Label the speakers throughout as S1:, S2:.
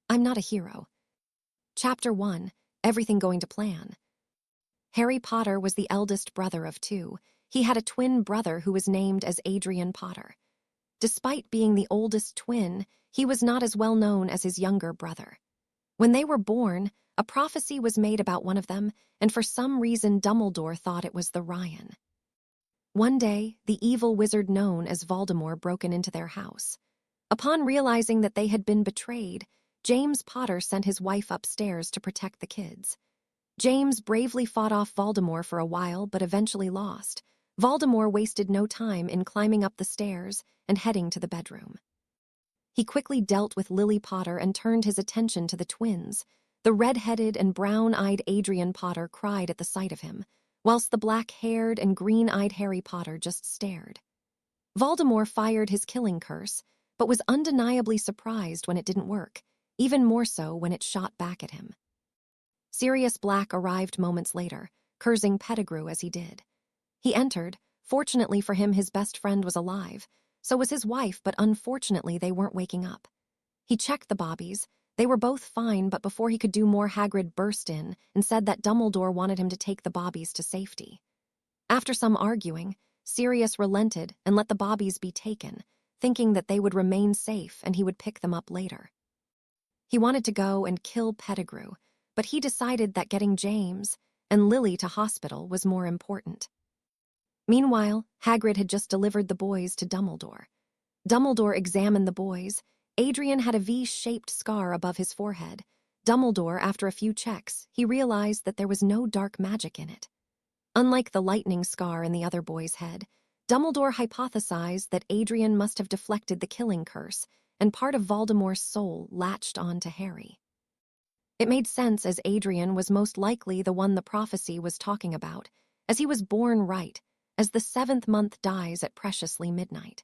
S1: I'm not a hero. Chapter 1. Everything Going to Plan. Harry Potter was the eldest brother of two. He had a twin brother who was named as Adrian Potter. Despite being the oldest twin, he was not as well known as his younger brother. When they were born, a prophecy was made about one of them, and for some reason Dumbledore thought it was the Ryan. One day, the evil wizard known as Voldemort broke into their house. Upon realizing that they had been betrayed, James Potter sent his wife upstairs to protect the kids. James bravely fought off Voldemort for a while but eventually lost. Voldemort wasted no time in climbing up the stairs and heading to the bedroom. He quickly dealt with Lily Potter and turned his attention to the twins. The red-headed and brown-eyed Adrian Potter cried at the sight of him, whilst the black-haired and green-eyed Harry Potter just stared. Voldemort fired his killing curse, but was undeniably surprised when it didn't work, even more so when it shot back at him. Sirius Black arrived moments later, cursing Pettigrew as he did. He entered. Fortunately for him, his best friend was alive. So was his wife, but unfortunately they weren't waking up. He checked the bobbies. They were both fine, but before he could do more, Hagrid burst in and said that Dumbledore wanted him to take the bobbies to safety. After some arguing, Sirius relented and let the bobbies be taken, thinking that they would remain safe and he would pick them up later. He wanted to go and kill Pettigrew, but he decided that getting James and Lily to hospital was more important. Meanwhile, Hagrid had just delivered the boys to Dumbledore. Dumbledore examined the boys. Adrian had a V-shaped scar above his forehead. Dumbledore, after a few checks, he realized that there was no dark magic in it. Unlike the lightning scar in the other boy's head, Dumbledore hypothesized that Adrian must have deflected the killing curse, and part of Voldemort's soul latched on to Harry. It made sense, as Adrian was most likely the one the prophecy was talking about, as he was born right, as the 7th month dies at preciously midnight.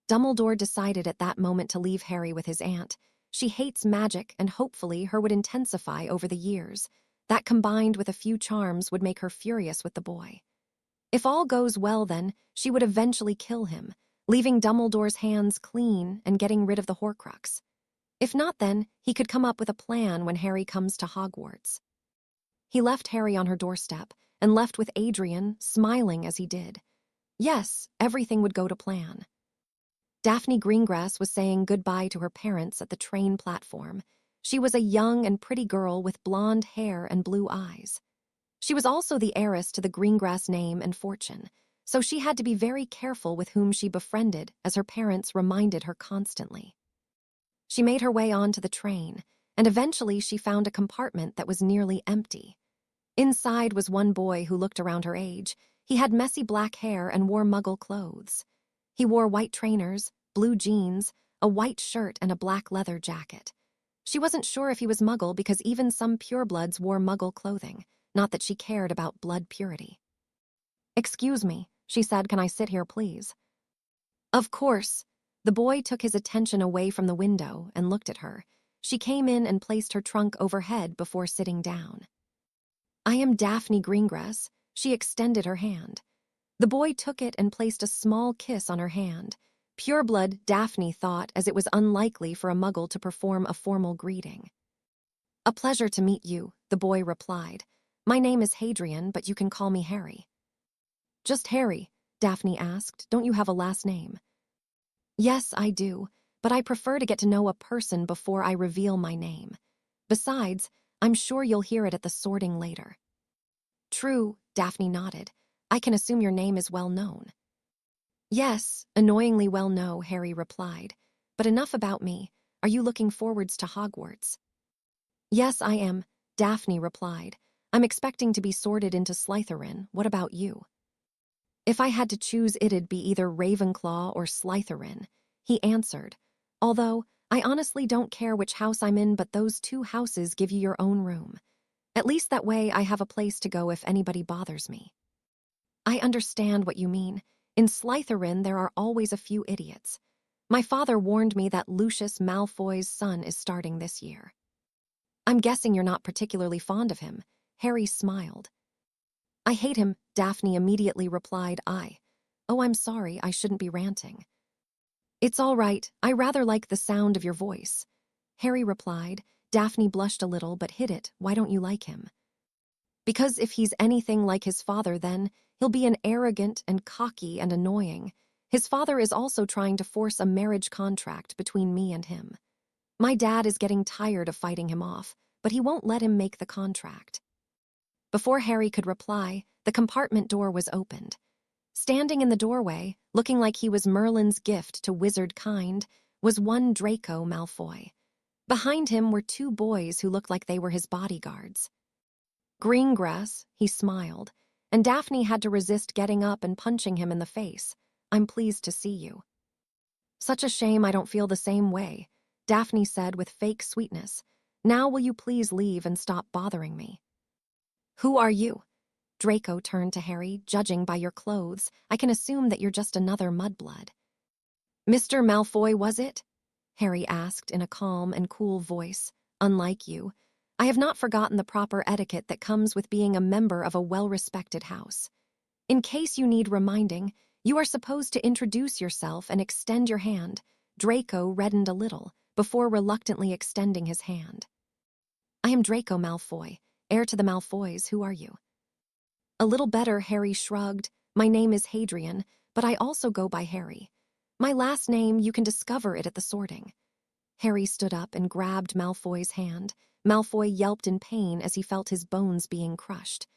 S1: Dumbledore decided at that moment to leave Harry with his aunt. She hates magic, and hopefully her would intensify over the years. That combined with a few charms would make her furious with the boy. If all goes well, then, she would eventually kill him, leaving Dumbledore's hands clean and getting rid of the Horcrux. If not, then, he could come up with a plan when Harry comes to Hogwarts. He left Harry on her doorstep and left with Adrian, smiling as he did. Yes, everything would go to plan. Daphne Greengrass was saying goodbye to her parents at the train platform. She was a young and pretty girl with blonde hair and blue eyes. She was also the heiress to the Greengrass name and fortune, so she had to be very careful with whom she befriended, as her parents reminded her constantly. She made her way onto the train, and eventually she found a compartment that was nearly empty. Inside was one boy who looked around her age. He had messy black hair and wore Muggle clothes. He wore white trainers, blue jeans, a white shirt, and a black leather jacket. She wasn't sure if he was Muggle because even some purebloods wore Muggle clothing, not that she cared about blood purity. "Excuse me," she said, "can I sit here, please?" Of course. The boy took his attention away from the window and looked at her. She came in and placed her trunk overhead before sitting down. "I am Daphne Greengrass." She extended her hand. The boy took it and placed a small kiss on her hand. Pureblood, Daphne thought, as it was unlikely for a Muggle to perform a formal greeting. "A pleasure to meet you," the boy replied. "My name is Hadrian, but you can call me Harry." "Just Harry?" Daphne asked. "Don't you have a last name?" "Yes, I do, but I prefer to get to know a person before I reveal my name. Besides, I'm sure you'll hear it at the sorting later." "True," Daphne nodded. "I can assume your name is well known." "Yes, annoyingly well known," Harry replied. "But enough about me. Are you looking forwards to Hogwarts?" "Yes, I am," Daphne replied. "I'm expecting to be sorted into Slytherin. What about you?" "If I had to choose, it'd be either Ravenclaw or Slytherin," he answered. "Although, I honestly don't care which house I'm in, but those two houses give you your own room. At least that way I have a place to go if anybody bothers me." "I understand what you mean. In Slytherin, there are always a few idiots. My father warned me that Lucius Malfoy's son is starting this year." "I'm guessing you're not particularly fond of him." Harry smiled. "I hate him," Daphne immediately replied. "Oh, I'm sorry, I shouldn't be ranting." "It's all right. I rather like the sound of your voice." Harry replied. Daphne blushed a little but hid it. Why don't you like him? Because if he's anything like his father, then he'll be an arrogant and cocky and annoying. His father is also trying to force a marriage contract between me and him. My dad is getting tired of fighting him off, but he won't let him make the contract. Before Harry could reply, the compartment door was opened. Standing in the doorway, looking like he was Merlin's gift to wizard kind, was one Draco Malfoy. Behind him were two boys who looked like they were his bodyguards. Greengrass, he smiled, and Daphne had to resist getting up and punching him in the face. I'm pleased to see you. Such a shame I don't feel the same way, Daphne said with fake sweetness. Now will you please leave and stop bothering me? Who are you? Draco turned to Harry. Judging by your clothes, I can assume that you're just another mudblood. Mr. Malfoy, was it? Harry asked in a calm and cool voice. Unlike you, I have not forgotten the proper etiquette that comes with being a member of a well-respected house. In case you need reminding, you are supposed to introduce yourself and extend your hand. Draco reddened a little, before reluctantly extending his hand. I am Draco Malfoy, heir to the Malfoys. Who are you? A little better, Harry shrugged. My name is Adrian, but I also go by Harry. My last name, you can discover it at the sorting. Harry stood up and grabbed Malfoy's hand. Malfoy yelped in pain as he felt his bones being crushed.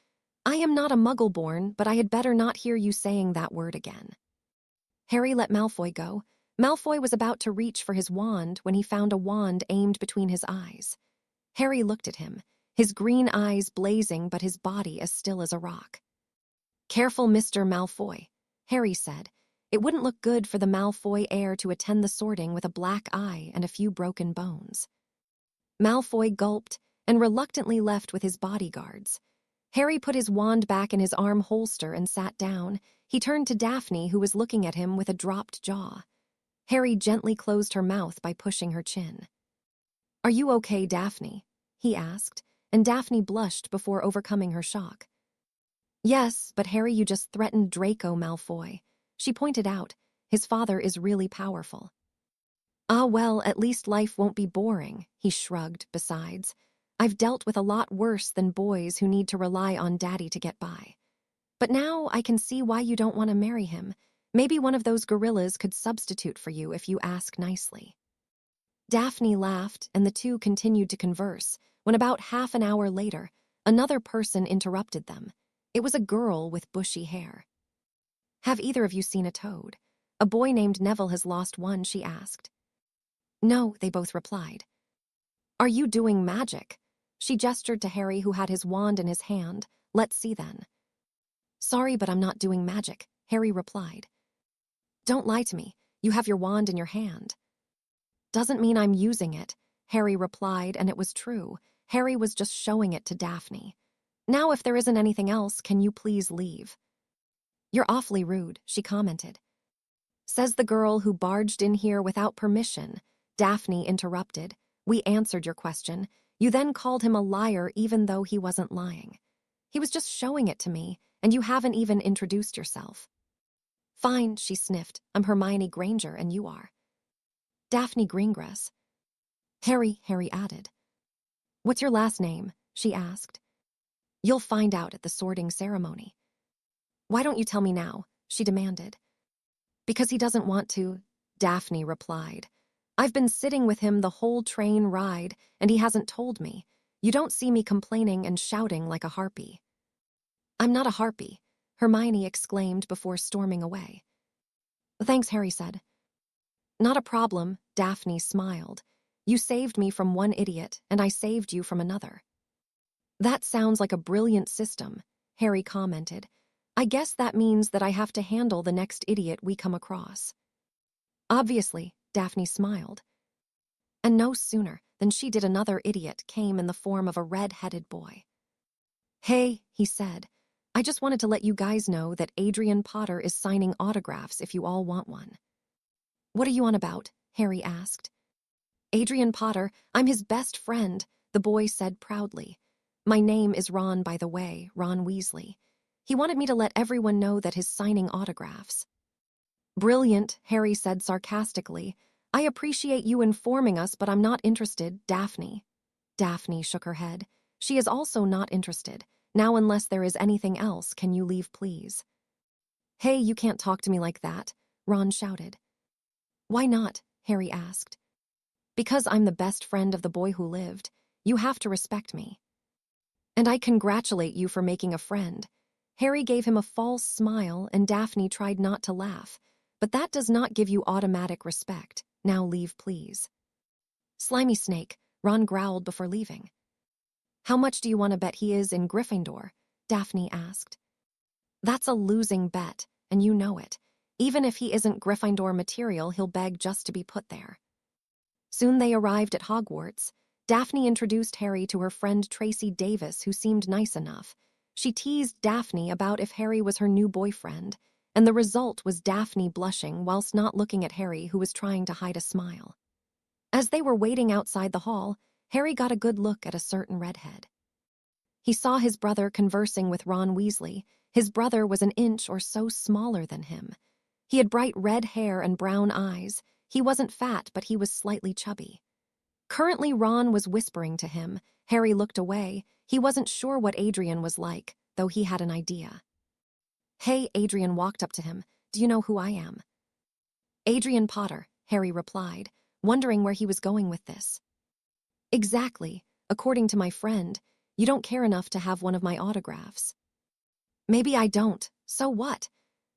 S1: I am not a muggle-born, but I had better not hear you saying that word again. Harry let Malfoy go. Malfoy was about to reach for his wand when he found a wand aimed between his eyes. Harry looked at him, his green eyes blazing but his body as still as a rock. Careful, Mr. Malfoy, Harry said. It wouldn't look good for the Malfoy heir to attend the sorting with a black eye and a few broken bones. Malfoy gulped and reluctantly left with his bodyguards. Harry put his wand back in his arm holster and sat down. He turned to Daphne, who was looking at him with a dropped jaw. Harry gently closed her mouth by pushing her chin. Are you okay, Daphne? He asked, and Daphne blushed before overcoming her shock. Yes, but Harry, you just threatened Draco Malfoy. She pointed out, his father is really powerful. Ah, well, at least life won't be boring, he shrugged. Besides, I've dealt with a lot worse than boys who need to rely on Daddy to get by. But now I can see why you don't want to marry him. Maybe one of those gorillas could substitute for you if you ask nicely. Daphne laughed, and the two continued to converse, when about half an hour later, another person interrupted them. It was a girl with bushy hair. Have either of you seen a toad? A boy named Neville has lost one, she asked. No, they both replied. Are you doing magic? She gestured to Harry, who had his wand in his hand. Let's see then. Sorry, but I'm not doing magic, Harry replied. Don't lie to me. You have your wand in your hand. Doesn't mean I'm using it, Harry replied, and it was true. Harry was just showing it to Daphne. Now, if there isn't anything else, can you please leave? You're awfully rude, she commented. Says the girl who barged in here without permission. Daphne interrupted. We answered your question. You then called him a liar even though he wasn't lying. He was just showing it to me, and you haven't even introduced yourself. Fine, she sniffed. I'm Hermione Granger, and you are? Daphne Greengrass. Harry added. What's your last name? She asked. You'll find out at the sorting ceremony. Why don't you tell me now? She demanded. Because he doesn't want to, Daphne replied. I've been sitting with him the whole train ride, and he hasn't told me. You don't see me complaining and shouting like a harpy. I'm not a harpy, Hermione exclaimed before storming away. Thanks, Harry said. Not a problem, Daphne smiled. You saved me from one idiot, and I saved you from another. That sounds like a brilliant system, Harry commented. I guess that means that I have to handle the next idiot we come across. Obviously, Daphne smiled. And no sooner than she did, another idiot came in the form of a red-headed boy. Hey, he said, I just wanted to let you guys know that Adrian Potter is signing autographs if you all want one. What are you on about? Harry asked. Adrian Potter, I'm his best friend, the boy said proudly. My name is Ron, by the way, Ron Weasley. He wanted me to let everyone know that he's signing autographs. Brilliant, Harry said sarcastically. I appreciate you informing us, but I'm not interested, Daphne. Daphne shook her head. She is also not interested. Now, unless there is anything else, can you leave, please? Hey, you can't talk to me like that, Ron shouted. Why not? Harry asked. Because I'm the best friend of the boy who lived. You have to respect me. And I congratulate you for making a friend. Harry gave him a false smile, and Daphne tried not to laugh. But that does not give you automatic respect. Now leave, please. Slimy snake, Ron growled before leaving. How much do you want to bet he is in Gryffindor? Daphne asked. That's a losing bet, and you know it. Even if he isn't Gryffindor material, he'll beg just to be put there. Soon they arrived at Hogwarts. Daphne introduced Harry to her friend Tracy Davis, who seemed nice enough. She teased Daphne about if Harry was her new boyfriend, and the result was Daphne blushing whilst not looking at Harry, who was trying to hide a smile. As they were waiting outside the hall, Harry got a good look at a certain redhead. He saw his brother conversing with Ron Weasley. His brother was an inch or so smaller than him. He had bright red hair and brown eyes. He wasn't fat, but he was slightly chubby. Currently, Ron was whispering to him. Harry looked away. He wasn't sure what Adrian was like, though he had an idea. Hey, Adrian walked up to him. Do you know who I am? Adrian Potter, Harry replied, wondering where he was going with this. Exactly. According to my friend, you don't care enough to have one of my autographs. Maybe I don't. So what?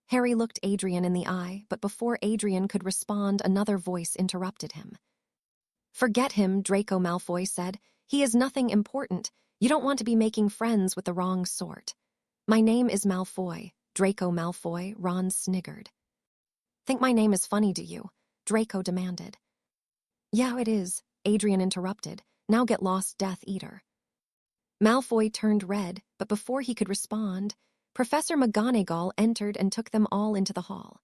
S1: Harry looked Adrian in the eye, but before Adrian could respond, another voice interrupted him. Forget him, Draco Malfoy said. He is nothing important. You don't want to be making friends with the wrong sort. My name is Malfoy. Draco Malfoy, Ron sniggered. Think my name is funny, do you? Draco demanded. Yeah, it is, Adrian interrupted. Now get lost, Death Eater. Malfoy turned red, but before he could respond, Professor McGonagall entered and took them all into the hall.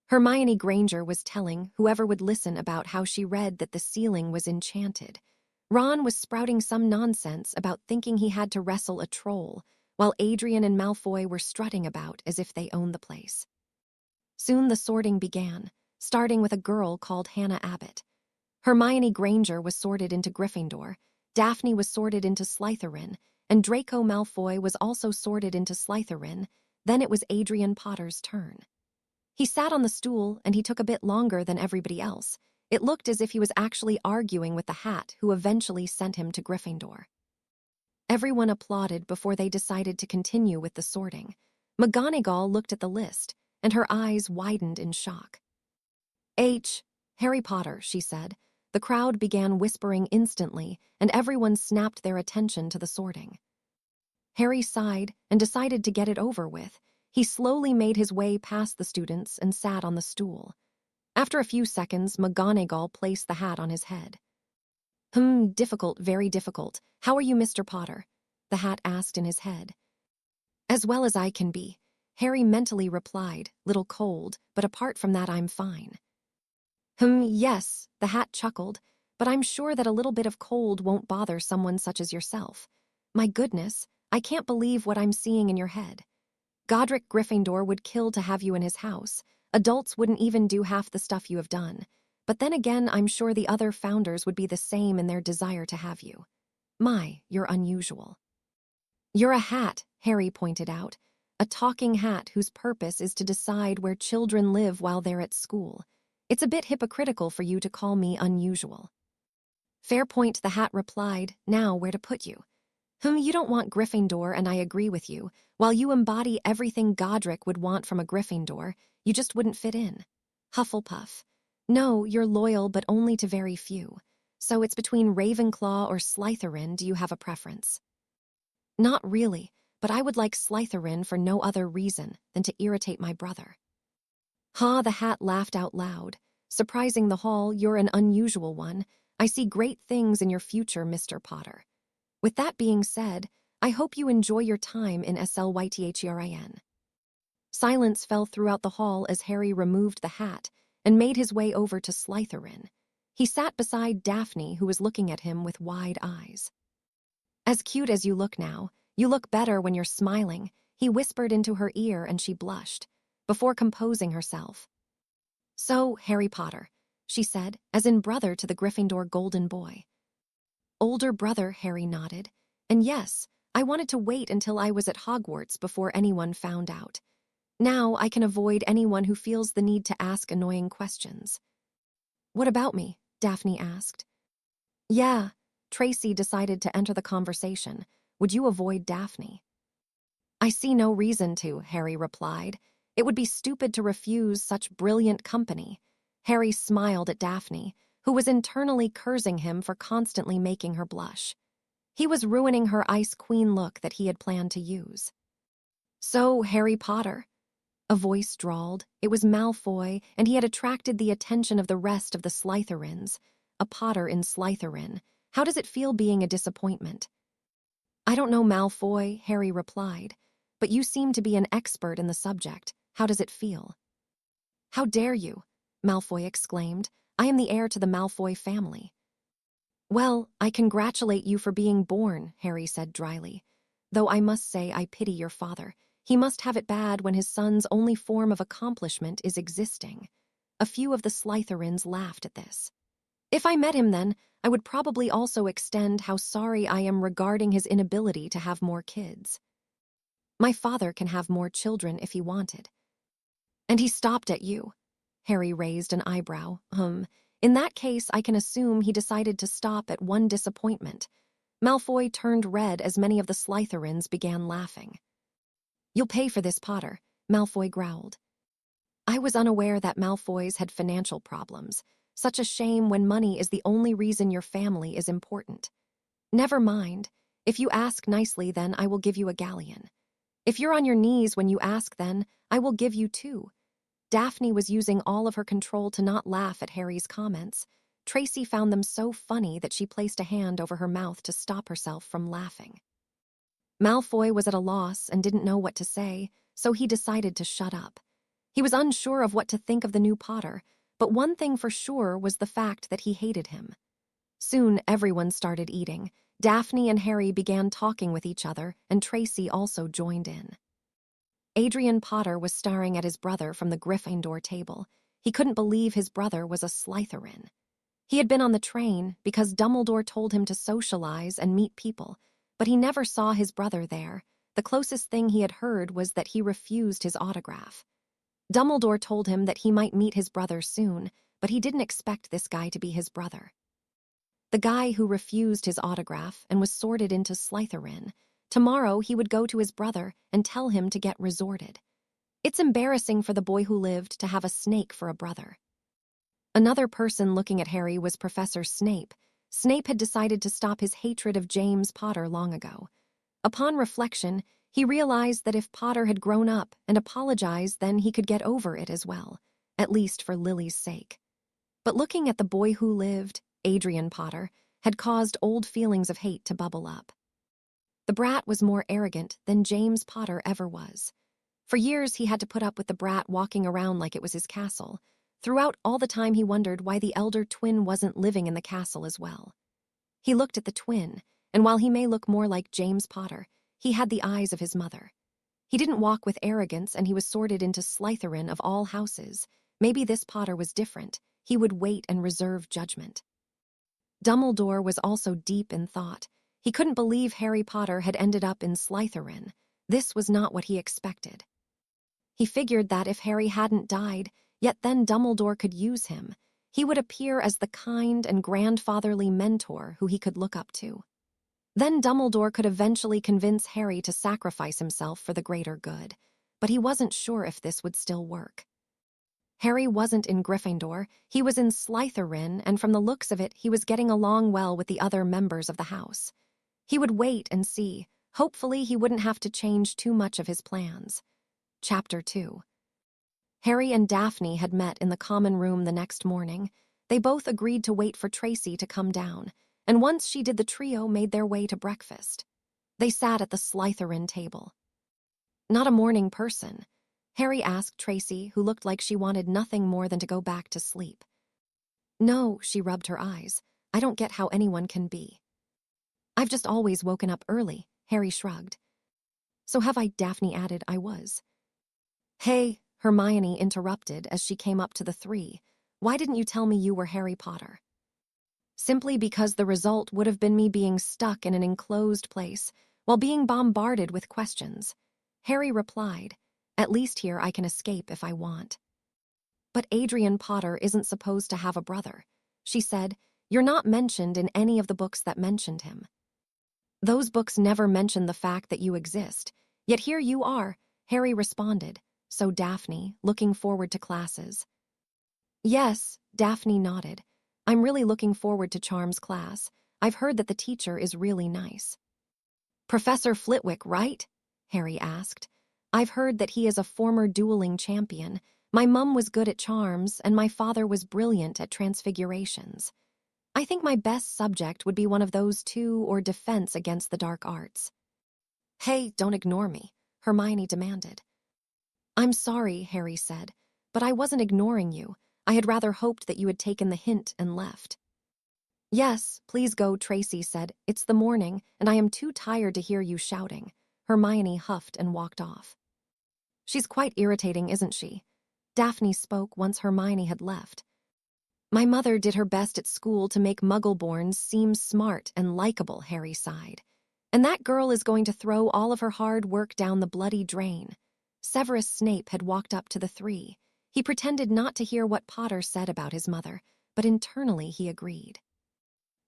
S1: Hermione Granger was telling whoever would listen about how she read that the ceiling was enchanted. Ron was sprouting some nonsense about thinking he had to wrestle a troll, while Adrian and Malfoy were strutting about as if they owned the place. Soon the sorting began, starting with a girl called Hannah Abbott. Hermione Granger was sorted into Gryffindor, Daphne was sorted into Slytherin, and Draco Malfoy was also sorted into Slytherin. Then it was Adrian Potter's turn. He sat on the stool, and he took a bit longer than everybody else. It looked as if he was actually arguing with the hat, who eventually sent him to Gryffindor. Everyone applauded before they decided to continue with the sorting. McGonagall looked at the list, and her eyes widened in shock. Harry Potter, she said. The crowd began whispering instantly, and everyone snapped their attention to the sorting. Harry sighed and decided to get it over with. He slowly made his way past the students and sat on the stool. After a few seconds, McGonagall placed the hat on his head. Difficult, very difficult. How are you, Mr. Potter? The hat asked in his head. As well as I can be, Harry mentally replied, little cold, but apart from that I'm fine. Yes, the hat chuckled, but I'm sure that a little bit of cold won't bother someone such as yourself. My goodness, I can't believe what I'm seeing in your head. Godric Gryffindor would kill to have you in his house. Adults wouldn't even do half the stuff you have done. But then again, I'm sure the other founders would be the same in their desire to have you. My, you're unusual. You're a hat, Harry pointed out. A talking hat whose purpose is to decide where children live while they're at school. It's a bit hypocritical for you to call me unusual. Fair point, the hat replied. Now where to put you? You don't want Gryffindor, and I agree with you. While you embody everything Godric would want from a Gryffindor, you just wouldn't fit in. Hufflepuff. No, you're loyal, but only to very few. So it's between Ravenclaw or Slytherin. Do you have a preference? Not really, but I would like Slytherin for no other reason than to irritate my brother. The hat laughed out loud. Surprising the hall, you're an unusual one. I see great things in your future, Mr. Potter. With that being said, I hope you enjoy your time in Slytherin. Silence fell throughout the hall as Harry removed the hat and made his way over to Slytherin. He sat beside Daphne, who was looking at him with wide eyes. As cute as you look now, you look better when you're smiling, he whispered into her ear, and she blushed, before composing herself. So, Harry Potter, she said, as in brother to the Gryffindor golden boy. Older brother, Harry nodded. And yes, I wanted to wait until I was at Hogwarts before anyone found out. Now I can avoid anyone who feels the need to ask annoying questions. What about me? Daphne asked. Yeah, Tracy decided to enter the conversation. Would you avoid Daphne? I see no reason to, Harry replied. It would be stupid to refuse such brilliant company. Harry smiled at Daphne, who was internally cursing him for constantly making her blush. He was ruining her Ice Queen look that he had planned to use. So, Harry Potter? A voice drawled. It was Malfoy, and he had attracted the attention of the rest of the Slytherins. A Potter in Slytherin. How does it feel being a disappointment? I don't know, Malfoy, Harry replied. But you seem to be an expert in the subject. How does it feel? How dare you? Malfoy exclaimed. I am the heir to the Malfoy family. Well, I congratulate you for being born, Harry said dryly. Though I must say I pity your father. He must have it bad when his son's only form of accomplishment is existing. A few of the Slytherins laughed at this. If I met him then, I would probably also extend how sorry I am regarding his inability to have more kids. My father can have more children if he wanted. And he stopped at you. Harry raised an eyebrow. In that case, I can assume he decided to stop at one disappointment. Malfoy turned red as many of the Slytherins began laughing. You'll pay for this, Potter, Malfoy growled. I was unaware that Malfoys had financial problems. Such a shame when money is the only reason your family is important. Never mind. If you ask nicely, then I will give you a galleon. If you're on your knees when you ask, then I will give you two. Daphne was using all of her control to not laugh at Harry's comments. Tracy found them so funny that she placed a hand over her mouth to stop herself from laughing. Malfoy was at a loss and didn't know what to say, so he decided to shut up. He was unsure of what to think of the new Potter, but one thing for sure was the fact that he hated him. Soon everyone started eating. Daphne and Harry began talking with each other, and Tracy also joined in. Adrian Potter was staring at his brother from the Gryffindor table. He couldn't believe his brother was a Slytherin. He had been on the train because Dumbledore told him to socialize and meet people, but he never saw his brother there. The closest thing he had heard was that he refused his autograph. Dumbledore told him that he might meet his brother soon, but he didn't expect this guy to be his brother. The guy who refused his autograph and was sorted into Slytherin. Tomorrow he would go to his brother and tell him to get resorted. It's embarrassing for the boy who lived to have a snake for a brother. Another person looking at Harry was Professor Snape. Snape had decided to stop his hatred of James Potter long ago. Upon reflection, he realized that if Potter had grown up and apologized, then he could get over it as well, at least for Lily's sake. But looking at the boy who lived, Adrian Potter, had caused old feelings of hate to bubble up. The brat was more arrogant than James Potter ever was. For years he had to put up with the brat walking around like it was his castle. Throughout all the time he wondered why the elder twin wasn't living in the castle as well. He looked at the twin, and while he may look more like James Potter, he had the eyes of his mother. He didn't walk with arrogance, and he was sorted into Slytherin of all houses. Maybe this Potter was different. He would wait and reserve judgment. Dumbledore was also deep in thought. He couldn't believe Harry Potter had ended up in Slytherin. This was not what he expected. He figured that if Harry hadn't died, yet then Dumbledore could use him. He would appear as the kind and grandfatherly mentor who he could look up to. Then Dumbledore could eventually convince Harry to sacrifice himself for the greater good, but he wasn't sure if this would still work. Harry wasn't in Gryffindor, he was in Slytherin, and from the looks of it, he was getting along well with the other members of the house. He would wait and see. Hopefully, he wouldn't have to change too much of his plans. Chapter 2. Harry and Daphne had met in the common room the next morning. They both agreed to wait for Tracy to come down, and once she did, the trio made their way to breakfast. They sat at the Slytherin table. Not a morning person, Harry asked Tracy, who looked like she wanted nothing more than to go back to sleep. No, she rubbed her eyes. I don't get how anyone can be. I've just always woken up early, Harry shrugged. So have I, Daphne added. I was. Hey, Hermione interrupted as she came up to the three. Why didn't you tell me you were Harry Potter? Simply because the result would have been me being stuck in an enclosed place while being bombarded with questions. Harry replied, "At least here I can escape if I want." "But Adrian Potter isn't supposed to have a brother," she said. "You're not mentioned in any of the books that mentioned him. Those books never mention the fact that you exist, yet here you are," Harry responded. "So Daphne, looking forward to classes?" "Yes," Daphne nodded. "I'm really looking forward to Charm's class. I've heard that the teacher is really nice." "Professor Flitwick, right?" Harry asked. "I've heard that he is a former dueling champion. My mum was good at charms, and my father was brilliant at transfigurations. I think my best subject would be one of those two or defense against the dark arts." "Hey, don't ignore me," Hermione demanded. "I'm sorry," Harry said, "but I wasn't ignoring you. I had rather hoped that you had taken the hint and left." "Yes, please go," Tracy said. "It's the morning, and I am too tired to hear you shouting." Hermione huffed and walked off. "She's quite irritating, isn't she?" Daphne spoke once Hermione had left. "My mother did her best at school to make Muggleborns seem smart and likable," Harry sighed. "And that girl is going to throw all of her hard work down the bloody drain." Severus Snape had walked up to the three. He pretended not to hear what Potter said about his mother, but internally he agreed.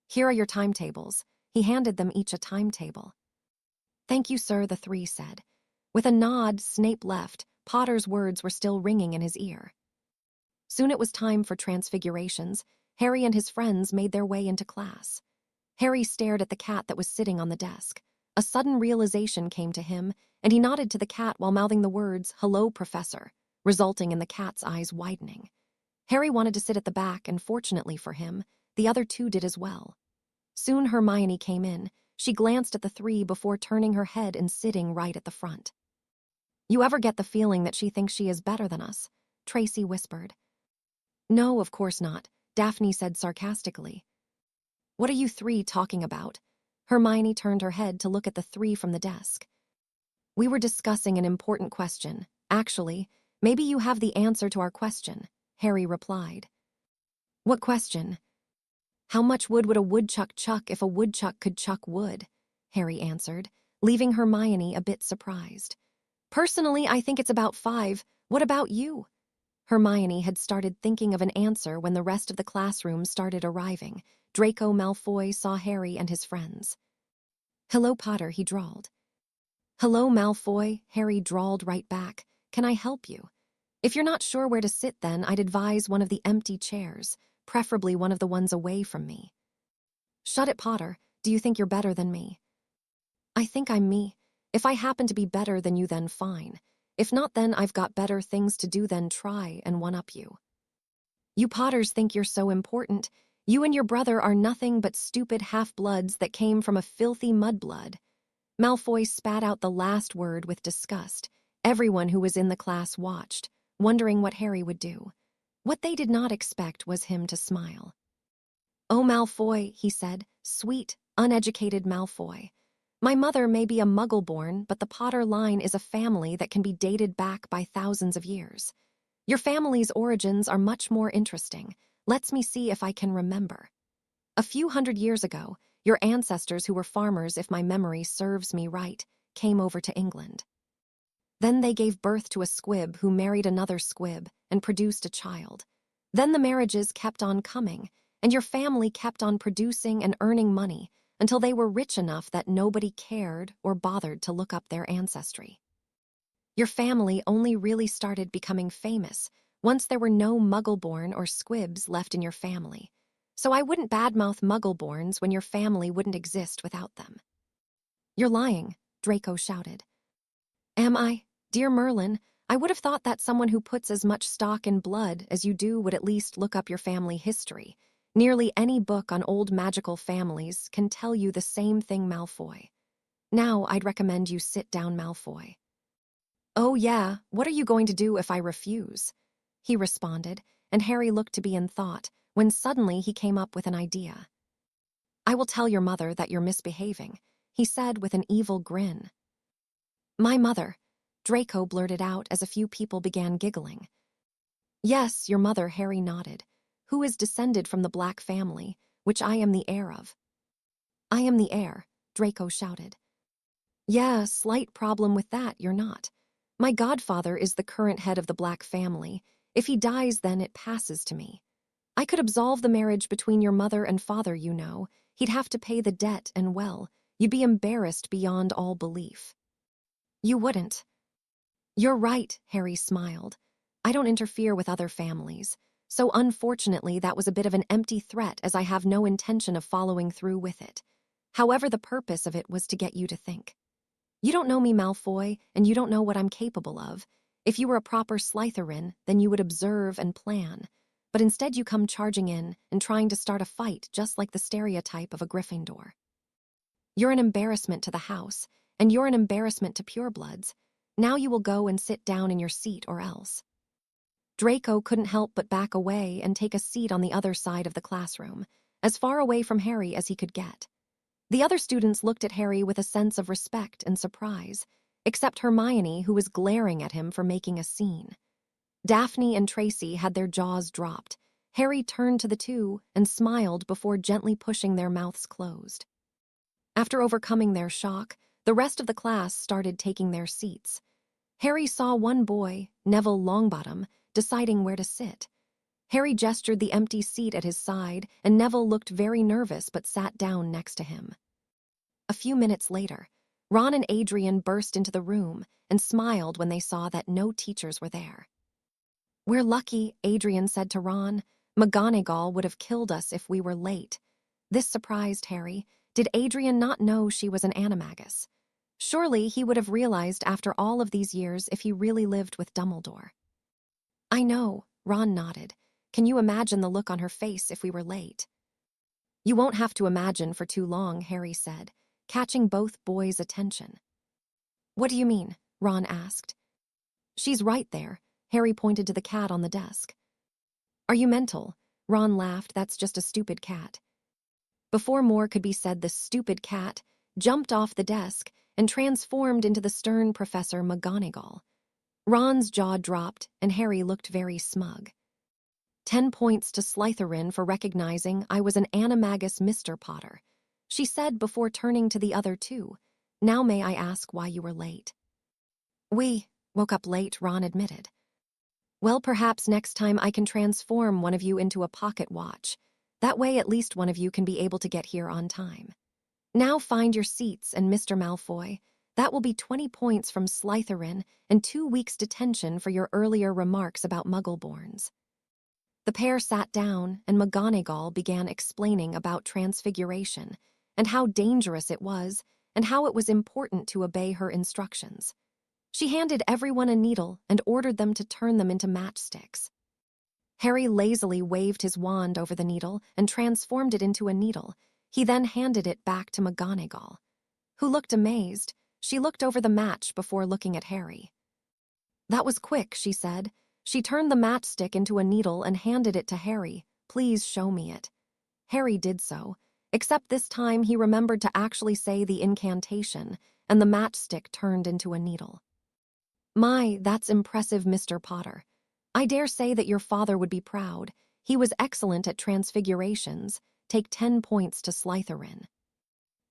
S1: "Here are your timetables." He handed them each a timetable. "Thank you, sir," the three said. With a nod, Snape left. Potter's words were still ringing in his ear. Soon it was time for transfigurations. Harry and his friends made their way into class. Harry stared at the cat that was sitting on the desk. A sudden realization came to him, and he nodded to the cat while mouthing the words, "Hello, Professor," resulting in the cat's eyes widening. Harry wanted to sit at the back, and fortunately for him, the other two did as well. Soon Hermione came in. She glanced at the three before turning her head and sitting right at the front. "You ever get the feeling that she thinks she is better than us?" Tracy whispered. "No, of course not," Daphne said sarcastically. "What are you three talking about?" Hermione turned her head to look at the three from the desk. "We were discussing an important question. Actually, maybe you have the answer to our question," Harry replied. "What question?" "How much wood would a woodchuck chuck if a woodchuck could chuck wood?" Harry answered, leaving Hermione a bit surprised. "Personally, I think it's about 5. What about you?" Hermione had started thinking of an answer when the rest of the classroom started arriving. Draco Malfoy saw Harry and his friends. "Hello, Potter," he drawled. "Hello, Malfoy," Harry drawled right back. "Can I help you?" "If you're not sure where to sit, then I'd advise one of the empty chairs, preferably one of the ones away from me." "Shut it, Potter. Do you think you're better than me?" "I think I'm me. If I happen to be better than you, then fine. If not, then I've got better things to do than try and one-up you." "You Potters think you're so important. You and your brother are nothing but stupid half-bloods that came from a filthy mudblood." Malfoy spat out the last word with disgust. Everyone who was in the class watched, wondering what Harry would do. What they did not expect was him to smile. "Oh, Malfoy," he said, "sweet, uneducated Malfoy. My mother may be a Muggle-born, but the Potter line is a family that can be dated back by thousands of years. Your family's origins are much more interesting. Let me see if I can remember. A few hundred years ago, your ancestors who were farmers, if my memory serves me right, came over to England. Then they gave birth to a squib who married another squib and produced a child. Then the marriages kept on coming, and your family kept on producing and earning money until they were rich enough that nobody cared or bothered to look up their ancestry. Your family only really started becoming famous once there were no Muggle-born or squibs left in your family. So I wouldn't badmouth Muggle-borns when your family wouldn't exist without them." "You're lying," Draco shouted. "Am I? Dear Merlin, I would have thought that someone who puts as much stock in blood as you do would at least look up your family history. Nearly any book on old magical families can tell you the same thing, Malfoy. Now I'd recommend you sit down, Malfoy." "Oh yeah, what are you going to do if I refuse?" he responded, and Harry looked to be in thought, when suddenly he came up with an idea. "I will tell your mother that you're misbehaving," he said with an evil grin. "My mother," Draco blurted out as a few people began giggling. "Yes, your mother," Harry nodded. who is descended from the Black family, which I am the heir of. I am the heir, Draco shouted. Yeah, slight problem with that, you're not. My godfather is the current head of the Black family. If he dies, then it passes to me. I could absolve the marriage between your mother and father, you know. He'd have to pay the debt, and well, you'd be embarrassed beyond all belief. You wouldn't. You're right, Harry smiled. I don't interfere with other families. So unfortunately, that was a bit of an empty threat, as I have no intention of following through with it. However, the purpose of it was to get you to think. You don't know me, Malfoy, and you don't know what I'm capable of. If you were a proper Slytherin, then you would observe and plan. But instead you come charging in and trying to start a fight just like the stereotype of a Gryffindor. You're an embarrassment to the house, and you're an embarrassment to purebloods. Now you will go and sit down in your seat or else. Draco couldn't help but back away and take a seat on the other side of the classroom, as far away from Harry as he could get. The other students looked at Harry with a sense of respect and surprise, except Hermione, who was glaring at him for making a scene. Daphne and Tracy had their jaws dropped. Harry turned to the two and smiled before gently pushing their mouths closed. After overcoming their shock, the rest of the class started taking their seats. Harry saw one boy, Neville Longbottom, deciding where to sit. Harry gestured the empty seat at his side, and Neville looked very nervous but sat down next to him. A few minutes later, Ron and Adrian burst into the room and smiled when they saw that no teachers were there. We're lucky, Adrian said to Ron. McGonagall would have killed us if we were late. This surprised Harry. Did Adrian not know she was an animagus? Surely he would have realized after all of these years if he really lived with Dumbledore. I know, Ron nodded. Can you imagine the look on her face if we were late? You won't have to imagine for too long, Harry said, catching both boys' attention. What do you mean? Ron asked. She's right there. Harry pointed to the cat on the desk. Are you mental? Ron laughed. That's just a stupid cat. Before more could be said, the stupid cat jumped off the desk and transformed into the stern Professor McGonagall. Ron's jaw dropped, and Harry looked very smug. 10 points to Slytherin for recognizing I was an animagus, Mr. Potter, she said before turning to the other two. Now may I ask why you were late? We woke up late, Ron admitted. Well, perhaps next time I can transform one of you into a pocket watch. That way at least one of you can be able to get here on time. Now find your seats, and Mr. Malfoy, that will be 20 points from Slytherin and 2 weeks' detention for your earlier remarks about Muggleborns. The pair sat down, and McGonagall began explaining about transfiguration and how dangerous it was and how it was important to obey her instructions. She handed everyone a needle and ordered them to turn them into matchsticks. Harry lazily waved his wand over the needle and transformed it into a needle. He then handed it back to McGonagall, who looked amazed. She looked over the match before looking at Harry. That was quick, she said. She turned the matchstick into a needle and handed it to Harry. Please show me it. Harry did so, except this time he remembered to actually say the incantation, and the matchstick turned into a needle. My, that's impressive, Mr. Potter. I dare say that your father would be proud. He was excellent at transfigurations. Take 10 points to Slytherin.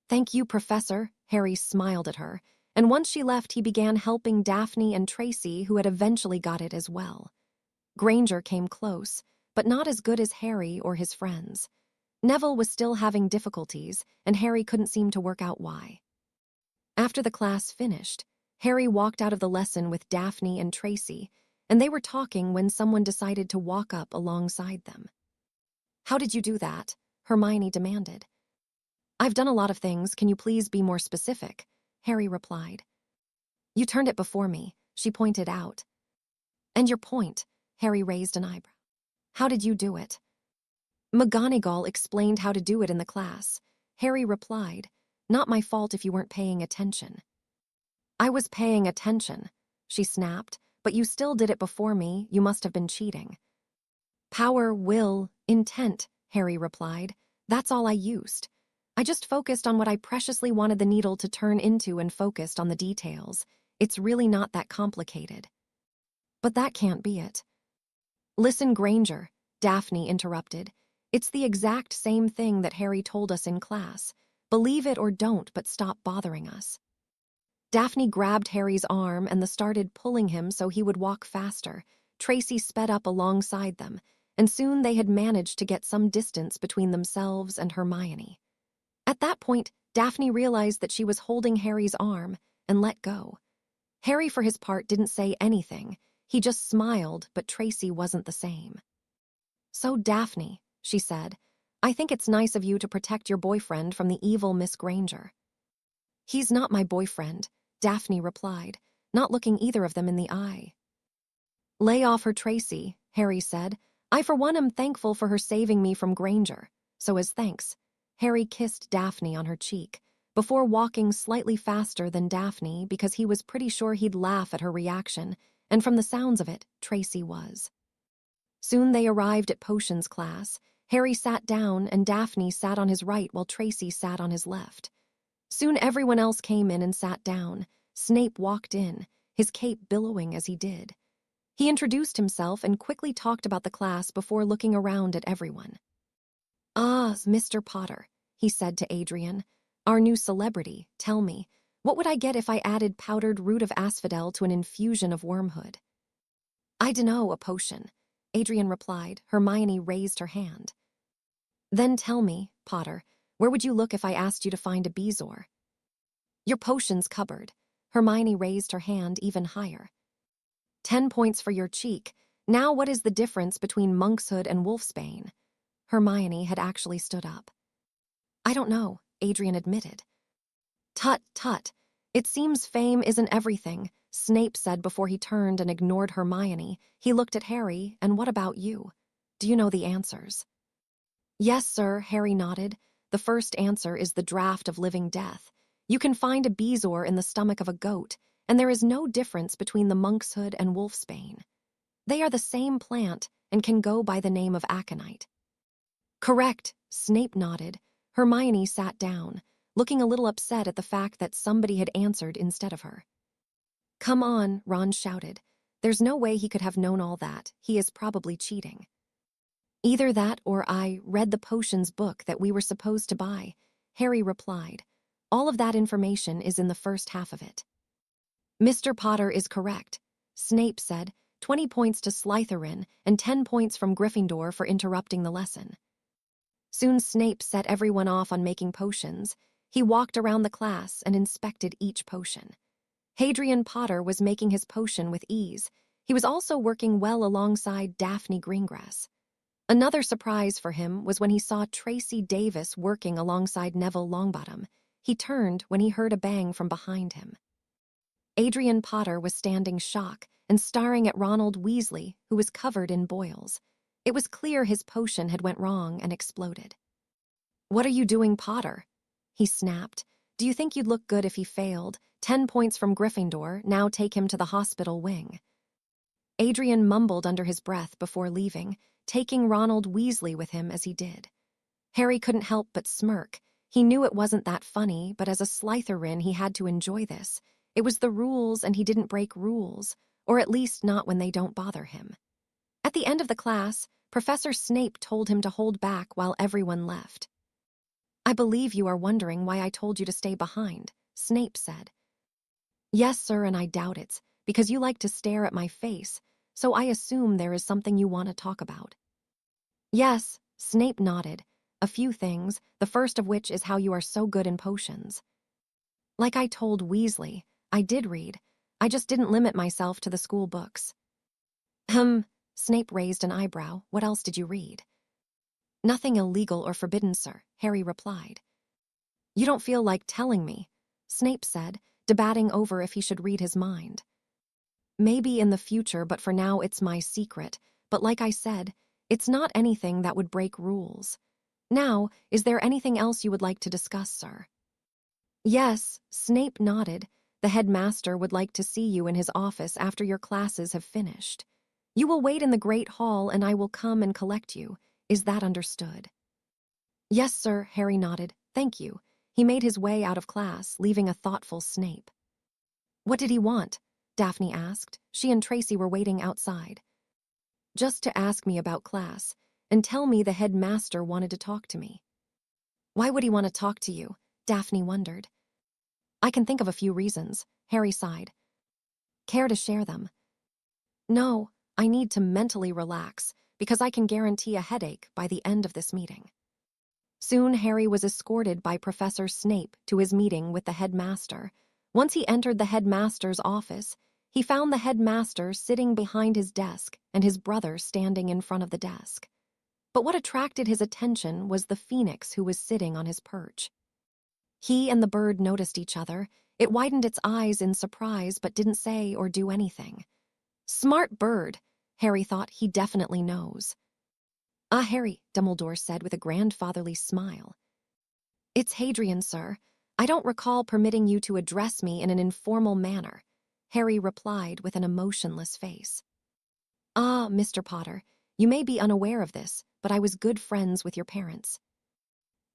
S1: Thank you, Professor, Harry smiled at her, and once she left he began helping Daphne and Tracy, who had eventually got it as well. Granger came close, but not as good as Harry or his friends. Neville was still having difficulties, and Harry couldn't seem to work out why. After the class finished, Harry walked out of the lesson with Daphne and Tracy, and they were talking when someone decided to walk up alongside them. How did you do that? Hermione demanded. I've done a lot of things. Can you please be more specific? Harry replied. You turned it before me, she pointed out. And your point? Harry raised an eyebrow. How did you do it? McGonagall explained how to do it in the class. Harry replied, Not my fault if you weren't paying attention. I was paying attention, she snapped, but you still did it before me. You must have been cheating. Power, will, intent, Harry replied. That's all I used. I just focused on what I preciously wanted the needle to turn into and focused on the details. It's really not that complicated. But that can't be it. Listen, Granger, Daphne interrupted. "It's the exact same thing that Harry told us in class. Believe it or don't, but stop bothering us." Daphne grabbed Harry's arm and started pulling him so he would walk faster. Tracy sped up alongside them, and soon they had managed to get some distance between themselves and Hermione. At that point, Daphne realized that she was holding Harry's arm and let go. Harry, for his part, didn't say anything. He just smiled, but Tracy wasn't the same. "So, Daphne," she said, "I think it's nice of you to protect your boyfriend from the evil Miss Granger." "He's not my boyfriend," Daphne replied, not looking either of them in the eye. "Lay off her, Tracy," Harry said. "I, for one, am thankful for her saving me from Granger. So as thanks." Harry kissed Daphne on her cheek, before walking slightly faster than Daphne because he was pretty sure he'd laugh at her reaction, and from the sounds of it, Tracy was. Soon they arrived at potions class. Harry sat down and Daphne sat on his right while Tracy sat on his left. Soon everyone else came in and sat down. Snape walked in, his cape billowing as he did. He introduced himself and quickly talked about the class before looking around at everyone. "Ah, Mr. Potter," he said to Adrian, "our new celebrity. Tell me, what would I get if I added powdered root of asphodel to an infusion of wormwood?" "I dunno, a potion," Adrian replied. Hermione raised her hand. "Then tell me, Potter, where would you look if I asked you to find a bezoar?" "Your potions cupboard." Hermione raised her hand even higher. 10 points for your cheek. Now what is the difference between monkshood and wolfsbane?" Hermione had actually stood up. "I don't know," Adrian admitted. "Tut, tut. It seems fame isn't everything," Snape said before he turned and ignored Hermione. He looked at Harry. "And what about you? Do you know the answers?" "Yes, sir," Harry nodded. "The first answer is the draught of living death. You can find a bezoar in the stomach of a goat, and there is no difference between the monkshood and wolfsbane. They are the same plant and can go by the name of aconite." "Correct," Snape nodded. Hermione sat down, looking a little upset at the fact that somebody had answered instead of her. "Come on," Ron shouted. "There's no way he could have known all that. He is probably cheating." "Either that or I read the potions book that we were supposed to buy," Harry replied. "All of that information is in the first half of it." "Mr. Potter is correct," Snape said. 20 points to Slytherin and 10 points from Gryffindor for interrupting the lesson. Soon Snape set everyone off on making potions. He walked around the class and inspected each potion. Adrian Potter was making his potion with ease. He was also working well alongside Daphne Greengrass. Another surprise for him was when he saw Tracy Davis working alongside Neville Longbottom. He turned when he heard a bang from behind him. Adrian Potter was standing shocked and staring at Ronald Weasley, who was covered in boils. It was clear his potion had went wrong and exploded. "What are you doing, Potter?" he snapped. "Do you think you'd look good if he failed? 10 points from Gryffindor, now take him to the hospital wing." Adrian mumbled under his breath before leaving, taking Ronald Weasley with him as he did. Harry couldn't help but smirk. He knew it wasn't that funny, but as a Slytherin he had to enjoy this. It was the rules and he didn't break rules, or at least not when they don't bother him. At the end of the class, Professor Snape told him to hold back while everyone left. "I believe you are wondering why I told you to stay behind," Snape said. "Yes, sir, and I doubt it's because you like to stare at my face, so I assume there is something you want to talk about." "Yes," Snape nodded. "A few things, the first of which is how you are so good in potions." "Like I told Weasley, I did read. I just didn't limit myself to the school books." Snape raised an eyebrow. "What else did you read?" "Nothing illegal or forbidden, sir," Harry replied. "You don't feel like telling me," Snape said, debating over if he should read his mind. "Maybe in the future, but for now it's my secret. But like I said, it's not anything that would break rules. Now, is there anything else you would like to discuss, sir?" "Yes," Snape nodded. "The headmaster would like to see you in his office after your classes have finished. You will wait in the Great Hall and I will come and collect you. Is that understood?" "Yes, sir," Harry nodded. "Thank you." He made his way out of class, leaving a thoughtful Snape. "What did he want?" Daphne asked. She and Tracy were waiting outside. "Just to ask me about class. and tell me the headmaster wanted to talk to me. Why would he want to talk to you? Daphne wondered. I can think of a few reasons, Harry sighed. Care to share them? No, I need to mentally relax, because I can guarantee a headache by the end of this meeting. Soon Harry was escorted by Professor Snape to his meeting with the headmaster. Once he entered the headmaster's office, he found the headmaster sitting behind his desk and his brother standing in front of the desk. But what attracted his attention was the phoenix who was sitting on his perch. He and the bird noticed each other. It widened its eyes in surprise but didn't say or do anything. Smart bird, Harry thought. He definitely knows. Ah, Harry, Dumbledore said with a grandfatherly smile. It's Adrian, sir. I don't recall permitting you to address me in an informal manner, Harry replied with an emotionless face. Ah, Mr. Potter, you may be unaware of this, but I was good friends with your parents.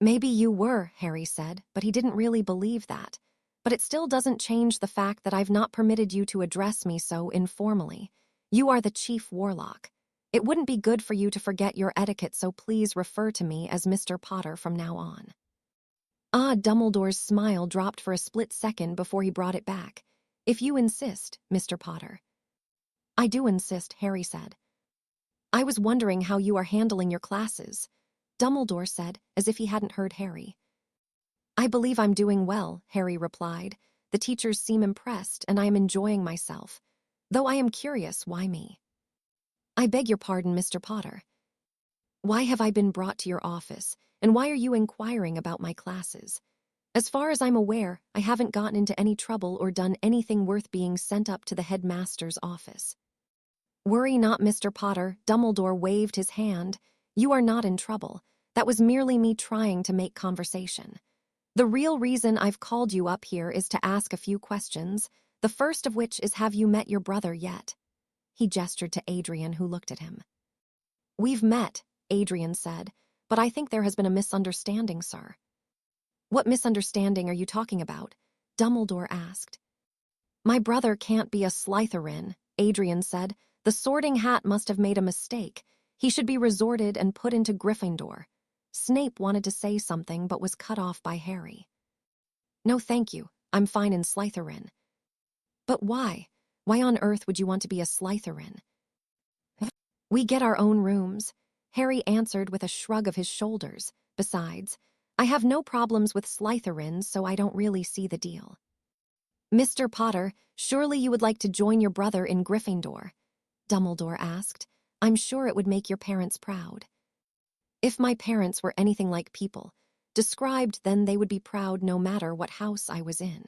S1: Maybe you were, Harry said, but he didn't really believe that. But it still doesn't change the fact that I've not permitted you to address me so informally. You are the chief warlock. It wouldn't be good for you to forget your etiquette, so please refer to me as Mr. Potter from now on. Ah, Dumbledore's smile dropped for a split second before he brought it back. If you insist, Mr. Potter. I do insist, Harry said. I was wondering how you are handling your classes, Dumbledore said, as if he hadn't heard Harry. I believe I'm doing well, Harry replied. The teachers seem impressed, and I am enjoying myself. Though I am curious, why me? I beg your pardon, Mr. Potter. Why have I been brought to your office, and why are you inquiring about my classes? As far as I'm aware, I haven't gotten into any trouble or done anything worth being sent up to the headmaster's office. Worry not, Mr. Potter, Dumbledore waved his hand. You are not in trouble. That was merely me trying to make conversation. The real reason I've called you up here is to ask a few questions, the first of which is, have you met your brother yet? He gestured to Adrian, who looked at him. We've met, Adrian said, but I think there has been a misunderstanding, sir. What misunderstanding are you talking about? Dumbledore asked. My brother can't be a Slytherin, Adrian said. The Sorting Hat must have made a mistake. He should be resorted and put into Gryffindor. Snape wanted to say something but was cut off by Harry. No, thank you. I'm fine in Slytherin. But why? Why on earth would you want to be a Slytherin? We get our own rooms, Harry answered with a shrug of his shoulders. Besides, I have no problems with Slytherins, so I don't really see the deal. Mr. Potter, surely you would like to join your brother in Gryffindor? Dumbledore asked. I'm sure it would make your parents proud. If my parents were anything like people described, then they would be proud no matter what house I was in.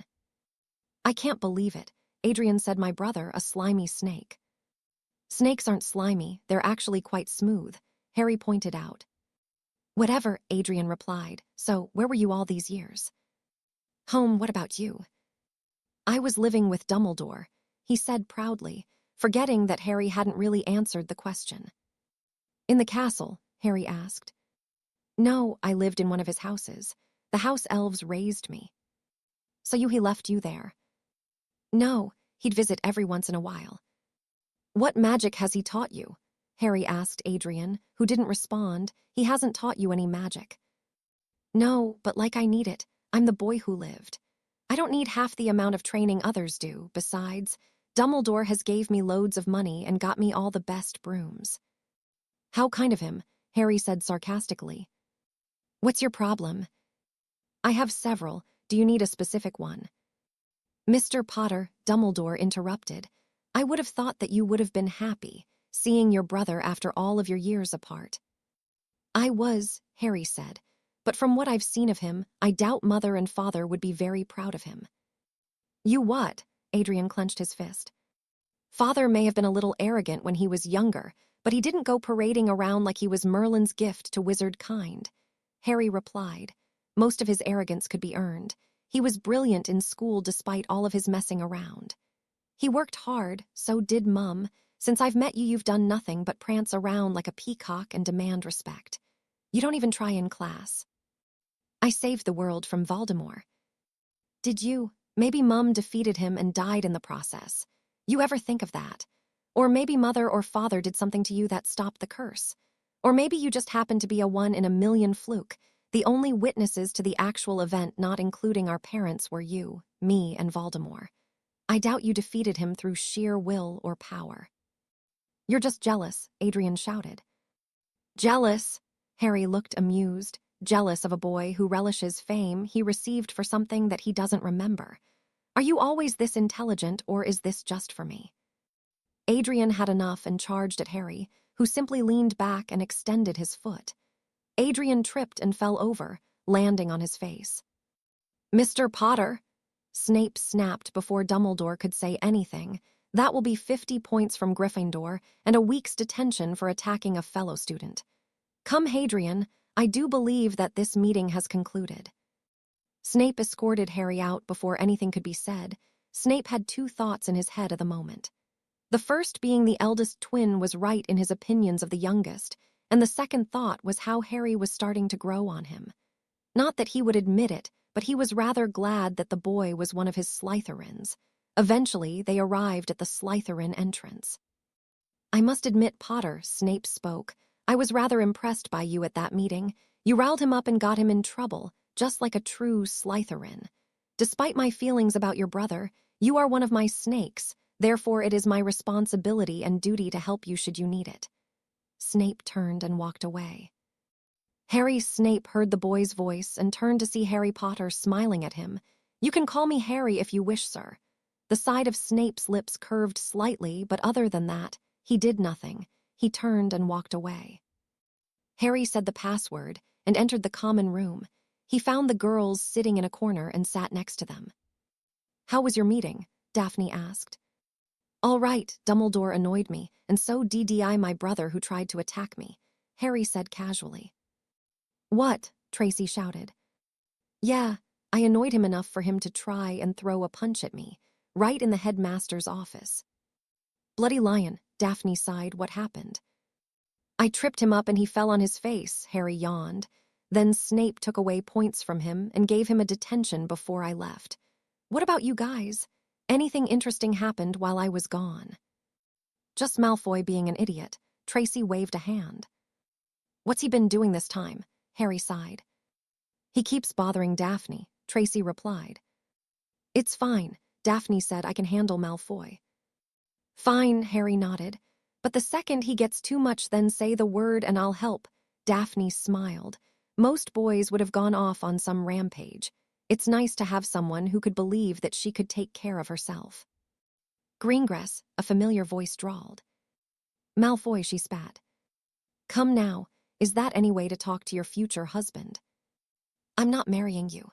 S1: I can't believe it, Adrian said. My brother, a slimy snake. Snakes aren't slimy, they're actually quite smooth, Harry pointed out. Whatever, Adrian replied. So, where were you all these years? Home, what about you? I was living with Dumbledore, he said proudly, forgetting that Harry hadn't really answered the question. In the castle, Harry asked. No, I lived in one of his houses. The house elves raised me. So he left you there? No, he'd visit every once in a while. What magic has he taught you? Harry asked Adrian, who didn't respond. He hasn't taught you any magic. No, but like I need it. I'm the boy who lived. I don't need half the amount of training others do. Besides, Dumbledore has gave me loads of money and got me all the best brooms. How kind of him, Harry said sarcastically. What's your problem? I have several. Do you need a specific one? Mr. Potter, Dumbledore interrupted. I would have thought that you would have been happy, seeing your brother after all of your years apart. I was, Harry said, but from what I've seen of him, I doubt Mother and Father would be very proud of him. You what? Adrian clenched his fist. Father may have been a little arrogant when he was younger, but he didn't go parading around like he was Merlin's gift to wizard kind. Harry replied. Most of his arrogance could be earned. He was brilliant in school despite all of his messing around. He worked hard, so did Mum. Since I've met you, you've done nothing but prance around like a peacock and demand respect. You don't even try in class. I saved the world from Voldemort. Did you? Maybe Mum defeated him and died in the process. You ever think of that? Or maybe Mother or Father did something to you that stopped the curse. Or maybe you just happened to be a one-in-a-million fluke. The only witnesses to the actual event, not including our parents, were you, me, and Voldemort. I doubt you defeated him through sheer will or power." "You're just jealous," Adrian shouted. "Jealous?" Harry looked amused, jealous of a boy who relishes fame he received for something that he doesn't remember. "Are you always this intelligent, or is this just for me?" Adrian had enough and charged at Harry, who simply leaned back and extended his foot. Adrian tripped and fell over, landing on his face. "Mr. Potter!" Snape snapped before Dumbledore could say anything. "That will be 50 points from Gryffindor and a week's detention for attacking a fellow student. Come, Hadrian, I do believe that this meeting has concluded." Snape escorted Harry out before anything could be said. Snape had two thoughts in his head at the moment. The first being the eldest twin was right in his opinions of the youngest, and the second thought was how Harry was starting to grow on him. Not that he would admit it, but he was rather glad that the boy was one of his Slytherins. Eventually, they arrived at the Slytherin entrance. "I must admit, Potter," Snape spoke, "I was rather impressed by you at that meeting. You riled him up and got him in trouble, just like a true Slytherin. Despite my feelings about your brother, you are one of my snakes. Therefore, it is my responsibility and duty to help you should you need it." Snape turned and walked away. Harry Snape heard the boy's voice and turned to see Harry Potter smiling at him. "You can call me Harry if you wish, sir." The side of Snape's lips curved slightly, but other than that, he did nothing. He turned and walked away. Harry said the password and entered the common room. He found the girls sitting in a corner and sat next to them. "How was your meeting?" Daphne asked. "All right, Dumbledore annoyed me, and so did my brother who tried to attack me," Harry said casually. "What?" Tracy shouted. "Yeah, I annoyed him enough for him to try and throw a punch at me, right in the headmaster's office." "Bloody lion," Daphne sighed. "What happened?" "I tripped him up and he fell on his face," Harry yawned. "Then Snape took away points from him and gave him a detention before I left. What about you guys? Anything interesting happened while I was gone?" "Just Malfoy being an idiot." Tracy waved a hand. "What's he been doing this time?" Harry sighed. "He keeps bothering Daphne," Tracy replied. "It's fine," Daphne said. "I can handle Malfoy." "Fine," Harry nodded. "But the second he gets too much, then say the word and I'll help." Daphne smiled. Most boys would have gone off on some rampage. It's nice to have someone who could believe that she could take care of herself. "Greengrass," a familiar voice drawled. "Malfoy," she spat. "Come now, is that any way to talk to your future husband?" "I'm not marrying you."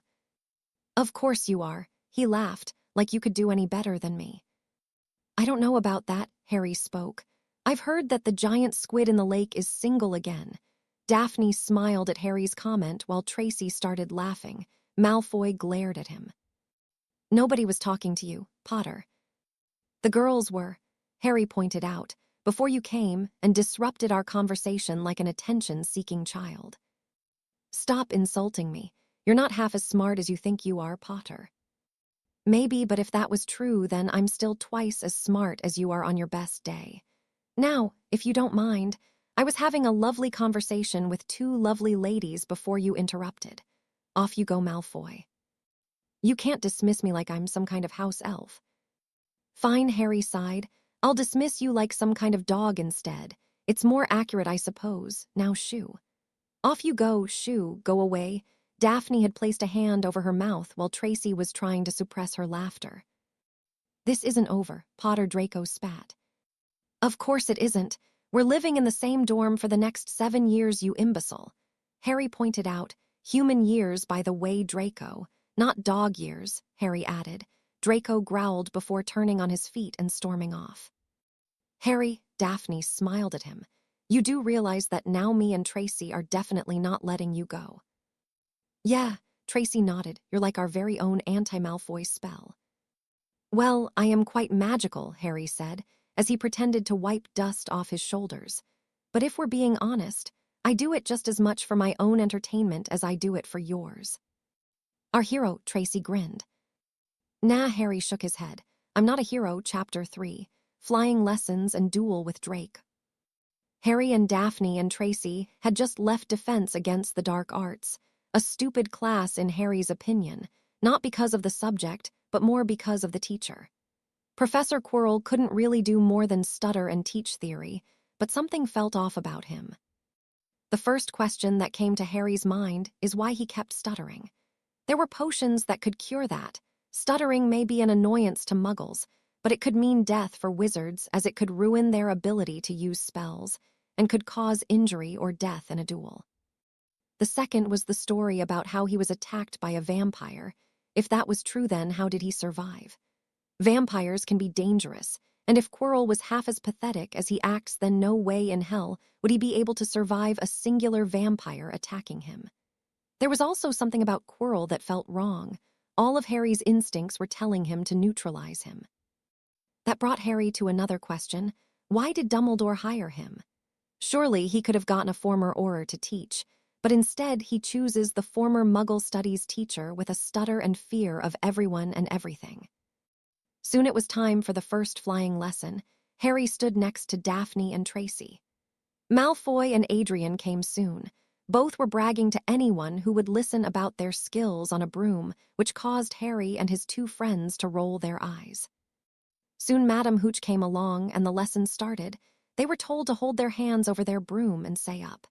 S1: "Of course you are," he laughed, "like you could do any better than me." "I don't know about that," Harry spoke. "I've heard that the giant squid in the lake is single again." Daphne smiled at Harry's comment while Tracy started laughing. Malfoy glared at him. "Nobody was talking to you, Potter." "The girls were," Harry pointed out, "before you came and disrupted our conversation like an attention-seeking child." "Stop insulting me. You're not half as smart as you think you are, Potter." "Maybe, but if that was true, then I'm still twice as smart as you are on your best day. Now, if you don't mind, I was having a lovely conversation with two lovely ladies before you interrupted. Off you go, Malfoy." "You can't dismiss me like I'm some kind of house elf." "Fine," Harry sighed. "I'll dismiss you like some kind of dog instead. It's more accurate, I suppose. Now shoo." "Off you go, shoo, go away." Daphne had placed a hand over her mouth while Tracy was trying to suppress her laughter. "This isn't over," Potter Draco spat. "Of course it isn't. We're living in the same dorm for the next 7 years, you imbecile." Harry pointed out, "Human years, by the way, Draco. Not dog years," Harry added. Draco growled before turning on his feet and storming off. "Harry," Daphne smiled at him, "you do realize that now me and Tracy are definitely not letting you go." "Yeah," Tracy nodded. "You're like our very own anti-Malfoy spell." "Well, I am quite magical," Harry said, as he pretended to wipe dust off his shoulders. "But if we're being honest, I do it just as much for my own entertainment as I do it for yours." "Our hero," Tracy grinned. "Nah," Harry shook his head. "I'm not a hero." Chapter 3, Flying Lessons and Duel with Drake. Harry and Daphne and Tracy had just left defense against the dark arts, a stupid class in Harry's opinion, not because of the subject, but more because of the teacher. Professor Quirrell couldn't really do more than stutter and teach theory, but something felt off about him. The first question that came to Harry's mind is why he kept stuttering. There were potions that could cure that. Stuttering may be an annoyance to muggles, but it could mean death for wizards as it could ruin their ability to use spells and could cause injury or death in a duel. The second was the story about how he was attacked by a vampire. If that was true, then how did he survive? Vampires can be dangerous, and if Quirrell was half as pathetic as he acts, then no way in hell would he be able to survive a singular vampire attacking him. There was also something about Quirrell that felt wrong. All of Harry's instincts were telling him to neutralize him. That brought Harry to another question. Why did Dumbledore hire him? Surely he could have gotten a former Auror to teach, but instead he chooses the former Muggle Studies teacher with a stutter and fear of everyone and everything. Soon it was time for the first flying lesson. Harry stood next to Daphne and Tracy. Malfoy and Adrian came soon. Both were bragging to anyone who would listen about their skills on a broom, which caused Harry and his two friends to roll their eyes. Soon Madame Hooch came along and the lesson started. They were told to hold their hands over their broom and say up.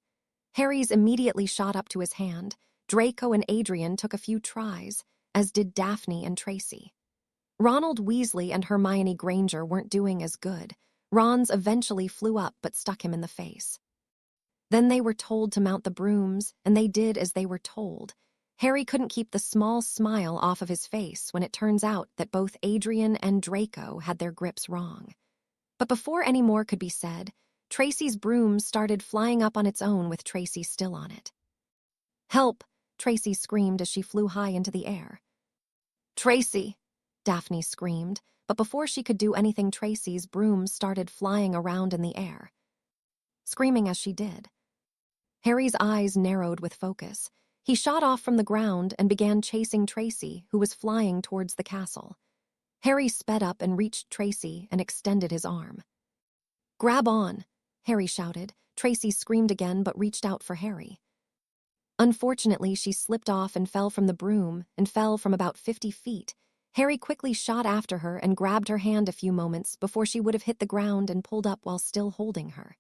S1: Harry's immediately shot up to his hand. Draco and Adrian took a few tries, as did Daphne and Tracy. Ronald Weasley and Hermione Granger weren't doing as good. Ron's eventually flew up but stuck him in the face. Then they were told to mount the brooms, and they did as they were told. Harry couldn't keep the small smile off of his face when it turns out that both Adrian and Draco had their grips wrong. But before any more could be said, Tracy's broom started flying up on its own with Tracy still on it. "Help!" Tracy screamed as she flew high into the air. "Tracy!" Daphne screamed, but before she could do anything, Tracy's broom started flying around in the air, screaming as she did. Harry's eyes narrowed with focus. He shot off from the ground and began chasing Tracy, who was flying towards the castle. Harry sped up and reached Tracy and extended his arm. "Grab on!" Harry shouted. Tracy screamed again but reached out for Harry. Unfortunately, she slipped off and fell from the broom and fell from about 50 feet. Harry quickly shot after her and grabbed her hand a few moments before she would have hit the ground and pulled up while still holding her.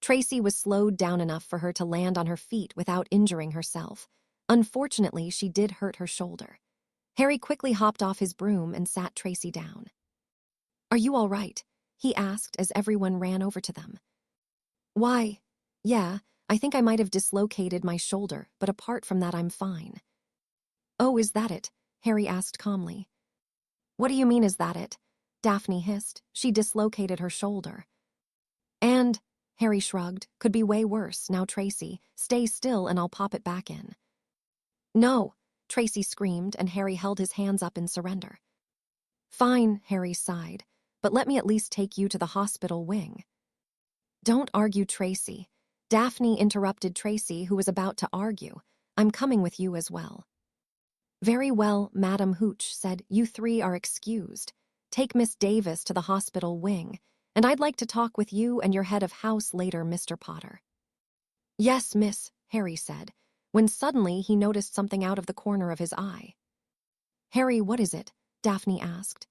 S1: Tracy was slowed down enough for her to land on her feet without injuring herself. Unfortunately, she did hurt her shoulder. Harry quickly hopped off his broom and sat Tracy down. "Are you all right?" he asked as everyone ran over to them. "Why, yeah, I think I might have dislocated my shoulder, but apart from that I'm fine." "Oh, is that it?" Harry asked calmly. "What do you mean, is that it?" Daphne hissed. "She dislocated her shoulder." "And," Harry shrugged, "could be way worse. Now, Tracy, stay still and I'll pop it back in." "No," Tracy screamed, and Harry held his hands up in surrender. "Fine," Harry sighed, "but let me at least take you to the hospital wing." "Don't argue, Tracy." Daphne interrupted Tracy, who was about to argue. "I'm coming with you as well." "Very well," Madame Hooch said. "You three are excused. Take Miss Davis to the hospital wing, and I'd like to talk with you and your head of house later, Mr. Potter." "Yes, miss," Harry said, when suddenly he noticed something out of the corner of his eye. "Harry, what is it?" Daphne asked.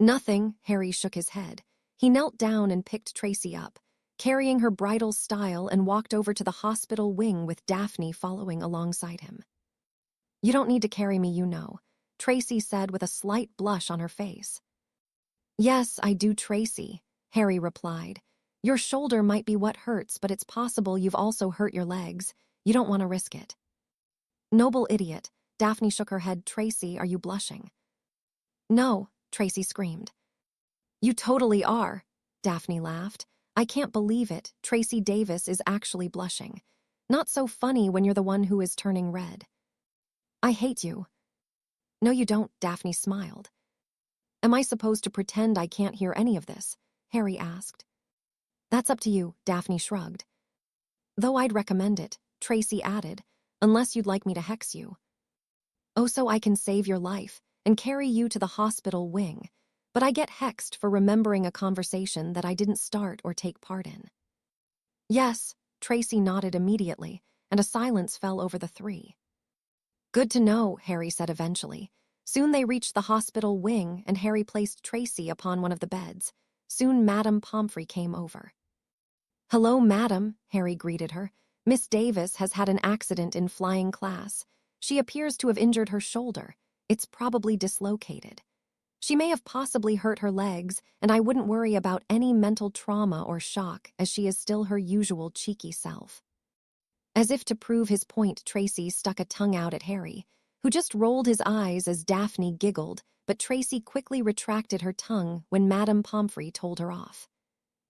S1: "Nothing," Harry shook his head. He knelt down and picked Tracy up, carrying her bridal style, and walked over to the hospital wing with Daphne following alongside him. "You don't need to carry me, you know," Tracy said with a slight blush on her face. "Yes, I do, Tracy," Harry replied. "Your shoulder might be what hurts, but it's possible you've also hurt your legs. You don't want to risk it." "Noble idiot," Daphne shook her head. "Tracy, are you blushing?" "No," Tracy screamed. "You totally are," Daphne laughed. "I can't believe it. Tracy Davis is actually blushing. Not so funny when you're the one who is turning red." "I hate you." "No, you don't," Daphne smiled. "Am I supposed to pretend I can't hear any of this?" Harry asked. "That's up to you," Daphne shrugged. "Though I'd recommend it," Tracy added, "unless you'd like me to hex you." "Oh, so I can save your life and carry you to the hospital wing, but I get hexed for remembering a conversation that I didn't start or take part in." Yes, Tracy nodded immediately, and a silence fell over the three. Good to know, Harry said eventually. Soon they reached the hospital wing, and Harry placed Tracy upon one of the beds. Soon Madame Pomfrey came over. Hello, Madam, Harry greeted her. Miss Davis has had an accident in flying class. She appears to have injured her shoulder. It's probably dislocated. She may have possibly hurt her legs, and I wouldn't worry about any mental trauma or shock, as she is still her usual cheeky self. As if to prove his point, Tracy stuck a tongue out at Harry, who just rolled his eyes as Daphne giggled, but Tracy quickly retracted her tongue when Madame Pomfrey told her off.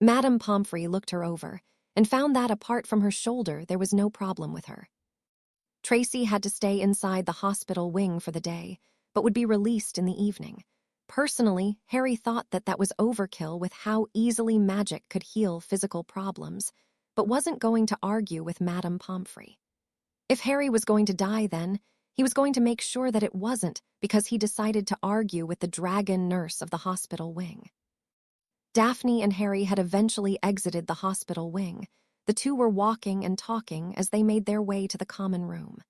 S1: Madame Pomfrey looked her over and found that, apart from her shoulder, there was no problem with her. Tracy had to stay inside the hospital wing for the day, but would be released in the evening. Personally, Harry thought that that was overkill with how easily magic could heal physical problems, but wasn't going to argue with Madame Pomfrey. If Harry was going to die then, he was going to make sure that it wasn't because he decided to argue with the dragon nurse of the hospital wing. Daphne and Harry had eventually exited the hospital wing. The two were walking and talking as they made their way to the common room.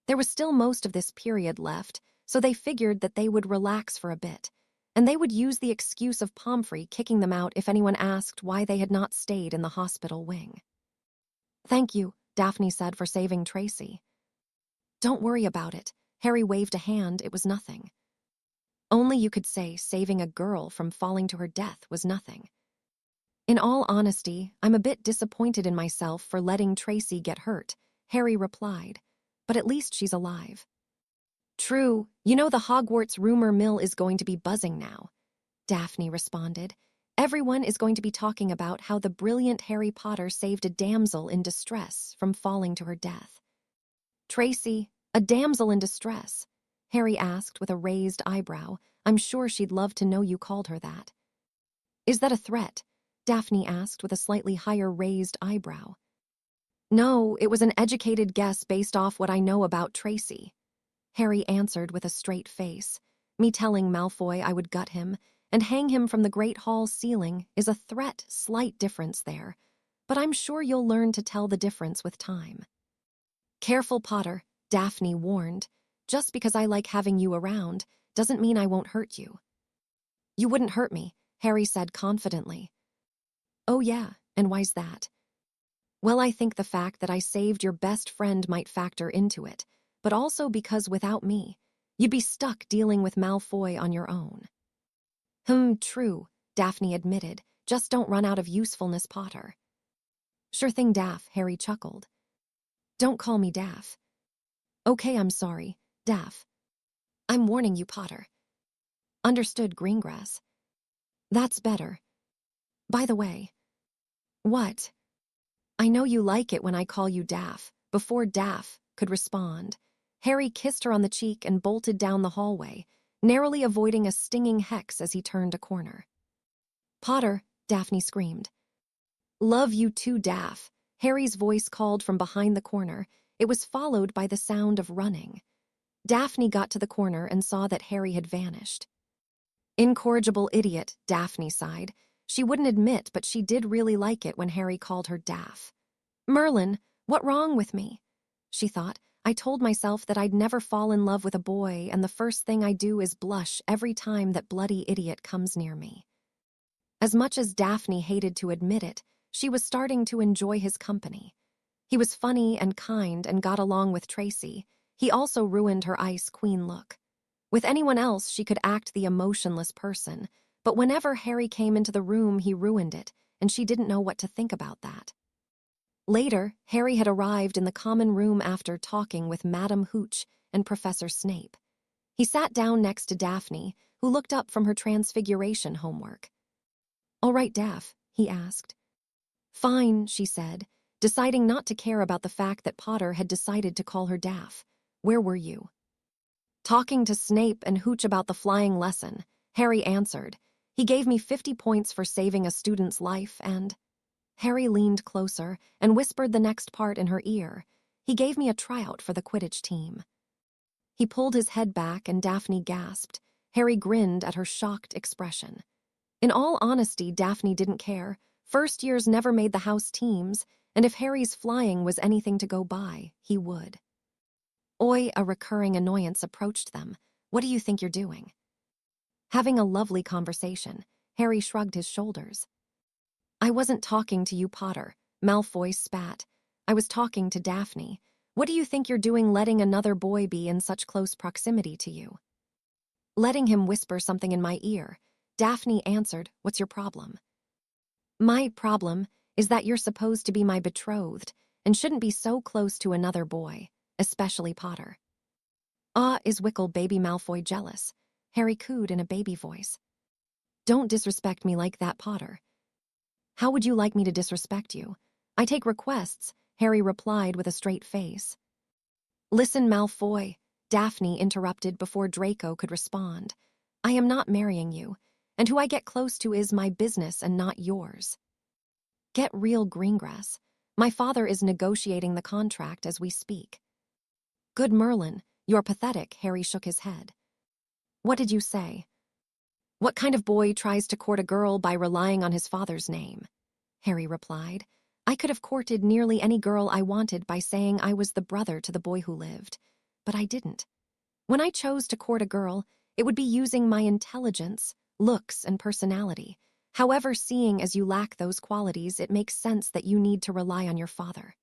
S1: There was still most of this period left, so they figured that they would relax for a bit, and they would use the excuse of Pomfrey kicking them out if anyone asked why they had not stayed in the hospital wing. Thank you, Daphne said, for saving Tracy. Don't worry about it. Harry waved a hand. It was nothing. Only you could say saving a girl from falling to her death was nothing. In all honesty, I'm a bit disappointed in myself for letting Tracy get hurt, Harry replied, but at least she's alive. True, you know the Hogwarts rumor mill is going to be buzzing now, Daphne responded. Everyone is going to be talking about how the brilliant Harry Potter saved a damsel in distress from falling to her death. Tracy, a damsel in distress? Harry asked with a raised eyebrow. I'm sure she'd love to know you called her that. Is that a threat? Daphne asked with a slightly higher raised eyebrow. No, it was an educated guess based off what I know about Tracy. Harry answered with a straight face. Me telling Malfoy I would gut him and hang him from the Great Hall's ceiling is a threat, slight difference there, but I'm sure you'll learn to tell the difference with time. Careful, Potter, Daphne warned. Just because I like having you around doesn't mean I won't hurt you. You wouldn't hurt me, Harry said confidently. Oh yeah, and why's that? Well, I think the fact that I saved your best friend might factor into it, but also because without me, you'd be stuck dealing with Malfoy on your own. True, Daphne admitted. Just don't run out of usefulness, Potter. Sure thing, Daph, Harry chuckled. Don't call me Daph. Okay, I'm sorry, Daph. I'm warning you, Potter. Understood, Greengrass. That's better. By the way. What? I know you like it when I call you Daph. Before Daph could respond, Harry kissed her on the cheek and bolted down the hallway, narrowly avoiding a stinging hex as he turned a corner. Potter, Daphne screamed. Love you too, Daph, Harry's voice called from behind the corner. It was followed by the sound of running. Daphne got to the corner and saw that Harry had vanished. Incorrigible idiot, Daphne sighed. She wouldn't admit, but she did really like it when Harry called her Daph. Merlin, what wrong with me? She thought. I told myself that I'd never fall in love with a boy, and the first thing I do is blush every time that bloody idiot comes near me. As much as Daphne hated to admit it, she was starting to enjoy his company. He was funny and kind and got along with Tracy. He also ruined her Ice Queen look. With anyone else, she could act the emotionless person, but whenever Harry came into the room, he ruined it, and she didn't know what to think about that. Later, Harry had arrived in the common room after talking with Madame Hooch and Professor Snape. He sat down next to Daphne, who looked up from her transfiguration homework. All right, Daph, he asked. Fine, she said, deciding not to care about the fact that Potter had decided to call her Daph. Where were you? Talking to Snape and Hooch about the flying lesson, Harry answered. He gave me 50 points for saving a student's life and… Harry leaned closer and whispered the next part in her ear. He gave me a tryout for the Quidditch team. He pulled his head back and Daphne gasped. Harry grinned at her shocked expression. In all honesty, Daphne didn't care. First years never made the house teams, and if Harry's flying was anything to go by, he would. Oi, a recurring annoyance approached them. What do you think you're doing? Having a lovely conversation, Harry shrugged his shoulders. I wasn't talking to you, Potter, Malfoy spat. I was talking to Daphne. What do you think you're doing letting another boy be in such close proximity to you? Letting him whisper something in my ear, Daphne answered, What's your problem? My problem is that you're supposed to be my betrothed and shouldn't be so close to another boy, especially Potter. Is Wickle baby Malfoy jealous? Harry cooed in a baby voice. Don't disrespect me like that, Potter. How would you like me to disrespect you? I take requests, Harry replied with a straight face. Listen, Malfoy, Daphne interrupted before Draco could respond. I am not marrying you, and who I get close to is my business and not yours. Get real, Greengrass. My father is negotiating the contract as we speak. Good Merlin, you're pathetic, Harry shook his head. What did you say? What kind of boy tries to court a girl by relying on his father's name? Harry replied. I could have courted nearly any girl I wanted by saying I was the brother to the boy who lived, but I didn't. When I chose to court a girl, it would be using my intelligence, looks, and personality. However, seeing as you lack those qualities, it makes sense that you need to rely on your father.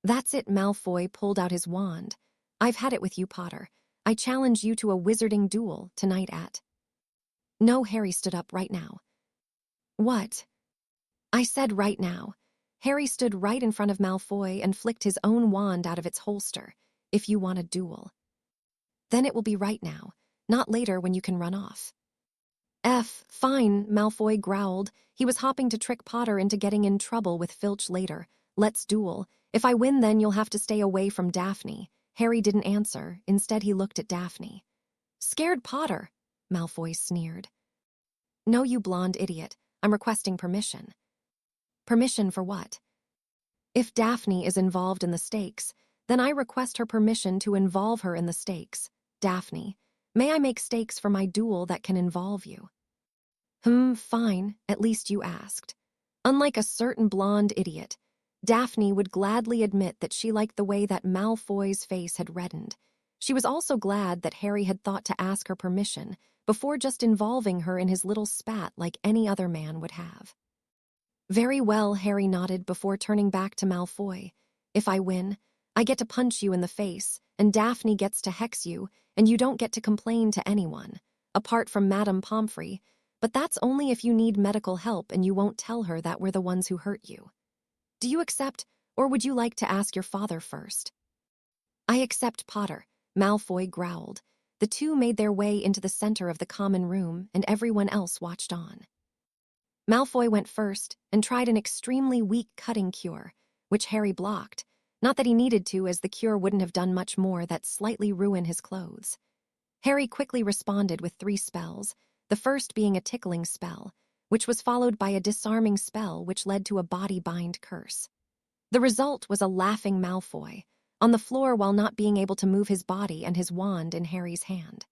S1: That's it, Malfoy pulled out his wand. I've had it with you, Potter. I challenge you to a wizarding duel tonight at... No, Harry stood up right now. What? I said right now. Harry stood right in front of Malfoy and flicked his own wand out of its holster. If you want a duel. Then it will be right now, not later when you can run off. Fine, Malfoy growled. He was hopping to trick Potter into getting in trouble with Filch later. Let's duel. If I win, then you'll have to stay away from Daphne. Harry didn't answer. Instead, he looked at Daphne. Scared Potter, Malfoy sneered. No, you blonde idiot. I'm requesting permission. Permission for what? If Daphne is involved in the stakes, then I request her permission to involve her in the stakes. Daphne, may I make stakes for my duel that can involve you? Fine, at least you asked. Unlike a certain blonde idiot, Daphne would gladly admit that she liked the way that Malfoy's face had reddened. She was also glad that Harry had thought to ask her permission before just involving her in his little spat like any other man would have. Very well, Harry nodded before turning back to Malfoy. If I win, I get to punch you in the face, and Daphne gets to hex you, and you don't get to complain to anyone, apart from Madame Pomfrey, but that's only if you need medical help and you won't tell her that we're the ones who hurt you. Do you accept, or would you like to ask your father first? I accept, Potter, Malfoy growled. The two made their way into the center of the common room, and everyone else watched on. Malfoy went first and tried an extremely weak cutting cure, which Harry blocked. Not that he needed to, as the cure wouldn't have done much more than slightly ruin his clothes. Harry quickly responded with 3 spells, the first being a tickling spell, which was followed by a disarming spell which led to a body-bind curse. The result was a laughing Malfoy, on the floor while not being able to move his body and his wand in Harry's hand.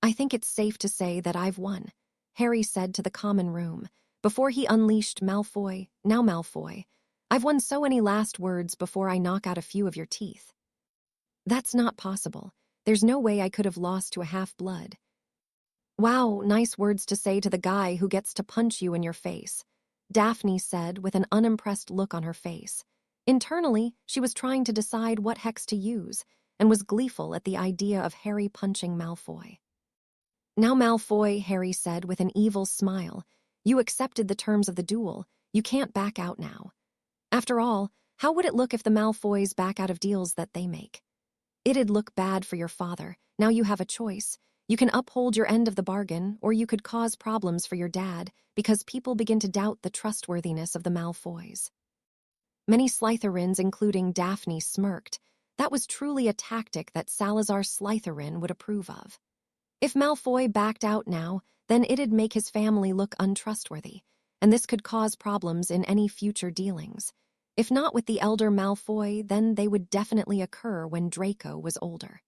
S1: I think it's safe to say that I've won, Harry said to the common room, before he unleashed Malfoy. Now, Malfoy, I've won so many last words before I knock out a few of your teeth. That's not possible. There's no way I could have lost to a half-blood. Wow, nice words to say to the guy who gets to punch you in your face, Daphne said with an unimpressed look on her face. Internally, she was trying to decide what hex to use, and was gleeful at the idea of Harry punching Malfoy. Now, Malfoy, Harry said with an evil smile, you accepted the terms of the duel. You can't back out now. After all, how would it look if the Malfoys back out of deals that they make? It'd look bad for your father. Now you have a choice. You can uphold your end of the bargain, or you could cause problems for your dad because people begin to doubt the trustworthiness of the Malfoys. Many Slytherins, including Daphne, smirked. That was truly a tactic that Salazar Slytherin would approve of. If Malfoy backed out now, then it'd make his family look untrustworthy, and this could cause problems in any future dealings. If not with the elder Malfoy, then they would definitely occur when Draco was older.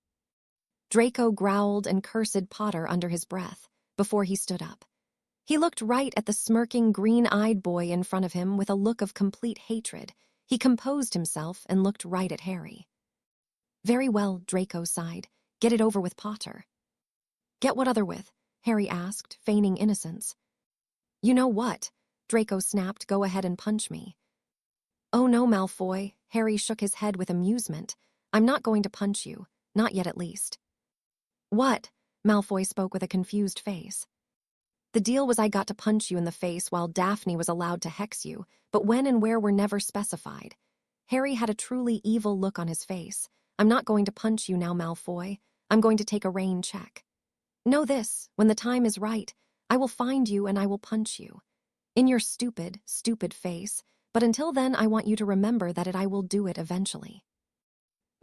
S1: Draco growled and cursed Potter under his breath before he stood up. He looked right at the smirking, green-eyed boy in front of him with a look of complete hatred. He composed himself and looked right at Harry. "Very well," Draco sighed. "Get it over with, Potter." "Get what other with?" Harry asked, feigning innocence. "You know what?" Draco snapped. "Go ahead and punch me." "Oh no, Malfoy." Harry shook his head with amusement. "I'm not going to punch you. Not yet, at least." "What?" Malfoy spoke with a confused face. "The deal was I got to punch you in the face while Daphne was allowed to hex you, but when and where were never specified." Harry had a truly evil look on his face. "I'm not going to punch you now, Malfoy. I'm going to take a rain check. Know this, when the time is right, I will find you and I will punch you. In your stupid, stupid face, but until then I want you to remember that I will do it eventually."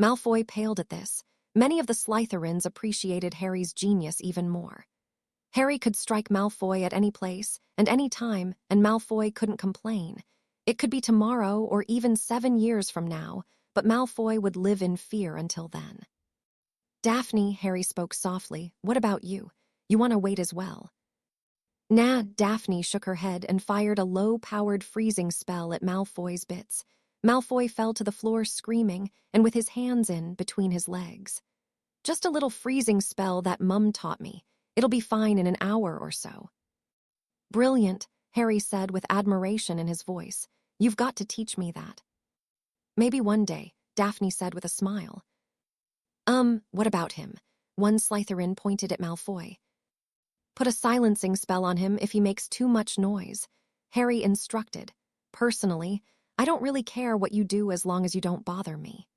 S1: Malfoy paled at this. Many of the Slytherins appreciated Harry's genius even more. Harry could strike Malfoy at any place and any time, and Malfoy couldn't complain. It could be tomorrow or even 7 years from now, but Malfoy would live in fear until then. "Daphne," Harry spoke softly, "what about you? You want to wait as well?" "Nah," Daphne shook her head and fired a low-powered freezing spell at Malfoy's bits. Malfoy fell to the floor screaming and with his hands in between his legs. "Just a little freezing spell that Mum taught me. It'll be fine in an hour or so." "Brilliant," Harry said with admiration in his voice. "You've got to teach me that." "Maybe one day," Daphne said with a smile. What about him?" One Slytherin pointed at Malfoy. "Put a silencing spell on him if he makes too much noise," Harry instructed. "Personally, I don't really care what you do as long as you don't bother me."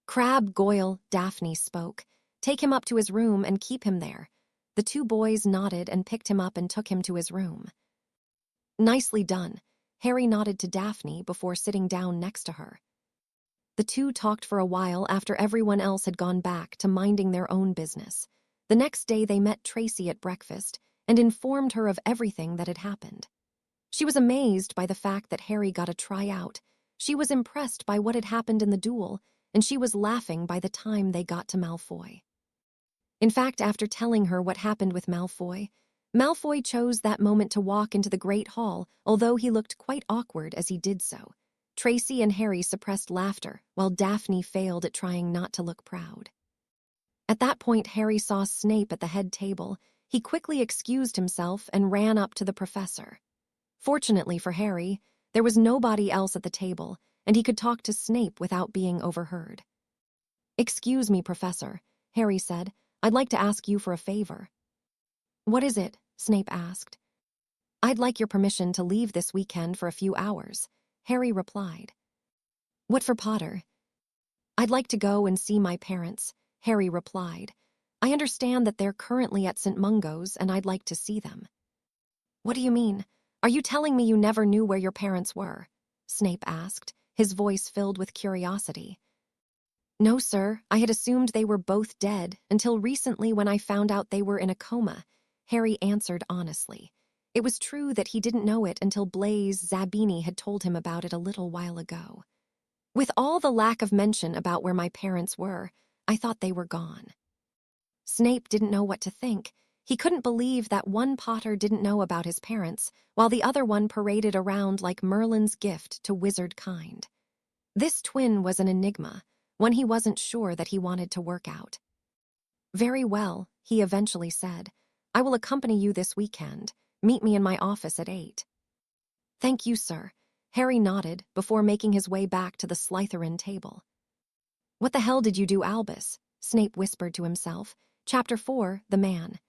S1: "Crab Goyle," Daphne spoke. "Take him up to his room and keep him there." The two boys nodded and picked him up and took him to his room. "Nicely done," Harry nodded to Daphne before sitting down next to her. The two talked for a while after everyone else had gone back to minding their own business. The next day they met Tracy at breakfast and informed her of everything that had happened. She was amazed by the fact that Harry got a tryout. She was impressed by what had happened in the duel, and she was laughing by the time they got to Malfoy. In fact, after telling her what happened with Malfoy, Malfoy chose that moment to walk into the Great Hall, although he looked quite awkward as he did so. Tracy and Harry suppressed laughter, while Daphne failed at trying not to look proud. At that point, Harry saw Snape at the head table. He quickly excused himself and ran up to the professor. Fortunately for Harry, there was nobody else at the table, and he could talk to Snape without being overheard. "Excuse me, Professor," Harry said. "I'd like to ask you for a favor." "What is it?" Snape asked. "I'd like your permission to leave this weekend for a few hours," Harry replied. "What for, Potter?" "I'd like to go and see my parents," Harry replied. "I understand that they're currently at St. Mungo's and I'd like to see them." "What do you mean? Are you telling me you never knew where your parents were?" Snape asked, his voice filled with curiosity. "No, sir. I had assumed they were both dead until recently when I found out they were in a coma," Harry answered honestly. It was true that he didn't know it until Blaise Zabini had told him about it a little while ago. "With all the lack of mention about where my parents were, I thought they were gone." Snape didn't know what to think. He couldn't believe that one Potter didn't know about his parents, while the other one paraded around like Merlin's gift to wizard kind. This twin was an enigma, one he wasn't sure that he wanted to work out. "Very well," he eventually said. "I will accompany you this weekend. Meet me in my office at 8. "Thank you, sir." Harry nodded before making his way back to the Slytherin table. "What the hell did you do, Albus?" Snape whispered to himself. Chapter 4, The Man.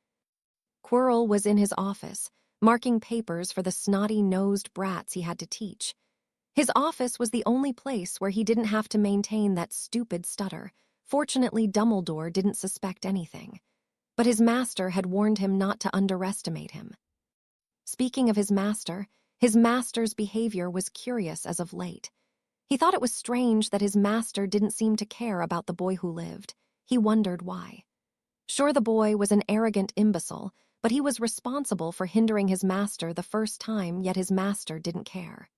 S1: Quirrell was in his office, marking papers for the snotty-nosed brats he had to teach. His office was the only place where he didn't have to maintain that stupid stutter. Fortunately, Dumbledore didn't suspect anything. But his master had warned him not to underestimate him. Speaking of his master's behavior was curious as of late. He thought it was strange that his master didn't seem to care about the boy who lived. He wondered why. Sure, the boy was an arrogant imbecile, but he was responsible for hindering his master the first time, yet his master didn't care.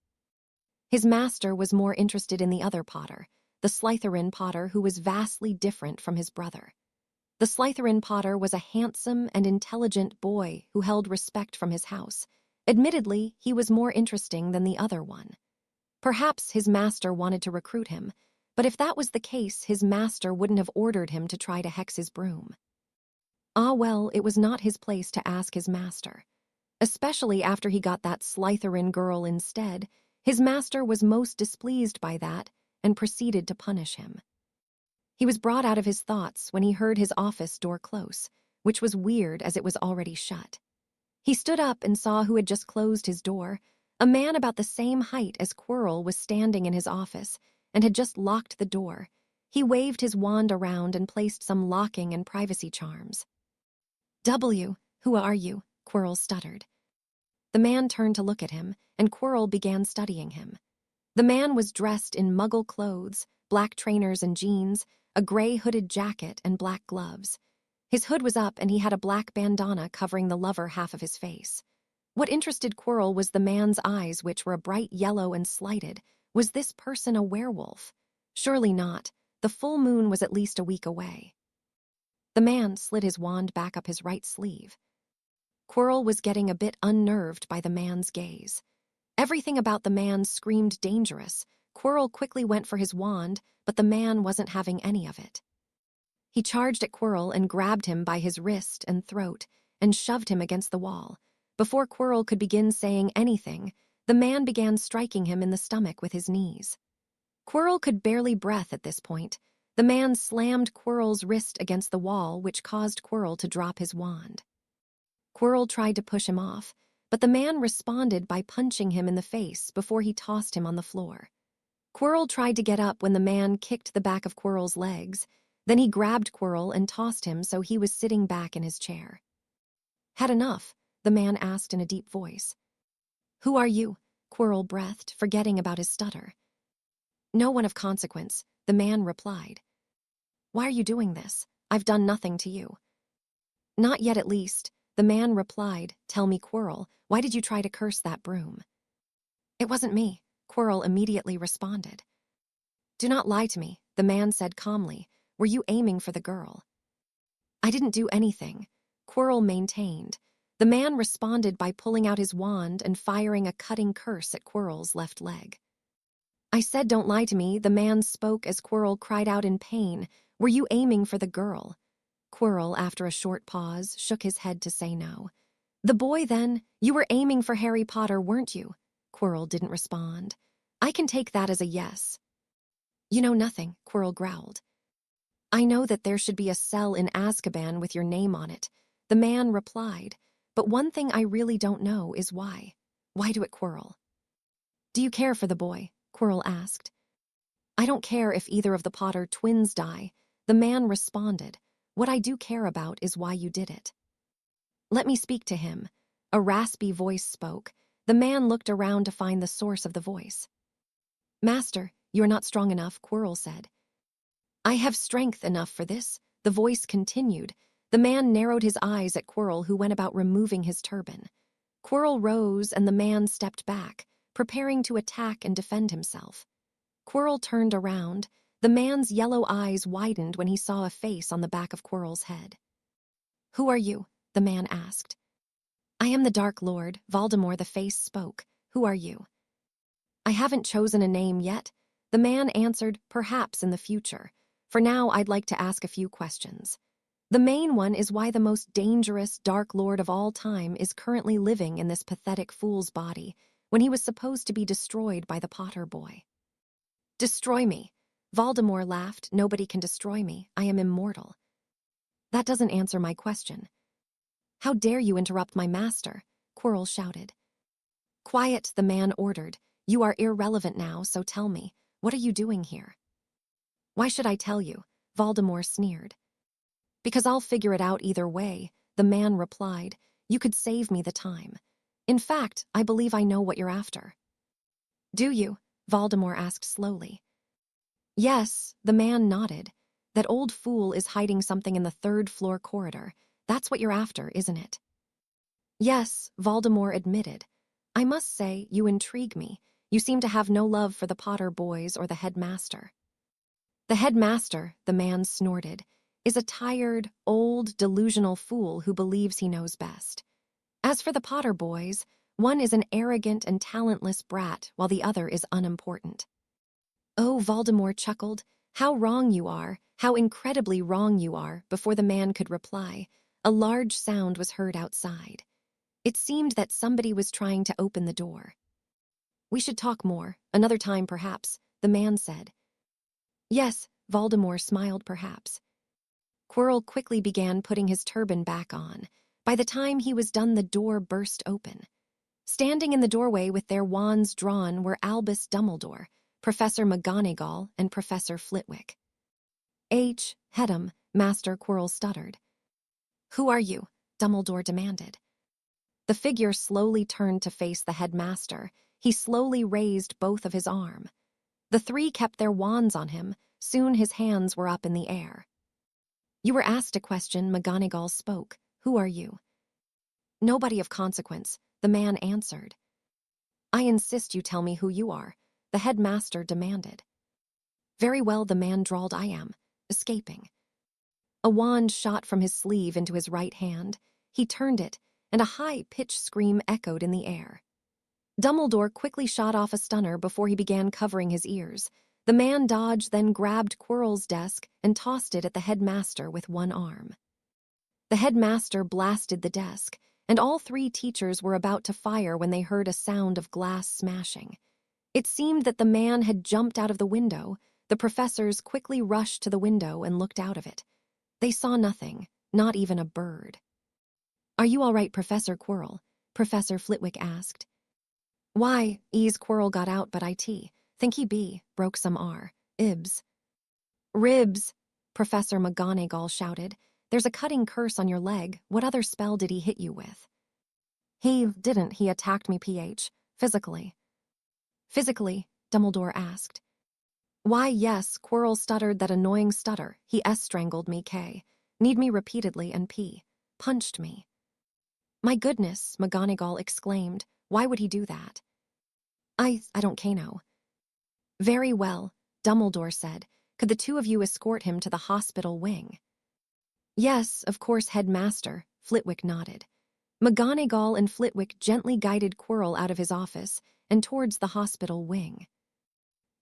S1: His master was more interested in the other Potter, the Slytherin Potter who was vastly different from his brother. The Slytherin Potter was a handsome and intelligent boy who held respect from his house. Admittedly, he was more interesting than the other one. Perhaps his master wanted to recruit him, but if that was the case, his master wouldn't have ordered him to try to hex his broom. Ah well, it was not his place to ask his master. Especially after he got that Slytherin girl instead, his master was most displeased by that and proceeded to punish him. He was brought out of his thoughts when he heard his office door close, which was weird as it was already shut. He stood up and saw who had just closed his door. A man about the same height as Quirrell was standing in his office and had just locked the door. He waved his wand around and placed some locking and privacy charms. Who are you? Quirrell stuttered. The man turned to look at him, and Quirrell began studying him. The man was dressed in muggle clothes, black trainers and jeans, a gray hooded jacket, and black gloves. His hood was up and he had a black bandana covering the lower half of his face. What interested Quirrell was the man's eyes, which were a bright yellow and slighted. Was this person a werewolf? Surely not. The full moon was at least a week away. The man slid his wand back up his right sleeve. Quirrell was getting a bit unnerved by the man's gaze. Everything about the man screamed dangerous. Quirrell quickly went for his wand, but the man wasn't having any of it. He charged at Quirrell and grabbed him by his wrist and throat and shoved him against the wall. Before Quirrell could begin saying anything, the man began striking him in the stomach with his knees. Quirrell could barely breathe at this point. The man slammed Quirrell's wrist against the wall, which caused Quirrell to drop his wand. Quirrell tried to push him off, but the man responded by punching him in the face before he tossed him on the floor. Quirrell tried to get up when the man kicked the back of Quirrell's legs. Then he grabbed Quirrell and tossed him so he was sitting back in his chair. Had enough? The man asked in a deep voice. Who are you? Quirrell breathed, forgetting about his stutter. No one of consequence, the man replied. Why are you doing this? I've done nothing to you. Not yet, at least, the man replied. Tell me, Quirrell, why did you try to curse that broom? It wasn't me, Quirrell immediately responded. Do not lie to me, the man said calmly. Were you aiming for the girl? I didn't do anything, Quirrell maintained. The man responded by pulling out his wand and firing a cutting curse at Quirrell's left leg. I said don't lie to me, the man spoke as Quirrell cried out in pain. Were you aiming for the girl? Quirrell, after a short pause, shook his head to say no. The boy, then? You were aiming for Harry Potter, weren't you? Quirrell didn't respond. I can take that as a yes. You know nothing, Quirrell growled. I know that there should be a cell in Azkaban with your name on it, the man replied. But one thing I really don't know is why. Why do it, Quirrell? Do you care for the boy? Quirrell asked. I don't care if either of the Potter twins die, the man responded. What I do care about is why you did it. Let me speak to him. A raspy voice spoke. The man looked around to find the source of the voice. Master, you're not strong enough, Quirrell said. I have strength enough for this, the voice continued. The man narrowed his eyes at Quirrell, who went about removing his turban. Quirrell rose and the man stepped back, preparing to attack and defend himself. Quirrell turned around. The man's yellow eyes widened when he saw a face on the back of Quirrell's head. Who are you? The man asked. I am the Dark Lord, Voldemort, the face spoke. Who are you? I haven't chosen a name yet. The man answered, perhaps in the future. For now, I'd like to ask a few questions. The main one is why the most dangerous Dark Lord of all time is currently living in this pathetic fool's body when he was supposed to be destroyed by the Potter boy. Destroy me. Voldemort laughed. Nobody can destroy me. I am immortal. That doesn't answer my question. How dare you interrupt my master? Quirrell shouted. Quiet, the man ordered. You are irrelevant now, so tell me, what are you doing here? Why should I tell you? Voldemort sneered. Because I'll figure it out either way, the man replied. You could save me the time. In fact, I believe I know what you're after. Do you? Voldemort asked slowly. Yes, the man nodded. That old fool is hiding something in the third-floor corridor. That's what you're after, isn't it? Yes, Voldemort admitted. I must say, you intrigue me. You seem to have no love for the Potter boys or the headmaster. The headmaster, the man snorted. is a tired, old, delusional fool who believes he knows best. As for the Potter boys, one is an arrogant and talentless brat while the other is unimportant. Oh, Voldemort chuckled. How wrong you are, how incredibly wrong you are. Before the man could reply, a large sound was heard outside. It seemed that somebody was trying to open the door. We should talk more, another time perhaps, the man said. Yes, Voldemort smiled perhaps. Quirrell quickly began putting his turban back on. By the time he was done, the door burst open. Standing in the doorway with their wands drawn were Albus Dumbledore, Professor McGonagall, and Professor Flitwick. Hedam, Master Quirrell stuttered. Who are you? Dumbledore demanded. The figure slowly turned to face the headmaster. He slowly raised both of his arms. The three kept their wands on him. Soon his hands were up in the air. You were asked a question, McGonagall spoke. Who are you? Nobody of consequence, the man answered. I insist you tell me who you are, the headmaster demanded. Very well, the man drawled. I am escaping. A wand shot from his sleeve into his right hand. He turned it, and a high-pitched scream echoed in the air. Dumbledore quickly shot off a stunner before he began covering his ears. The man dodged, then grabbed Quirrell's desk and tossed it at the headmaster with one arm. The headmaster blasted the desk, and all three teachers were about to fire when they heard a sound of glass smashing. It seemed that the man had jumped out of the window. The professors quickly rushed to the window and looked out of it. They saw nothing, not even a bird. Are you all right, Professor Quirrell? Professor Flitwick asked. Why, Quirrell got out, but think he be, broke some ibs. Ribs, Professor McGonagall shouted. There's a cutting curse on your leg. What other spell did he hit you with? He attacked me, physically. Physically? Dumbledore asked. Why, yes, Quirrell stuttered that annoying stutter. He strangled me, need me repeatedly, and punched me. My goodness, McGonagall exclaimed. Why would he do that? I don't know. Very well, Dumbledore said. Could the two of you escort him to the hospital wing? Yes, of course, headmaster, Flitwick nodded. McGonagall and Flitwick gently guided Quirrell out of his office and towards the hospital wing.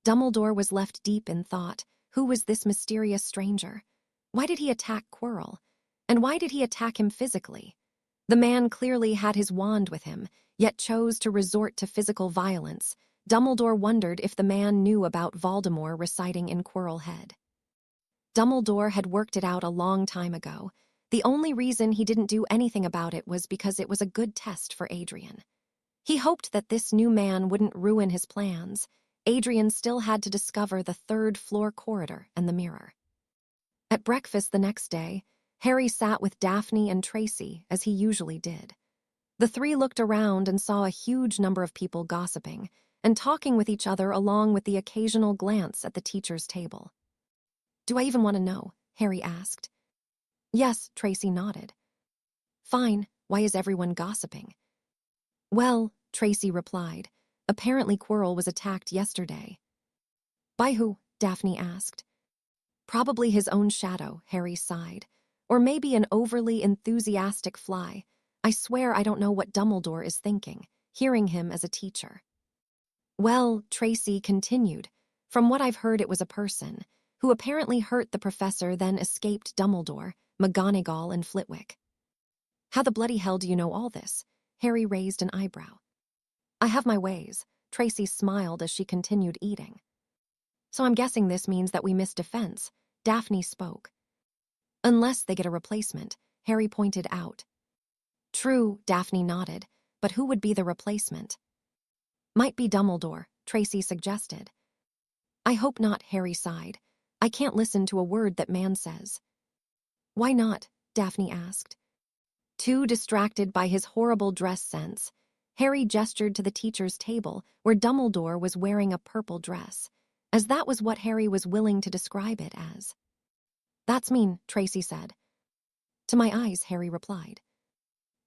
S1: Dumbledore was left deep in thought. Who was this mysterious stranger? Why did he attack Quirrell? And why did he attack him physically? The man clearly had his wand with him, yet chose to resort to physical violence. Dumbledore wondered if the man knew about Voldemort residing in Quirrell Head. Dumbledore had worked it out a long time ago. The only reason he didn't do anything about it was because it was a good test for Adrian. He hoped that this new man wouldn't ruin his plans. Adrian still had to discover the third-floor corridor and the mirror. At breakfast the next day, Harry sat with Daphne and Tracy, as he usually did. The three looked around and saw a huge number of people gossiping and talking with each other, along with the occasional glance at the teacher's table. Do I even want to know? Harry asked. Yes, Tracy nodded. Fine, why is everyone gossiping? Well, Tracy replied, apparently Quirrell was attacked yesterday. By who? Daphne asked. Probably his own shadow, Harry sighed. Or maybe an overly enthusiastic fly. I swear I don't know what Dumbledore is thinking, hearing him as a teacher. Well, Tracy continued, from what I've heard it was a person who apparently hurt the professor, then escaped Dumbledore, McGonagall, and Flitwick. How the bloody hell do you know all this? Harry raised an eyebrow. I have my ways, Tracy smiled as she continued eating. So I'm guessing this means that we missed defense, Daphne spoke. Unless they get a replacement, Harry pointed out. True, Daphne nodded, but who would be the replacement? Might be Dumbledore, Tracy suggested. I hope not, Harry sighed. I can't listen to a word that man says. Why not? Daphne asked. Too distracted by his horrible dress sense, Harry gestured to the teacher's table where Dumbledore was wearing a purple dress, as that was what Harry was willing to describe it as. That's mean, Tracy said. To my eyes, Harry replied.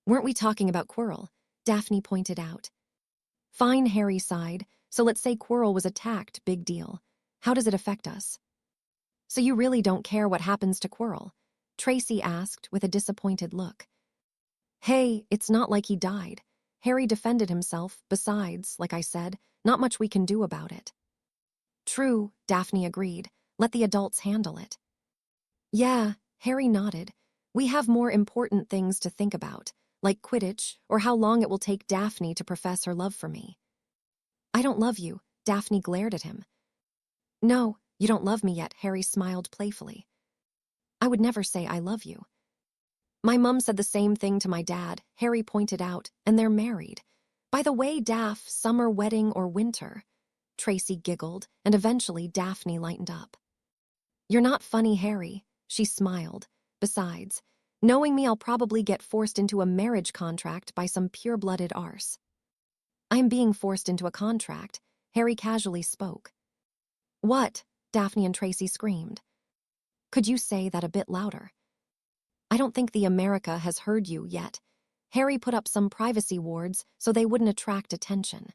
S1: Weren't we talking about Quirrell? Daphne pointed out. Fine, Harry sighed. So let's say Quirrell was attacked, big deal. How does it affect us? So you really don't care what happens to Quirrell? Tracy asked with a disappointed look. Hey, it's not like he died. Harry defended himself. Besides, like I said, not much we can do about it. True, Daphne agreed. Let the adults handle it. Yeah, Harry nodded. We have more important things to think about, like Quidditch or how long it will take Daphne to profess her love for me. I don't love you, Daphne glared at him. No, you don't love me yet, Harry smiled playfully. I would never say I love you. My mum said the same thing to my dad, Harry pointed out, and they're married. By the way, Daph, summer wedding or winter? Tracy giggled, and eventually Daphne lightened up. You're not funny, Harry, she smiled. Besides, knowing me, I'll probably get forced into a marriage contract by some pure-blooded arse. I'm being forced into a contract, Harry casually spoke. What? Daphne and Tracy screamed. Could you say that a bit louder? I don't think the America has heard you yet. Harry put up some privacy wards so they wouldn't attract attention.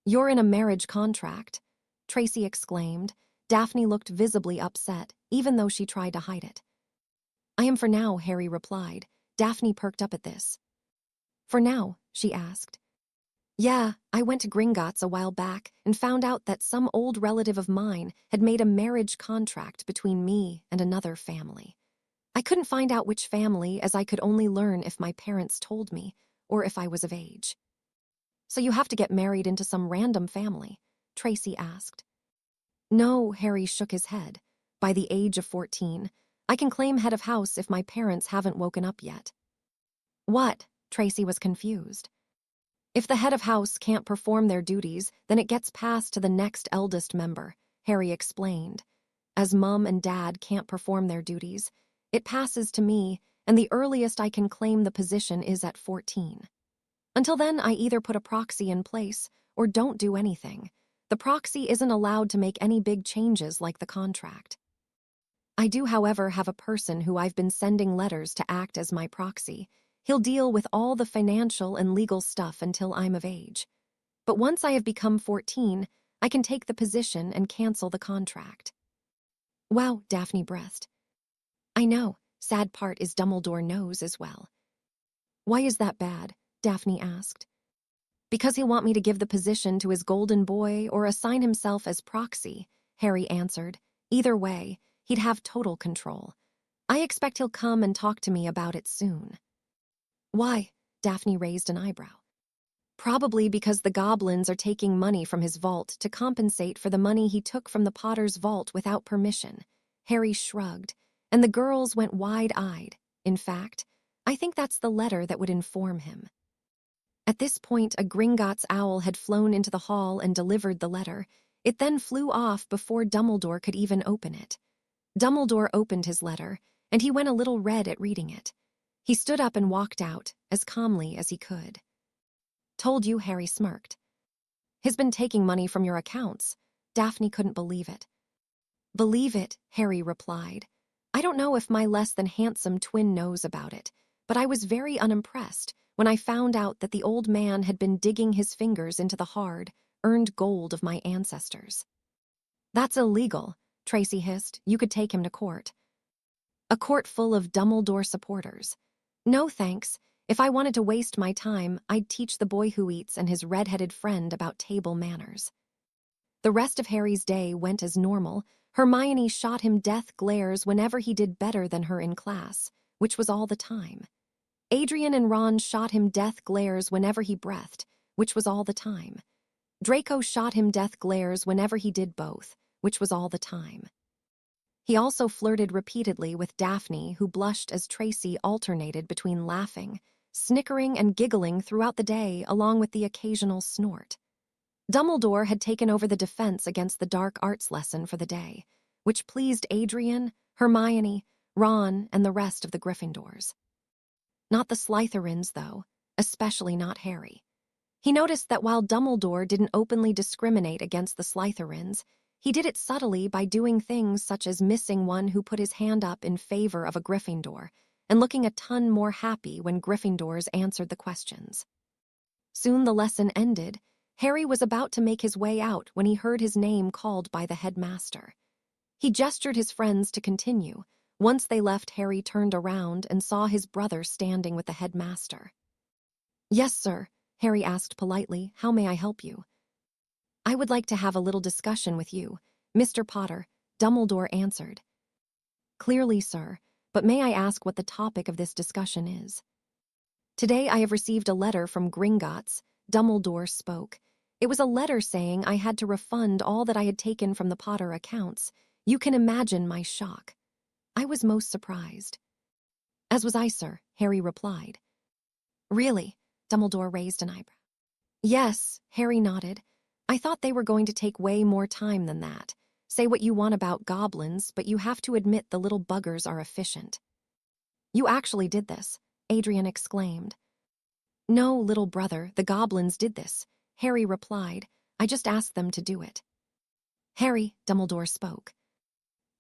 S1: You're in a marriage contract, Tracy exclaimed. Daphne looked visibly upset, even though she tried to hide it. I am for now, Harry replied. Daphne perked up at this. For now, she asked. Yeah, I went to Gringotts a while back and found out that some old relative of mine had made a marriage contract between me and another family. I couldn't find out which family, as I could only learn if my parents told me, or if I was of age. So you have to get married into some random family? Tracy asked. No, Harry shook his head. By the age of 14, I can claim head of house if my parents haven't woken up yet. What? Tracy was confused. If the head of house can't perform their duties, then it gets passed to the next eldest member, Harry explained. As Mum and Dad can't perform their duties, it passes to me, and the earliest I can claim the position is at 14. Until then, I either put a proxy in place or don't do anything. The proxy isn't allowed to make any big changes like the contract. I do, however, have a person who I've been sending letters to act as my proxy. He'll deal with all the financial and legal stuff until I'm of age. But once I have become 14, I can take the position and cancel the contract. Wow, Daphne breathed. I know, sad part is Dumbledore knows as well. Why is that bad? Daphne asked. Because he'll want me to give the position to his golden boy or assign himself as proxy, Harry answered. Either way, he'd have total control. I expect he'll come and talk to me about it soon. Why? Daphne raised an eyebrow. Probably because the goblins are taking money from his vault to compensate for the money he took from the Potter's vault without permission. Harry shrugged, and the girls went wide-eyed. In fact, I think that's the letter that would inform him. At this point, a Gringotts owl had flown into the hall and delivered the letter. It then flew off before Dumbledore could even open it. Dumbledore opened his letter, and he went a little red at reading it. He stood up and walked out, as calmly as he could. Told you, Harry smirked. He's been taking money from your accounts. Daphne couldn't believe it. Believe it, Harry replied. I don't know if my less-than-handsome twin knows about it, but I was very unimpressed when I found out that the old man had been digging his fingers into the hard, earned gold of my ancestors. That's illegal, Tracy hissed. You could take him to court. A court full of Dumbledore supporters. No thanks. If I wanted to waste my time, I'd teach the boy who eats and his red-headed friend about table manners. The rest of Harry's day went as normal. Hermione shot him death glares whenever he did better than her in class, which was all the time. Adrian and Ron shot him death glares whenever he breathed, which was all the time. Draco shot him death glares whenever he did both, which was all the time. He also flirted repeatedly with Daphne, who blushed as Tracy alternated between laughing, snickering, and giggling throughout the day, along with the occasional snort. Dumbledore had taken over the defense against the dark arts lesson for the day, which pleased Adrian, Hermione, Ron, and the rest of the Gryffindors. Not the Slytherins, though, especially not Harry. He noticed that while Dumbledore didn't openly discriminate against the Slytherins, he did it subtly by doing things such as missing one who put his hand up in favor of a Gryffindor and looking a ton more happy when Gryffindors answered the questions. Soon the lesson ended. Harry was about to make his way out when he heard his name called by the headmaster. He gestured his friends to continue, Once they left, Harry turned around and saw his brother standing with the headmaster. "Yes, sir," Harry asked politely. "How may I help you?" "I would like to have a little discussion with you, Mr. Potter," Dumbledore answered. "Clearly, sir, but may I ask what the topic of this discussion is?" "Today I have received a letter from Gringotts," Dumbledore spoke. "It was a letter saying I had to refund all that I had taken from the Potter accounts. You can imagine my shock. I was most surprised." "As was I, sir," Harry replied. "Really?" Dumbledore raised an eyebrow. "Yes," Harry nodded. "I thought they were going to take way more time than that. Say what you want about goblins, but you have to admit the little buggers are efficient." "You actually did this," Adrian exclaimed. "No, little brother, the goblins did this," Harry replied. "I just asked them to do it." "Harry," Dumbledore spoke.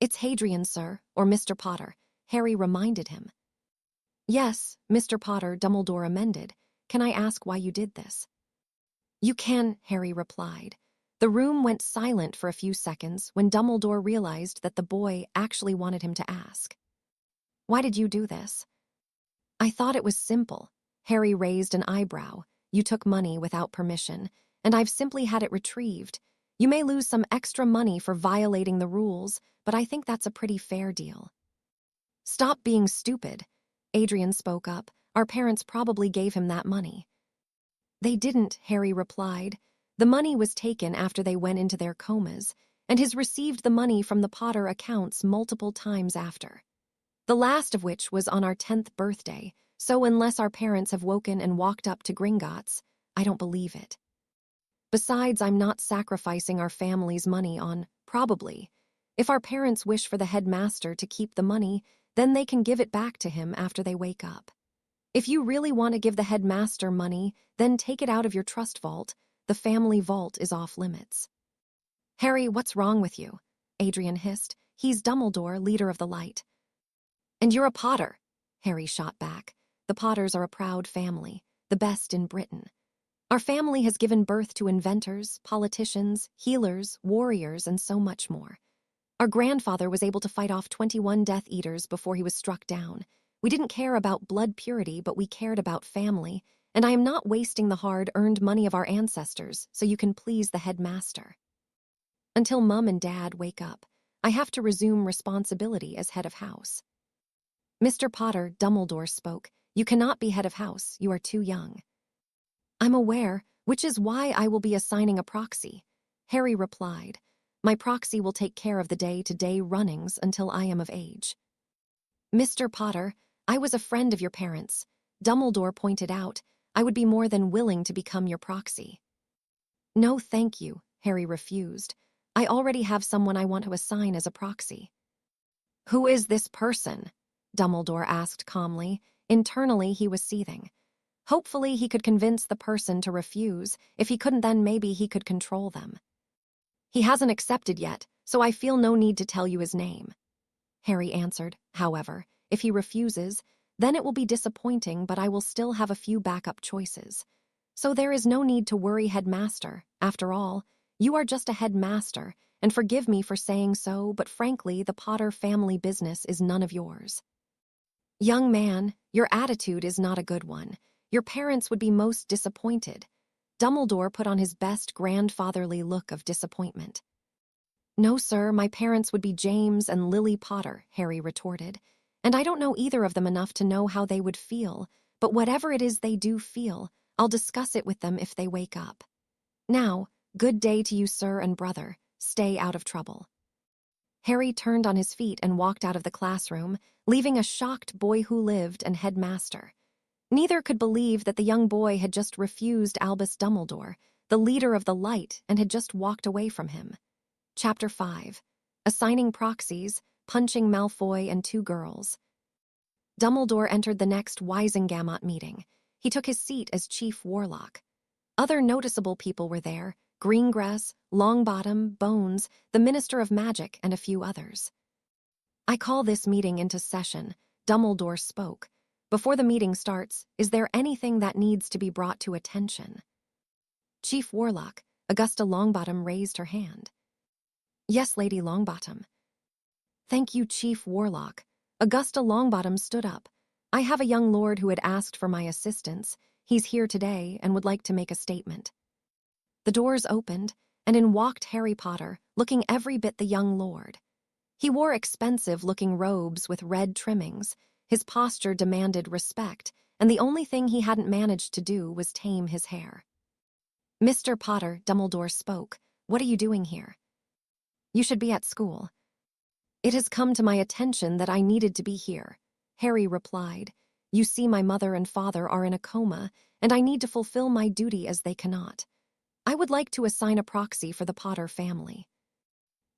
S1: "It's Hadrian, sir, or Mr. Potter," Harry reminded him. "Yes, Mr. Potter," Dumbledore amended. "Can I ask why you did this?" "You can," Harry replied. The room went silent for a few seconds when Dumbledore realized that the boy actually wanted him to ask. "Why did you do this?" "I thought it was simple." Harry raised an eyebrow. "You took money without permission, and I've simply had it retrieved. You may lose some extra money for violating the rules, but I think that's a pretty fair deal." "Stop being stupid," Adrian spoke up. "Our parents probably gave him that money." "They didn't," Harry replied. "The money was taken after they went into their comas, and has received the money from the Potter accounts multiple times after. The last of which was on our 10th birthday, so unless our parents have woken and walked up to Gringotts, I don't believe it. Besides, I'm not sacrificing our family's money on probably. If our parents wish for the headmaster to keep the money, then they can give it back to him after they wake up. If you really want to give the headmaster money, then take it out of your trust vault. The family vault is off limits." "Harry, what's wrong with you?" Adrian hissed. "He's Dumbledore, leader of the light." "And you're a Potter," Harry shot back. "The Potters are a proud family, the best in Britain. Our family has given birth to inventors, politicians, healers, warriors, and so much more. Our grandfather was able to fight off 21 Death Eaters before he was struck down. We didn't care about blood purity, but we cared about family, and I am not wasting the hard-earned money of our ancestors so you can please the headmaster. Until Mum and Dad wake up, I have to resume responsibility as head of house." "Mr. Potter," Dumbledore spoke, "you cannot be head of house. You are too young." "I'm aware, which is why I will be assigning a proxy," Harry replied. "My proxy will take care of the day-to-day runnings until I am of age." "Mr. Potter, I was a friend of your parents," Dumbledore pointed out. "I would be more than willing to become your proxy." "No, thank you," Harry refused. "I already have someone I want to assign as a proxy." "Who is this person?" Dumbledore asked calmly. Internally, he was seething. Hopefully, he could convince the person to refuse. If he couldn't, then maybe he could control them. "He hasn't accepted yet, so I feel no need to tell you his name," Harry answered. "However, if he refuses, then it will be disappointing, but I will still have a few backup choices. So there is no need to worry, headmaster. After all, you are just a headmaster, and forgive me for saying so, but frankly, the Potter family business is none of yours." "Young man, your attitude is not a good one. Your parents would be most disappointed." Dumbledore put on his best grandfatherly look of disappointment. "No, sir, my parents would be James and Lily Potter," Harry retorted. "And I don't know either of them enough to know how they would feel, but whatever it is they do feel, I'll discuss it with them if they wake up. Now, good day to you, sir and brother. Stay out of trouble." Harry turned on his feet and walked out of the classroom, leaving a shocked boy who lived and headmaster. Neither could believe that the young boy had just refused Albus Dumbledore, the leader of the light, and had just walked away from him. Chapter 5. Assigning Proxies, Punching Malfoy and Two Girls. Dumbledore entered the next Wisengamot meeting. He took his seat as Chief Warlock. Other noticeable people were there: Greengrass, Longbottom, Bones, the Minister of Magic, and a few others. "I call this meeting into session," Dumbledore spoke. "Before the meeting starts, is there anything that needs to be brought to attention?" Chief Warlock, Augusta Longbottom, raised her hand. "Yes, Lady Longbottom." "Thank you, Chief Warlock. Augusta Longbottom stood up. I have a young lord who had asked for my assistance. He's here today and would like to make a statement. The doors opened, and in walked Harry Potter, looking every bit the young lord. He wore expensive-looking robes with red trimmings. His posture demanded respect, and the only thing he hadn't managed to do was tame his hair. "Mr. Potter," Dumbledore spoke, "what are you doing here?" "You should be at school." "It has come to my attention that I needed to be here," Harry replied. "You see, my mother and father are in a coma, and I need to fulfill my duty as they cannot. I would like to assign a proxy for the Potter family."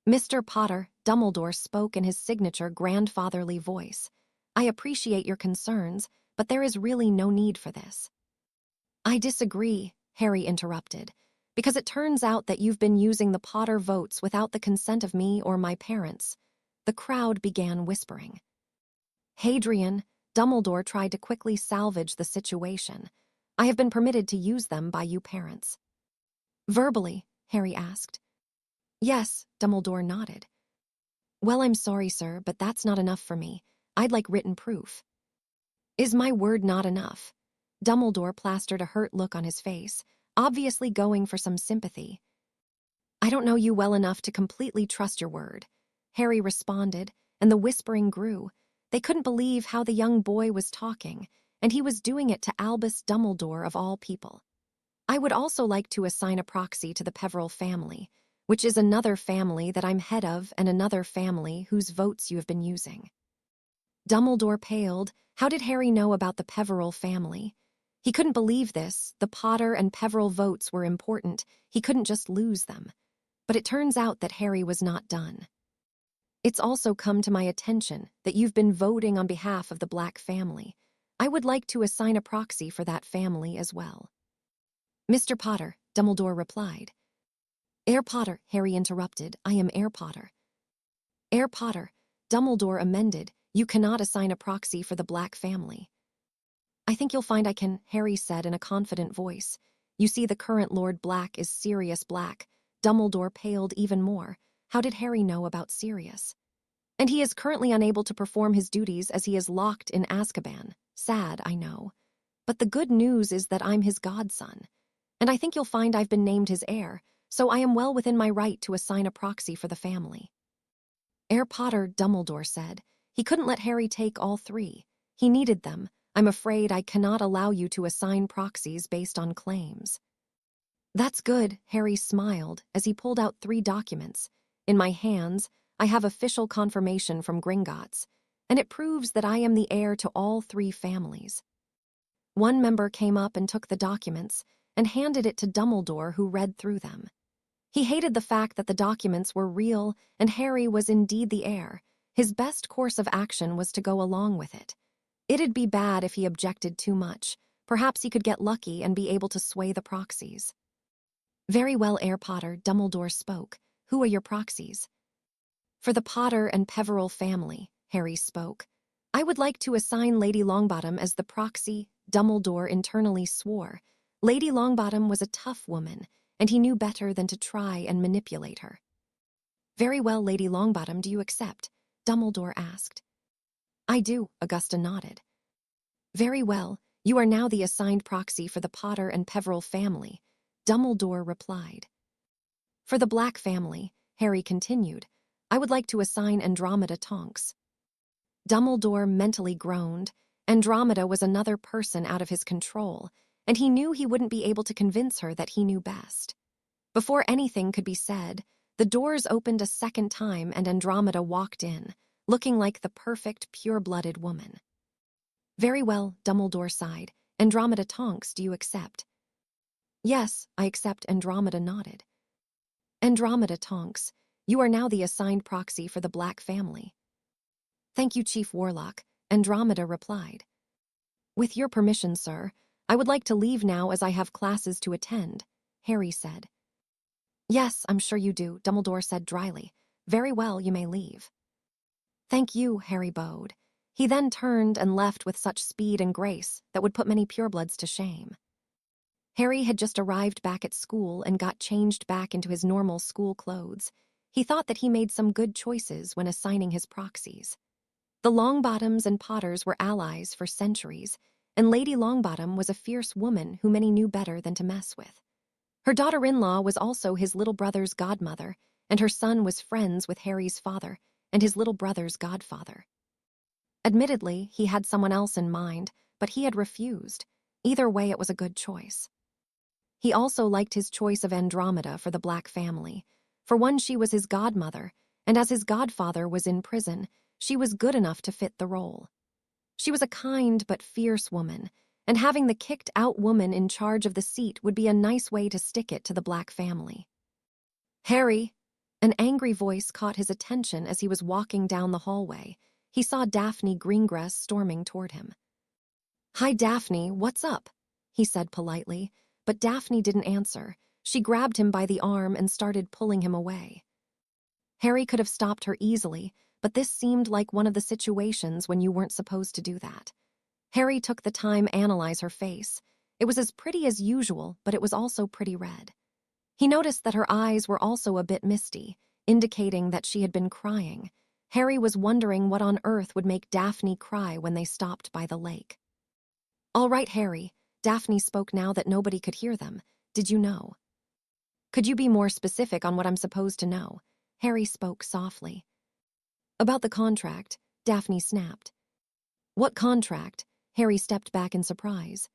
S1: "Mr. Potter," Dumbledore spoke in his signature grandfatherly voice, "I appreciate your concerns, but there is really no need for this." "I disagree," Harry interrupted, "because it turns out that you've been using the Potter votes without the consent of me or my parents." The crowd began whispering. "Adrian," Dumbledore tried to quickly salvage the situation. "I have been permitted to use them by you parents." "Verbally?" Harry asked. "Yes," Dumbledore nodded. "Well, I'm sorry, sir, but that's not enough for me. I'd like written proof." "Is my word not enough?" Dumbledore plastered a hurt look on his face, obviously going for some sympathy. "I don't know you well enough to completely trust your word," Harry responded, and the whispering grew. They couldn't believe how the young boy was talking, and he was doing it to Albus Dumbledore of all people. "I would also like to assign a proxy to the Peveril family, which is another family that I'm head of and another family whose votes you have been using." Dumbledore paled. How did Harry know about the Peveril family? He couldn't believe this. The Potter and Peveril votes were important. He couldn't just lose them. But it turns out that Harry was not done. "It's also come to my attention that you've been voting on behalf of the Black family. I would like to assign a proxy for that family as well." "Mr. Potter," Dumbledore replied. "Heir Potter," Harry interrupted. "I am Heir Potter." "Heir Potter," Dumbledore amended. "You cannot assign a proxy for the Black family." "I think you'll find I can," Harry said in a confident voice. "You see, the current Lord Black is Sirius Black." Dumbledore paled even more. How did Harry know about Sirius? "And he is currently unable to perform his duties as he is locked in Azkaban. Sad, I know. But the good news is that I'm his godson. And I think you'll find I've been named his heir, so I am well within my right to assign a proxy for the family." "Heir Potter," Dumbledore said. He couldn't let Harry take all three. He needed them. "I'm afraid I cannot allow you to assign proxies based on claims." "That's good," Harry smiled as he pulled out 3 documents. "In my hands, I have official confirmation from Gringotts, and it proves that I am the heir to all 3 families." One member came up and took the documents and handed it to Dumbledore, who read through them. He hated the fact that the documents were real and Harry was indeed the heir. His best course of action was to go along with it. It'd be bad if he objected too much. Perhaps he could get lucky and be able to sway the proxies. "Very well, Heir Potter," Dumbledore spoke. "Who are your proxies?" "For the Potter and Peveril family," Harry spoke. "I would like to assign Lady Longbottom as the proxy." Dumbledore internally swore. Lady Longbottom was a tough woman, and he knew better than to try and manipulate her. "Very well, Lady Longbottom, do you accept?" Dumbledore asked. "I do," Augusta nodded. "Very well, you are now the assigned proxy for the Potter and Peveril family," Dumbledore replied. "For the Black family," Harry continued, "I would like to assign Andromeda Tonks." Dumbledore mentally groaned. Andromeda was another person out of his control, and he knew he wouldn't be able to convince her that he knew best. Before anything could be said, the doors opened a second time and Andromeda walked in, looking like the perfect, pure-blooded woman. "Very well," Dumbledore sighed. "Andromeda Tonks, do you accept?" "Yes, I accept," Andromeda nodded. "Andromeda Tonks, you are now the assigned proxy for the Black family." "Thank you, Chief Warlock," Andromeda replied. "With your permission, sir, I would like to leave now as I have classes to attend," Harry said. "Yes, I'm sure you do," Dumbledore said dryly. "Very well, you may leave." "Thank you," Harry bowed. He then turned and left with such speed and grace that would put many purebloods to shame. Harry had just arrived back at school and got changed back into his normal school clothes. He thought that he made some good choices when assigning his proxies. The Longbottoms and Potters were allies for centuries, and Lady Longbottom was a fierce woman who many knew better than to mess with. Her daughter-in-law was also his little brother's godmother, and her son was friends with Harry's father and his little brother's godfather. Admittedly, he had someone else in mind, but he had refused. Either way, it was a good choice. He also liked his choice of Andromeda for the Black family. For one, she was his godmother, and as his godfather was in prison, she was good enough to fit the role. She was a kind but fierce woman, and having the kicked-out woman in charge of the seat would be a nice way to stick it to the Black family. "Harry!" An angry voice caught his attention as he was walking down the hallway. He saw Daphne Greengrass storming toward him. "Hi, Daphne, what's up?" he said politely, but Daphne didn't answer. She grabbed him by the arm and started pulling him away. Harry could have stopped her easily, but this seemed like one of the situations when you weren't supposed to do that. Harry took the time to analyze her face. It was as pretty as usual, but it was also pretty red. He noticed that her eyes were also a bit misty, indicating that she had been crying. Harry was wondering what on earth would make Daphne cry when they stopped by the lake. "All right, Harry," Daphne spoke now that nobody could hear them. "Did you know?" "Could you be more specific on what I'm supposed to know?" Harry spoke softly. "About the contract," Daphne snapped. "What contract?" Harry stepped back in surprise.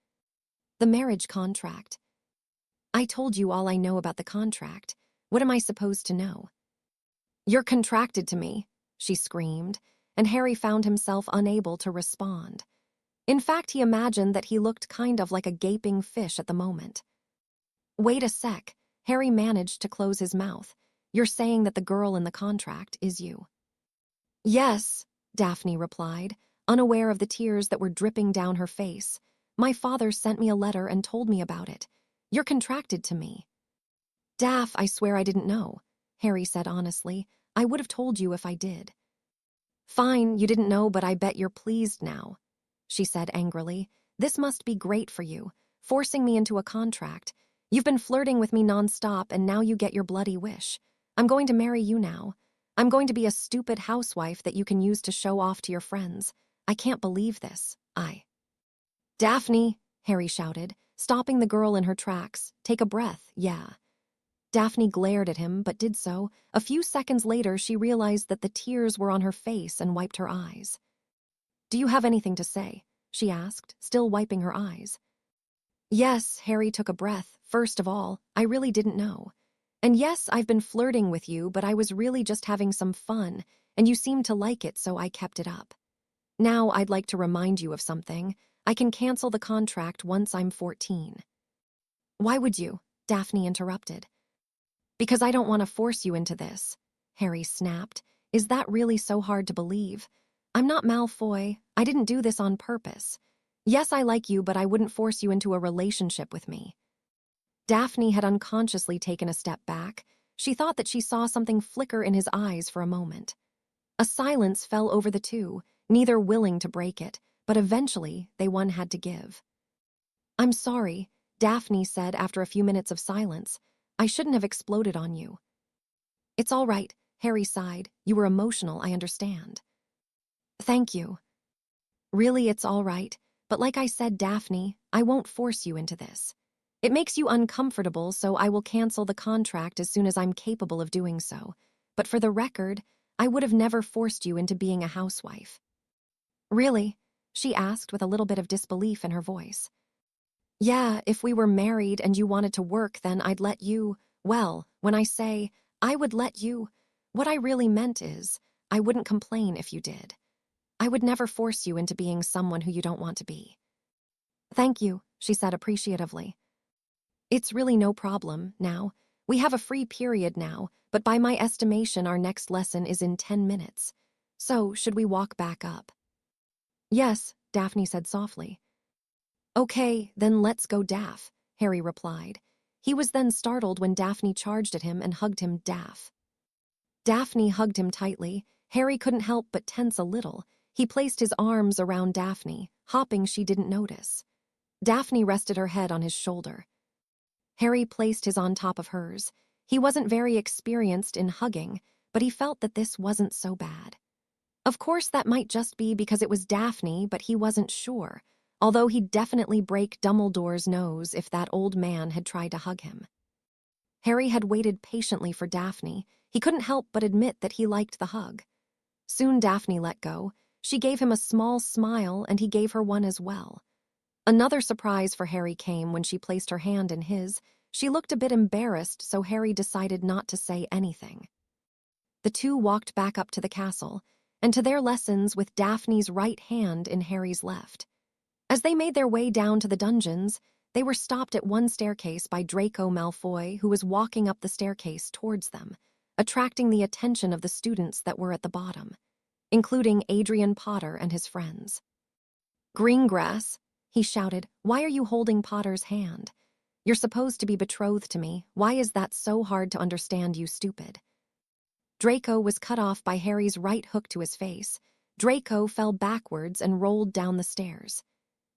S1: "The marriage contract." "I told you all I know about the contract. What am I supposed to know?" "You're contracted to me," she screamed, and Harry found himself unable to respond. In fact, he imagined that he looked kind of like a gaping fish at the moment. "Wait a sec," Harry managed to close his mouth. "You're saying that the girl in the contract is you?" "Yes," Daphne replied, unaware of the tears that were dripping down her face. "My father sent me a letter and told me about it. You're contracted to me." "Daph, I swear I didn't know," Harry said honestly. "I would have told you if I did." "Fine, you didn't know, but I bet you're pleased now," she said angrily. "This must be great for you, forcing me into a contract. You've been flirting with me nonstop, and now you get your bloody wish. I'm going to marry you now. I'm going to be a stupid housewife that you can use to show off to your friends. I can't believe this. "Daphne," Harry shouted, stopping the girl in her tracks. "Take a breath, yeah." Daphne glared at him, but did so. A few seconds later, she realized that the tears were on her face and wiped her eyes. "Do you have anything to say?" she asked, still wiping her eyes. "Yes," Harry took a breath. "First of all, I really didn't know. And yes, I've been flirting with you, but I was really just having some fun, and you seemed to like it, so I kept it up. Now I'd like to remind you of something. I can cancel the contract once I'm 14. "Why would you?" Daphne interrupted. "Because I don't want to force you into this," Harry snapped. "Is that really so hard to believe? I'm not Malfoy. I didn't do this on purpose. Yes, I like you, but I wouldn't force you into a relationship with me." Daphne had unconsciously taken a step back. She thought that she saw something flicker in his eyes for a moment. A silence fell over the two, neither willing to break it, but eventually they one had to give. "I'm sorry," Daphne said after a few minutes of silence. "I shouldn't have exploded on you." "It's all right," Harry sighed. "You were emotional, I understand." "Thank you." "Really, it's all right. But like I said, Daphne, I won't force you into this. It makes you uncomfortable, so I will cancel the contract as soon as I'm capable of doing so. But for the record, I would have never forced you into being a housewife." "Really?" she asked with a little bit of disbelief in her voice. "Yeah, if we were married and you wanted to work, then I'd let you. Well, when I say I would let you, what I really meant is I wouldn't complain if you did. I would never force you into being someone who you don't want to be." "Thank you," she said appreciatively. "It's really no problem now. We have a free period now, but by my estimation our next lesson is in 10 minutes. So, should we walk back up?" "Yes," Daphne said softly. "Okay, then let's go, Daph," Harry replied. He was then startled when Daphne charged at him and hugged him. Daphne hugged him tightly. Harry couldn't help but tense a little. He placed his arms around Daphne, hoping she didn't notice. Daphne rested her head on his shoulder. Harry placed his on top of hers. He wasn't very experienced in hugging, but he felt that this wasn't so bad. Of course, that might just be because it was Daphne, but he wasn't sure, although he'd definitely break Dumbledore's nose if that old man had tried to hug him. Harry had waited patiently for Daphne. He couldn't help but admit that he liked the hug. Soon Daphne let go. She gave him a small smile, and he gave her one as well. Another surprise for Harry came when she placed her hand in his. She looked a bit embarrassed, so Harry decided not to say anything. The two walked back up to the castle, and to their lessons with Daphne's right hand in Harry's left. As they made their way down to the dungeons, they were stopped at one staircase by Draco Malfoy, who was walking up the staircase towards them, attracting the attention of the students that were at the bottom, including Adrian Potter and his friends. "Greengrass," he shouted, "why are you holding Potter's hand? You're supposed to be betrothed to me. Why is that so hard to understand, you stupid?" Draco was cut off by Harry's right hook to his face. Draco fell backwards and rolled down the stairs.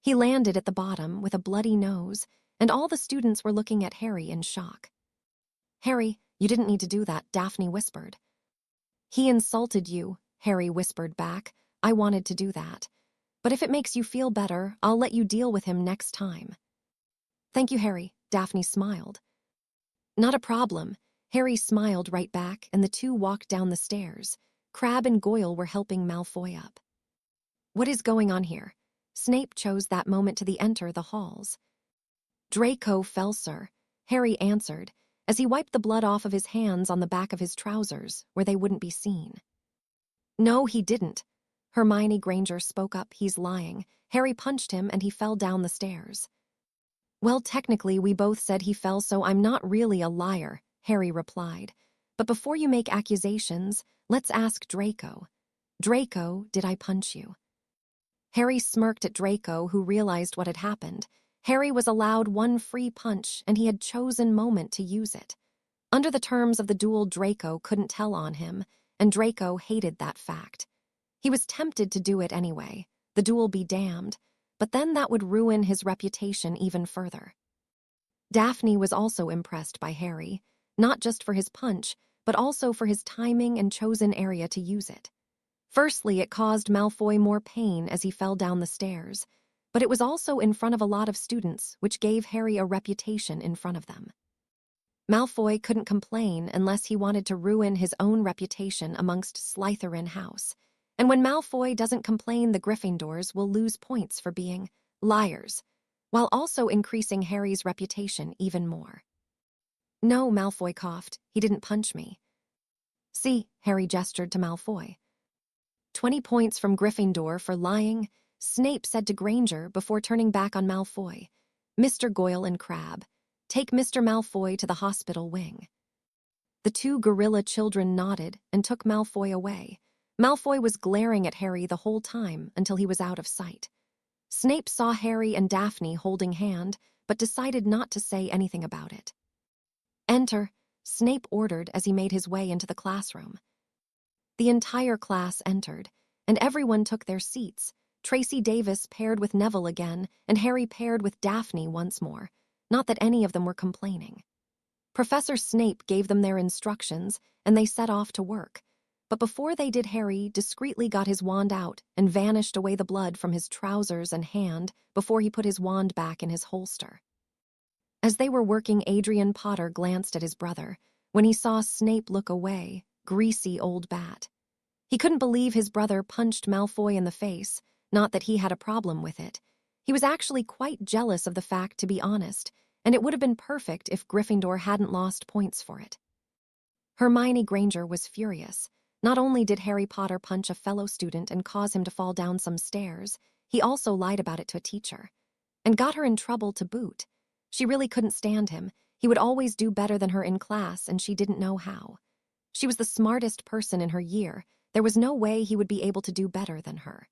S1: He landed at the bottom with a bloody nose, and all the students were looking at Harry in shock. "Harry, you didn't need to do that," Daphne whispered. "He insulted you," Harry whispered back. "I wanted to do that. But if it makes you feel better, I'll let you deal with him next time." "Thank you, Harry," Daphne smiled. "Not a problem." Harry smiled right back, and the two walked down the stairs. Crabbe and Goyle were helping Malfoy up. "What is going on here?" Snape chose that moment to enter the halls. "Draco fell, sir," Harry answered, as he wiped the blood off of his hands on the back of his trousers, where they wouldn't be seen. "No, he didn't." Hermione Granger spoke up. "He's lying. Harry punched him and he fell down the stairs." "Well, technically, we both said he fell, so I'm not really a liar," Harry replied. "But before you make accusations, let's ask Draco. Draco, did I punch you?" Harry smirked at Draco, who realized what had happened. Harry was allowed one free punch, and he had chosen moment to use it. Under the terms of the duel, Draco couldn't tell on him, and Draco hated that fact. He was tempted to do it anyway, the duel be damned, but then that would ruin his reputation even further. Daphne was also impressed by Harry, not just for his punch, but also for his timing and chosen area to use it. Firstly, it caused Malfoy more pain as he fell down the stairs, but it was also in front of a lot of students, which gave Harry a reputation in front of them. Malfoy couldn't complain unless he wanted to ruin his own reputation amongst Slytherin house. And when Malfoy doesn't complain, the Gryffindors will lose points for being liars, while also increasing Harry's reputation even more. "No," Malfoy coughed, "he didn't punch me." "See," Harry gestured to Malfoy. 20 points from Gryffindor for lying, Snape said to Granger before turning back on Malfoy. "Mr. Goyle and Crabbe, take Mr. Malfoy to the hospital wing." The two gorilla children nodded and took Malfoy away. Malfoy was glaring at Harry the whole time until he was out of sight. Snape saw Harry and Daphne holding hand, but decided not to say anything about it. "Enter," Snape ordered as he made his way into the classroom. The entire class entered, and everyone took their seats. Tracy Davis paired with Neville again, and Harry paired with Daphne once more. Not that any of them were complaining. Professor Snape gave them their instructions, and they set off to work. But before they did, Harry discreetly got his wand out and vanished away the blood from his trousers and hand before he put his wand back in his holster. As they were working, Adrian Potter glanced at his brother. When he saw Snape look away, greasy old bat. He couldn't believe his brother punched Malfoy in the face, not that he had a problem with it. He was actually quite jealous of the fact, to be honest, and it would have been perfect if Gryffindor hadn't lost points for it. Hermione Granger was furious. Not only did Harry Potter punch a fellow student and cause him to fall down some stairs, he also lied about it to a teacher, and got her in trouble to boot. She really couldn't stand him. He would always do better than her in class, and she didn't know how. She was the smartest person in her year. There was no way he would be able to do better than her.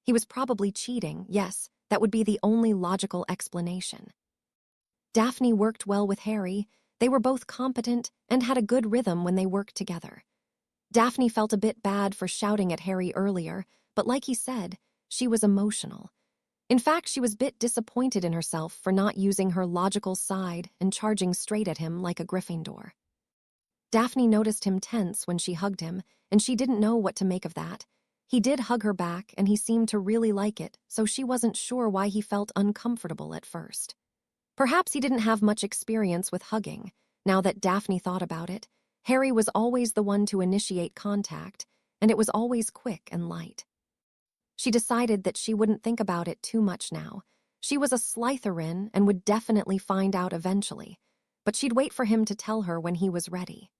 S1: He was probably cheating, yes, that would be the only logical explanation. Daphne worked well with Harry. They were both competent and had a good rhythm when they worked together. Daphne felt a bit bad for shouting at Harry earlier, but like he said, she was emotional. In fact, she was a bit disappointed in herself for not using her logical side and charging straight at him like a Gryffindor. Daphne noticed him tense when she hugged him, and she didn't know what to make of that. He did hug her back, and he seemed to really like it, so she wasn't sure why he felt uncomfortable at first. Perhaps he didn't have much experience with hugging. Now that Daphne thought about it, Harry was always the one to initiate contact, and it was always quick and light. She decided that she wouldn't think about it too much now. She was a Slytherin and would definitely find out eventually, but she'd wait for him to tell her when he was ready.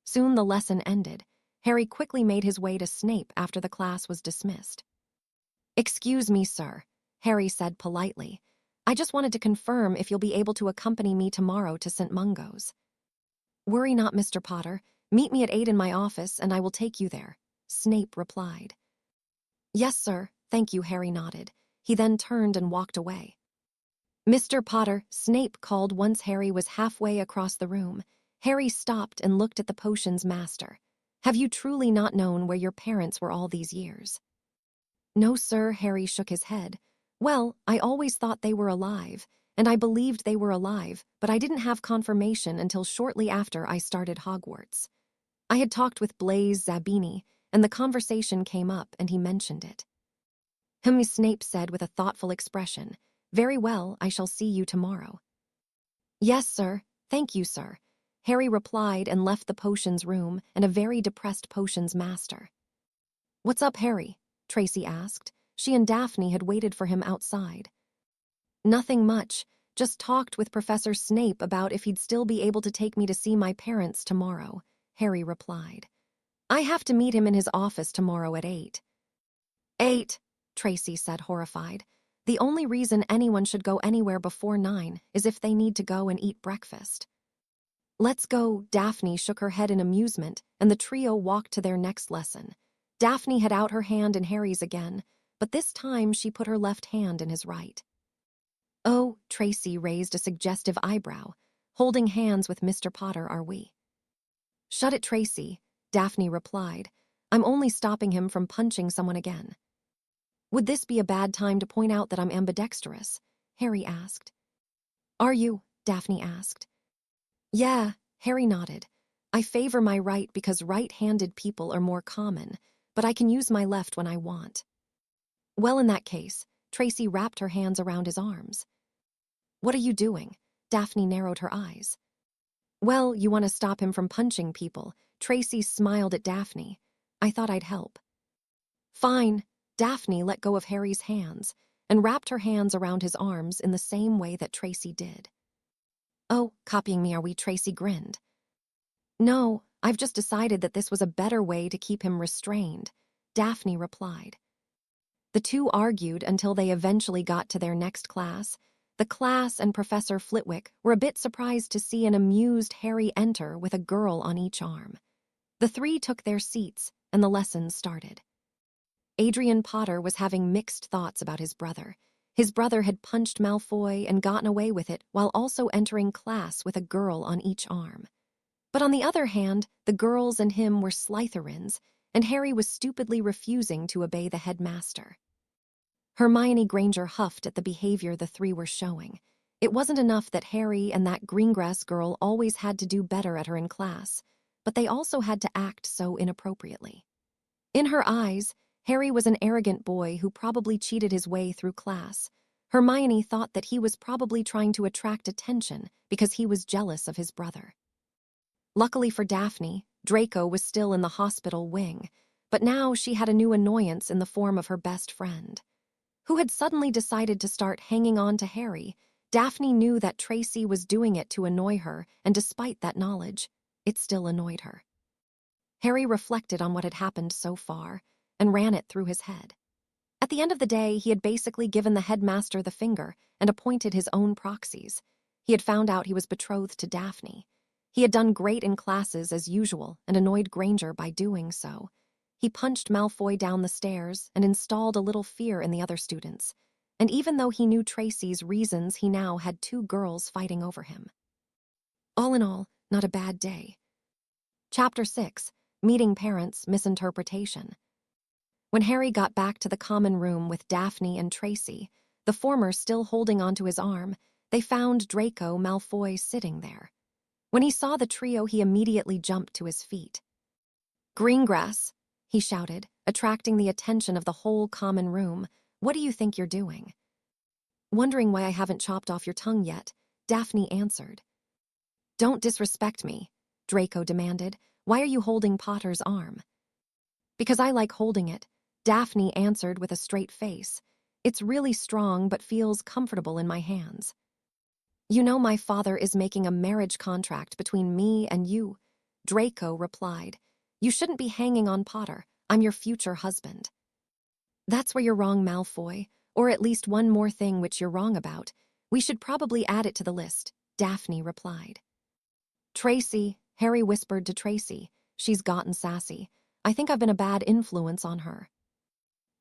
S1: Soon the lesson ended. Harry quickly made his way to Snape after the class was dismissed. "Excuse me, sir," Harry said politely. "I just wanted to confirm if you'll be able to accompany me tomorrow to St. Mungo's." "Worry not, Mr. Potter. Meet me at 8 in my office and I will take you there," Snape replied. "Yes, sir, thank you," Harry nodded. He then turned and walked away. "Mr. Potter," Snape called once Harry was halfway across the room. Harry stopped and looked at the potions master. "Have you truly not known where your parents were all these years?" "No, sir," Harry shook his head. "Well, I always thought they were alive, and I believed they were alive, but I didn't have confirmation until shortly after I started Hogwarts. I had talked with Blaise Zabini, and the conversation came up and he mentioned it." Snape said with a thoughtful expression. "Very well, I shall see you tomorrow." "Yes, sir. Thank you, sir," Harry replied and left the potions room and a very depressed potions master. "What's up, Harry?" Tracy asked. She and Daphne had waited for him outside. "Nothing much. Just talked with Professor Snape about if he'd still be able to take me to see my parents tomorrow," Harry replied. "I have to meet him in his office tomorrow at 8. 8, Tracy said, horrified. "The only reason anyone should go anywhere before 9 is if they need to go and eat breakfast." "Let's go," Daphne shook her head in amusement, and the trio walked to their next lesson. Daphne had out her hand in Harry's again, but this time she put her left hand in his right. "Oh," Tracy raised a suggestive eyebrow. "Holding hands with Mr. Potter, are we?" "Shut it, Tracy," Daphne replied. "I'm only stopping him from punching someone again." "Would this be a bad time to point out that I'm ambidextrous?" Harry asked. "Are you?" Daphne asked. "Yeah," Harry nodded. "I favor my right because right-handed people are more common, but I can use my left when I want." "Well, in that case," Tracy wrapped her hands around his arms. "What are you doing?" Daphne narrowed her eyes. "Well, you want to stop him from punching people." Tracy smiled at Daphne. "I thought I'd help." "Fine." Daphne let go of Harry's hands and wrapped her hands around his arms in the same way that Tracy did. "Oh, copying me, are we?" Tracy grinned. "No, I've just decided that this was a better way to keep him restrained," Daphne replied. The two argued until they eventually got to their next class. The class and Professor Flitwick were a bit surprised to see an amused Harry enter with a girl on each arm. The three took their seats, and the lesson started. Adrian Potter was having mixed thoughts about his brother. His brother had punched Malfoy and gotten away with it while also entering class with a girl on each arm. But on the other hand, the girls and him were Slytherins, and Harry was stupidly refusing to obey the headmaster. Hermione Granger huffed at the behavior the three were showing. It wasn't enough that Harry and that Greengrass girl always had to do better at her in class, but they also had to act so inappropriately. In her eyes, Harry was an arrogant boy who probably cheated his way through class. Hermione thought that he was probably trying to attract attention because he was jealous of his brother. Luckily for Daphne, Draco was still in the hospital wing, but now she had a new annoyance in the form of her best friend, who had suddenly decided to start hanging on to Harry. Daphne knew that Tracy was doing it to annoy her, and despite that knowledge, it still annoyed her. Harry reflected on what had happened so far and ran it through his head. At the end of the day, he had basically given the headmaster the finger and appointed his own proxies. He had found out he was betrothed to Daphne. He had done great in classes as usual and annoyed Granger by doing so. He punched Malfoy down the stairs and installed a little fear in the other students. And even though he knew Tracy's reasons, he now had two girls fighting over him. All in all, not a bad day. Chapter 6. Meeting Parents, Misinterpretation. When Harry got back to the common room with Daphne and Tracy, the former still holding onto his arm, they found Draco Malfoy sitting there. When he saw the trio, he immediately jumped to his feet. "Greengrass," he shouted, attracting the attention of the whole common room. What do you think you're doing? Wondering why I haven't chopped off your tongue yet, Daphne answered. Don't disrespect me, Draco demanded. Why are you holding Potter's arm? Because I like holding it, Daphne answered with a straight face. It's really strong but feels comfortable in my hands. You know my father is making a marriage contract between me and you, Draco replied. You shouldn't be hanging on Potter. I'm your future husband. That's where you're wrong, Malfoy, or at least one more thing which you're wrong about. We should probably add it to the list, Daphne replied. Tracy, Harry whispered to Tracy. She's gotten sassy. I think I've been a bad influence on her.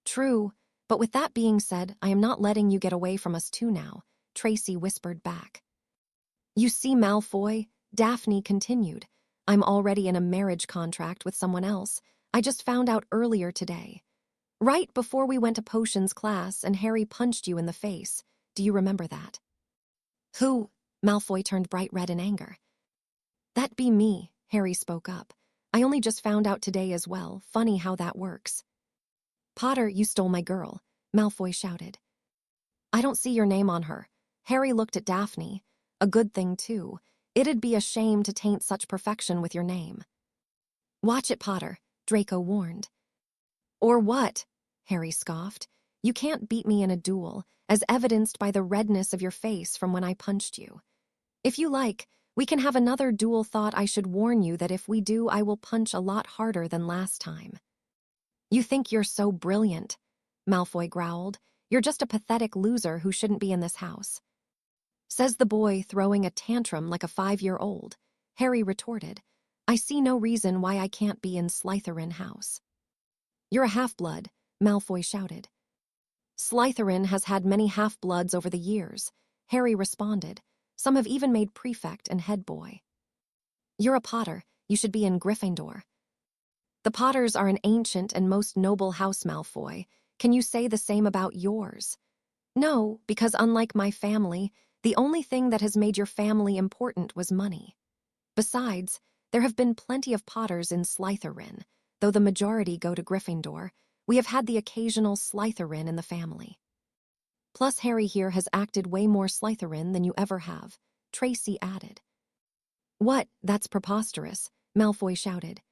S1: True, but with that being said, I am not letting you get away from us too now, Tracy whispered back. You see, Malfoy, Daphne continued. I'm already in a marriage contract with someone else. I just found out earlier today. Right before we went to potions class and Harry punched you in the face. Do you remember that? Who? Malfoy turned bright red in anger. That be me, Harry spoke up. I only just found out today as well. Funny how that works. Potter, you stole my girl, Malfoy shouted. I don't see your name on her. Harry looked at Daphne. A good thing, too. It'd be a shame to taint such perfection with your name. Watch it, Potter, Draco warned. Or what? Harry scoffed. You can't beat me in a duel, as evidenced by the redness of your face from when I punched you. If you like, we can have another duel. Thought I should warn you that if we do, I will punch a lot harder than last time. You think you're so brilliant, Malfoy growled. You're just a pathetic loser who shouldn't be in this house. Says the boy, throwing a tantrum like a 5-year-old. Harry retorted. I see no reason why I can't be in Slytherin house. You're a half-blood, Malfoy shouted. Slytherin has had many half-bloods over the years, Harry responded. Some have even made prefect and head boy. You're a Potter. You should be in Gryffindor. The Potters are an ancient and most noble house, Malfoy. Can you say the same about yours? No, because unlike my family, the only thing that has made your family important was money. Besides, there have been plenty of Potters in Slytherin. Though the majority go to Gryffindor, we have had the occasional Slytherin in the family. Plus, Harry here has acted way more Slytherin than you ever have, Tracy added. What? That's preposterous, Malfoy shouted.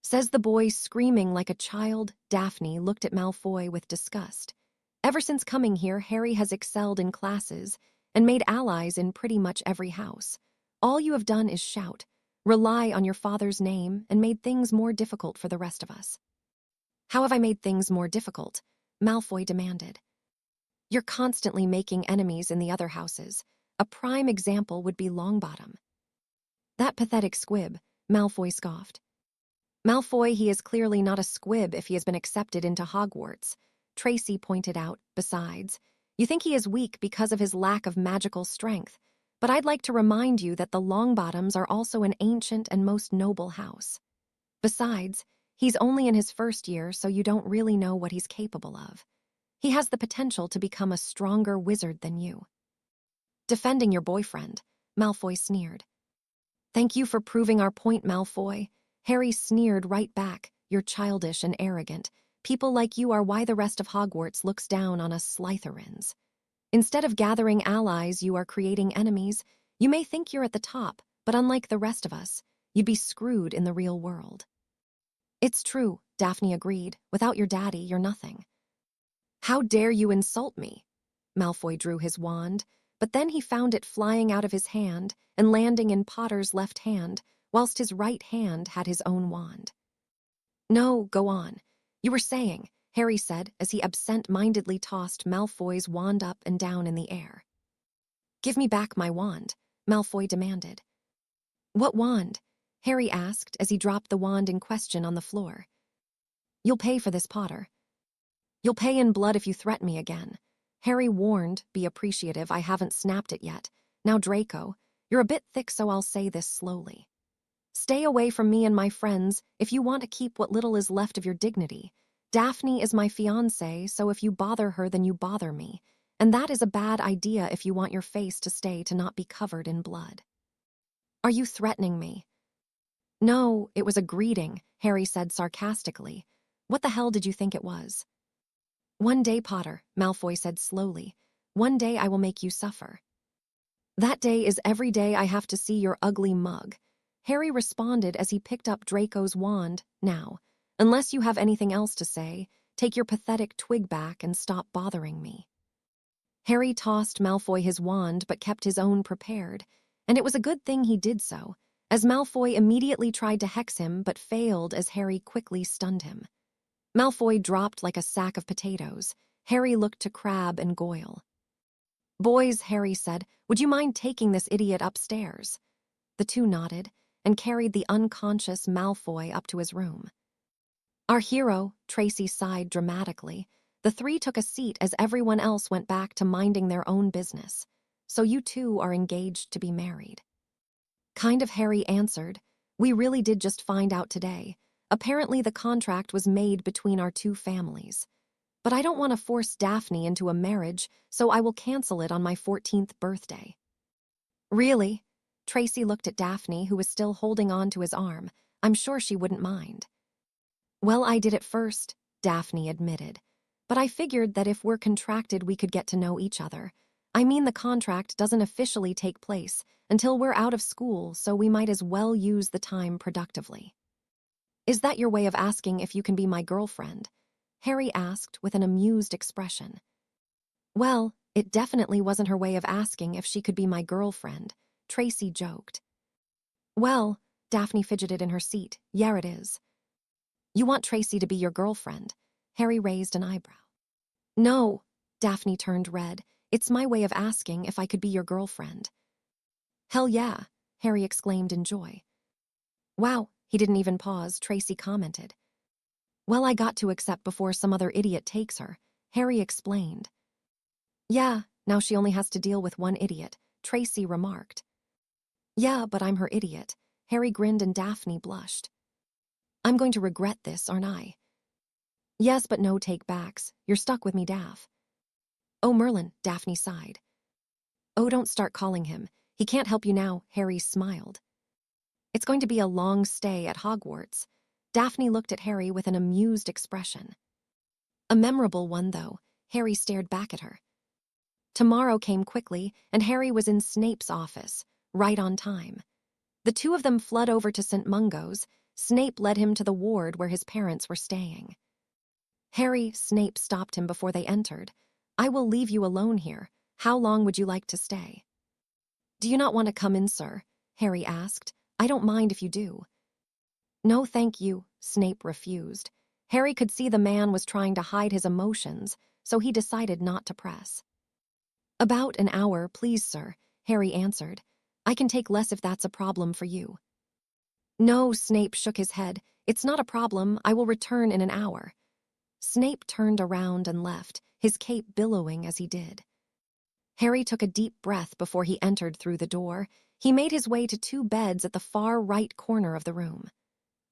S1: Says the boy, screaming like a child. Daphne looked at Malfoy with disgust. Ever since coming here, Harry has excelled in classes and made allies in pretty much every house. All you have done is shout, rely on your father's name, and made things more difficult for the rest of us. How have I made things more difficult? Malfoy demanded. You're constantly making enemies in the other houses. A prime example would be Longbottom. That pathetic squib, Malfoy scoffed. Malfoy, he is clearly not a squib if he has been accepted into Hogwarts, Tracy pointed out. Besides, you think he is weak because of his lack of magical strength, but I'd like to remind you that the Longbottoms are also an ancient and most noble house. Besides, he's only in his first year, so you don't really know what he's capable of. He has the potential to become a stronger wizard than you. Defending your boyfriend, Malfoy sneered. Thank you for proving our point, Malfoy. Harry sneered right back. You're childish and arrogant. People like you are why the rest of Hogwarts looks down on us Slytherins. Instead of gathering allies, you are creating enemies. You may think you're at the top, but unlike the rest of us, you'd be screwed in the real world. It's true, Daphne agreed. Without your daddy, you're nothing. How dare you insult me? Malfoy drew his wand, but then he found it flying out of his hand and landing in Potter's left hand, whilst his right hand had his own wand. No, go on. You were saying, Harry said as he absent-mindedly tossed Malfoy's wand up and down in the air. Give me back my wand, Malfoy demanded. What wand? Harry asked as he dropped the wand in question on the floor. You'll pay for this, Potter. You'll pay in blood if you threaten me again. Harry warned, be appreciative, I haven't snapped it yet. Now, Draco, you're a bit thick, so I'll say this slowly. Stay away from me and my friends if you want to keep what little is left of your dignity. Daphne is my fiancée, so if you bother her, then you bother me. And that is a bad idea if you want your face to stay to not be covered in blood. Are you threatening me? No, it was a greeting, Harry said sarcastically. What the hell did you think it was? One day, Potter, Malfoy said slowly. One day I will make you suffer. That day is every day I have to see your ugly mug. Harry responded as he picked up Draco's wand. Now, unless you have anything else to say, take your pathetic twig back and stop bothering me. Harry tossed Malfoy his wand but kept his own prepared, and it was a good thing he did so, as Malfoy immediately tried to hex him but failed as Harry quickly stunned him. Malfoy dropped like a sack of potatoes. Harry looked to Crabbe and Goyle. Boys, Harry said, would you mind taking this idiot upstairs? The two nodded and carried the unconscious Malfoy up to his room. Our hero, Tracy sighed dramatically. The three took a seat as everyone else went back to minding their own business. So you two are engaged to be married. Kind of, Harry answered. We really did just find out today. Apparently the contract was made between our two families. But I don't want to force Daphne into a marriage, so I will cancel it on my 14th birthday. Really? Tracy looked at Daphne, who was still holding on to his arm. I'm sure she wouldn't mind. Well, I did it first, Daphne admitted. But I figured that if we're contracted, we could get to know each other. I mean, the contract doesn't officially take place until we're out of school, so we might as well use the time productively. Is that your way of asking if you can be my girlfriend? Harry asked with an amused expression. Well, it definitely wasn't her way of asking if she could be my girlfriend, Tracy joked. Well, Daphne fidgeted in her seat. Yeah, it is. You want Tracy to be your girlfriend? Harry raised an eyebrow. No, Daphne turned red. It's my way of asking if I could be your girlfriend. Hell yeah, Harry exclaimed in joy. Wow, he didn't even pause, Tracy commented. Well, I got to accept before some other idiot takes her, Harry explained. Yeah, now she only has to deal with one idiot, Tracy remarked. Yeah, but I'm her idiot, Harry grinned and Daphne blushed. I'm going to regret this, aren't I? Yes, but no take-backs. You're stuck with me, Daph. Oh, Merlin, Daphne sighed. Oh, don't start calling him. He can't help you now, Harry smiled. It's going to be a long stay at Hogwarts. Daphne looked at Harry with an amused expression. A memorable one, though. Harry stared back at her. Tomorrow came quickly, and Harry was in Snape's office, right on time. The two of them fled over to St. Mungo's. Snape led him to the ward where his parents were staying. Harry, Snape stopped him before they entered. I will leave you alone here. How long would you like to stay? Do you not want to come in, sir? Harry asked. I don't mind if you do. No, thank you, Snape refused. Harry could see the man was trying to hide his emotions, so he decided not to press. About an hour, please, sir, Harry answered. I can take less if that's a problem for you. No, Snape shook his head. It's not a problem. I will return in an hour. Snape turned around and left, his cape billowing as he did. Harry took a deep breath before he entered through the door. He made his way to two beds at the far right corner of the room.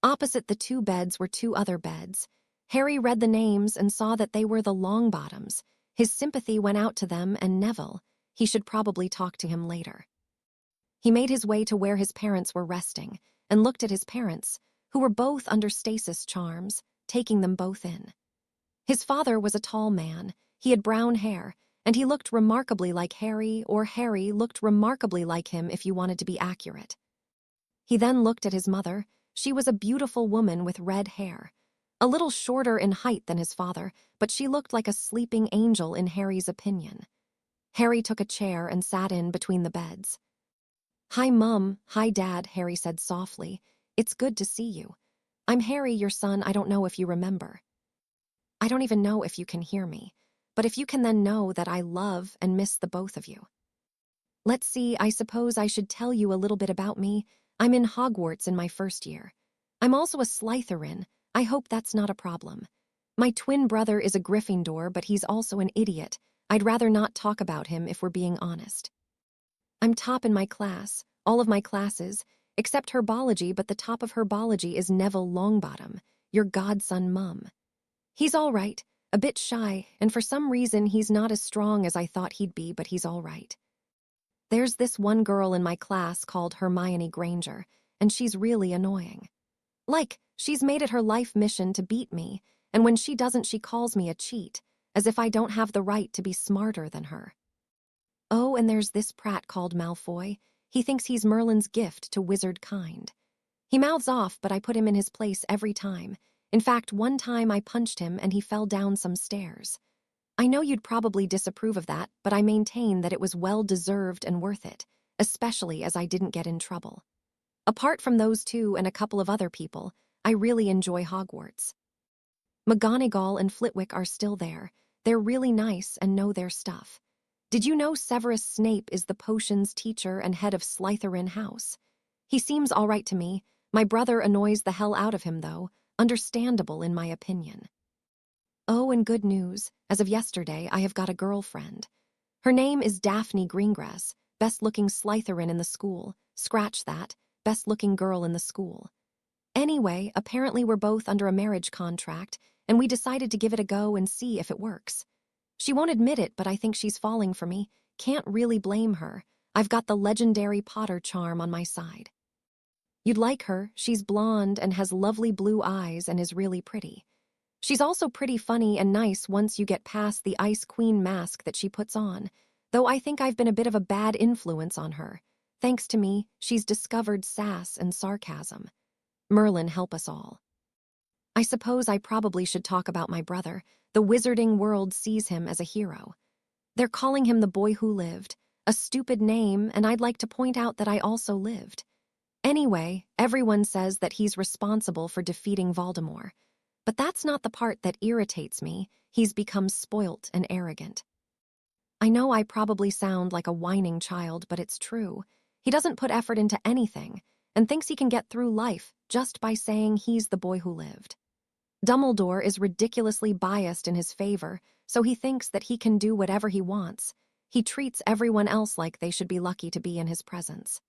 S1: Opposite the two beds were two other beds. Harry read the names and saw that they were the Longbottoms. His sympathy went out to them and Neville. He should probably talk to him later. He made his way to where his parents were resting and looked at his parents, who were both under stasis charms, taking them both in. His father was a tall man. He had brown hair, and he looked remarkably like Harry, or Harry looked remarkably like him if you wanted to be accurate. He then looked at his mother. She was a beautiful woman with red hair. A little shorter in height than his father, but she looked like a sleeping angel in Harry's opinion. Harry took a chair and sat in between the beds. Hi, Mum. Hi, Dad, Harry said softly. It's good to see you. I'm Harry, your son. I don't know if you remember. I don't even know if you can hear me, but if you can then know that I love and miss the both of you. Let's see, I suppose I should tell you a little bit about me. I'm in Hogwarts in my first year. I'm also a Slytherin. I hope that's not a problem. My twin brother is a Gryffindor, but he's also an idiot. I'd rather not talk about him if we're being honest. I'm top in my class, all of my classes, except herbology, but the top of herbology is Neville Longbottom, your godson Mum. He's all right, a bit shy, and for some reason he's not as strong as I thought he'd be, but he's all right. There's this one girl in my class called Hermione Granger, and she's really annoying. Like, she's made it her life mission to beat me, and when she doesn't, she calls me a cheat, as if I don't have the right to be smarter than her. Oh, and there's this prat called Malfoy. He thinks he's Merlin's gift to wizard kind. He mouths off, but I put him in his place every time. In fact, one time I punched him and he fell down some stairs. I know you'd probably disapprove of that, but I maintain that it was well-deserved and worth it, especially as I didn't get in trouble. Apart from those two and a couple of other people, I really enjoy Hogwarts. McGonagall and Flitwick are still there. They're really nice and know their stuff. Did you know Severus Snape is the potions teacher and head of Slytherin House? He seems all right to me. My brother annoys the hell out of him, though. Understandable, in my opinion. Oh, and good news. As of yesterday, I have got a girlfriend. Her name is Daphne Greengrass, best-looking Slytherin in the school. Scratch that, best-looking girl in the school. Anyway, apparently we're both under a marriage contract, and we decided to give it a go and see if it works. She won't admit it, but I think she's falling for me. Can't really blame her. I've got the legendary Potter charm on my side. You'd like her. She's blonde and has lovely blue eyes and is really pretty. She's also pretty funny and nice once you get past the Ice Queen mask that she puts on, though I think I've been a bit of a bad influence on her. Thanks to me, she's discovered sass and sarcasm. Merlin help us all. I suppose I probably should talk about my brother. The wizarding world sees him as a hero. They're calling him the boy who lived, a stupid name, and I'd like to point out that I also lived. Anyway, everyone says that he's responsible for defeating Voldemort. But that's not the part that irritates me. He's become spoilt and arrogant. I know I probably sound like a whining child, but it's true. He doesn't put effort into anything and thinks he can get through life just by saying he's the boy who lived. Dumbledore is ridiculously biased in his favor, so he thinks that he can do whatever he wants. He treats everyone else like they should be lucky to be in his presence.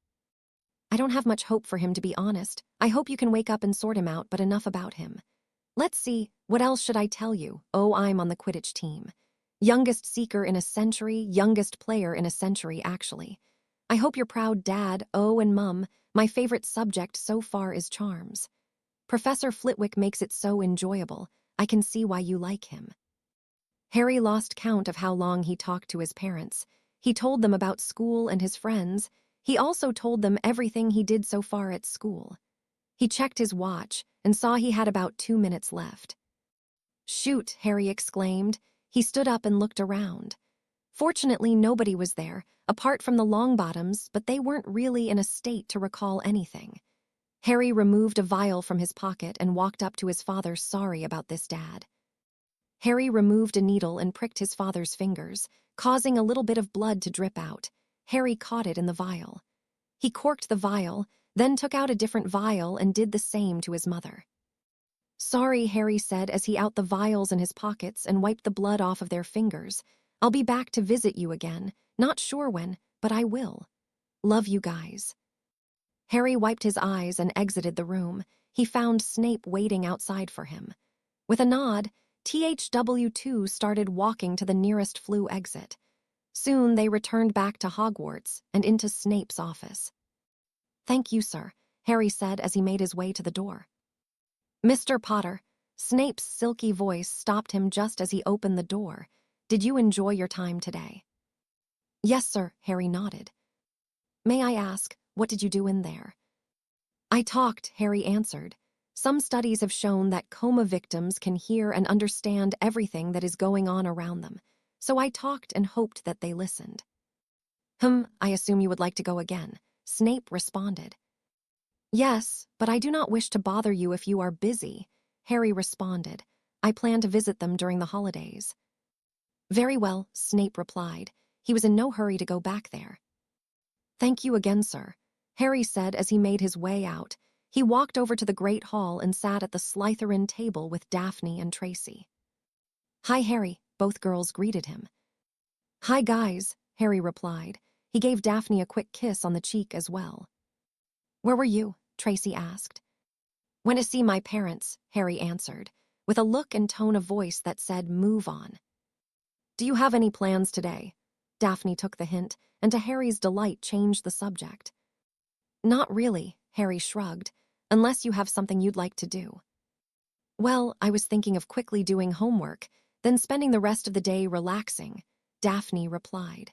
S1: I don't have much hope for him, to be honest. I hope you can wake up and sort him out, but enough about him. Let's see, what else should I tell you? Oh, I'm on the Quidditch team. Youngest seeker in a century, youngest player in a century, actually. I hope you're proud, Dad, oh, and Mum. My favorite subject so far is charms. Professor Flitwick makes it so enjoyable. I can see why you like him. Harry lost count of how long he talked to his parents. He told them about school and his friends. He also told them everything he did so far at school. He checked his watch and saw he had about 2 minutes left. Shoot, Harry exclaimed. He stood up and looked around. Fortunately, nobody was there, apart from the Longbottoms, but they weren't really in a state to recall anything. Harry removed a vial from his pocket and walked up to his father. Sorry about this, Dad. Harry removed a needle and pricked his father's fingers, causing a little bit of blood to drip out. Harry caught it in the vial. He corked the vial, then took out a different vial and did the same to his mother. Sorry, Harry said as he out the vials in his pockets and wiped the blood off of their fingers. I'll be back to visit you again. Not sure when, but I will. Love you guys. Harry wiped his eyes and exited the room. He found Snape waiting outside for him. With a nod, THW2 started walking to the nearest flue exit. Soon they returned back to Hogwarts and into Snape's office. Thank you, sir, Harry said as he made his way to the door. Mr. Potter, Snape's silky voice stopped him just as he opened the door. Did you enjoy your time today? Yes, sir, Harry nodded. May I ask, what did you do in there? I talked, Harry answered. Some studies have shown that coma victims can hear and understand everything that is going on around them, so I talked and hoped that they listened. I assume you would like to go again, Snape responded. Yes, but I do not wish to bother you if you are busy, Harry responded. I plan to visit them during the holidays. Very well, Snape replied. He was in no hurry to go back there. Thank you again, sir, Harry said as he made his way out. He walked over to the Great Hall and sat at the Slytherin table with Daphne and Tracy. Hi, Harry, both girls greeted him. Hi, guys, Harry replied. He gave Daphne a quick kiss on the cheek as well. Where were you? Tracy asked. Went to see my parents, Harry answered, with a look and tone of voice that said, move on. Do you have any plans today? Daphne took the hint, and to Harry's delight changed the subject. Not really, Harry shrugged, unless you have something you'd like to do. Well, I was thinking of quickly doing homework, then spending the rest of the day relaxing, Daphne replied.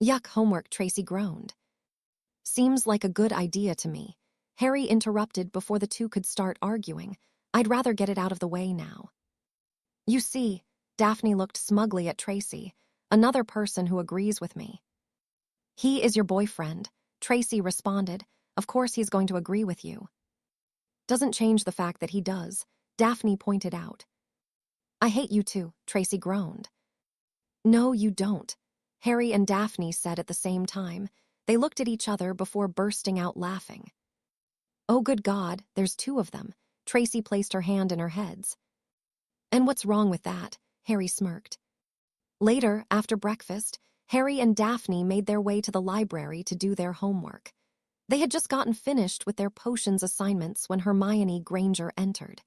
S1: Yuck, homework, Tracy groaned. Seems like a good idea to me. Harry interrupted before the two could start arguing. I'd rather get it out of the way now. You see, Daphne looked smugly at Tracy, another person who agrees with me. He is your boyfriend, Tracy responded. Of course he's going to agree with you. Doesn't change the fact that he does, Daphne pointed out. I hate you too, Tracy groaned. No, you don't, Harry and Daphne said at the same time. They looked at each other before bursting out laughing. Oh, good God, there's two of them. Tracy placed her hand in her heads. And what's wrong with that? Harry smirked. Later, after breakfast, Harry and Daphne made their way to the library to do their homework. They had just gotten finished with their potions assignments when Hermione Granger entered.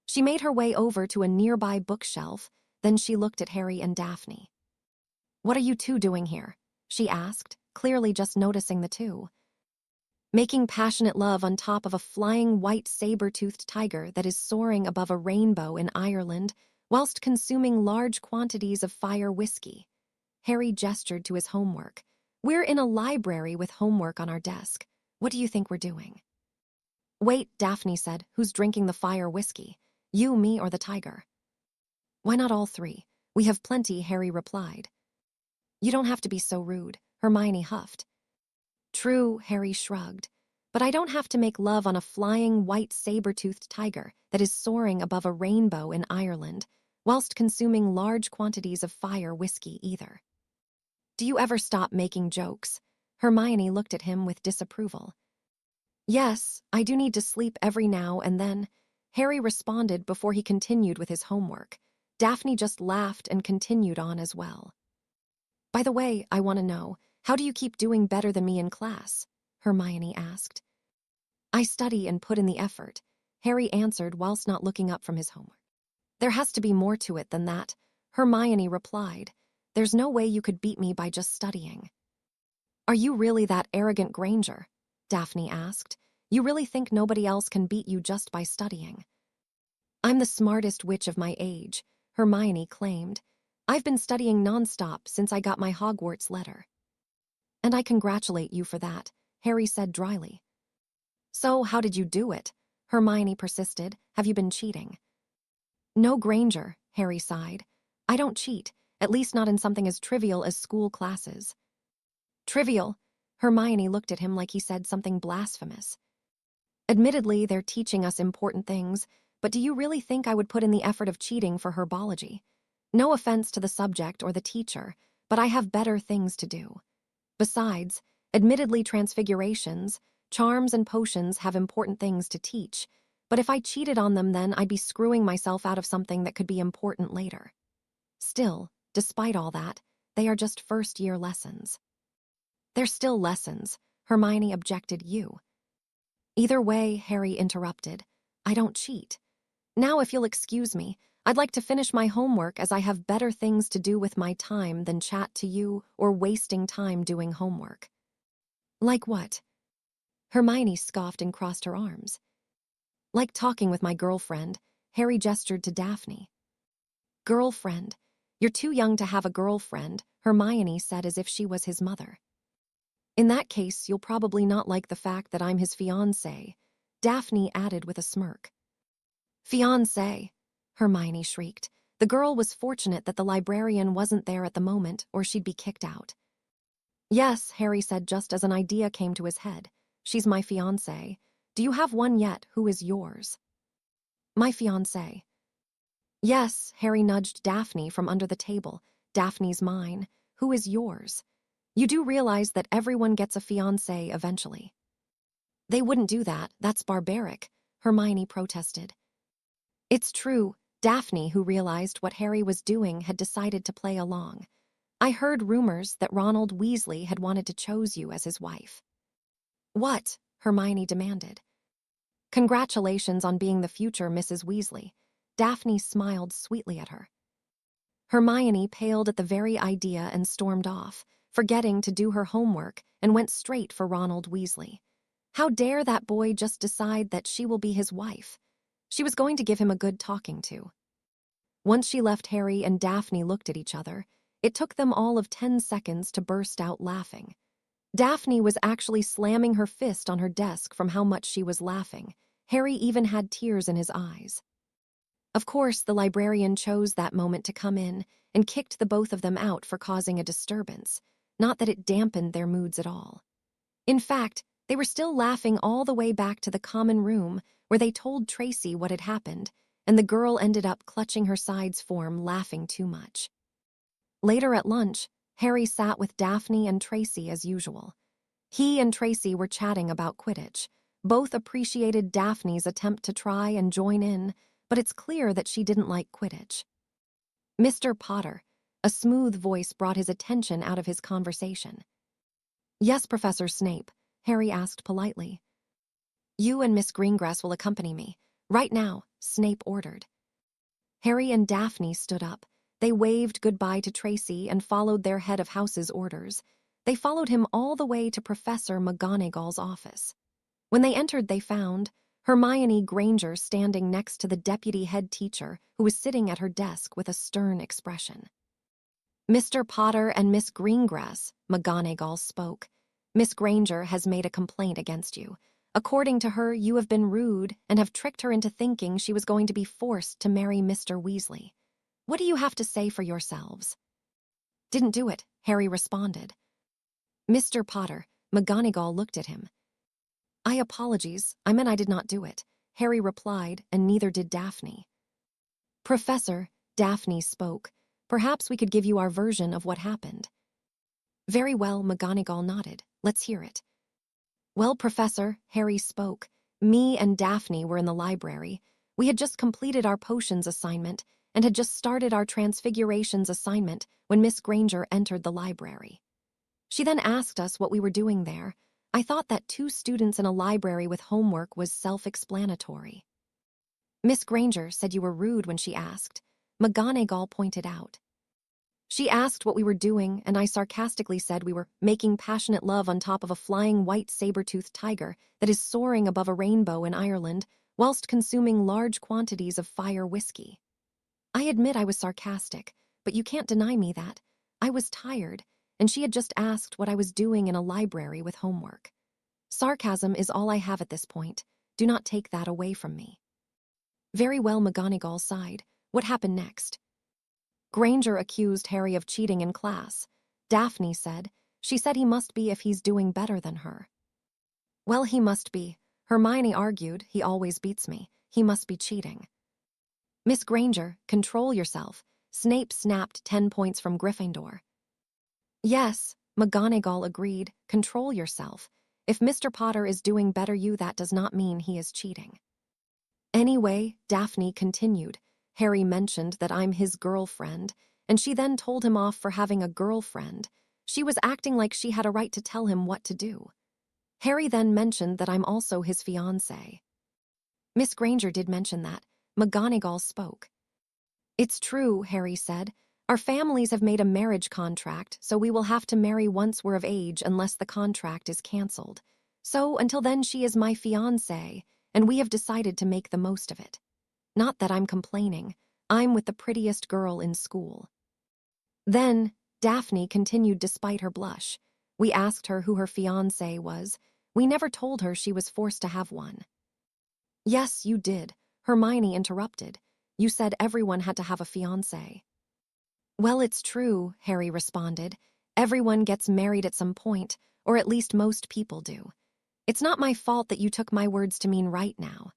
S1: She made her way over to a nearby bookshelf, then she looked at Harry and Daphne. What are you two doing here? She asked, clearly just noticing the two. Making passionate love on top of a flying white saber-toothed tiger that is soaring above a rainbow in Ireland, whilst consuming large quantities of fire whiskey. Harry gestured to his homework. We're in a library with homework on our desk. What do you think we're doing? Wait, Daphne said, who's drinking the fire whiskey? You, me, or the tiger? Why not all three? We have plenty, Harry replied. You don't have to be so rude, Hermione huffed. True, Harry shrugged, but I don't have to make love on a flying white saber-toothed tiger that is soaring above a rainbow in Ireland, whilst consuming large quantities of fire whiskey either. Do you ever stop making jokes? Hermione looked at him with disapproval. Yes, I do need to sleep every now and then, Harry responded before he continued with his homework. Daphne just laughed and continued on as well. By the way, I want to know, how do you keep doing better than me in class? Hermione asked. I study and put in the effort, Harry answered whilst not looking up from his homework. There has to be more to it than that, Hermione replied. There's no way you could beat me by just studying. Are you really that arrogant, Granger? Daphne asked. You really think nobody else can beat you just by studying? I'm the smartest witch of my age, Hermione claimed. I've been studying nonstop since I got my Hogwarts letter. And I congratulate you for that, Harry said dryly. So, how did you do it? Hermione persisted. Have you been cheating? No, Granger, Harry sighed. I don't cheat, at least not in something as trivial as school classes. Trivial? Hermione looked at him like he said something blasphemous. Admittedly, they're teaching us important things, but do you really think I would put in the effort of cheating for herbology? No offense to the subject or the teacher, but I have better things to do. Besides, admittedly transfigurations, charms and potions have important things to teach, but if I cheated on them then I'd be screwing myself out of something that could be important later. Still, despite all that, they are just first-year lessons. They're still lessons, Hermione objected. You. Either way, Harry interrupted, I don't cheat. Now, if you'll excuse me, I'd like to finish my homework as I have better things to do with my time than chat to you or wasting time doing homework. Like what? Hermione scoffed and crossed her arms. Like talking with my girlfriend, Harry gestured to Daphne. Girlfriend? You're too young to have a girlfriend, Hermione said as if she was his mother. In that case, you'll probably not like the fact that I'm his fiancée, Daphne added with a smirk. Fiancé, Hermione shrieked. The girl was fortunate that the librarian wasn't there at the moment, or she'd be kicked out. Yes, Harry said just as an idea came to his head. She's my fiancé. Do you have one yet? Who is yours? My fiancé. Yes, Harry nudged Daphne from under the table. Daphne's mine. Who is yours? You do realize that everyone gets a fiancé eventually. They wouldn't do that. That's barbaric, Hermione protested. It's true. Daphne, who realized what Harry was doing, had decided to play along. I heard rumors that Ronald Weasley had wanted to choose you as his wife. What? Hermione demanded. Congratulations on being the future Mrs. Weasley. Daphne smiled sweetly at her. Hermione paled at the very idea and stormed off, forgetting to do her homework, and went straight for Ronald Weasley. How dare that boy just decide that she will be his wife? She was going to give him a good talking to. Once she left, Harry and Daphne looked at each other. It took them all of 10 seconds to burst out laughing. Daphne was actually slamming her fist on her desk from how much she was laughing. Harry even had tears in his eyes. Of course, the librarian chose that moment to come in and kicked the both of them out for causing a disturbance. Not that it dampened their moods at all. In fact, they were still laughing all the way back to the common room where they told Tracy what had happened, and the girl ended up clutching her sides form, laughing too much. Later at lunch, Harry sat with Daphne and Tracy as usual. He and Tracy were chatting about Quidditch. Both appreciated Daphne's attempt to try and join in, but it's clear that she didn't like Quidditch. Mr. Potter, a smooth voice, brought his attention out of his conversation. "Yes, Professor Snape," Harry asked politely. "You and Miss Greengrass will accompany me. Right now," Snape ordered. Harry and Daphne stood up. They waved goodbye to Tracy and followed their head of house's orders. They followed him all the way to Professor McGonagall's office. When they entered, they found Hermione Granger standing next to the deputy head teacher, who was sitting at her desk with a stern expression. "Mr. Potter and Miss Greengrass," McGonagall spoke. "Miss Granger has made a complaint against you. According to her, you have been rude and have tricked her into thinking she was going to be forced to marry Mr. Weasley. What do you have to say for yourselves?" "Didn't do it," Harry responded. "Mr. Potter," McGonagall looked at him. "I apologize, I meant I did not do it," Harry replied, and neither did Daphne. "Professor," Daphne spoke, "perhaps we could give you our version of what happened." "Very well," McGonagall nodded. "Let's hear it." "Well, Professor," Harry spoke, "me and Daphne were in the library. We had just completed our potions assignment and had just started our transfigurations assignment when Miss Granger entered the library. She then asked us what we were doing there. I thought that 2 students in a library with homework was self-explanatory." "Miss Granger said you were rude when she asked," McGonagall pointed out. "She asked what we were doing, and I sarcastically said we were making passionate love on top of a flying white saber-toothed tiger that is soaring above a rainbow in Ireland whilst consuming large quantities of fire whiskey. I admit I was sarcastic, but you can't deny me that. I was tired, and she had just asked what I was doing in a library with homework. Sarcasm is all I have at this point. Do not take that away from me." "Very well," McGonagall sighed. "What happened next?" "Granger accused Harry of cheating in class," Daphne said. "She said he must be if he's doing better than her." "Well, he must be," Hermione argued. "He always beats me. He must be cheating." "Miss Granger, control yourself." Snape snapped 10 points from Gryffindor. "Yes," McGonagall agreed, "control yourself. If Mr. Potter is doing better that does not mean he is cheating." "Anyway," Daphne continued, "Harry mentioned that I'm his girlfriend, and she then told him off for having a girlfriend. She was acting like she had a right to tell him what to do. Harry then mentioned that I'm also his fiancé." "Miss Granger did mention that," McGonagall spoke. "It's true," Harry said. "Our families have made a marriage contract, so we will have to marry once we're of age unless the contract is cancelled. So until then she is my fiancé, and we have decided to make the most of it. Not that I'm complaining. I'm with the prettiest girl in school." Then, Daphne continued despite her blush. "We asked her who her fiancé was. We never told her she was forced to have one." "Yes, you did," Hermione interrupted. "You said everyone had to have a fiancé." "Well, it's true," Harry responded. "Everyone gets married at some point, or at least most people do. It's not my fault that you took my words to mean right now."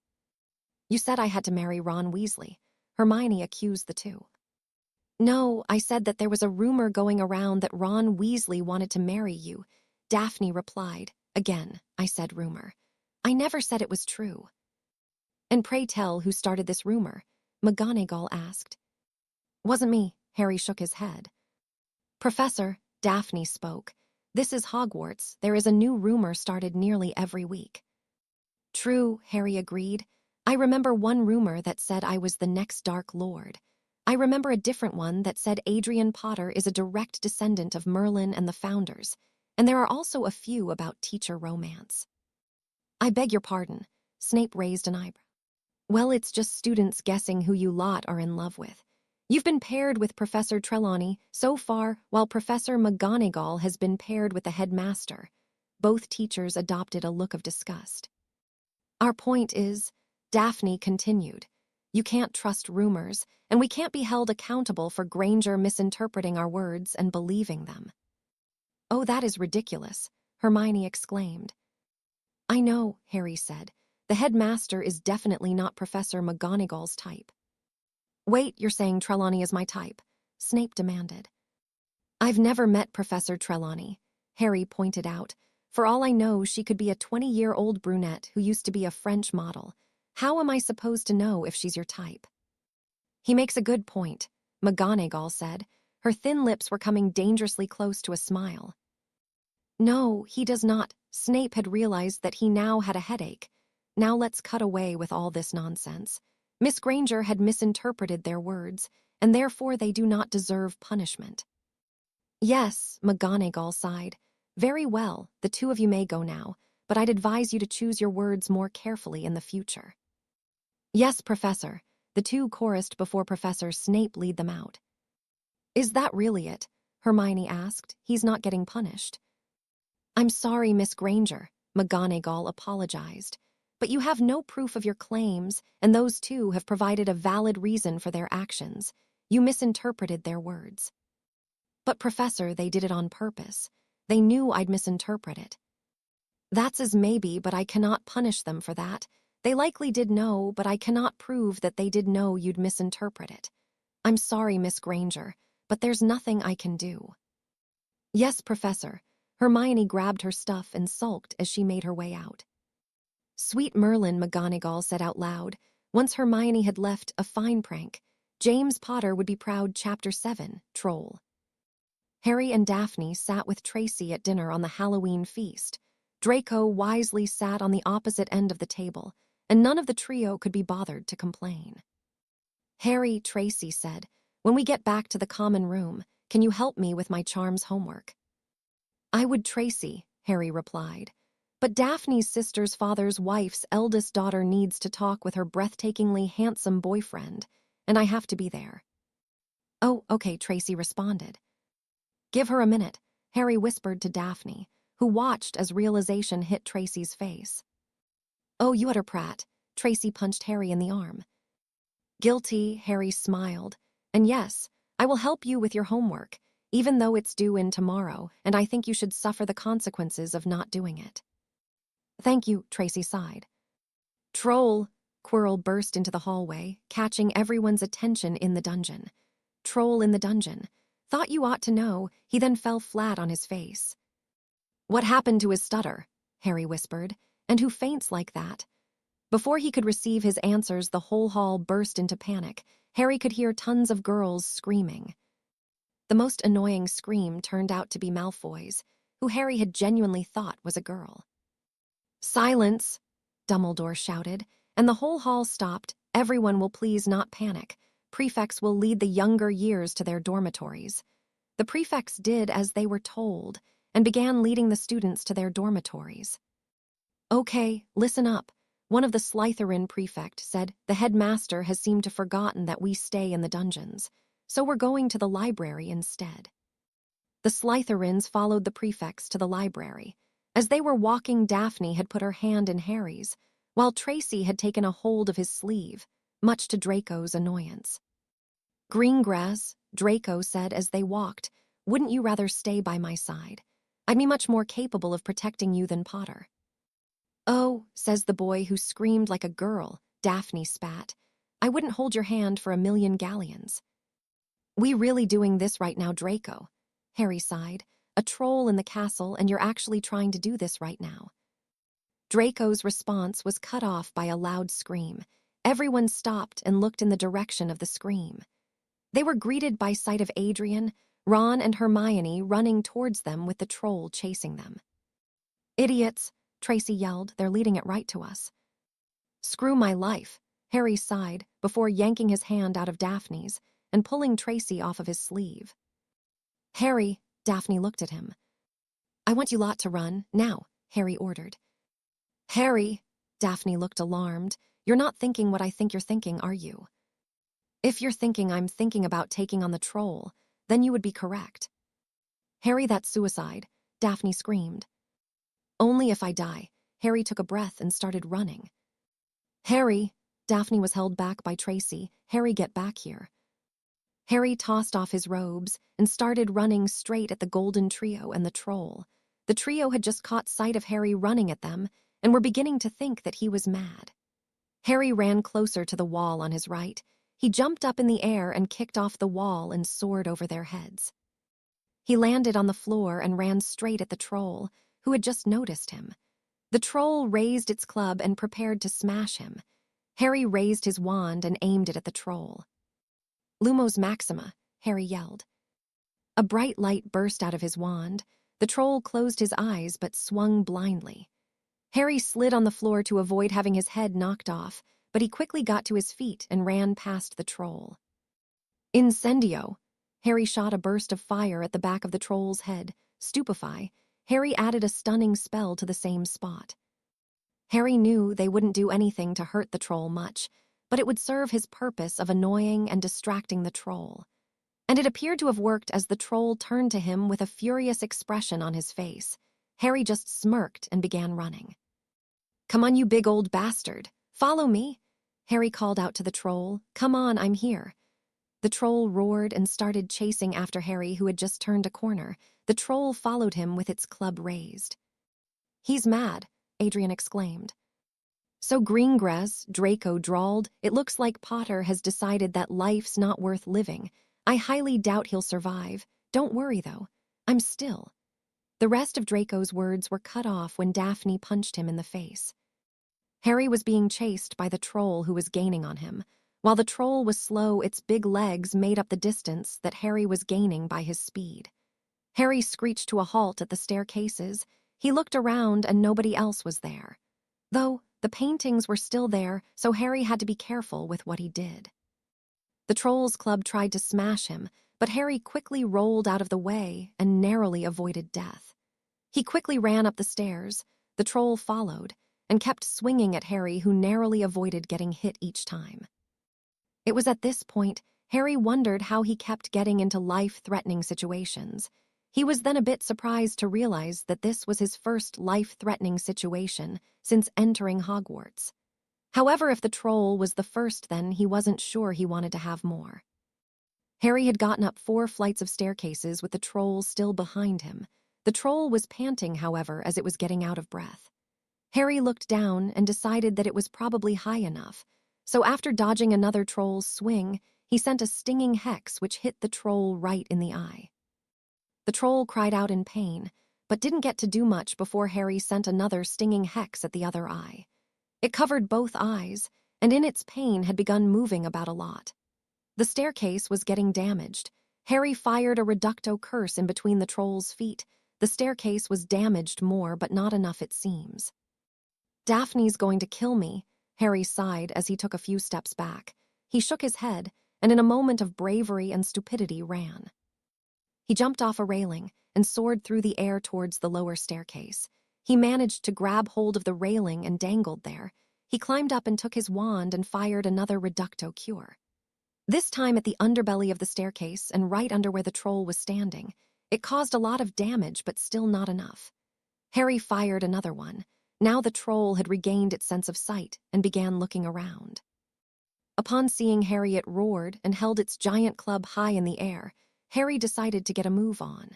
S1: "You said I had to marry Ron Weasley," Hermione accused the two. "No, I said that there was a rumor going around that Ron Weasley wanted to marry you," Daphne replied. "Again, I said rumor. I never said it was true." "And pray tell who started this rumor?" McGonagall asked. "Wasn't me," Harry shook his head. "Professor," Daphne spoke, "this is Hogwarts. There is a new rumor started nearly every week." "True," Harry agreed. "I remember one rumor that said I was the next Dark Lord. I remember a different one that said Adrian Potter is a direct descendant of Merlin and the Founders, and there are also a few about teacher romance." "I beg your pardon," Snape raised an eyebrow. Well, it's just students guessing who you lot are in love with. You've been paired with Professor Trelawney so far, while Professor McGonagall has been paired with the headmaster. Both teachers adopted a look of disgust. Our point is, Daphne continued, you can't trust rumors, and we can't be held accountable for Granger misinterpreting our words and believing them. Oh, that is ridiculous, Hermione exclaimed. I know, Harry said. The headmaster is definitely not Professor McGonagall's type. Wait, you're saying Trelawney is my type? Snape demanded. I've never met Professor Trelawney, Harry pointed out. For all I know, she could be a 20-year-old brunette who used to be a French model. How am I supposed to know if she's your type? He makes a good point, McGonagall said. Her thin lips were coming dangerously close to a smile. No, he does not. Snape had realized that he now had a headache. Now let's cut away with all this nonsense. Miss Granger had misinterpreted their words, and therefore they do not deserve punishment. Yes, McGonagall sighed. Very well, the two of you may go now, but I'd advise you to choose your words more carefully in the future. Yes, Professor, the two chorused before Professor Snape lead them out. Is that really it? Hermione asked. He's not getting punished. I'm sorry, Miss Granger, McGonagall apologized. But you have no proof of your claims, and those two have provided a valid reason for their actions. You misinterpreted their words. But, Professor, they did it on purpose. They knew I'd misinterpret it. That's as maybe, but I cannot punish them for that. They likely did know, but I cannot prove that they did know you'd misinterpret it. I'm sorry, Miss Granger, but there's nothing I can do. Yes, Professor. Hermione grabbed her stuff and sulked as she made her way out. Sweet Merlin, McGonagall said out loud. Once Hermione had left, a fine prank. James Potter would be proud. Chapter 7, Troll. Harry and Daphne sat with Tracy at dinner on the Halloween feast. Draco wisely sat on the opposite end of the table, and none of the trio could be bothered to complain. Harry, Tracy said, when we get back to the common room, can you help me with my charms homework? I would, Tracy, Harry replied. But Daphne's sister's father's wife's eldest daughter needs to talk with her breathtakingly handsome boyfriend, and I have to be there. Oh, okay, Tracy responded. Give her a minute, Harry whispered to Daphne, who watched as realization hit Tracy's face. Oh, you utter prat, Tracy punched Harry in the arm. Guilty, Harry smiled. And yes, I will help you with your homework, even though it's due in tomorrow, and I think you should suffer the consequences of not doing it. Thank you, Tracy sighed. Troll, Quirrell burst into the hallway, catching everyone's attention in the dungeon. Troll in the dungeon. Thought you ought to know, he then fell flat on his face. What happened to his stutter? Harry whispered. And who faints like that? Before he could receive his answers, the whole hall burst into panic. Harry could hear tons of girls screaming. The most annoying scream turned out to be Malfoy's, who Harry had genuinely thought was a girl. Silence, Dumbledore shouted, and the whole hall stopped. Everyone will please not panic. Prefects will lead the younger years to their dormitories. The prefects did as they were told and began leading the students to their dormitories. Okay, listen up. One of the Slytherin prefect said, the headmaster has seemed to forgotten that we stay in the dungeons, so we're going to the library instead. The Slytherins followed the prefects to the library. As they were walking, Daphne had put her hand in Harry's, while Tracy had taken a hold of his sleeve, much to Draco's annoyance. Greengrass, Draco said as they walked, wouldn't you rather stay by my side? I'd be much more capable of protecting you than Potter. Oh, says the boy who screamed like a girl, Daphne spat. I wouldn't hold your hand for a million galleons. We really doing this right now, Draco? Harry sighed. A troll in the castle, and you're actually trying to do this right now. Draco's response was cut off by a loud scream. Everyone stopped and looked in the direction of the scream. They were greeted by sight of Adrian, Ron, and Hermione running towards them with the troll chasing them. Idiots, Tracy yelled, they're leading it right to us. Screw my life, Harry sighed before yanking his hand out of Daphne's and pulling Tracy off of his sleeve. Harry, Daphne looked at him. I want you lot to run, now, Harry ordered. Harry, Daphne looked alarmed. You're not thinking what I think you're thinking, are you? If you're thinking I'm thinking about taking on the troll, then you would be correct. Harry, that's suicide, Daphne screamed. Only if I die. Harry took a breath and started running. Harry, Daphne was held back by Tracy. Harry, get back here. Harry tossed off his robes and started running straight at the golden trio and the troll. The trio had just caught sight of Harry running at them and were beginning to think that he was mad. Harry ran closer to the wall on his right. He jumped up in the air and kicked off the wall and soared over their heads. He landed on the floor and ran straight at the troll, who had just noticed him. The troll raised its club and prepared to smash him. Harry raised his wand and aimed it at the troll. Lumos Maxima, Harry yelled. A bright light burst out of his wand. The troll closed his eyes but swung blindly. Harry slid on the floor to avoid having his head knocked off, but he quickly got to his feet and ran past the troll. Incendio! Harry shot a burst of fire at the back of the troll's head. Stupefy, Harry added a stunning spell to the same spot. Harry knew they wouldn't do anything to hurt the troll much, but it would serve his purpose of annoying and distracting the troll. And it appeared to have worked as the troll turned to him with a furious expression on his face. Harry just smirked and began running. Come on, you big old bastard. Follow me. Harry called out to the troll. Come on, I'm here. The troll roared and started chasing after Harry, who had just turned a corner. The troll followed him with its club raised. He's mad, Adrian exclaimed. So Greengrass, Draco drawled, it looks like Potter has decided that life's not worth living. I highly doubt he'll survive. Don't worry, though. I'm still. The rest of Draco's words were cut off when Daphne punched him in the face. Harry was being chased by the troll who was gaining on him. While the troll was slow, its big legs made up the distance that Harry was gaining by his speed. Harry screeched to a halt at the staircases. He looked around and nobody else was there. Though, the paintings were still there, so Harry had to be careful with what he did. The troll's club tried to smash him, but Harry quickly rolled out of the way and narrowly avoided death. He quickly ran up the stairs. The troll followed and kept swinging at Harry, who narrowly avoided getting hit each time. It was at this point Harry wondered how he kept getting into life-threatening situations. He was then a bit surprised to realize that this was his first life-threatening situation since entering Hogwarts. However, if the troll was the first, then he wasn't sure he wanted to have more. Harry had gotten up 4 flights of staircases with the troll still behind him. The troll was panting, however, as it was getting out of breath. Harry looked down and decided that it was probably high enough, so after dodging another troll's swing, he sent a stinging hex which hit the troll right in the eye. The troll cried out in pain, but didn't get to do much before Harry sent another stinging hex at the other eye. It covered both eyes, and in its pain had begun moving about a lot. The staircase was getting damaged. Harry fired a reducto curse in between the troll's feet. The staircase was damaged more, but not enough, it seems. Daphne's going to kill me, Harry sighed as he took a few steps back. He shook his head, and in a moment of bravery and stupidity ran. He jumped off a railing and soared through the air towards the lower staircase. He managed to grab hold of the railing and dangled there. He climbed up and took his wand and fired another reducto cure. This time at the underbelly of the staircase and right under where the troll was standing. It caused a lot of damage, but still not enough. Harry fired another one. Now the troll had regained its sense of sight and began looking around. Upon seeing Harry, it roared and held its giant club high in the air. Harry decided to get a move on.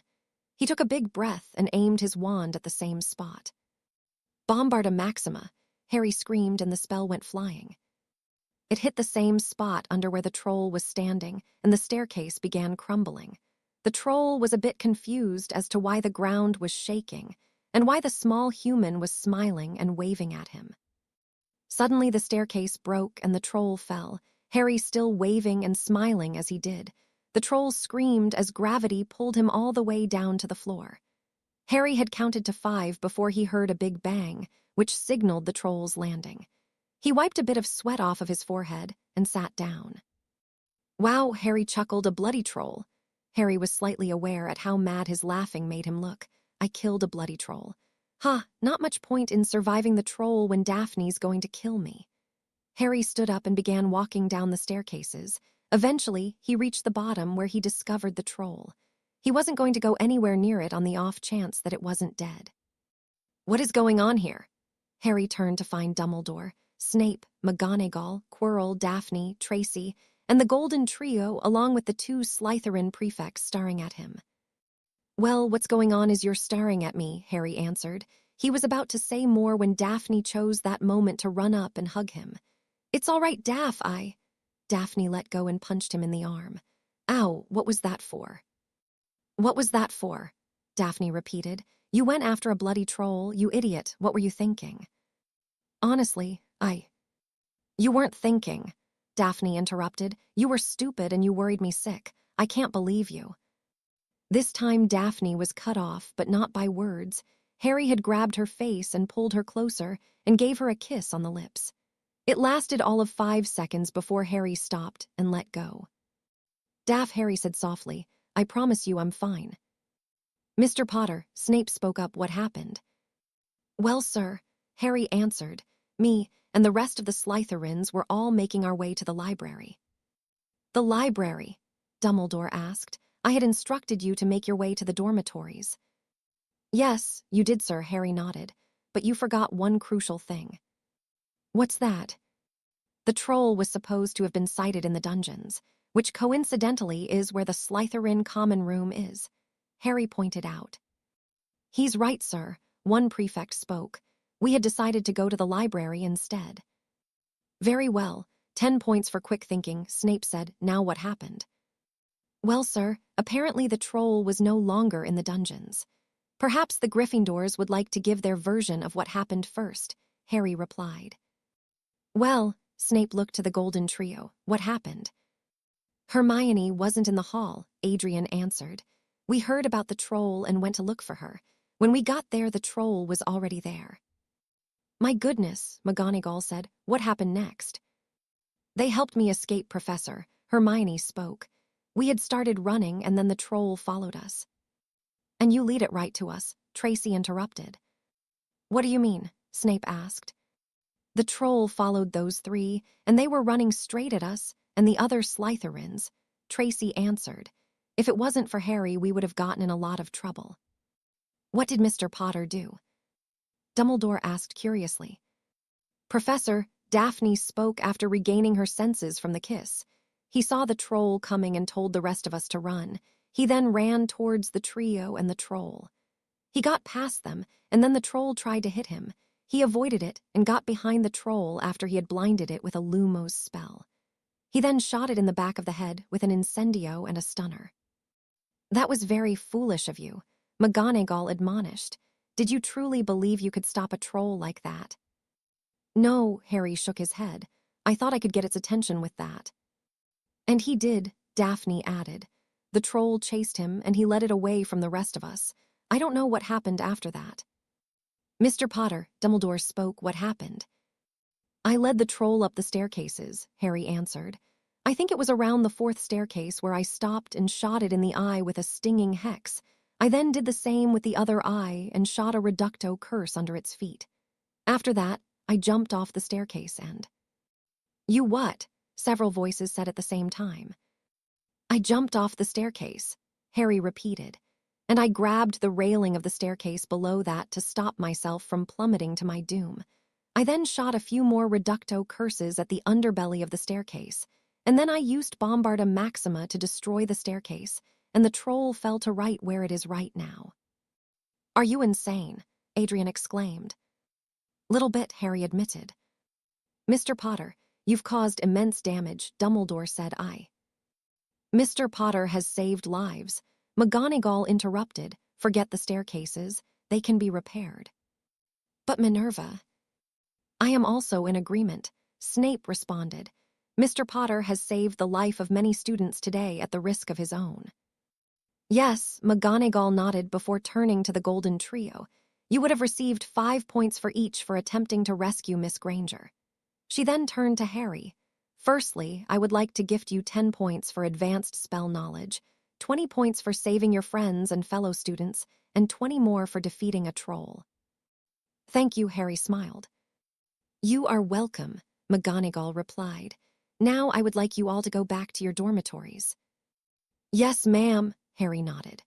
S1: He took a big breath and aimed his wand at the same spot. Bombarda Maxima, Harry screamed, and the spell went flying. It hit the same spot under where the troll was standing, and the staircase began crumbling. The troll was a bit confused as to why the ground was shaking, and why the small human was smiling and waving at him. Suddenly the staircase broke and the troll fell, Harry still waving and smiling as he did. The troll screamed as gravity pulled him all the way down to the floor. Harry had counted to 5 before he heard a big bang, which signaled the troll's landing. He wiped a bit of sweat off of his forehead and sat down. Wow, Harry chuckled, a bloody troll. Harry was slightly aware at how mad his laughing made him look. I killed a bloody troll. Not much point in surviving the troll when Daphne's going to kill me. Harry stood up and began walking down the staircases. Eventually, he reached the bottom where he discovered the troll. He wasn't going to go anywhere near it on the off chance that it wasn't dead. What is going on here? Harry turned to find Dumbledore, Snape, McGonagall, Quirrell, Daphne, Tracy, and the Golden Trio along with the 2 Slytherin prefects staring at him. Well, what's going on is you're staring at me, Harry answered. He was about to say more when Daphne chose that moment to run up and hug him. It's all right, Daphne let go and punched him in the arm. Ow, what was that for? What was that for? Daphne repeated. You went after a bloody troll, you idiot. What were you thinking? Honestly, You weren't thinking, Daphne interrupted. You were stupid and you worried me sick. I can't believe you. This time Daphne was cut off, but not by words. Harry had grabbed her face and pulled her closer and gave her a kiss on the lips. It lasted all of 5 seconds before Harry stopped and let go. Harry said softly, I promise you I'm fine. Mr. Potter, Snape spoke up. What happened? Well, sir, Harry answered. Me and the rest of the Slytherins were all making our way to the library. The library? Dumbledore asked. I had instructed you to make your way to the dormitories. Yes, you did, sir, Harry nodded. But you forgot one crucial thing. What's that? The troll was supposed to have been sighted in the dungeons, which coincidentally is where the Slytherin common room is, Harry pointed out. He's right, sir, one prefect spoke. We had decided to go to the library instead. Very well, 10 points for quick thinking, Snape said. Now what happened? Well, sir, apparently the troll was no longer in the dungeons. Perhaps the Gryffindors would like to give their version of what happened first, Harry replied. Well, Snape looked to the Golden Trio. What happened? Hermione wasn't in the hall, Adrian answered. We heard about the troll and went to look for her. When we got there, the troll was already there. My goodness, McGonagall said. What happened next? They helped me escape, Professor, Hermione spoke. We had started running and then the troll followed us. And you lead it right to us, Tracy interrupted. What do you mean? Snape asked. The troll followed those 3, and they were running straight at us and the other Slytherins, Tracy answered. If it wasn't for Harry, we would have gotten in a lot of trouble. What did Mr. Potter do? Dumbledore asked curiously. Professor, Daphne spoke after regaining her senses from the kiss. He saw the troll coming and told the rest of us to run. He then ran towards the trio and the troll. He got past them, and then the troll tried to hit him. He avoided it and got behind the troll after he had blinded it with a Lumos spell. He then shot it in the back of the head with an incendio and a stunner. That was very foolish of you, McGonagall admonished. Did you truly believe you could stop a troll like that? No, Harry shook his head. I thought I could get its attention with that. And he did, Daphne added. The troll chased him and he led it away from the rest of us. I don't know what happened after that. Mr. Potter, Dumbledore spoke. What happened? I led the troll up the staircases, Harry answered. I think it was around the 4th staircase where I stopped and shot it in the eye with a stinging hex. I then did the same with the other eye and shot a reducto curse under its feet. After that, I jumped off the staircase and... You what? Several voices said at the same time. I jumped off the staircase, Harry repeated, and I grabbed the railing of the staircase below that to stop myself from plummeting to my doom. I then shot a few more reducto curses at the underbelly of the staircase, and then I used Bombarda Maxima to destroy the staircase, and the troll fell to right where it is right now. Are you insane? Adrian exclaimed. Little bit, Harry admitted. Mr. Potter, you've caused immense damage, Dumbledore said. Mr. Potter has saved lives. McGonagall interrupted. Forget the staircases. They can be repaired. But Minerva... I am also in agreement, Snape responded. Mr. Potter has saved the life of many students today at the risk of his own. Yes, McGonagall nodded before turning to the Golden Trio. You would have received 5 points for each for attempting to rescue Miss Granger. She then turned to Harry. Firstly, I would like to gift you 10 points for advanced spell knowledge, 20 points for saving your friends and fellow students, and 20 more for defeating a troll. Thank you, Harry smiled. You are welcome, McGonagall replied. Now I would like you all to go back to your dormitories. Yes, ma'am, Harry nodded.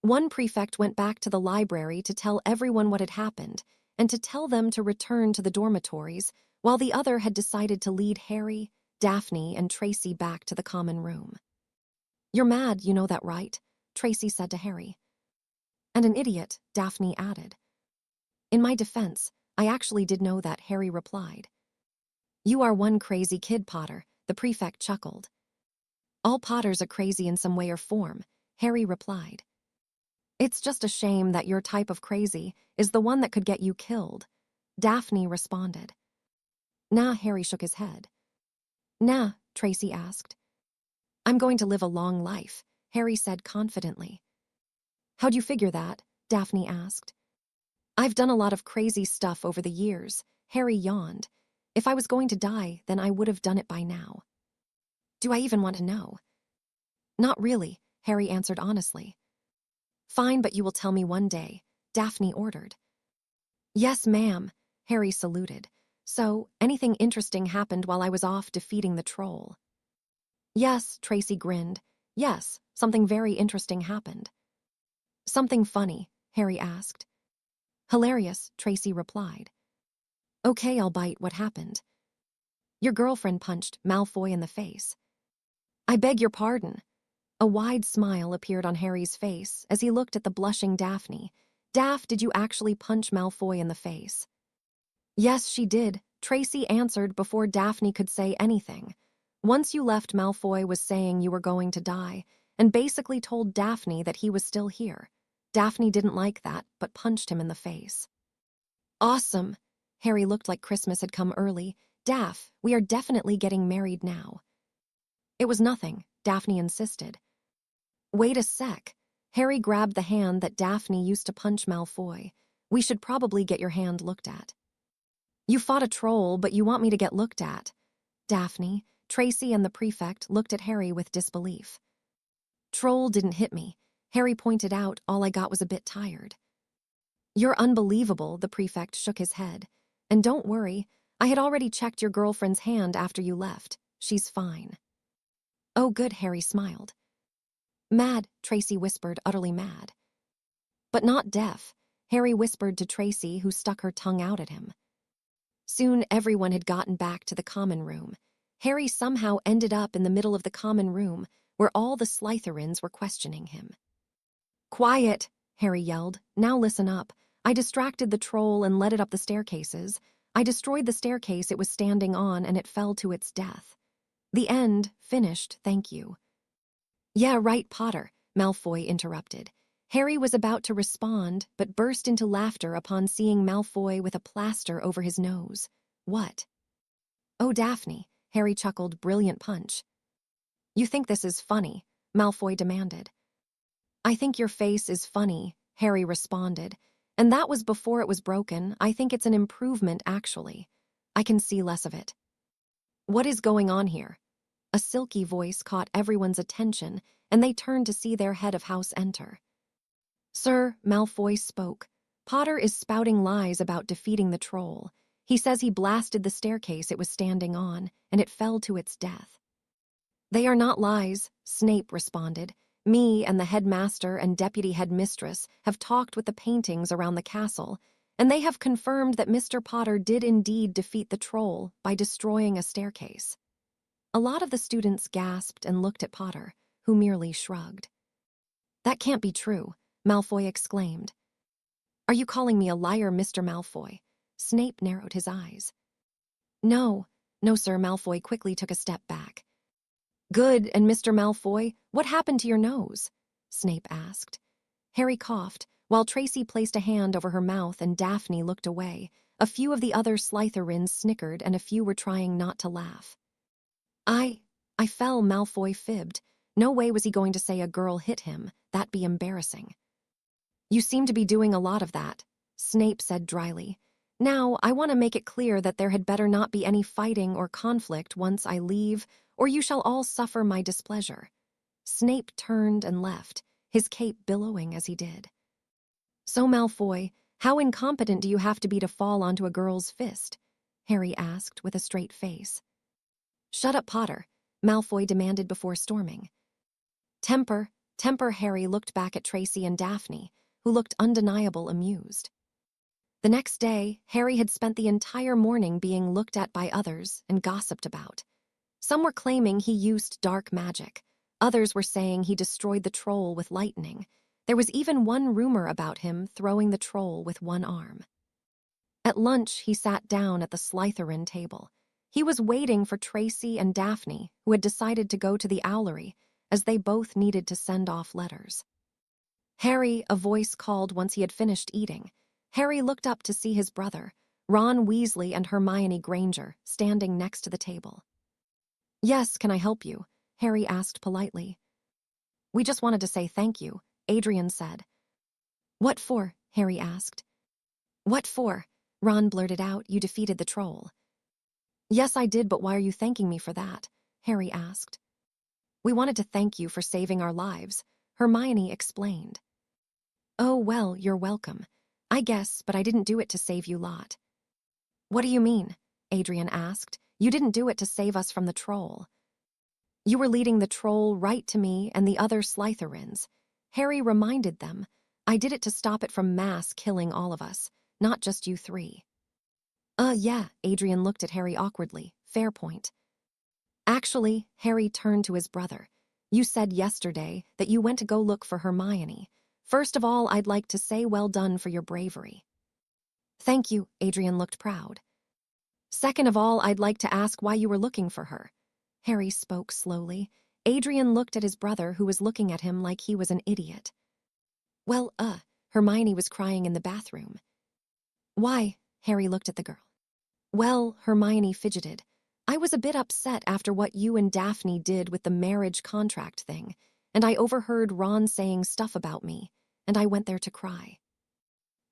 S1: One prefect went back to the library to tell everyone what had happened and to tell them to return to the dormitories, while the other had decided to lead Harry, Daphne, and Tracy back to the common room. You're mad, you know that, right? Tracy said to Harry. And an idiot, Daphne added. In my defense, I actually did know that, Harry replied. You are one crazy kid, Potter, the prefect chuckled. All Potters are crazy in some way or form, Harry replied. It's just a shame that your type of crazy is the one that could get you killed, Daphne responded. Nah, Harry shook his head. Nah, Tracy asked. I'm going to live a long life, Harry said confidently. How'd you figure that? Daphne asked. I've done a lot of crazy stuff over the years, Harry yawned. If I was going to die, then I would have done it by now. Do I even want to know? Not really, Harry answered honestly. Fine, but you will tell me one day, Daphne ordered. Yes, ma'am, Harry saluted. So, anything interesting happened while I was off defeating the troll? Yes, Tracy grinned. Yes, something very interesting happened. Something funny, Harry asked. Hilarious, Tracy replied. Okay, I'll bite. What happened? Your girlfriend punched Malfoy in the face. I beg your pardon. A wide smile appeared on Harry's face as he looked at the blushing Daphne. Daph, did you actually punch Malfoy in the face? Yes, she did, Tracy answered before Daphne could say anything. Once you left, Malfoy was saying you were going to die, and basically told Daphne that he was still here. Daphne didn't like that, but punched him in the face. Awesome. Harry looked like Christmas had come early. Daph, we are definitely getting married now. It was nothing, Daphne insisted. Wait a sec. Harry grabbed the hand that Daphne used to punch Malfoy. We should probably get your hand looked at. You fought a troll, but you want me to get looked at. Daphne, Tracy, and the prefect looked at Harry with disbelief. Troll didn't hit me. Harry pointed out. All I got was a bit tired. You're unbelievable, the prefect shook his head. And don't worry, I had already checked your girlfriend's hand after you left. She's fine. Oh, good, Harry smiled. Mad, Tracy whispered, utterly mad. But not deaf, Harry whispered to Tracy, who stuck her tongue out at him. Soon everyone had gotten back to the common room. Harry somehow ended up in the middle of the common room, where all the Slytherins were questioning him. Quiet, Harry yelled. Now listen up. I distracted the troll and led it up the staircases. I destroyed the staircase it was standing on and it fell to its death. The end, finished, thank you. Yeah, right, Potter, Malfoy interrupted. Harry was about to respond, but burst into laughter upon seeing Malfoy with a plaster over his nose. What? Oh, Daphne, Harry chuckled, brilliant punch. You think this is funny? Malfoy demanded. I think your face is funny, Harry responded. And that was before it was broken. I think it's an improvement, actually. I can see less of it. What is going on here? A silky voice caught everyone's attention, and they turned to see their head of house enter. Sir, Malfoy spoke. Potter is spouting lies about defeating the troll. He says he blasted the staircase it was standing on, and it fell to its death. They are not lies, Snape responded. Me and the headmaster and deputy headmistress have talked with the paintings around the castle, and they have confirmed that Mr. Potter did indeed defeat the troll by destroying a staircase. A lot of the students gasped and looked at Potter, who merely shrugged. That can't be true, Malfoy exclaimed. Are you calling me a liar, Mr. Malfoy? Snape narrowed his eyes. No, sir, Malfoy quickly took a step back. Good, and Mr. Malfoy, what happened to your nose? Snape asked. Harry coughed, while Tracy placed a hand over her mouth and Daphne looked away. A few of the other Slytherins snickered and a few were trying not to laugh. I fell, Malfoy fibbed. No way was he going to say a girl hit him. That'd be embarrassing. You seem to be doing a lot of that, Snape said dryly. Now, I want to make it clear that there had better not be any fighting or conflict once I leave, or you shall all suffer my displeasure. Snape turned and left, his cape billowing as he did. So, Malfoy, how incompetent do you have to be to fall onto a girl's fist? Harry asked with a straight face. Shut up, Potter, Malfoy demanded before storming. Temper, Harry looked back at Tracy and Daphne, who looked undeniable amused. The next day, Harry had spent the entire morning being looked at by others and gossiped about. Some were claiming he used dark magic. Others were saying he destroyed the troll with lightning. There was even one rumor about him throwing the troll with one arm. At lunch, he sat down at the Slytherin table. He was waiting for Tracy and Daphne, who had decided to go to the owlery, as they both needed to send off letters. Harry, a voice called once he had finished eating. Harry looked up to see his brother, Ron Weasley and Hermione Granger, standing next to the table. Yes, can I help you? Harry asked politely. We just wanted to say thank you, Adrian said. What for? Harry asked. What for? Ron blurted out. You defeated the troll. Yes, I did, but why are you thanking me for that? Harry asked. We wanted to thank you for saving our lives, Hermione explained. Oh, well, you're welcome. I guess, but I didn't do it to save you lot. What do you mean? Adrian asked. You didn't do it to save us from the troll. You were leading the troll right to me and the other Slytherins. Harry reminded them. I did it to stop it from mass killing all of us, not just you three. Yeah, Adrian looked at Harry awkwardly. Fair point. Actually, Harry turned to his brother. You said yesterday that you went to go look for Hermione. First of all, I'd like to say well done for your bravery. Thank you, Adrian looked proud. Second of all, I'd like to ask why you were looking for her. Harry spoke slowly. Adrian looked at his brother, who was looking at him like he was an idiot. Well, Hermione was crying in the bathroom. Why? Harry looked at the girl. Well, Hermione fidgeted. I was a bit upset after what you and Daphne did with the marriage contract thing, and I overheard Ron saying stuff about me, and I went there to cry.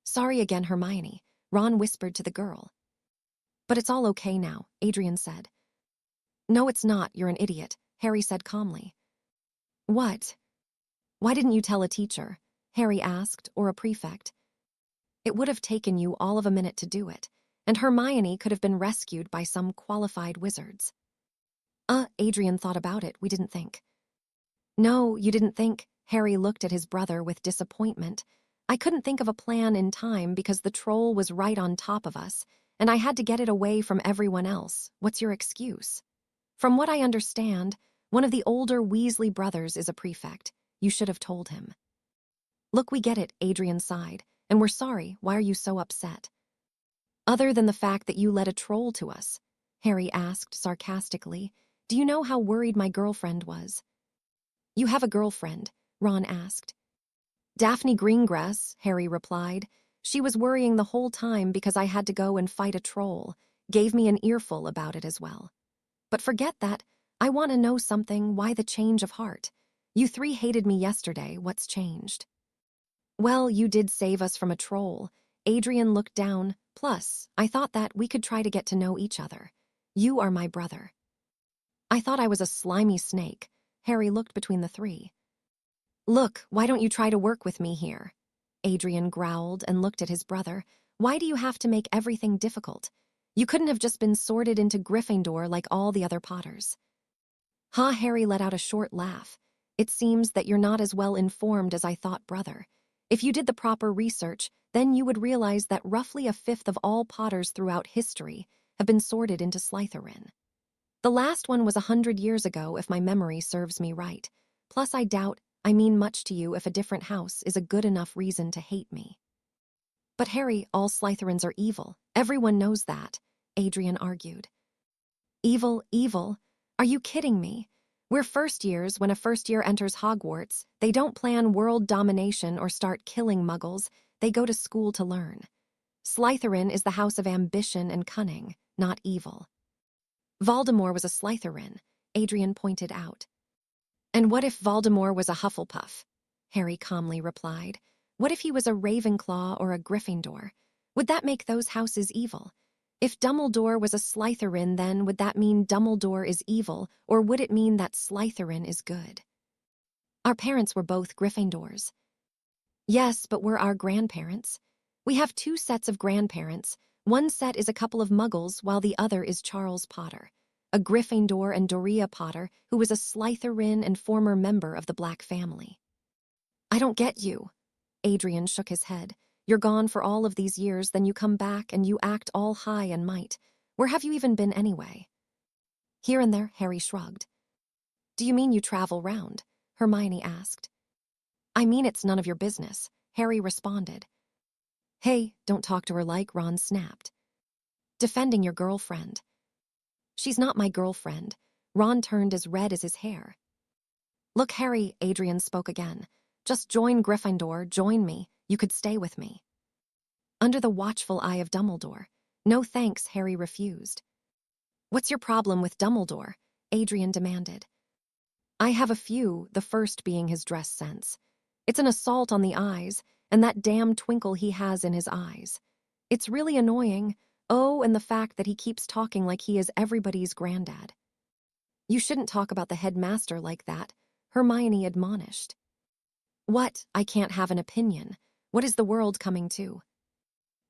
S1: Sorry again, Hermione, Ron whispered to the girl. But it's all okay now, Adrian said. No, it's not, you're an idiot, Harry said calmly. What? Why didn't you tell a teacher? Harry asked, or a prefect. It would have taken you all of a minute to do it, and Hermione could have been rescued by some qualified wizards. Adrian thought about it, we didn't think. No, you didn't think, Harry looked at his brother with disappointment. I couldn't think of a plan in time because the troll was right on top of us, and I had to get it away from everyone else. What's your excuse? From what I understand, one of the older Weasley brothers is a prefect. You should have told him. Look, we get it, Adrian sighed, and we're sorry. Why are you so upset? Other than the fact that you led a troll to us, Harry asked sarcastically. Do you know how worried my girlfriend was? You have a girlfriend? Ron asked. Daphne Greengrass, Harry replied. She was worrying the whole time because I had to go and fight a troll. Gave me an earful about it as well. But forget that. I want to know something. Why the change of heart? You three hated me yesterday. What's changed? Well, you did save us from a troll. Adrian looked down. Plus, I thought that we could try to get to know each other. You are my brother. I thought I was a slimy snake. Harry looked between the three. Look, why don't you try to work with me here? Adrian growled and looked at his brother. Why do you have to make everything difficult? You couldn't have just been sorted into Gryffindor like all the other Potters. Harry let out a short laugh. It seems that you're not as well informed as I thought, brother. If you did the proper research, then you would realize that roughly a fifth of all Potters throughout history have been sorted into Slytherin. The last one was 100 years ago, if my memory serves me right. Plus, I doubt I mean much to you if a different house is a good enough reason to hate me. But Harry, all Slytherins are evil. Everyone knows that, Adrian argued. Evil, evil? Are you kidding me? We're first years. When a first year enters Hogwarts, they don't plan world domination or start killing muggles. They go to school to learn. Slytherin is the house of ambition and cunning, not evil. Voldemort was a Slytherin, Adrian pointed out. And what if Voldemort was a Hufflepuff? Harry calmly replied. What if he was a Ravenclaw or a Gryffindor? Would that make those houses evil? If Dumbledore was a Slytherin, then would that mean Dumbledore is evil, or would it mean that Slytherin is good? Our parents were both Gryffindors. Yes, but we're our grandparents. We have two sets of grandparents, One set is a couple of muggles while the other is Charles Potter, a Gryffindor, and Doria Potter, who was a Slytherin and former member of the Black family. I don't get you. Adrian shook his head. You're gone for all of these years, then you come back and you act all high and might. Where have you even been anyway? Here and there, Harry shrugged. Do you mean you travel round? Hermione asked. I mean it's none of your business, Harry responded. Hey, don't talk to her like, Ron snapped. Defending your girlfriend. She's not my girlfriend. Ron turned as red as his hair. Look, Harry, Adrian spoke again. Just join Gryffindor, join me. You could stay with me. Under the watchful eye of Dumbledore. No thanks, Harry refused. What's your problem with Dumbledore? Adrian demanded. I have a few, the first being his dress sense. It's an assault on the eyes, and that damn twinkle he has in his eyes. It's really annoying. Oh, and the fact that he keeps talking like he is everybody's granddad. You shouldn't talk about the headmaster like that, Hermione admonished. What? I can't have an opinion. What is the world coming to?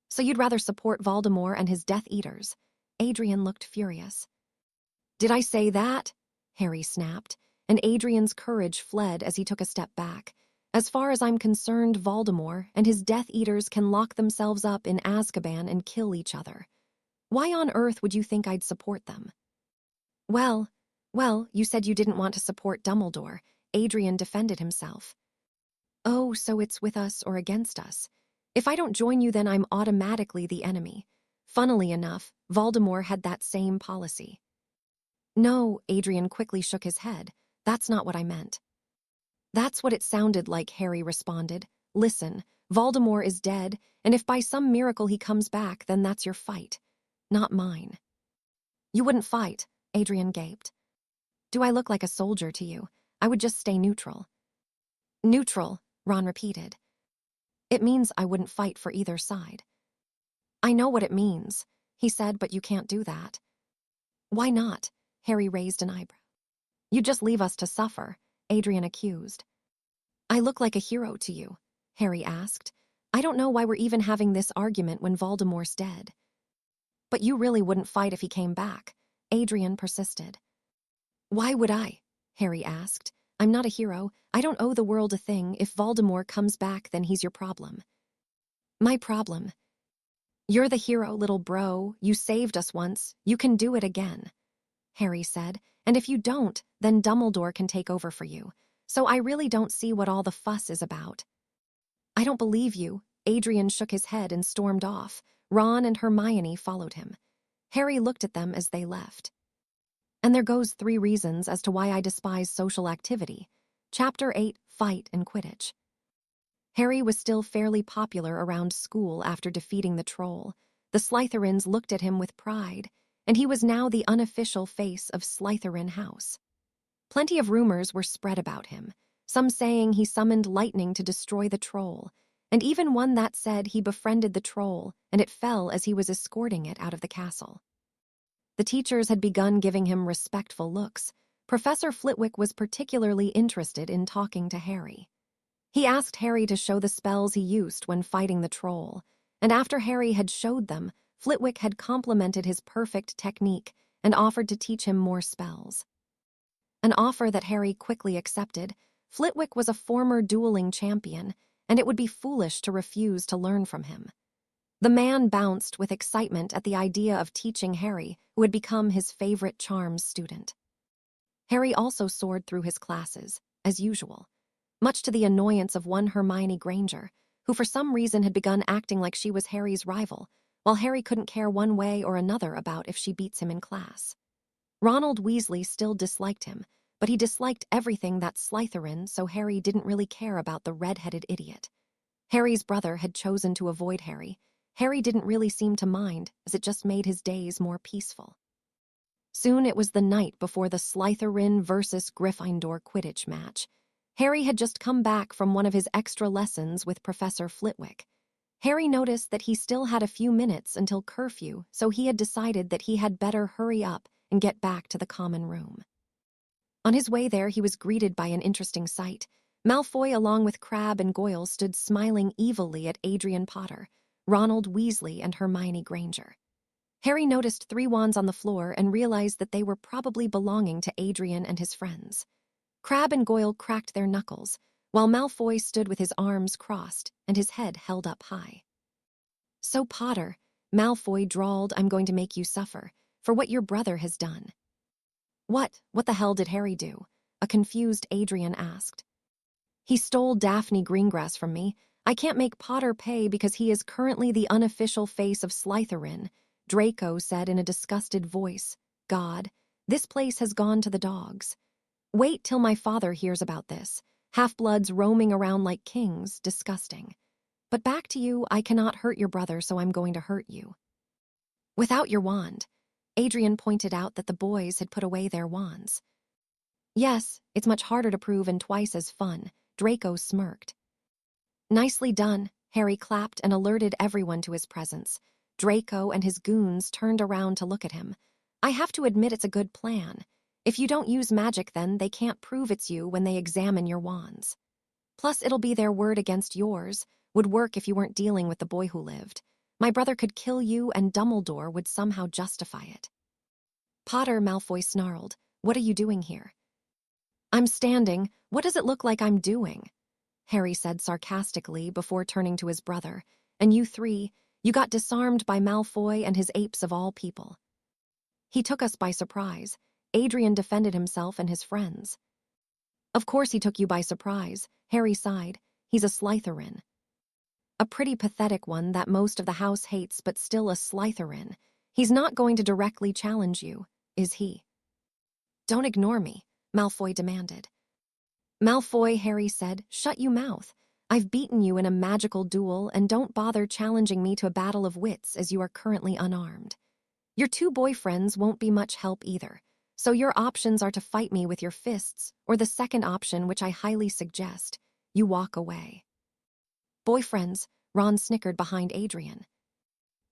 S1: So you'd rather support Voldemort and his Death Eaters? Adrian looked furious. Did I say that? Harry snapped, and Adrian's courage fled as he took a step back. As far as I'm concerned, Voldemort and his Death Eaters can lock themselves up in Azkaban and kill each other. Why on earth would you think I'd support them? Well, you said you didn't want to support Dumbledore. Adrian defended himself. Oh, so it's with us or against us. If I don't join you, then I'm automatically the enemy. Funnily enough, Voldemort had that same policy. No, Adrian quickly shook his head. That's not what I meant. That's what it sounded like, Harry responded. Listen, Voldemort is dead, and if by some miracle he comes back, then that's your fight, not mine. You wouldn't fight, Adrian gaped. Do I look like a soldier to you? I would just stay neutral. Neutral, Ron repeated. It means I wouldn't fight for either side. I know what it means, he said, but you can't do that. Why not? Harry raised an eyebrow. You'd just leave us to suffer, Adrian accused. I look like a hero to you, Harry asked. I don't know why we're even having this argument when Voldemort's dead. But you really wouldn't fight if he came back, Adrian persisted. Why would I? Harry asked. I'm not a hero. I don't owe the world a thing. If Voldemort comes back, then he's your problem. My problem? You're the hero, little bro. You saved us once. You can do it again, Harry said. And if you don't, then Dumbledore can take over for you. So I really don't see what all the fuss is about. I don't believe you. Adrian shook his head and stormed off. Ron and Hermione followed him. Harry looked at them as they left. And there goes 3 reasons as to why I despise social activity. Chapter 8, Fight and Quidditch. Harry was still fairly popular around school after defeating the troll. The Slytherins looked at him with pride, and he was now the unofficial face of Slytherin House. Plenty of rumors were spread about him, some saying he summoned lightning to destroy the troll, and even one that said he befriended the troll and it fell as he was escorting it out of the castle. The teachers had begun giving him respectful looks. Professor Flitwick was particularly interested in talking to Harry. He asked Harry to show the spells he used when fighting the troll, and after Harry had showed them, Flitwick had complimented his perfect technique and offered to teach him more spells. An offer that Harry quickly accepted. Flitwick was a former dueling champion, and it would be foolish to refuse to learn from him. The man bounced with excitement at the idea of teaching Harry, who had become his favorite charms student. Harry also soared through his classes, as usual, much to the annoyance of one Hermione Granger, who for some reason had begun acting like she was Harry's rival, while Harry couldn't care one way or another about if she beats him in class. Ronald Weasley still disliked him, but he disliked everything that Slytherin, so Harry didn't really care about the red-headed idiot. Harry's brother had chosen to avoid Harry. Harry didn't really seem to mind, as it just made his days more peaceful. Soon it was the night before the Slytherin versus Gryffindor Quidditch match. Harry had just come back from one of his extra lessons with Professor Flitwick. Harry noticed that he still had a few minutes until curfew, so he had decided that he had better hurry up and get back to the common room. On his way there, he was greeted by an interesting sight. Malfoy, along with Crabbe and Goyle, stood smiling evilly at Adrian Potter. Ronald Weasley and Hermione Granger. Harry noticed 3 wands on the floor and realized that they were probably belonging to Adrian and his friends. Crabbe and Goyle cracked their knuckles, while Malfoy stood with his arms crossed and his head held up high. "So, Potter," Malfoy drawled, "I'm going to make you suffer for what your brother has done." What the hell did Harry do?" a confused Adrian asked. "He stole Daphne Greengrass from me. I can't make Potter pay because he is currently the unofficial face of Slytherin," Draco said in a disgusted voice. "God, this place has gone to the dogs. Wait till my father hears about this. Half-bloods roaming around like kings, disgusting. But back to you, I cannot hurt your brother, so I'm going to hurt you." "Without your wand." Adrian pointed out that the boys had put away their wands. "Yes, it's much harder to prove and twice as fun," Draco smirked. "Nicely done," Harry clapped and alerted everyone to his presence. Draco and his goons turned around to look at him. "I have to admit it's a good plan. If you don't use magic, then they can't prove it's you when they examine your wands. Plus, it'll be their word against yours. Would work if you weren't dealing with the boy who lived. My brother could kill you and Dumbledore would somehow justify it." "Potter," Malfoy snarled, "what are you doing here?" "I'm standing. What does it look like I'm doing?" Harry said sarcastically before turning to his brother. "And you 3, you got disarmed by Malfoy and his apes of all people." "He took us by surprise." Adrian defended himself and his friends. "Of course he took you by surprise," Harry sighed. "He's a Slytherin. A pretty pathetic one that most of the house hates, but still a Slytherin. He's not going to directly challenge you, is he?" "Don't ignore me," Malfoy demanded. "Malfoy," Harry said, "shut you mouth. I've beaten you in a magical duel, and don't bother challenging me to a battle of wits as you are currently unarmed. Your 2 boyfriends won't be much help either, so your options are to fight me with your fists, or the second option, which I highly suggest, you walk away." "Boyfriends," Ron snickered behind Adrian.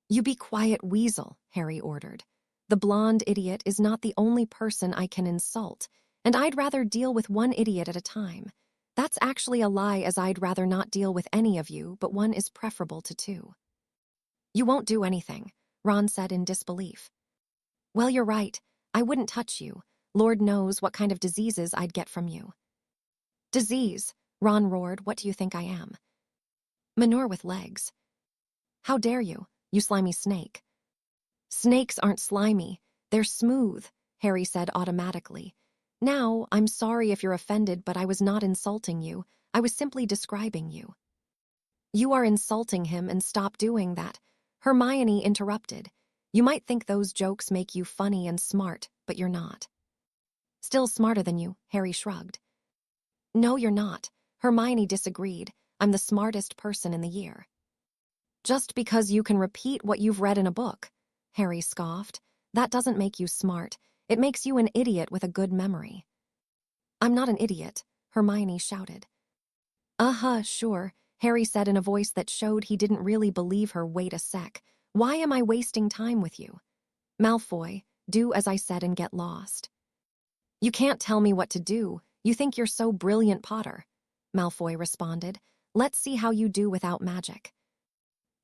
S1: "You be quiet, weasel," Harry ordered. "The blonde idiot is not the only person I can insult, and I'd rather deal with 1 idiot at a time. That's actually a lie, as I'd rather not deal with any of you, but 1 is preferable to 2. "You won't do anything," Ron said in disbelief. "Well, you're right. I wouldn't touch you. Lord knows what kind of diseases I'd get from you." "Disease?" Ron roared. "What do you think I am?" "Manure with legs." "How dare you, you slimy snake." "Snakes aren't slimy. They're smooth," Harry said automatically. "Now, I'm sorry if you're offended, but I was not insulting you. I was simply describing you." "You are insulting him, and stop doing that," Hermione interrupted. "You might think those jokes make you funny and smart, but you're not." "Still smarter than you," Harry shrugged. "No, you're not," Hermione disagreed. "I'm the smartest person in the year." "Just because you can repeat what you've read in a book," Harry scoffed. "That doesn't make you smart. It makes you an idiot with a good memory." "I'm not an idiot," Hermione shouted. Sure," Harry said in a voice that showed he didn't really believe her. "Wait a sec. Why am I wasting time with you?" "Malfoy, do as I said and get lost." "You can't tell me what to do. You think you're so brilliant, Potter," Malfoy responded. "Let's see how you do without magic."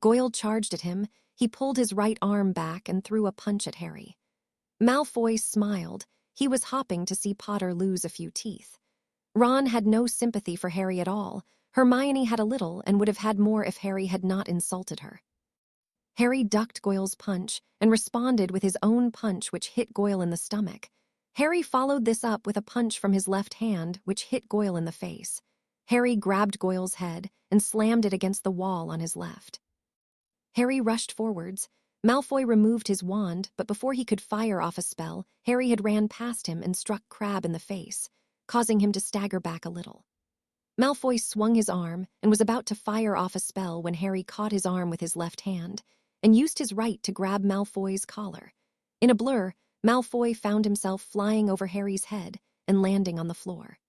S1: Goyle charged at him. He pulled his right arm back and threw a punch at Harry. Malfoy smiled. He was hopping to see Potter lose a few teeth. Ron had no sympathy for Harry at all. Hermione had a little and would have had more if Harry had not insulted her. Harry ducked Goyle's punch and responded with his own punch, which hit Goyle in the stomach. Harry followed this up with a punch from his left hand, which hit Goyle in the face. Harry grabbed Goyle's head and slammed it against the wall on his left. Harry rushed forwards. Malfoy removed his wand, but before he could fire off a spell, Harry had ran past him and struck Crabbe in the face, causing him to stagger back a little. Malfoy swung his arm and was about to fire off a spell when Harry caught his arm with his left hand and used his right to grab Malfoy's collar. In a blur, Malfoy found himself flying over Harry's head and landing on the floor.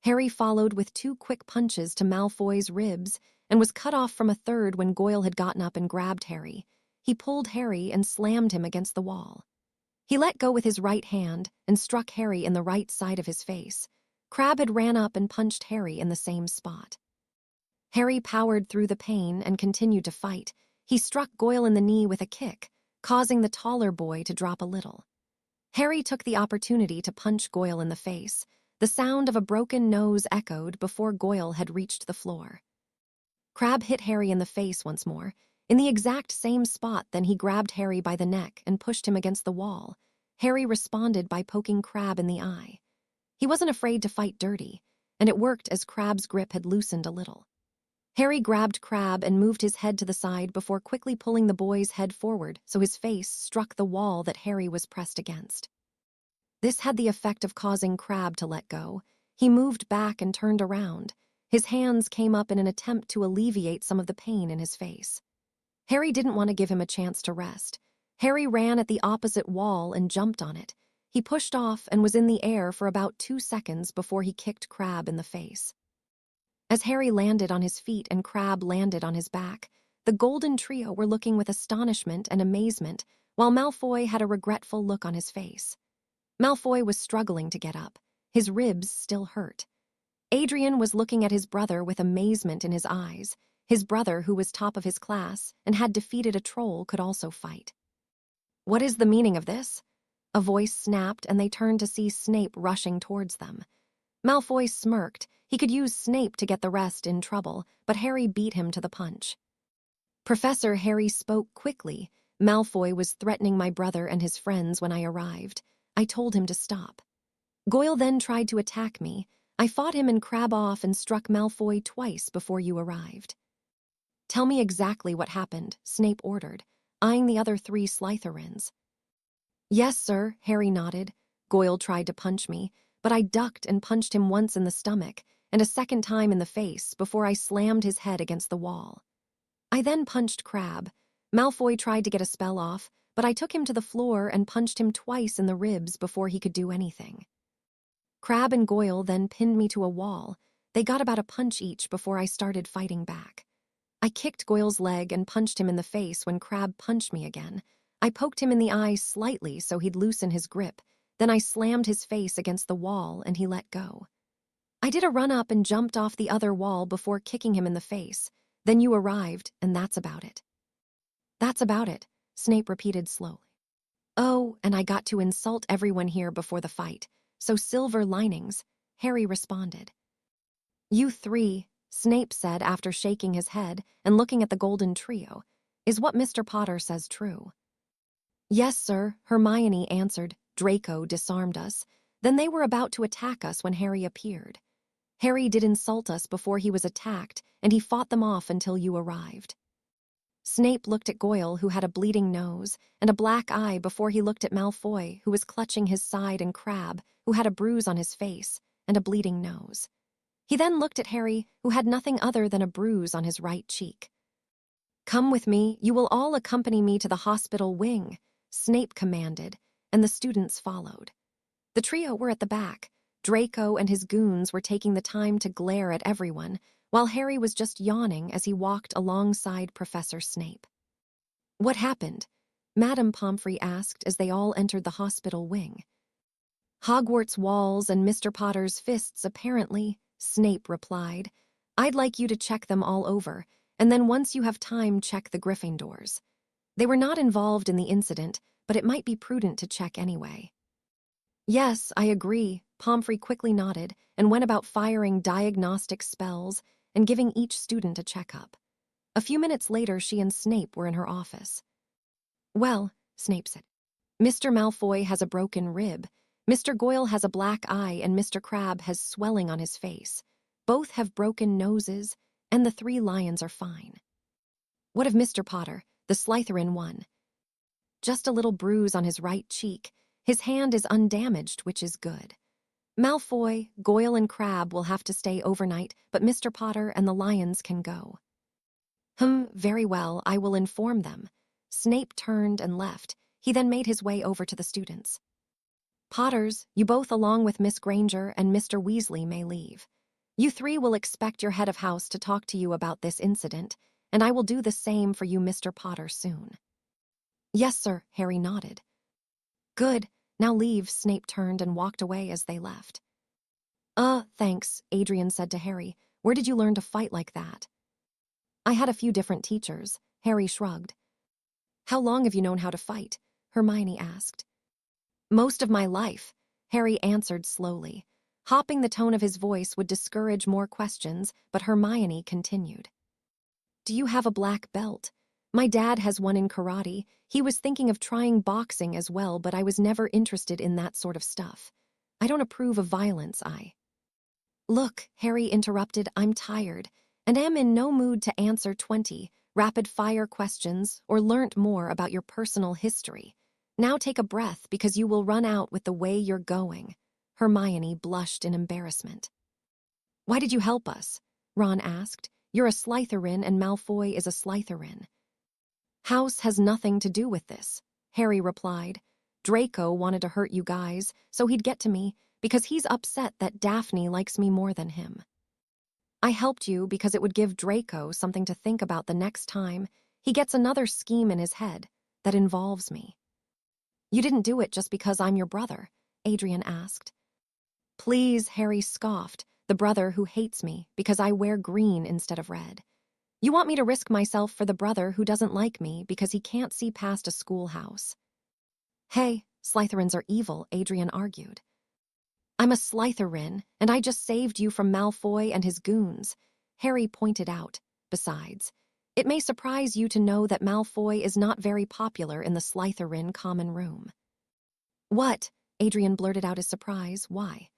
S1: Harry followed with 2 quick punches to Malfoy's ribs and was cut off from a third when Goyle had gotten up and grabbed Harry. He pulled Harry and slammed him against the wall. He let go with his right hand and struck Harry in the right side of his face. Crabbe had ran up and punched Harry in the same spot. Harry powered through the pain and continued to fight. He struck Goyle in the knee with a kick, causing the taller boy to drop a little. Harry took the opportunity to punch Goyle in the face. The sound of a broken nose echoed before Goyle had reached the floor. Crabbe hit Harry in the face once more, in the exact same spot. Then he grabbed Harry by the neck and pushed him against the wall. Harry responded by poking Crabbe in the eye. He wasn't afraid to fight dirty, and it worked as Crabbe's grip had loosened a little. Harry grabbed Crabbe and moved his head to the side before quickly pulling the boy's head forward so his face struck the wall that Harry was pressed against. This had the effect of causing Crabbe to let go. He moved back and turned around. His hands came up in an attempt to alleviate some of the pain in his face. Harry didn't want to give him a chance to rest. Harry ran at the opposite wall and jumped on it. He pushed off and was in the air for about 2 seconds before he kicked Crabbe in the face. As Harry landed on his feet and Crabbe landed on his back, the Golden Trio were looking with astonishment and amazement, while Malfoy had a regretful look on his face. Malfoy was struggling to get up. His ribs still hurt. Adrian was looking at his brother with amazement in his eyes. His brother, who was top of his class and had defeated a troll, could also fight. "What is the meaning of this?" A voice snapped, and they turned to see Snape rushing towards them. Malfoy smirked. He could use Snape to get the rest in trouble, but Harry beat him to the punch. "Professor," Harry spoke quickly. "Malfoy was threatening my brother and his friends when I arrived. I told him to stop. Goyle then tried to attack me. I fought him and Crabbe off and struck Malfoy twice before you arrived." "Tell me exactly what happened," Snape ordered, eyeing the other 3 Slytherins. "Yes, sir," Harry nodded. "Goyle tried to punch me, but I ducked and punched him once in the stomach and a second time in the face before I slammed his head against the wall. I then punched Crabbe. Malfoy tried to get a spell off, but I took him to the floor and punched him twice in the ribs before he could do anything. Crabbe and Goyle then pinned me to a wall. They got about a punch each before I started fighting back. I kicked Goyle's leg and punched him in the face when Crabbe punched me again. I poked him in the eye slightly so he'd loosen his grip. Then I slammed his face against the wall and he let go. I did a run-up and jumped off the other wall before kicking him in the face. Then you arrived, and that's about it." "That's about it," Snape repeated slowly. "Oh, and I got to insult everyone here before the fight. So silver linings," Harry responded. "You 3, Snape said after shaking his head and looking at the Golden Trio. "Is what Mr. Potter says true?" "Yes, sir," Hermione answered. "Draco disarmed us. Then they were about to attack us when Harry appeared. Harry did insult us before he was attacked, and he fought them off until you arrived." Snape looked at Goyle, who had a bleeding nose and a black eye, before he looked at Malfoy, who was clutching his side, and Crabbe, who had a bruise on his face and a bleeding nose. He then looked at Harry, who had nothing other than a bruise on his right cheek. "Come with me. You will all accompany me to the hospital wing," Snape commanded, and the students followed. The trio were at the back. Draco and his goons were taking the time to glare at everyone, while Harry was just yawning as he walked alongside Professor Snape. "What happened?" Madame Pomfrey asked as they all entered the hospital wing. "Hogwarts walls and Mr. Potter's fists, apparently," Snape replied. "I'd like you to check them all over, and then once you have time, check the Gryffindors. They were not involved in the incident, but it might be prudent to check anyway." "Yes, I agree," Pomfrey quickly nodded and went about firing diagnostic spells and giving each student a checkup. A few minutes later, she and Snape were in her office. "Well," Snape said, "Mr. Malfoy has a broken rib, Mr. Goyle has a black eye, and Mr. Crabbe has swelling on his face. Both have broken noses, and the 3 lions are fine." "What of Mr. Potter, the Slytherin one?" "Just a little bruise on his right cheek. His hand is undamaged, which is good. Malfoy, Goyle, and Crabbe will have to stay overnight, but Mr. Potter and the lions can go." Very well, I will inform them." Snape turned and left. He then made his way over to the students. "Potters, you both, along with Miss Granger and Mr. Weasley, may leave. You 3 will expect your head of house to talk to you about this incident, and I will do the same for you, Mr. Potter, soon." "Yes, sir," Harry nodded. "Good. Now leave." Snape turned and walked away as they left. Thanks," Adrian said to Harry. "Where did you learn to fight like that?" "I had a few different teachers," Harry shrugged. How long have you known how to fight? Hermione asked. Most of my life, Harry answered slowly. Hopping the tone of his voice would discourage more questions, but Hermione continued. Do you have a black belt? My dad has one in karate. He was thinking of trying boxing as well, but I was never interested in that sort of stuff. I don't approve of violence, Look, Harry interrupted, I'm tired, and am in no mood to answer 20 rapid-fire questions or learnt more about your personal history. Now take a breath because you will run out with the way you're going. Hermione blushed in embarrassment. Why did you help us? Ron asked. You're a Slytherin and Malfoy is a Slytherin. House has nothing to do with this, Harry replied. Draco wanted to hurt you guys, so he'd get to me, because he's upset that Daphne likes me more than him. I helped you because it would give Draco something to think about the next time he gets another scheme in his head that involves me. You didn't do it just because I'm your brother, Adrian asked. Please, Harry scoffed, the brother who hates me because I wear green instead of red. You want me to risk myself for the brother who doesn't like me because he can't see past a schoolhouse. Hey, Slytherins are evil, Adrian argued. I'm a Slytherin, and I just saved you from Malfoy and his goons, Harry pointed out. Besides, it may surprise you to know that Malfoy is not very popular in the Slytherin common room. What? Adrian blurted out his surprise. Why?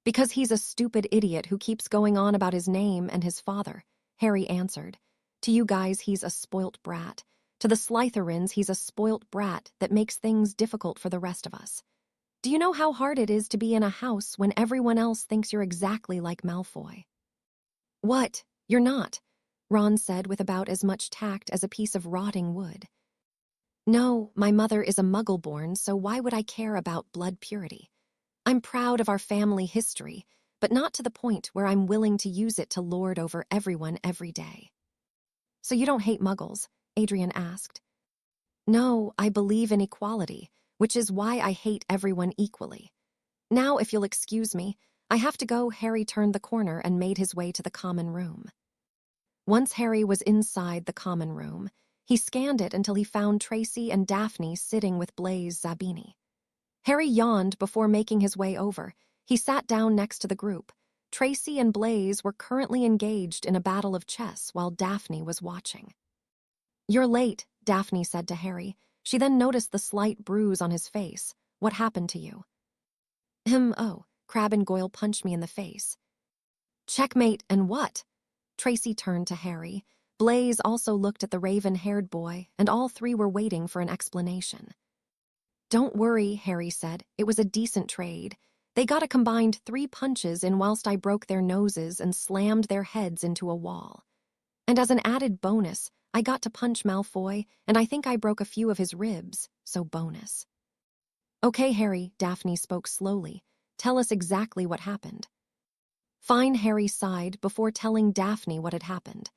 S1: Because he's a stupid idiot who keeps going on about his name and his father, Harry answered. To you guys, he's a spoilt brat. To the Slytherins, he's a spoilt brat that makes things difficult for the rest of us. Do you know how hard it is to be in a house when everyone else thinks you're exactly like Malfoy? What? You're not, Ron said with about as much tact as a piece of rotting wood. No, my mother is a Muggle-born, so why would I care about blood purity? I'm proud of our family history, but not to the point where I'm willing to use it to lord over everyone every day. So you don't hate Muggles? Adrian asked. No, I believe in equality, which is why I hate everyone equally. Now, if you'll excuse me, I have to go. Harry turned the corner and made his way to the common room. Once Harry was inside the common room, he scanned it until he found Tracy and Daphne sitting with Blaise Zabini. Harry yawned before making his way over. He sat down next to the group. Tracy and Blaise were currently engaged in a battle of chess while Daphne was watching. You're late, Daphne said to Harry. She then noticed the slight bruise on his face. What happened to you? Oh, Crabbe and Goyle punched me in the face. Checkmate and what? Tracy turned to Harry. Blaise also looked at the raven-haired boy, and all three were waiting for an explanation. Don't worry, Harry said. It was a decent trade. They got a combined 3 punches in whilst I broke their noses and slammed their heads into a wall. And as an added bonus, I got to punch Malfoy, and I think I broke a few of his ribs, so bonus. Okay, Harry, Daphne spoke slowly. Tell us exactly what happened. Fine, Harry sighed before telling Daphne what had happened.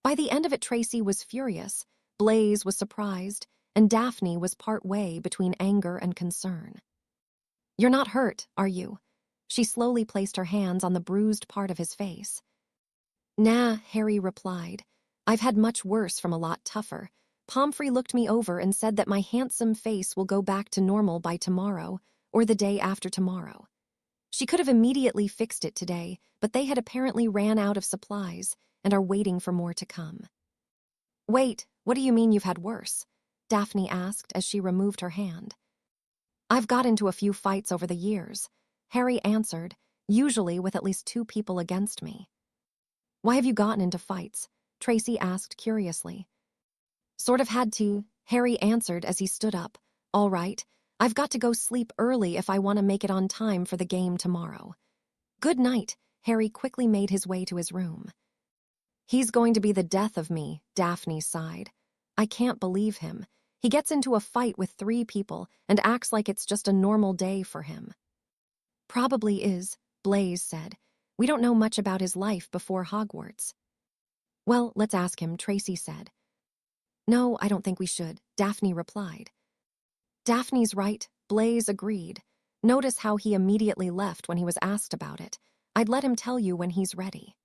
S1: By the end of it, Tracy was furious, Blaise was surprised, and Daphne was part way between anger and concern. You're not hurt, are you? She slowly placed her hands on the bruised part of his face. Nah, Harry replied. I've had much worse from a lot tougher. Pomfrey looked me over and said that my handsome face will go back to normal by tomorrow, or the day after tomorrow. She could have immediately fixed it today, but they had apparently ran out of supplies and are waiting for more to come. Wait, what do you mean you've had worse? Daphne asked as she removed her hand. I've got into a few fights over the years, Harry answered, usually with at least 2 people against me. Why have you gotten into fights? Tracy asked curiously. Sort of had to, Harry answered as he stood up. All right, I've got to go sleep early if I want to make it on time for the game tomorrow. Good night, Harry quickly made his way to his room. He's going to be the death of me, Daphne sighed. I can't believe him. He gets into a fight with 3 people and acts like it's just a normal day for him. Probably is, Blaise said. We don't know much about his life before Hogwarts. Well, let's ask him, Tracy said. No, I don't think we should, Daphne replied. Daphne's right, Blaise agreed. Notice how he immediately left when he was asked about it. I'd let him tell you when he's ready.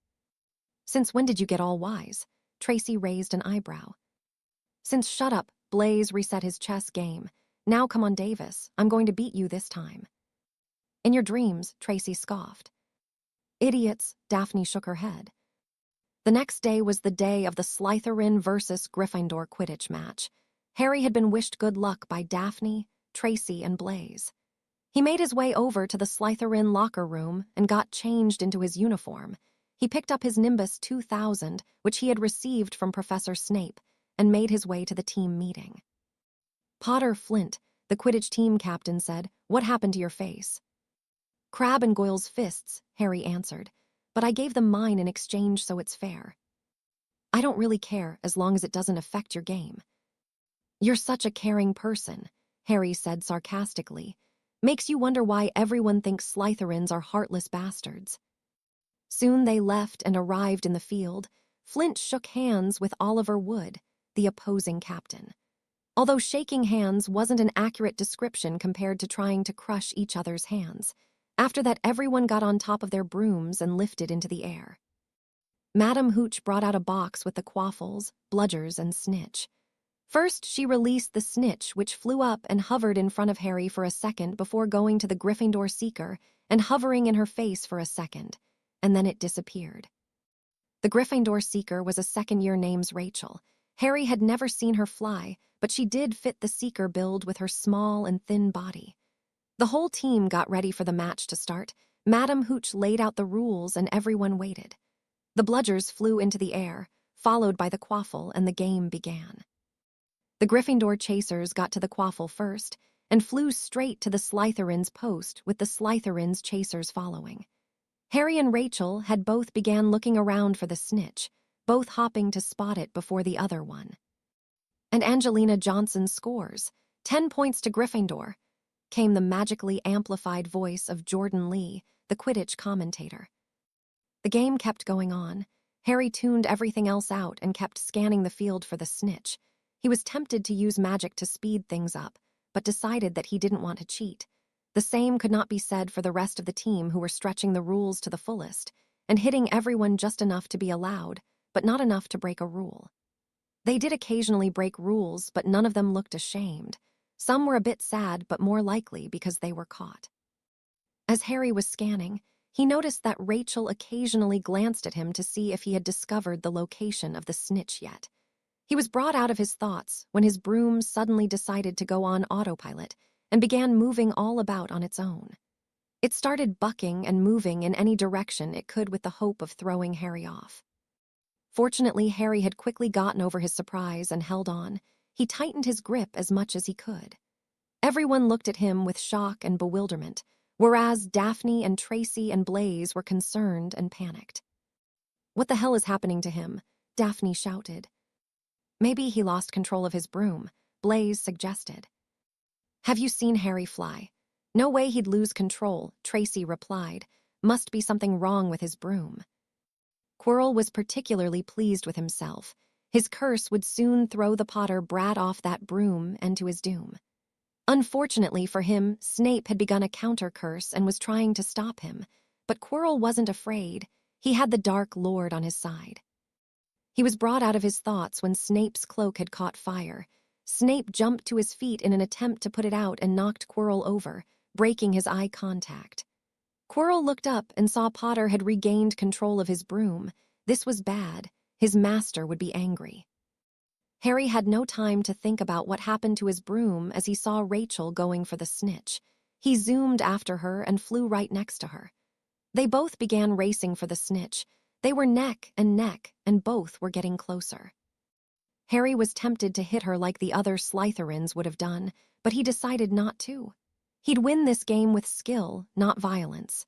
S1: Since when did you get all wise? Tracy raised an eyebrow. Since Shut Up, Blaze reset his chess game. Now come on, Davis. I'm going to beat you this time. In your dreams, Tracy scoffed. Idiots, Daphne shook her head. The next day was the day of the Slytherin versus Gryffindor Quidditch match. Harry had been wished good luck by Daphne, Tracy, and Blaze. He made his way over to the Slytherin locker room and got changed into his uniform. He picked up his Nimbus 2000, which he had received from Professor Snape, and made his way to the team meeting. Potter Flint, the Quidditch team captain, said, "What happened to your face?" "Crabbe and Goyle's fists," Harry answered, "but I gave them mine in exchange, so it's fair." "I don't really care as long as it doesn't affect your game." "You're such a caring person," Harry said sarcastically. "Makes you wonder why everyone thinks Slytherins are heartless bastards." Soon they left and arrived in the field. Flint shook hands with Oliver Wood, the opposing captain. Although shaking hands wasn't an accurate description compared to trying to crush each other's hands. After that, everyone got on top of their brooms and lifted into the air. Madame Hooch brought out a box with the Quaffles, Bludgers, and Snitch. First, she released the Snitch, which flew up and hovered in front of Harry for a second before going to the Gryffindor Seeker and hovering in her face for a second, and then it disappeared. The Gryffindor Seeker was a second-year named Rachel. Harry had never seen her fly, but she did fit the Seeker build with her small and thin body. The whole team got ready for the match to start. Madame Hooch laid out the rules and everyone waited. The Bludgers flew into the air, followed by the Quaffle, and the game began. The Gryffindor chasers got to the Quaffle first and flew straight to the Slytherin's post, with the Slytherin's chasers following. Harry and Rachel had both began looking around for the Snitch, both hopping to spot it before the other one. And Angelina Johnson scores, 10 points to Gryffindor, came the magically amplified voice of Jordan Lee, the Quidditch commentator. The game kept going on. Harry tuned everything else out and kept scanning the field for the Snitch. He was tempted to use magic to speed things up, but decided that he didn't want to cheat. The same could not be said for the rest of the team, who were stretching the rules to the fullest and hitting everyone just enough to be allowed, but not enough to break a rule. They did occasionally break rules, but none of them looked ashamed. Some were a bit sad, but more likely because they were caught. As Harry was scanning, he noticed that Rachel occasionally glanced at him to see if he had discovered the location of the Snitch yet. He was brought out of his thoughts when his broom suddenly decided to go on autopilot and began moving all about on its own. It started bucking and moving in any direction it could with the hope of throwing Harry off. Fortunately, Harry had quickly gotten over his surprise and held on. He tightened his grip as much as he could. Everyone looked at him with shock and bewilderment, whereas Daphne and Tracy and Blaze were concerned and panicked. "What the hell is happening to him?" Daphne shouted. "Maybe he lost control of his broom," Blaze suggested. "Have you seen Harry fly?" "No way he'd lose control," Tracy replied. "Must be something wrong with his broom." Quirrell was particularly pleased with himself. His curse would soon throw the Potter brat off that broom and to his doom. Unfortunately for him, Snape had begun a counter-curse and was trying to stop him, but Quirrell wasn't afraid. He had the Dark Lord on his side. He was brought out of his thoughts when Snape's cloak had caught fire. Snape jumped to his feet in an attempt to put it out and knocked Quirrell over, breaking his eye contact. Quirrell looked up and saw Potter had regained control of his broom. This was bad. His master would be angry. Harry had no time to think about what happened to his broom as he saw Rachel going for the Snitch. He zoomed after her and flew right next to her. They both began racing for the Snitch. They were neck, and both were getting closer. Harry was tempted to hit her like the other Slytherins would have done, but he decided not to. He'd win this game with skill, not violence.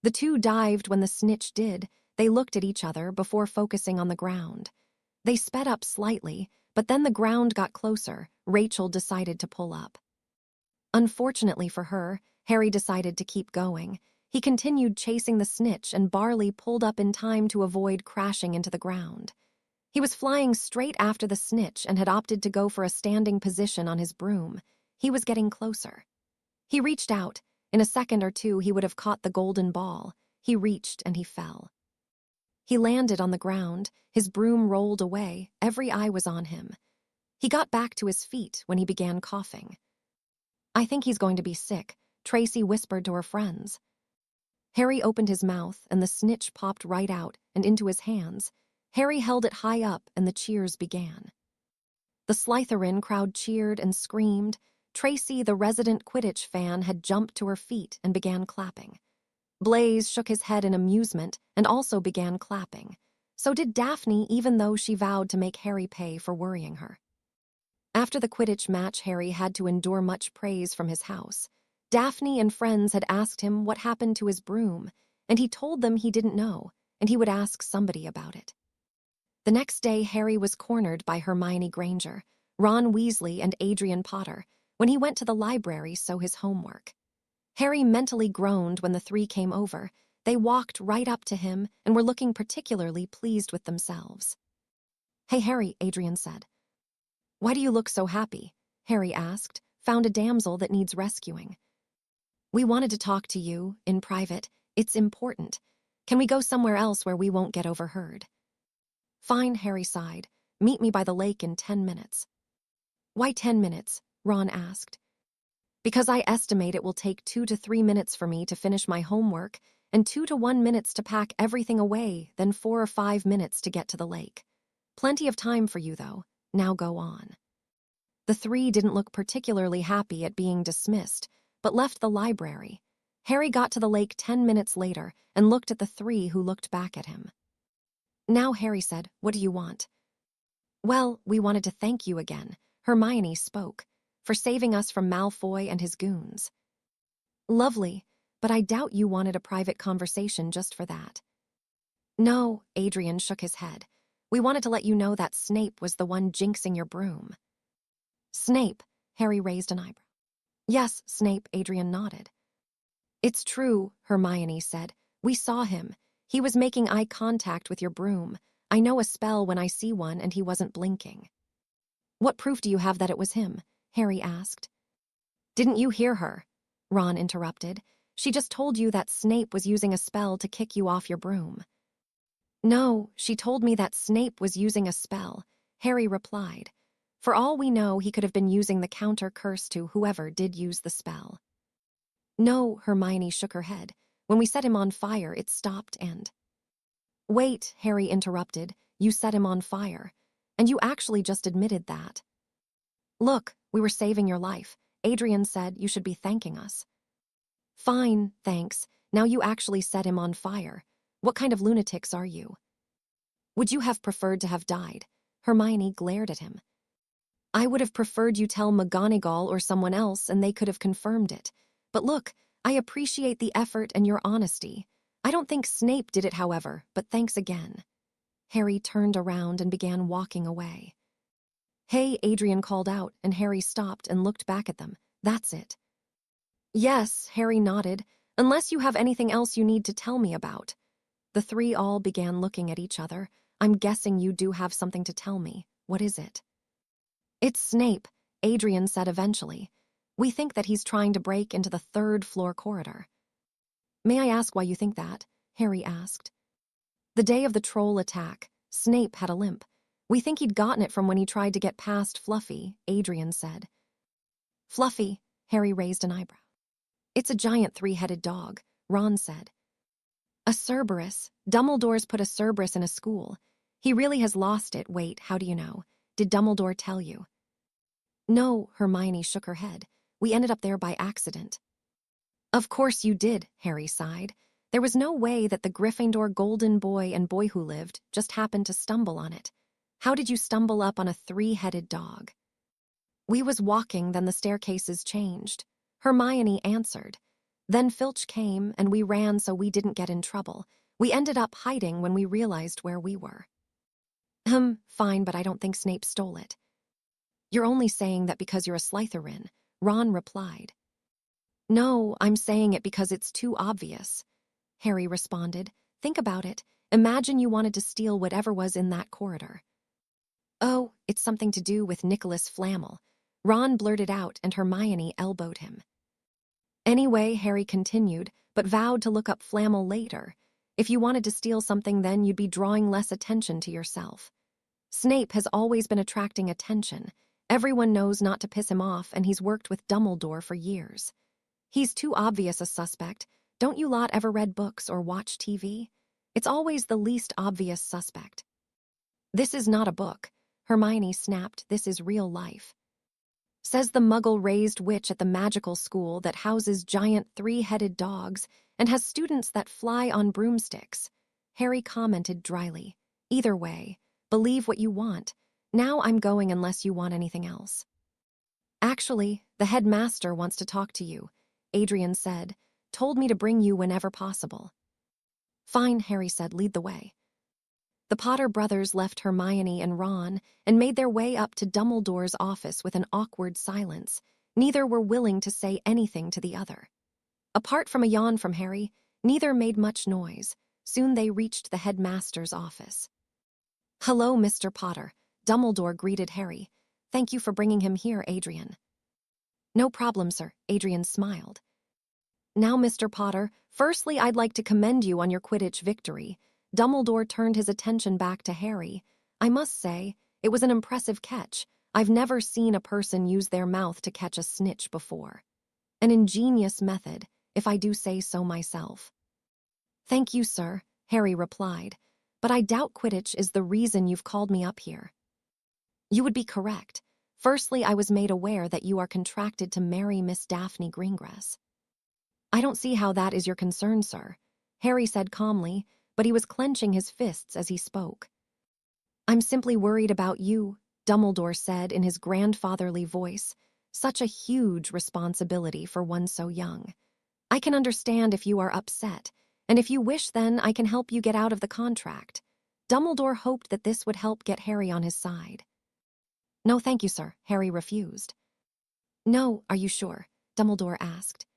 S1: The two dived when the Snitch did. They looked at each other before focusing on the ground. They sped up slightly, but then the ground got closer. Rachel decided to pull up. Unfortunately for her, Harry decided to keep going. He continued chasing the Snitch, and Barley pulled up in time to avoid crashing into the ground. He was flying straight after the Snitch and had opted to go for a standing position on his broom. He was getting closer. He reached out. In a second or two, he would have caught the golden ball. He reached and he fell. He landed on the ground. His broom rolled away. Every eye was on him. He got back to his feet when he began coughing. "I think he's going to be sick," Tracy whispered to her friends. Harry opened his mouth and the snitch popped right out and into his hands. Harry held it high up and the cheers began. The Slytherin crowd cheered and screamed. Tracy, the resident Quidditch fan, had jumped to her feet and began clapping. Blaze shook his head in amusement and also began clapping. So did Daphne, even though she vowed to make Harry pay for worrying her. After the Quidditch match, Harry had to endure much praise from his house. Daphne and friends had asked him what happened to his broom, and he told them he didn't know, and he would ask somebody about it. The next day, Harry was cornered by Hermione Granger, Ron Weasley, and Adrian Potter when he went to the library so his homework. Harry mentally groaned when the three came over. They walked right up to him and were looking particularly pleased with themselves. "Hey, Harry," Adrian said. "Why do you look so happy?" Harry asked, "Found a damsel that needs rescuing." "We wanted to talk to you, in private. It's important. Can we go somewhere else where we won't get overheard?" "Fine," Harry sighed. "Meet me by the lake in 10 minutes. "Why 10 minutes?" Ron asked. "Because I estimate it will take 2 to 3 minutes for me to finish my homework, and 2 to 1 minutes to pack everything away, then 4 or 5 minutes to get to the lake. Plenty of time for you, though. Now go on." The three didn't look particularly happy at being dismissed, but left the library. Harry got to the lake 10 minutes later and looked at the three who looked back at him. "Now," Harry said, "what do you want?" "Well, we wanted to thank you again," Hermione spoke, "for saving us from Malfoy and his goons." "Lovely, but I doubt you wanted a private conversation just for that." "No," Adrian shook his head. "We wanted to let you know that Snape was the one jinxing your broom." "Snape?" Harry raised an eyebrow. "Yes, Snape," Adrian nodded. "It's true," Hermione said. "We saw him. He was making eye contact with your broom. I know a spell when I see one, and he wasn't blinking." "What proof do you have that it was him?" Harry asked. "Didn't you hear her?" Ron interrupted. "She just told you that Snape was using a spell to kick you off your broom." "No, she told me that Snape was using a spell," Harry replied. "For all we know, he could have been using the counter curse to whoever did use the spell." "No," Hermione shook her head. "When we set him on fire, it stopped and—" "Wait," Harry interrupted. "You set him on fire. And you actually just admitted that." "Look, we were saving your life. Adrian said you should be thanking us." "Fine, thanks. Now you actually set him on fire. What kind of lunatics are you?" "Would you have preferred to have died?" Hermione glared at him. "I would have preferred you tell McGonagall or someone else and they could have confirmed it. But look, I appreciate the effort and your honesty. I don't think Snape did it, however, but thanks again." Harry turned around and began walking away. "Hey," Adrian called out, and Harry stopped and looked back at them. "That's it." "Yes," Harry nodded, "unless you have anything else you need to tell me about." The three all began looking at each other. "I'm guessing you do have something to tell me. What is it?" "It's Snape," Adrian said eventually. "We think that he's trying to break into the 3rd-floor corridor." "May I ask why you think that?" Harry asked. "The day of the troll attack, Snape had a limp. We think he'd gotten it from when he tried to get past Fluffy," Adrian said. "Fluffy?" Harry raised an eyebrow. "It's a giant 3-headed dog," Ron said. "A Cerberus. Dumbledore's put a Cerberus in a school. He really has lost it. Wait, how do you know? Did Dumbledore tell you?" "No," Hermione shook her head. "We ended up there by accident." "Of course you did," Harry sighed. "There was no way that the Gryffindor golden boy and boy who lived just happened to stumble on it. How did you stumble up on a 3-headed dog?" "We was walking, then the staircases changed," Hermione answered. "Then Filch came, and we ran so we didn't get in trouble. We ended up hiding when we realized where we were." Fine, but I don't think Snape stole it." "You're only saying that because you're a Slytherin," Ron replied. "No, I'm saying it because it's too obvious," Harry responded. "Think about it. Imagine you wanted to steal whatever was in that corridor." "Oh, it's something to do with Nicholas Flamel," Ron blurted out, and Hermione elbowed him. "Anyway," Harry continued, but vowed to look up Flamel later. "If you wanted to steal something, then you'd be drawing less attention to yourself. Snape has always been attracting attention. Everyone knows not to piss him off, and he's worked with Dumbledore for years. He's too obvious a suspect. Don't you lot ever read books or watch TV? It's always the least obvious suspect. This is not a book, Hermione snapped. This is real life. Says the muggle-raised witch at the magical school that houses giant three-headed dogs and has students that fly on broomsticks. Harry commented dryly. Either way, believe what you want. Now I'm going unless you want anything else. Actually, the headmaster wants to talk to you, Adrian said. Told me to bring you whenever possible. Fine, Harry said. Lead the way. The Potter brothers left Hermione and Ron and made their way up to Dumbledore's office with an awkward silence. Neither were willing to say anything to the other. Apart from a yawn from Harry, neither made much noise. Soon they reached the headmaster's office. Hello, Mr. Potter, Dumbledore greeted Harry. Thank you for bringing him here, Adrian. No problem, sir, Adrian smiled. Now, Mr. Potter, firstly I'd like to commend you on your Quidditch victory. Dumbledore turned his attention back to Harry. I must say, it was an impressive catch. I've never seen a person use their mouth to catch a snitch before. An ingenious method, if I do say so myself. Thank you, sir, Harry replied, but I doubt Quidditch is the reason you've called me up here. You would be correct. Firstly, I was made aware that you are contracted to marry Miss Daphne Greengrass. I don't see how that is your concern, sir, Harry said calmly, but he was clenching his fists as he spoke. I'm simply worried about you, Dumbledore said in his grandfatherly voice. Such a huge responsibility for one so young. I can understand if you are upset, and if you wish, then I can help you get out of the contract. Dumbledore hoped that this would help get Harry on his side. No, thank you, sir, Harry refused. No, are you sure? Dumbledore asked.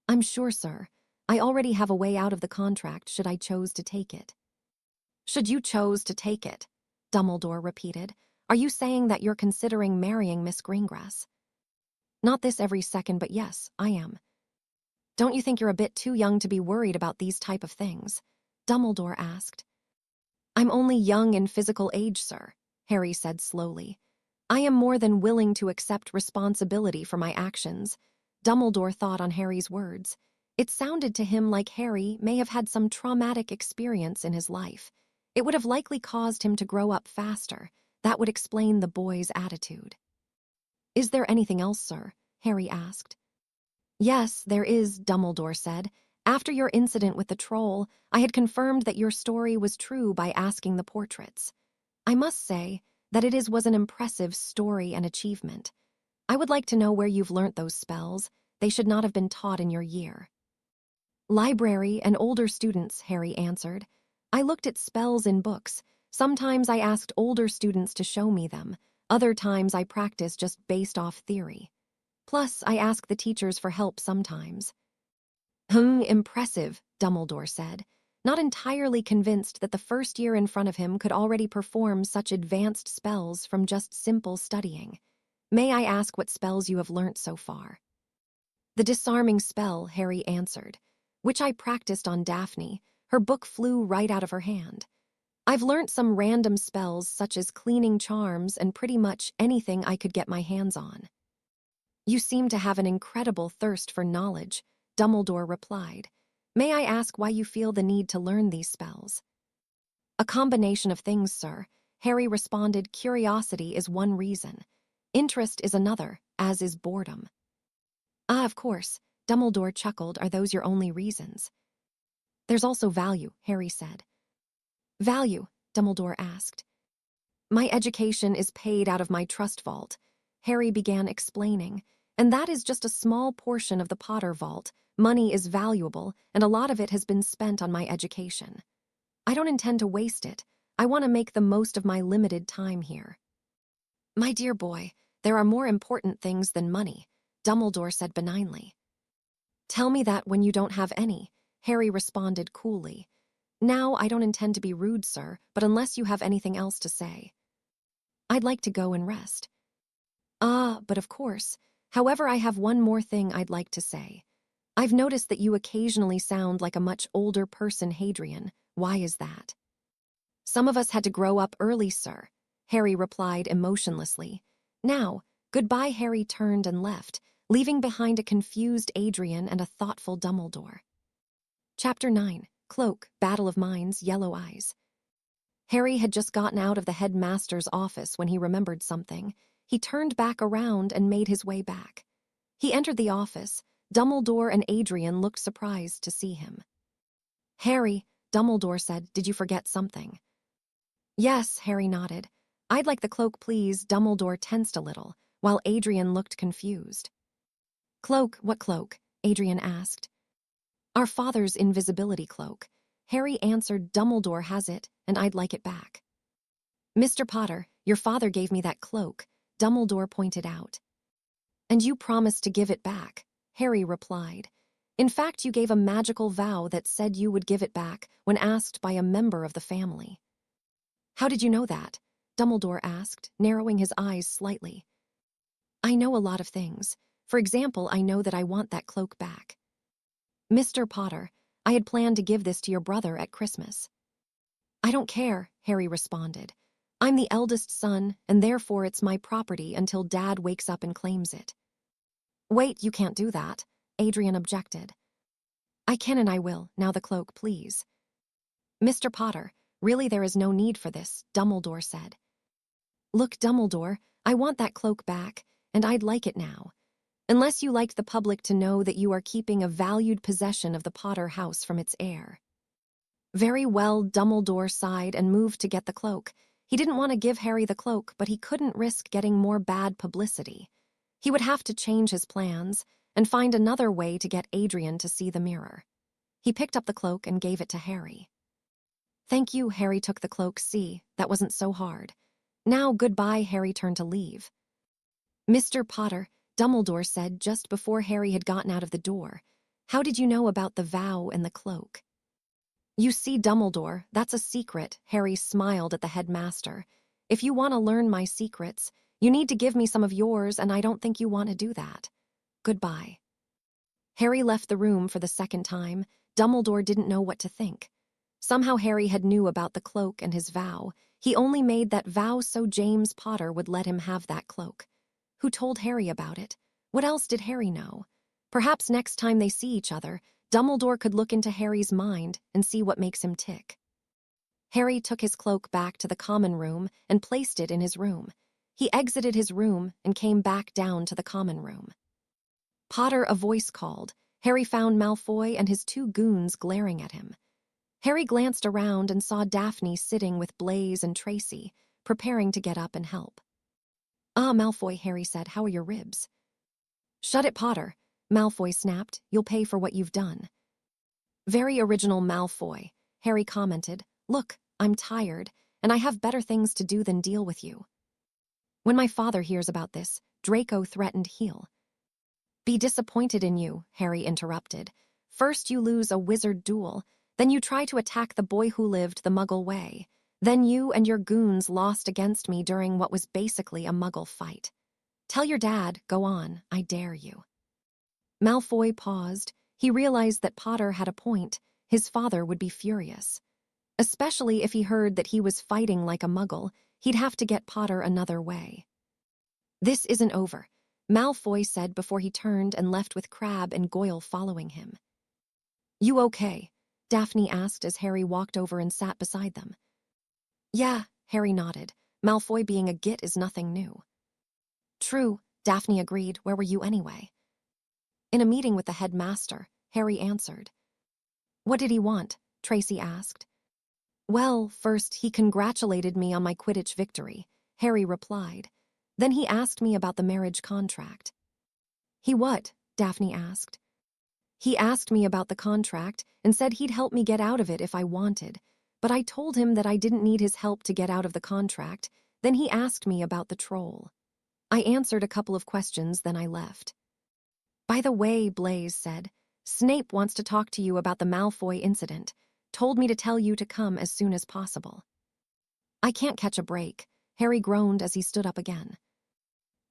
S1: I'm sure, sir. I already have a way out of the contract should I choose to take it. Should you choose to take it? Dumbledore repeated. Are you saying that you're considering marrying Miss Greengrass? Not this every second, but yes, I am. Don't you think you're a bit too young to be worried about these type of things? Dumbledore asked. I'm only young in physical age, sir, Harry said slowly. I am more than willing to accept responsibility for my actions. Dumbledore thought on Harry's words. It sounded to him like Harry may have had some traumatic experience in his life. It would have likely caused him to grow up faster. That would explain the boy's attitude. Is there anything else, sir? Harry asked. Yes, there is, Dumbledore said. After your incident with the troll, I had confirmed that your story was true by asking the portraits. I must say that was an impressive story and achievement. I would like to know where you've learnt those spells. They should not have been taught in your year. Library and older students, Harry answered. I looked at spells in books. Sometimes I asked older students to show me them. Other times I practiced just based off theory. Plus, I ask the teachers for help sometimes. Impressive, Dumbledore said, not entirely convinced that the first year in front of him could already perform such advanced spells from just simple studying. May I ask what spells you have learnt so far? The disarming spell, Harry answered, which I practiced on Daphne. Her book flew right out of her hand. I've learnt some random spells such as cleaning charms and pretty much anything I could get my hands on. You seem to have an incredible thirst for knowledge, Dumbledore replied. May I ask why you feel the need to learn these spells? A combination of things, sir, Harry responded. Curiosity is one reason. Interest is another, as is boredom. Ah, of course, Dumbledore chuckled. Are those your only reasons? There's also value, Harry said. Value? Dumbledore asked. My education is paid out of my trust vault, Harry began explaining, and that is just a small portion of the Potter vault. Money is valuable, and a lot of it has been spent on my education. I don't intend to waste it. I want to make the most of my limited time here. My dear boy, there are more important things than money, Dumbledore said benignly. Tell me that when you don't have any, Harry responded coolly. Now, I don't intend to be rude, sir, but unless you have anything else to say. I'd like to go and rest. Ah, but of course. However, I have one more thing I'd like to say. I've noticed that you occasionally sound like a much older person, Adrian. Why is that? Some of us had to grow up early, sir, Harry replied emotionlessly. Now, goodbye. Harry turned and left, leaving behind a confused Adrian and a thoughtful Dumbledore. Chapter 9. Cloak, Battle of Minds, Yellow Eyes. Harry had just gotten out of the headmaster's office when he remembered something. He turned back around and made his way back. He entered the office. Dumbledore and Adrian looked surprised to see him. "Harry," Dumbledore said, "did you forget something?" "Yes," Harry nodded. "I'd like the cloak, please." Dumbledore tensed a little, while Adrian looked confused. "Cloak? What cloak?" Adrian asked. "Our father's invisibility cloak." Harry answered. "Dumbledore has it, and I'd like it back." "Mr. Potter, your father gave me that cloak," Dumbledore pointed out. "And you promised to give it back," Harry replied. "In fact, you gave a magical vow that said you would give it back when asked by a member of the family." "How did you know that?" Dumbledore asked, narrowing his eyes slightly. "I know a lot of things. For example, I know that I want that cloak back." "Mr. Potter, I had planned to give this to your brother at Christmas." "I don't care," Harry responded. "I'm the eldest son, and therefore it's my property until Dad wakes up and claims it." "Wait, you can't do that," Adrian objected. "I can and I will. Now the cloak, please." "Mr. Potter, really there is no need for this," Dumbledore said. "Look, Dumbledore, I want that cloak back, and I'd like it now. Unless you like the public to know that you are keeping a valued possession of the Potter house from its heir." "Very well," Dumbledore sighed and moved to get the cloak. He didn't want to give Harry the cloak, but he couldn't risk getting more bad publicity. He would have to change his plans and find another way to get Adrian to see the mirror. He picked up the cloak and gave it to Harry. "Thank you." Harry took the cloak. "See, that wasn't so hard." "Now, goodbye." Harry turned to leave. "Mr. Potter," Dumbledore said just before Harry had gotten out of the door, "how did you know about the vow and the cloak?" "You see, Dumbledore, that's a secret." Harry smiled at the headmaster. "If you want to learn my secrets, you need to give me some of yours, and I don't think you want to do that. Goodbye." Harry left the room for the second time. Dumbledore didn't know what to think. Somehow Harry had knew about the cloak and his vow. He only made that vow so James Potter would let him have that cloak. Who told Harry about it? What else did Harry know? Perhaps next time they see each other, Dumbledore could look into Harry's mind and see what makes him tick. Harry took his cloak back to the common room and placed it in his room. He exited his room and came back down to the common room. "Potter," a voice called. Harry found Malfoy and his two goons glaring at him. Harry glanced around and saw Daphne sitting with Blaise and Tracy, preparing to get up and help. "Ah, Malfoy," Harry said, "how are your ribs?" "Shut it, Potter," Malfoy snapped. "You'll pay for what you've done." "Very original, Malfoy," Harry commented. "Look, I'm tired, and I have better things to do than deal with you." "When my father hears about this," Draco threatened, "he'll be disappointed in you," Harry interrupted. "First you lose a wizard duel, then you try to attack the boy who lived the Muggle way. Then you and your goons lost against me during what was basically a Muggle fight. Tell your dad, go on, I dare you." Malfoy paused. He realized that Potter had a point. His father would be furious. Especially if he heard that he was fighting like a Muggle, he'd have to get Potter another way. "This isn't over," Malfoy said before he turned and left with Crabbe and Goyle following him. "You okay?" Daphne asked as Harry walked over and sat beside them. "Yeah," Harry nodded. "Malfoy being a git is nothing new." "True," Daphne agreed. "Where were you anyway?" "In a meeting with the headmaster," Harry answered. "What did he want?" Tracy asked. "Well, first, he congratulated me on my Quidditch victory," Harry replied. "Then he asked me about the marriage contract." "He what?" Daphne asked. "He asked me about the contract and said he'd help me get out of it if I wanted, but I told him that I didn't need his help to get out of the contract. Then he asked me about the troll. I answered a couple of questions, then I left." "By the way," Blaise said, "Snape wants to talk to you about the Malfoy incident. Told me to tell you to come as soon as possible." "I can't catch a break," Harry groaned as he stood up again.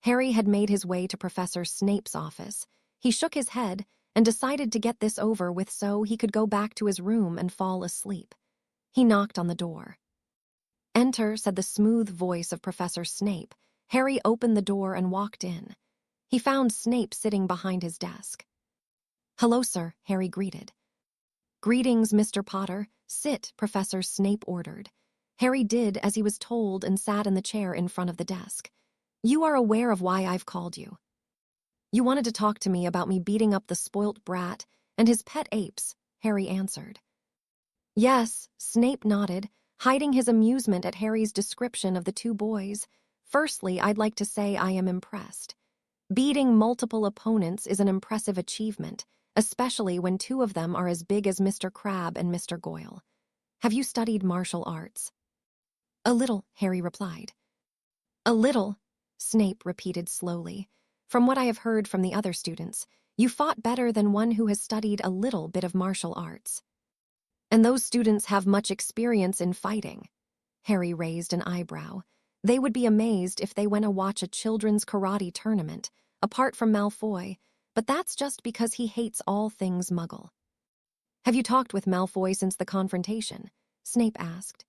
S1: Harry had made his way to Professor Snape's office. He shook his head and decided to get this over with so he could go back to his room and fall asleep. He knocked on the door. "Enter," said the smooth voice of Professor Snape. Harry opened the door and walked in. He found Snape sitting behind his desk. "Hello, sir," Harry greeted. "Greetings, Mr. Potter. Sit," Professor Snape ordered. Harry did as he was told and sat in the chair in front of the desk. "You are aware of why I've called you. You wanted to talk to me about me beating up the spoilt brat and his pet apes," Harry answered. "Yes," Snape nodded, hiding his amusement at Harry's description of the two boys. "Firstly, I'd like to say I am impressed. Beating multiple opponents is an impressive achievement, especially when two of them are as big as Mr. Crabbe and Mr. Goyle. Have you studied martial arts?" "A little," Harry replied. "A little," Snape repeated slowly. "From what I have heard from the other students, you fought better than one who has studied a little bit of martial arts. And those students have much experience in fighting." Harry raised an eyebrow. They would be amazed if they went to watch a children's karate tournament, apart from Malfoy, but that's just because he hates all things Muggle. "Have you talked with Malfoy since the confrontation?" Snape asked.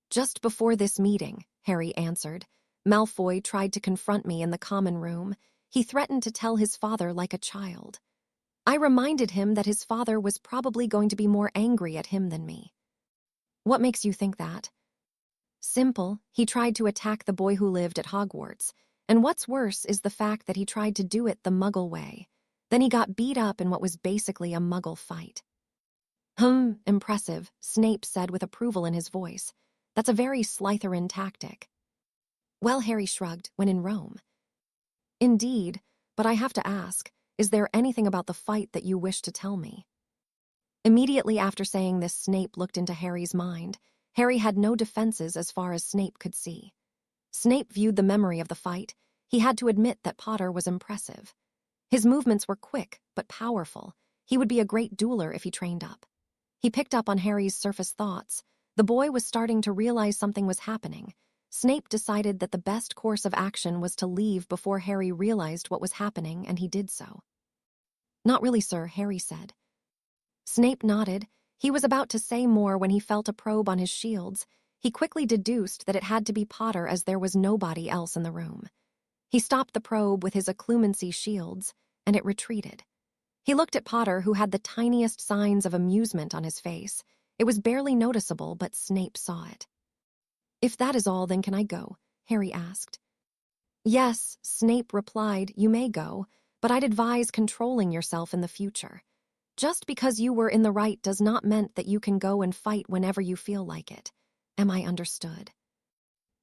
S1: "Just before this meeting," Harry answered. "Malfoy tried to confront me in the common room. He threatened to tell his father like a child. I reminded him that his father was probably going to be more angry at him than me." "What makes you think that?" "Simple. He tried to attack the boy who lived at Hogwarts. And what's worse is the fact that he tried to do it the Muggle way. Then he got beat up in what was basically a Muggle fight." Impressive," Snape said with approval in his voice. "That's a very Slytherin tactic." "Well," Harry shrugged, "when in Rome." "Indeed, but I have to ask, is there anything about the fight that you wish to tell me?" Immediately after saying this, Snape looked into Harry's mind. Harry had no defenses as far as Snape could see. Snape viewed the memory of the fight. He had to admit that Potter was impressive. His movements were quick, but powerful. He would be a great dueler if he trained up. He picked up on Harry's surface thoughts. The boy was starting to realize something was happening. Snape decided that the best course of action was to leave before Harry realized what was happening, and he did so. "Not really, sir," Harry said. Snape nodded. He was about to say more when he felt a probe on his shields. He quickly deduced that it had to be Potter, as there was nobody else in the room. He stopped the probe with his occlumency shields, and it retreated. He looked at Potter, who had the tiniest signs of amusement on his face. It was barely noticeable, but Snape saw it. "If that is all, then can I go?" Harry asked. "Yes," Snape replied, "you may go, but I'd advise controlling yourself in the future. Just because you were in the right does not mean that you can go and fight whenever you feel like it. Am I understood?"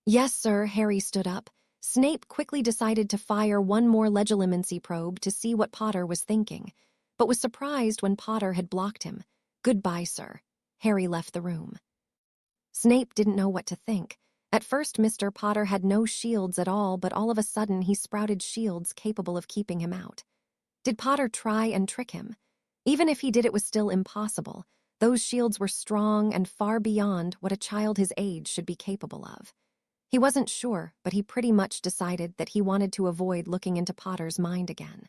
S1: "Yes, sir." Harry stood up. Snape quickly decided to fire one more legilimency probe to see what Potter was thinking, but was surprised when Potter had blocked him. "Goodbye, sir." Harry left the room. Snape didn't know what to think. At first, Mr. Potter had no shields at all, but all of a sudden he sprouted shields capable of keeping him out. Did Potter try and trick him? Even if he did, it was still impossible. Those shields were strong and far beyond what a child his age should be capable of. He wasn't sure, but he pretty much decided that he wanted to avoid looking into Potter's mind again.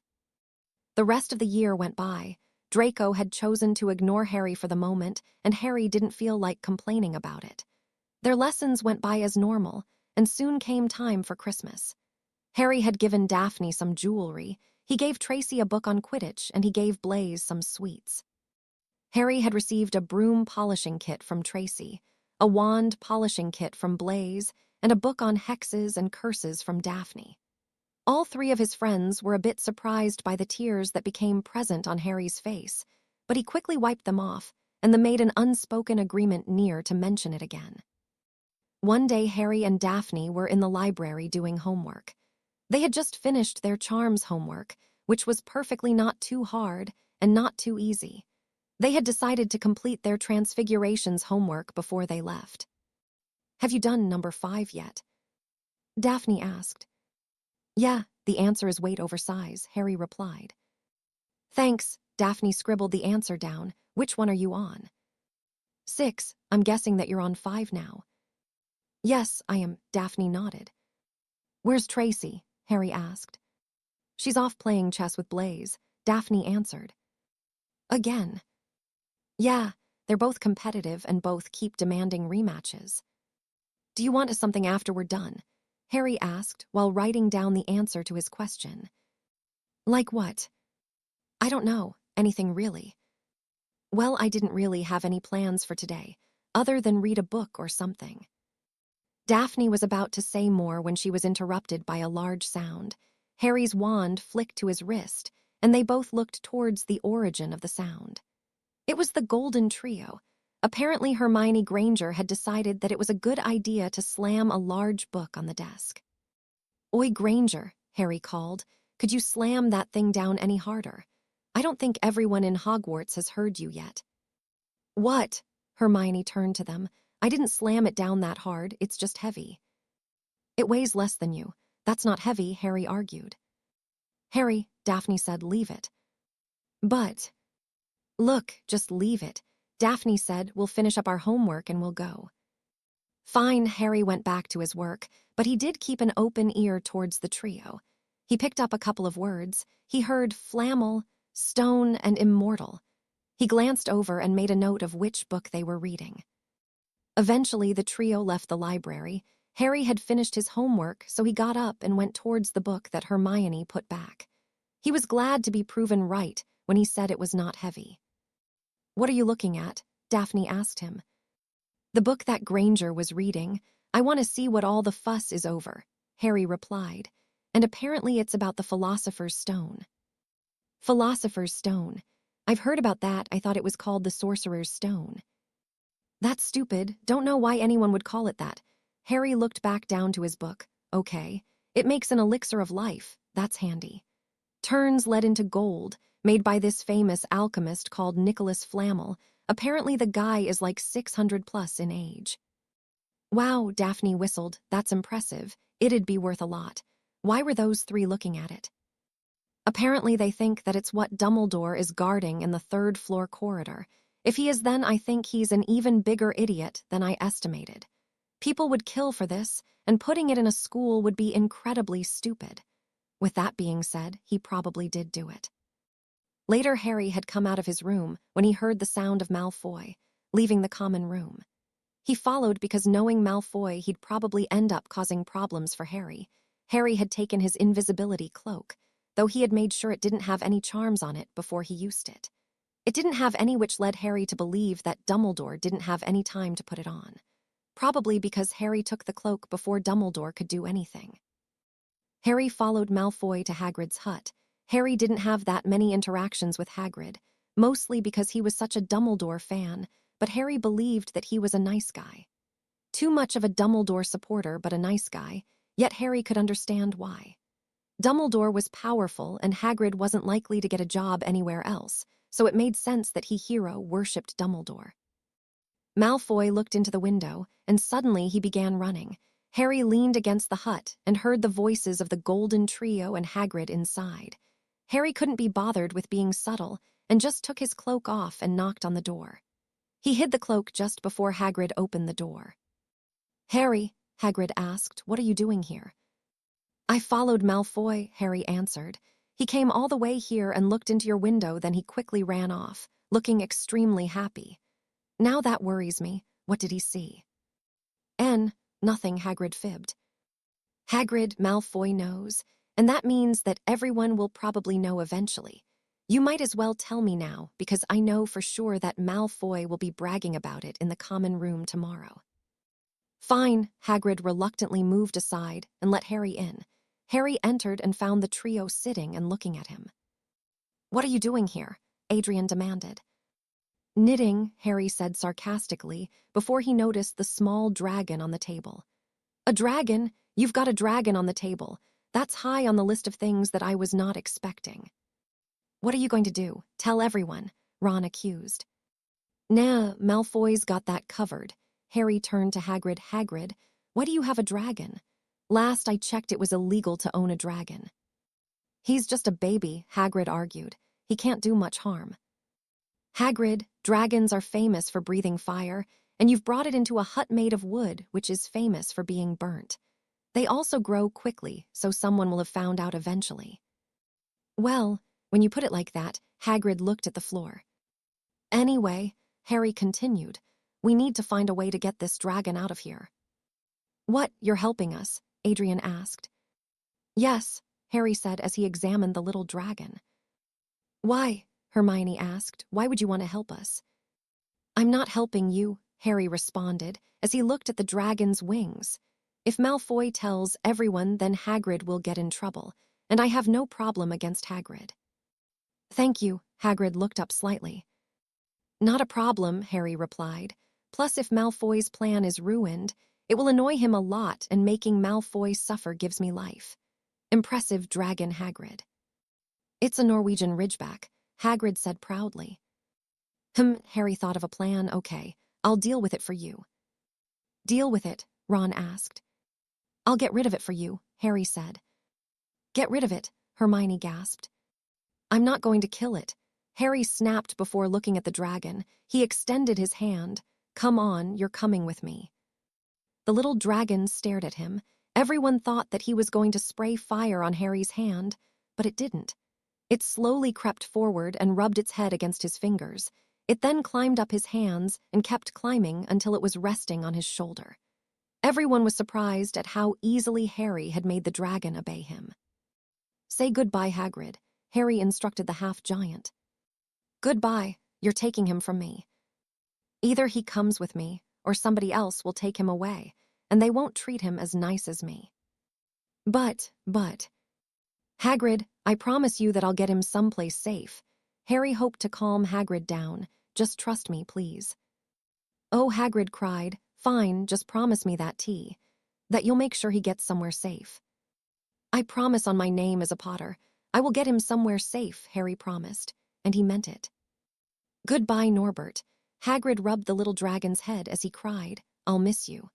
S1: The rest of the year went by. Draco had chosen to ignore Harry for the moment, and Harry didn't feel like complaining about it. Their lessons went by as normal, and soon came time for Christmas. Harry had given Daphne some jewelry. He gave Tracy a book on Quidditch, and he gave Blaise some sweets. Harry had received a broom polishing kit from Tracy, a wand polishing kit from Blaise, and a book on hexes and curses from Daphne. All three of his friends were a bit surprised by the tears that became present on Harry's face, but he quickly wiped them off, and they made an unspoken agreement near to mention it again. One day, Harry and Daphne were in the library doing homework. They had just finished their charms homework, which was perfectly not too hard and not too easy. They had decided to complete their transfigurations homework before they left. "Have you done number 5 yet?" Daphne asked. "Yeah, the answer is weight over size," Harry replied. "Thanks." Daphne scribbled the answer down. "Which one are you on?" 6. I'm guessing that you're on 5 now." "Yes, I am." Daphne nodded. "Where's Tracy?" Harry asked. "She's off playing chess with Blaise," Daphne answered. "Again?" "Yeah, they're both competitive and both keep demanding rematches." "Do you want something after we're done?" Harry asked while writing down the answer to his question. Like what? I don't know, anything really. Well, I didn't really have any plans for today, other than read a book or something. Daphne was about to say more when she was interrupted by a large sound. Harry's wand flicked to his wrist, and they both looked towards the origin of the sound. It was the Golden Trio. Apparently Hermione Granger had decided that it was a good idea to slam a large book on the desk. "Oi, Granger," Harry called. "Could you slam that thing down any harder? I don't think everyone in Hogwarts has heard you yet." "What?" Hermione turned to them. "I didn't slam it down that hard, it's just heavy." "It weighs less than you. That's not heavy," Harry argued. "Harry," Daphne said, "leave it." "But..." "Look, just leave it." Daphne said, "We'll finish up our homework and we'll go." Fine, Harry went back to his work, but he did keep an open ear towards the trio. He picked up a couple of words. He heard flammel, stone, and immortal. He glanced over and made a note of which book they were reading. Eventually, the trio left the library. Harry had finished his homework, so he got up and went towards the book that Hermione put back. He was glad to be proven right when he said it was not heavy. "What are you looking at?" Daphne asked him. "The book that Granger was reading. I want to see what all the fuss is over," Harry replied, "and apparently it's about the Philosopher's Stone." Philosopher's Stone. I've heard about that. I thought it was called the Sorcerer's Stone. That's stupid. Don't know why anyone would call it that. Harry looked back down to his book. Okay, it makes an elixir of life. That's handy. Turns led into gold, made by this famous alchemist called Nicholas Flamel. Apparently the guy is like 600 plus in age. Wow, Daphne whistled. That's impressive. It'd be worth a lot. Why were those three looking at it? Apparently they think that it's what Dumbledore is guarding in the third-floor corridor. If he is, then I think he's an even bigger idiot than I estimated. People would kill for this, and putting it in a school would be incredibly stupid. With that being said, he probably did do it. Later, Harry had come out of his room when he heard the sound of Malfoy, leaving the common room. He followed because knowing Malfoy, he'd probably end up causing problems for Harry. Harry had taken his invisibility cloak, though he had made sure it didn't have any charms on it before he used it. It didn't have any, which led Harry to believe that Dumbledore didn't have any time to put it on. Probably because Harry took the cloak before Dumbledore could do anything. Harry followed Malfoy to Hagrid's hut. Harry didn't have that many interactions with Hagrid, mostly because he was such a Dumbledore fan, but Harry believed that he was a nice guy. Too much of a Dumbledore supporter, but a nice guy, yet Harry could understand why. Dumbledore was powerful, and Hagrid wasn't likely to get a job anywhere else, so it made sense that he worshipped Dumbledore. Malfoy looked into the window, and suddenly he began running. Harry leaned against the hut and heard the voices of the Golden Trio and Hagrid inside. Harry couldn't be bothered with being subtle and just took his cloak off and knocked on the door. He hid the cloak just before Hagrid opened the door. "Harry," Hagrid asked, "what are you doing here?" "I followed Malfoy," Harry answered. "He came all the way here and looked into your window, then he quickly ran off, looking extremely happy. Now that worries me. What did he see?" Nothing," Hagrid fibbed. "Hagrid, Malfoy knows, and that means that everyone will probably know eventually. You might as well tell me now, because I know for sure that Malfoy will be bragging about it in the common room tomorrow." "Fine," Hagrid reluctantly moved aside and let Harry in. Harry entered and found the trio sitting and looking at him. "What are you doing here?" Adrian demanded. "Knitting," Harry said sarcastically before he noticed the small dragon on the table. "A dragon? You've got a dragon on the table. That's high on the list of things that I was not expecting." "What are you going to do? Tell everyone," Ron accused. "Nah, Malfoy's got that covered." Harry turned to Hagrid. "Hagrid, why do you have a dragon? Last I checked, it was illegal to own a dragon." "He's just a baby," Hagrid argued. "He can't do much harm." "Hagrid, dragons are famous for breathing fire, and you've brought it into a hut made of wood, which is famous for being burnt. They also grow quickly, so someone will have found out eventually." "Well, when you put it like that," Hagrid looked at the floor. "Anyway," Harry continued, "we need to find a way to get this dragon out of here." "What, you're helping us?" Adrian asked. Yes, Harry said as he examined the little dragon. Why? Hermione asked. Why would you want to help us? I'm not helping you, Harry responded as he looked at the dragon's wings. If Malfoy tells everyone, then Hagrid will get in trouble, and I have no problem against Hagrid. Thank you, Hagrid looked up slightly. Not a problem, Harry replied. Plus, if Malfoy's plan is ruined, it will annoy him a lot, and making Malfoy suffer gives me life. Impressive dragon Hagrid. It's a Norwegian ridgeback, Hagrid said proudly. Harry thought of a plan. Okay, I'll deal with it for you. Deal with it? Ron asked. I'll get rid of it for you, Harry said. Get rid of it, Hermione gasped. I'm not going to kill it. Harry snapped before looking at the dragon. He extended his hand. Come on, you're coming with me. The little dragon stared at him. Everyone thought that he was going to spray fire on Harry's hand, but it didn't. It slowly crept forward and rubbed its head against his fingers. It then climbed up his hands and kept climbing until it was resting on his shoulder. Everyone was surprised at how easily Harry had made the dragon obey him. Say goodbye, Hagrid, Harry instructed the half-giant. Goodbye, you're taking him from me. Either he comes with me, or somebody else will take him away, and they won't treat him as nice as me. But, Hagrid, I promise you that I'll get him someplace safe. Harry hoped to calm Hagrid down. Just trust me, please. Oh, Hagrid cried. Fine, just promise me that you'll make sure he gets somewhere safe. I promise on my name as a Potter. I will get him somewhere safe, Harry promised, and he meant it. Goodbye, Norbert. Hagrid rubbed the little dragon's head as he cried, I'll miss you.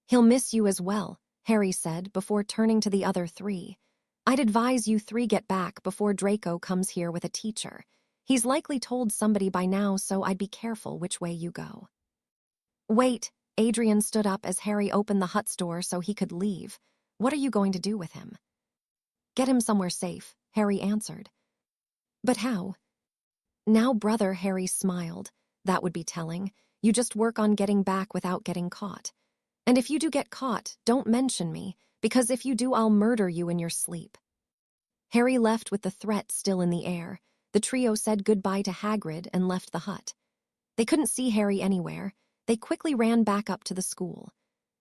S1: He'll miss you as well, Harry said before turning to the other three. I'd advise you three get back before Draco comes here with a teacher. He's likely told somebody by now, so I'd be careful which way you go. Wait, Adrian stood up as Harry opened the hut's door so he could leave. What are you going to do with him? Get him somewhere safe, Harry answered. But how? Now, brother, Harry smiled. That would be telling. You just work on getting back without getting caught. And if you do get caught, don't mention me, because if you do, I'll murder you in your sleep. Harry left with the threat still in the air. The trio said goodbye to Hagrid and left the hut. They couldn't see Harry anywhere. They quickly ran back up to the school.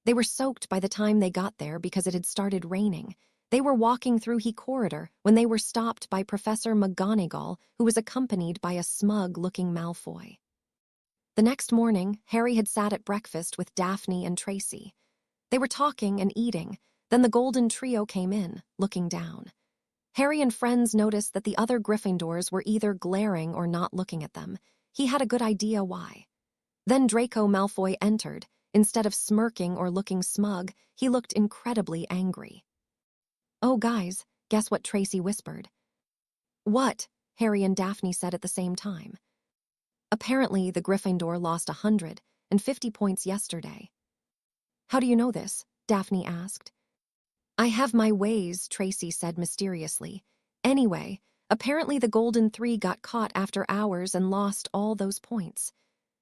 S1: They were soaked by the time they got there because it had started raining. They were walking through the corridor when they were stopped by Professor McGonagall, who was accompanied by a smug-looking Malfoy. The next morning, Harry had sat at breakfast with Daphne and Tracy. They were talking and eating. Then the Golden Trio came in, looking down. Harry and friends noticed that the other Gryffindors were either glaring or not looking at them. He had a good idea why. Then Draco Malfoy entered. Instead of smirking or looking smug, he looked incredibly angry. Oh, guys, guess what Tracy whispered? What? Harry and Daphne said at the same time. Apparently, the Gryffindor lost 150 points yesterday. How do you know this? Daphne asked. I have my ways, Tracy said mysteriously. Anyway, apparently the Golden Three got caught after hours and lost all those points.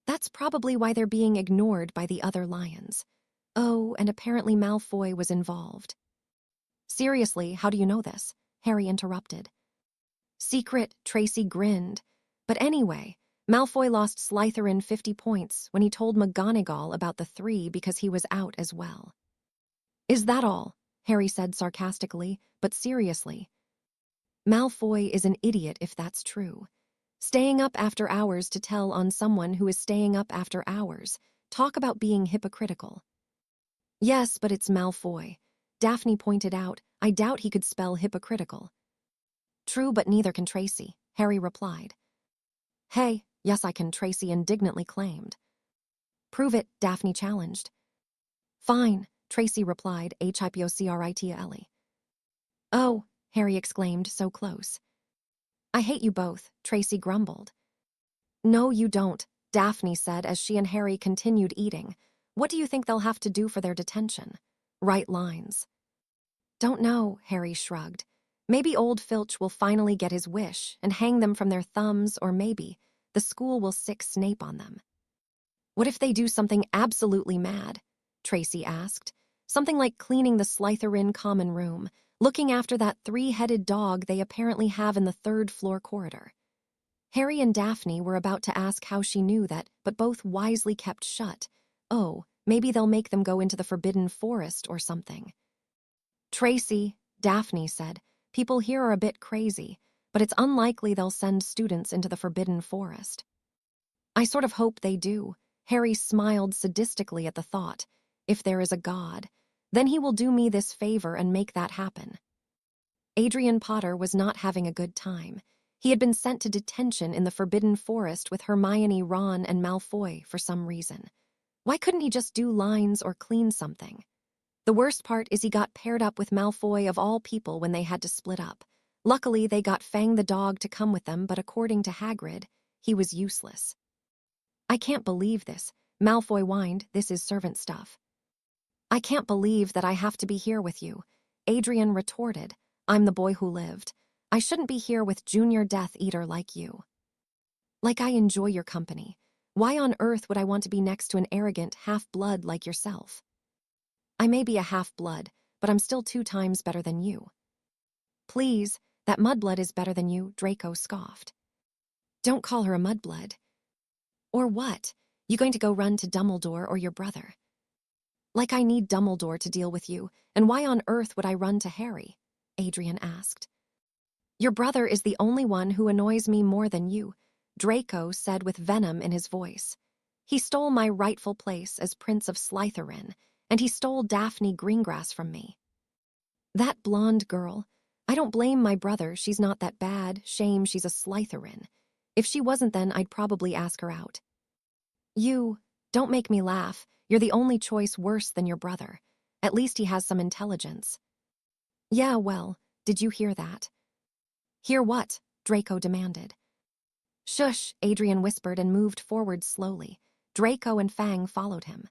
S1: That's probably why they're being ignored by the other lions. Oh, and apparently Malfoy was involved. Seriously, how do you know this? Harry interrupted. Secret, Tracy grinned. But anyway, Malfoy lost Slytherin 50 points when he told McGonagall about the three because he was out as well. Is that all? Harry said sarcastically, but seriously. Malfoy is an idiot if that's true. Staying up after hours to tell on someone who is staying up after hours. Talk about being hypocritical. Yes, but it's Malfoy. Daphne pointed out. I doubt he could spell hypocritical. True, but neither can Tracy, Harry replied. Hey, yes I can, Tracy indignantly claimed. Prove it, Daphne challenged. Fine, Tracy replied, hypocritally. Oh, Harry exclaimed, so close. I hate you both, Tracy grumbled. No, you don't, Daphne said as she and Harry continued eating. What do you think they'll have to do for their detention? Write lines. Don't know, Harry shrugged. Maybe old Filch will finally get his wish and hang them from their thumbs, or maybe the school will sick Snape on them. What if they do something absolutely mad? Tracy asked. Something like cleaning the Slytherin common room, looking after that three-headed dog they apparently have in the third-floor corridor. Harry and Daphne were about to ask how she knew that, but both wisely kept shut. Oh, maybe they'll make them go into the Forbidden Forest or something. Tracy, Daphne said, people here are a bit crazy, but it's unlikely they'll send students into the Forbidden Forest. I sort of hope they do. Harry smiled sadistically at the thought. If there is a God, then he will do me this favor and make that happen. Adrian Potter was not having a good time. He had been sent to detention in the Forbidden Forest with Hermione, Ron, and Malfoy for some reason. Why couldn't he just do lines or clean something? The worst part is he got paired up with Malfoy of all people when they had to split up. Luckily, they got Fang the dog to come with them, but according to Hagrid, he was useless. I can't believe this, Malfoy whined. This is servant stuff. I can't believe that I have to be here with you, Adrian retorted. I'm the boy who lived. I shouldn't be here with Junior Death Eater like you. Like I enjoy your company. Why on earth would I want to be next to an arrogant half-blood like yourself? I may be a half-blood, but I'm still 2 times better than you. Please, that mudblood is better than you, Draco scoffed. Don't call her a mudblood. Or what? You going to go run to Dumbledore or your brother? Like I need Dumbledore to deal with you, and why on earth would I run to Harry? Adrian asked. Your brother is the only one who annoys me more than you, Draco said with venom in his voice. He stole my rightful place as Prince of Slytherin, and he stole Daphne Greengrass from me. That blonde girl. I don't blame my brother, she's not that bad, shame she's a Slytherin. If she wasn't, then I'd probably ask her out. You, don't make me laugh, you're the only choice worse than your brother. At least he has some intelligence. Yeah, well, did you hear that? Hear what? Draco demanded. Shush, Adrian whispered and moved forward slowly. Draco and Fang followed him.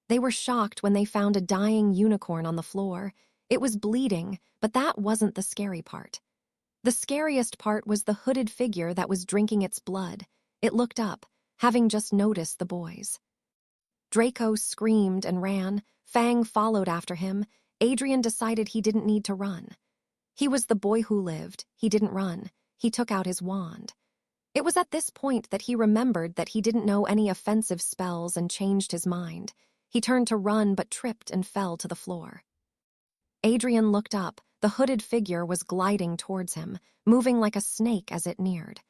S1: They were shocked when they found a dying unicorn on the floor. It was bleeding, but that wasn't the scary part. The scariest part was the hooded figure that was drinking its blood. It looked up, having just noticed the boys. Draco screamed and ran. Fang followed after him. Adrian decided he didn't need to run. He was the boy who lived. He didn't run. He took out his wand. It was at this point that he remembered that he didn't know any offensive spells and changed his mind. He turned to run but tripped and fell to the floor. Adrian looked up. The hooded figure was gliding towards him, moving like a snake as it neared.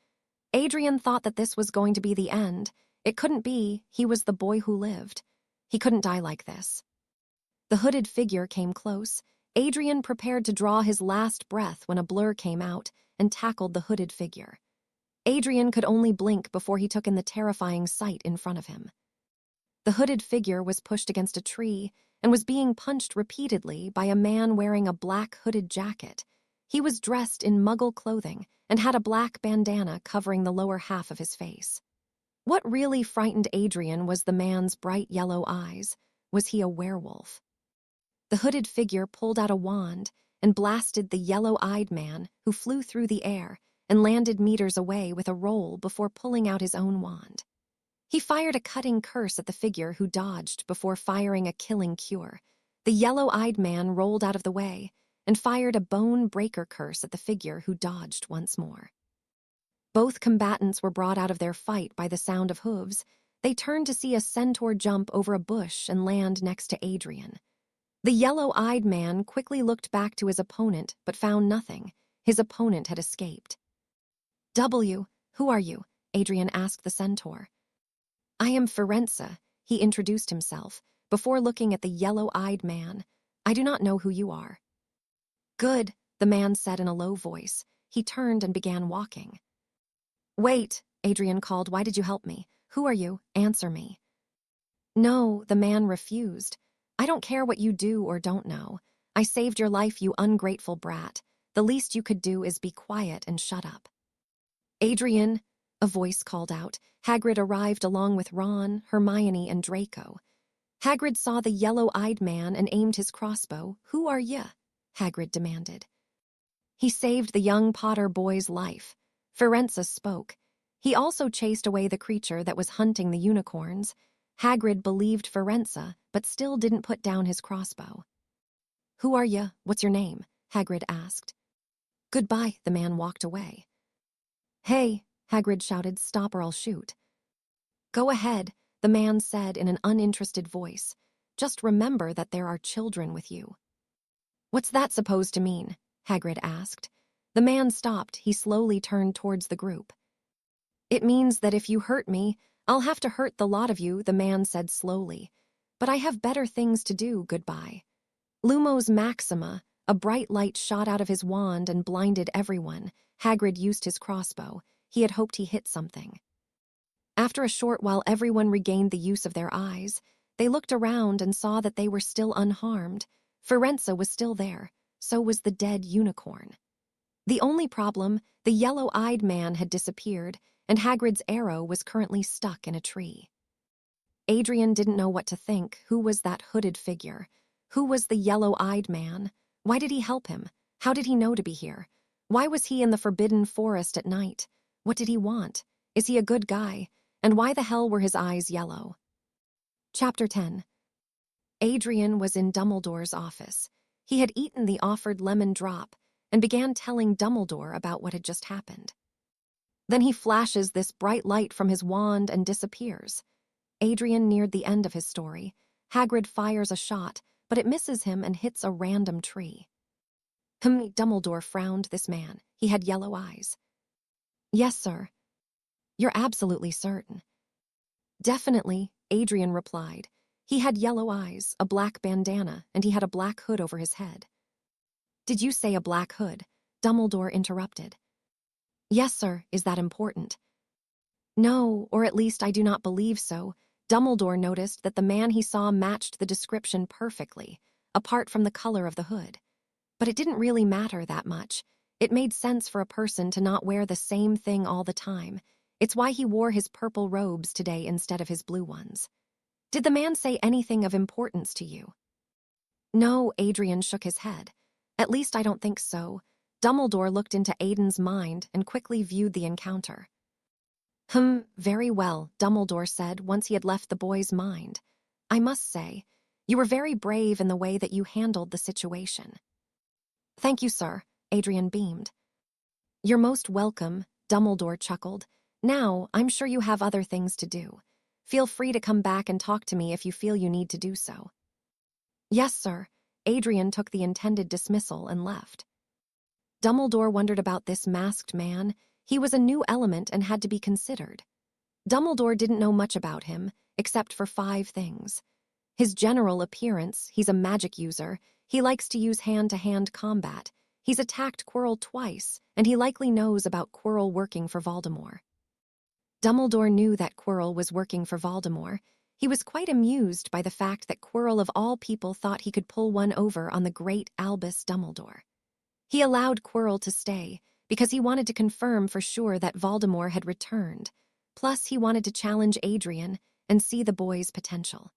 S1: Adrian thought that this was going to be the end. It couldn't be. He was the boy who lived. He couldn't die like this. The hooded figure came close. Adrian prepared to draw his last breath when a blur came out and tackled the hooded figure. Adrian could only blink before he took in the terrifying sight in front of him. The hooded figure was pushed against a tree and was being punched repeatedly by a man wearing a black hooded jacket. He was dressed in Muggle clothing and had a black bandana covering the lower half of his face. What really frightened Adrian was the man's bright yellow eyes. Was he a werewolf? The hooded figure pulled out a wand and blasted the yellow-eyed man, who flew through the air and landed meters away with a roll before pulling out his own wand. He fired a cutting curse at the figure, who dodged before firing a killing cure. The yellow-eyed man rolled out of the way and fired a bone-breaker curse at the figure, who dodged once more. Both combatants were brought out of their fight by the sound of hooves. They turned to see a centaur jump over a bush and land next to Adrian. The yellow-eyed man quickly looked back to his opponent but found nothing. His opponent had escaped. Who are you? Adrian asked the centaur. I am Firenze, he introduced himself, before looking at the yellow-eyed man. I do not know who you are. Good, the man said in a low voice. He turned and began walking. Wait, Adrian called. Why did you help me? Who are you? Answer me. No, the man refused. I don't care what you do or don't know. I saved your life, you ungrateful brat. The least you could do is be quiet and shut up. Adrian, a voice called out. Hagrid arrived along with Ron, Hermione, and Draco. Hagrid saw the yellow-eyed man and aimed his crossbow. Who are ye? Hagrid demanded. He saved the young Potter boy's life. Firenze spoke. He also chased away the creature that was hunting the unicorns. Hagrid believed Firenze, but still didn't put down his crossbow. "Who are you? What's your name?" Hagrid asked. "Goodbye," the man walked away. "Hey," Hagrid shouted, "stop or I'll shoot." "Go ahead," the man said in an uninterested voice. "Just remember that there are children with you." "What's that supposed to mean?" Hagrid asked. The man stopped. He slowly turned towards the group. "It means that if you hurt me, I'll have to hurt the lot of you," the man said slowly. "But I have better things to do, goodbye." Lumos Maxima, a bright light shot out of his wand and blinded everyone. Hagrid used his crossbow. He had hoped he hit something. After a short while everyone regained the use of their eyes. They looked around and saw that they were still unharmed. Firenze was still there. So was the dead unicorn. The only problem, the yellow-eyed man had disappeared, and Hagrid's arrow was currently stuck in a tree. Adrian didn't know what to think. Who was that hooded figure? Who was the yellow-eyed man? Why did he help him? How did he know to be here? Why was he in the Forbidden Forest at night? What did he want? Is he a good guy? And why the hell were his eyes yellow? Chapter 10. Adrian was in Dumbledore's office. He had eaten the offered lemon drop and began telling Dumbledore about what had just happened. Then he flashes this bright light from his wand and disappears. Adrian neared the end of his story. Hagrid fires a shot, but it misses him and hits a random tree. Dumbledore frowned. This man. He had yellow eyes. "Yes, sir." "You're absolutely certain?" "Definitely," Adrian replied. He had yellow eyes, a black bandana, and he had a black hood over his head. "Did you say a black hood?" Dumbledore interrupted. "Yes, sir. Is that important?" "No, or at least I do not believe so." Dumbledore noticed that the man he saw matched the description perfectly, apart from the color of the hood. But it didn't really matter that much. It made sense for a person to not wear the same thing all the time. It's why he wore his purple robes today instead of his blue ones. "Did the man say anything of importance to you?" "No," Adrian shook his head. "At least I don't think so." Dumbledore looked into Aidan's mind and quickly viewed the encounter. Very well," Dumbledore said once he had left the boy's mind. "I must say, you were very brave in the way that you handled the situation." "Thank you, sir," Adrian beamed. "You're most welcome," Dumbledore chuckled. "Now, I'm sure you have other things to do. Feel free to come back and talk to me if you feel you need to do so." "Yes, sir." Adrian took the intended dismissal and left. Dumbledore wondered about this masked man. He was a new element and had to be considered. Dumbledore didn't know much about him, except for 5 things. His general appearance, he's a magic user. He likes to use hand-to-hand combat. He's attacked Quirrell twice, and he likely knows about Quirrell working for Voldemort. Dumbledore knew that Quirrell was working for Voldemort. He was quite amused by the fact that Quirrell of all people thought he could pull one over on the great Albus Dumbledore. He allowed Quirrell to stay, because he wanted to confirm for sure that Voldemort had returned. Plus, he wanted to challenge Adrian and see the boy's potential.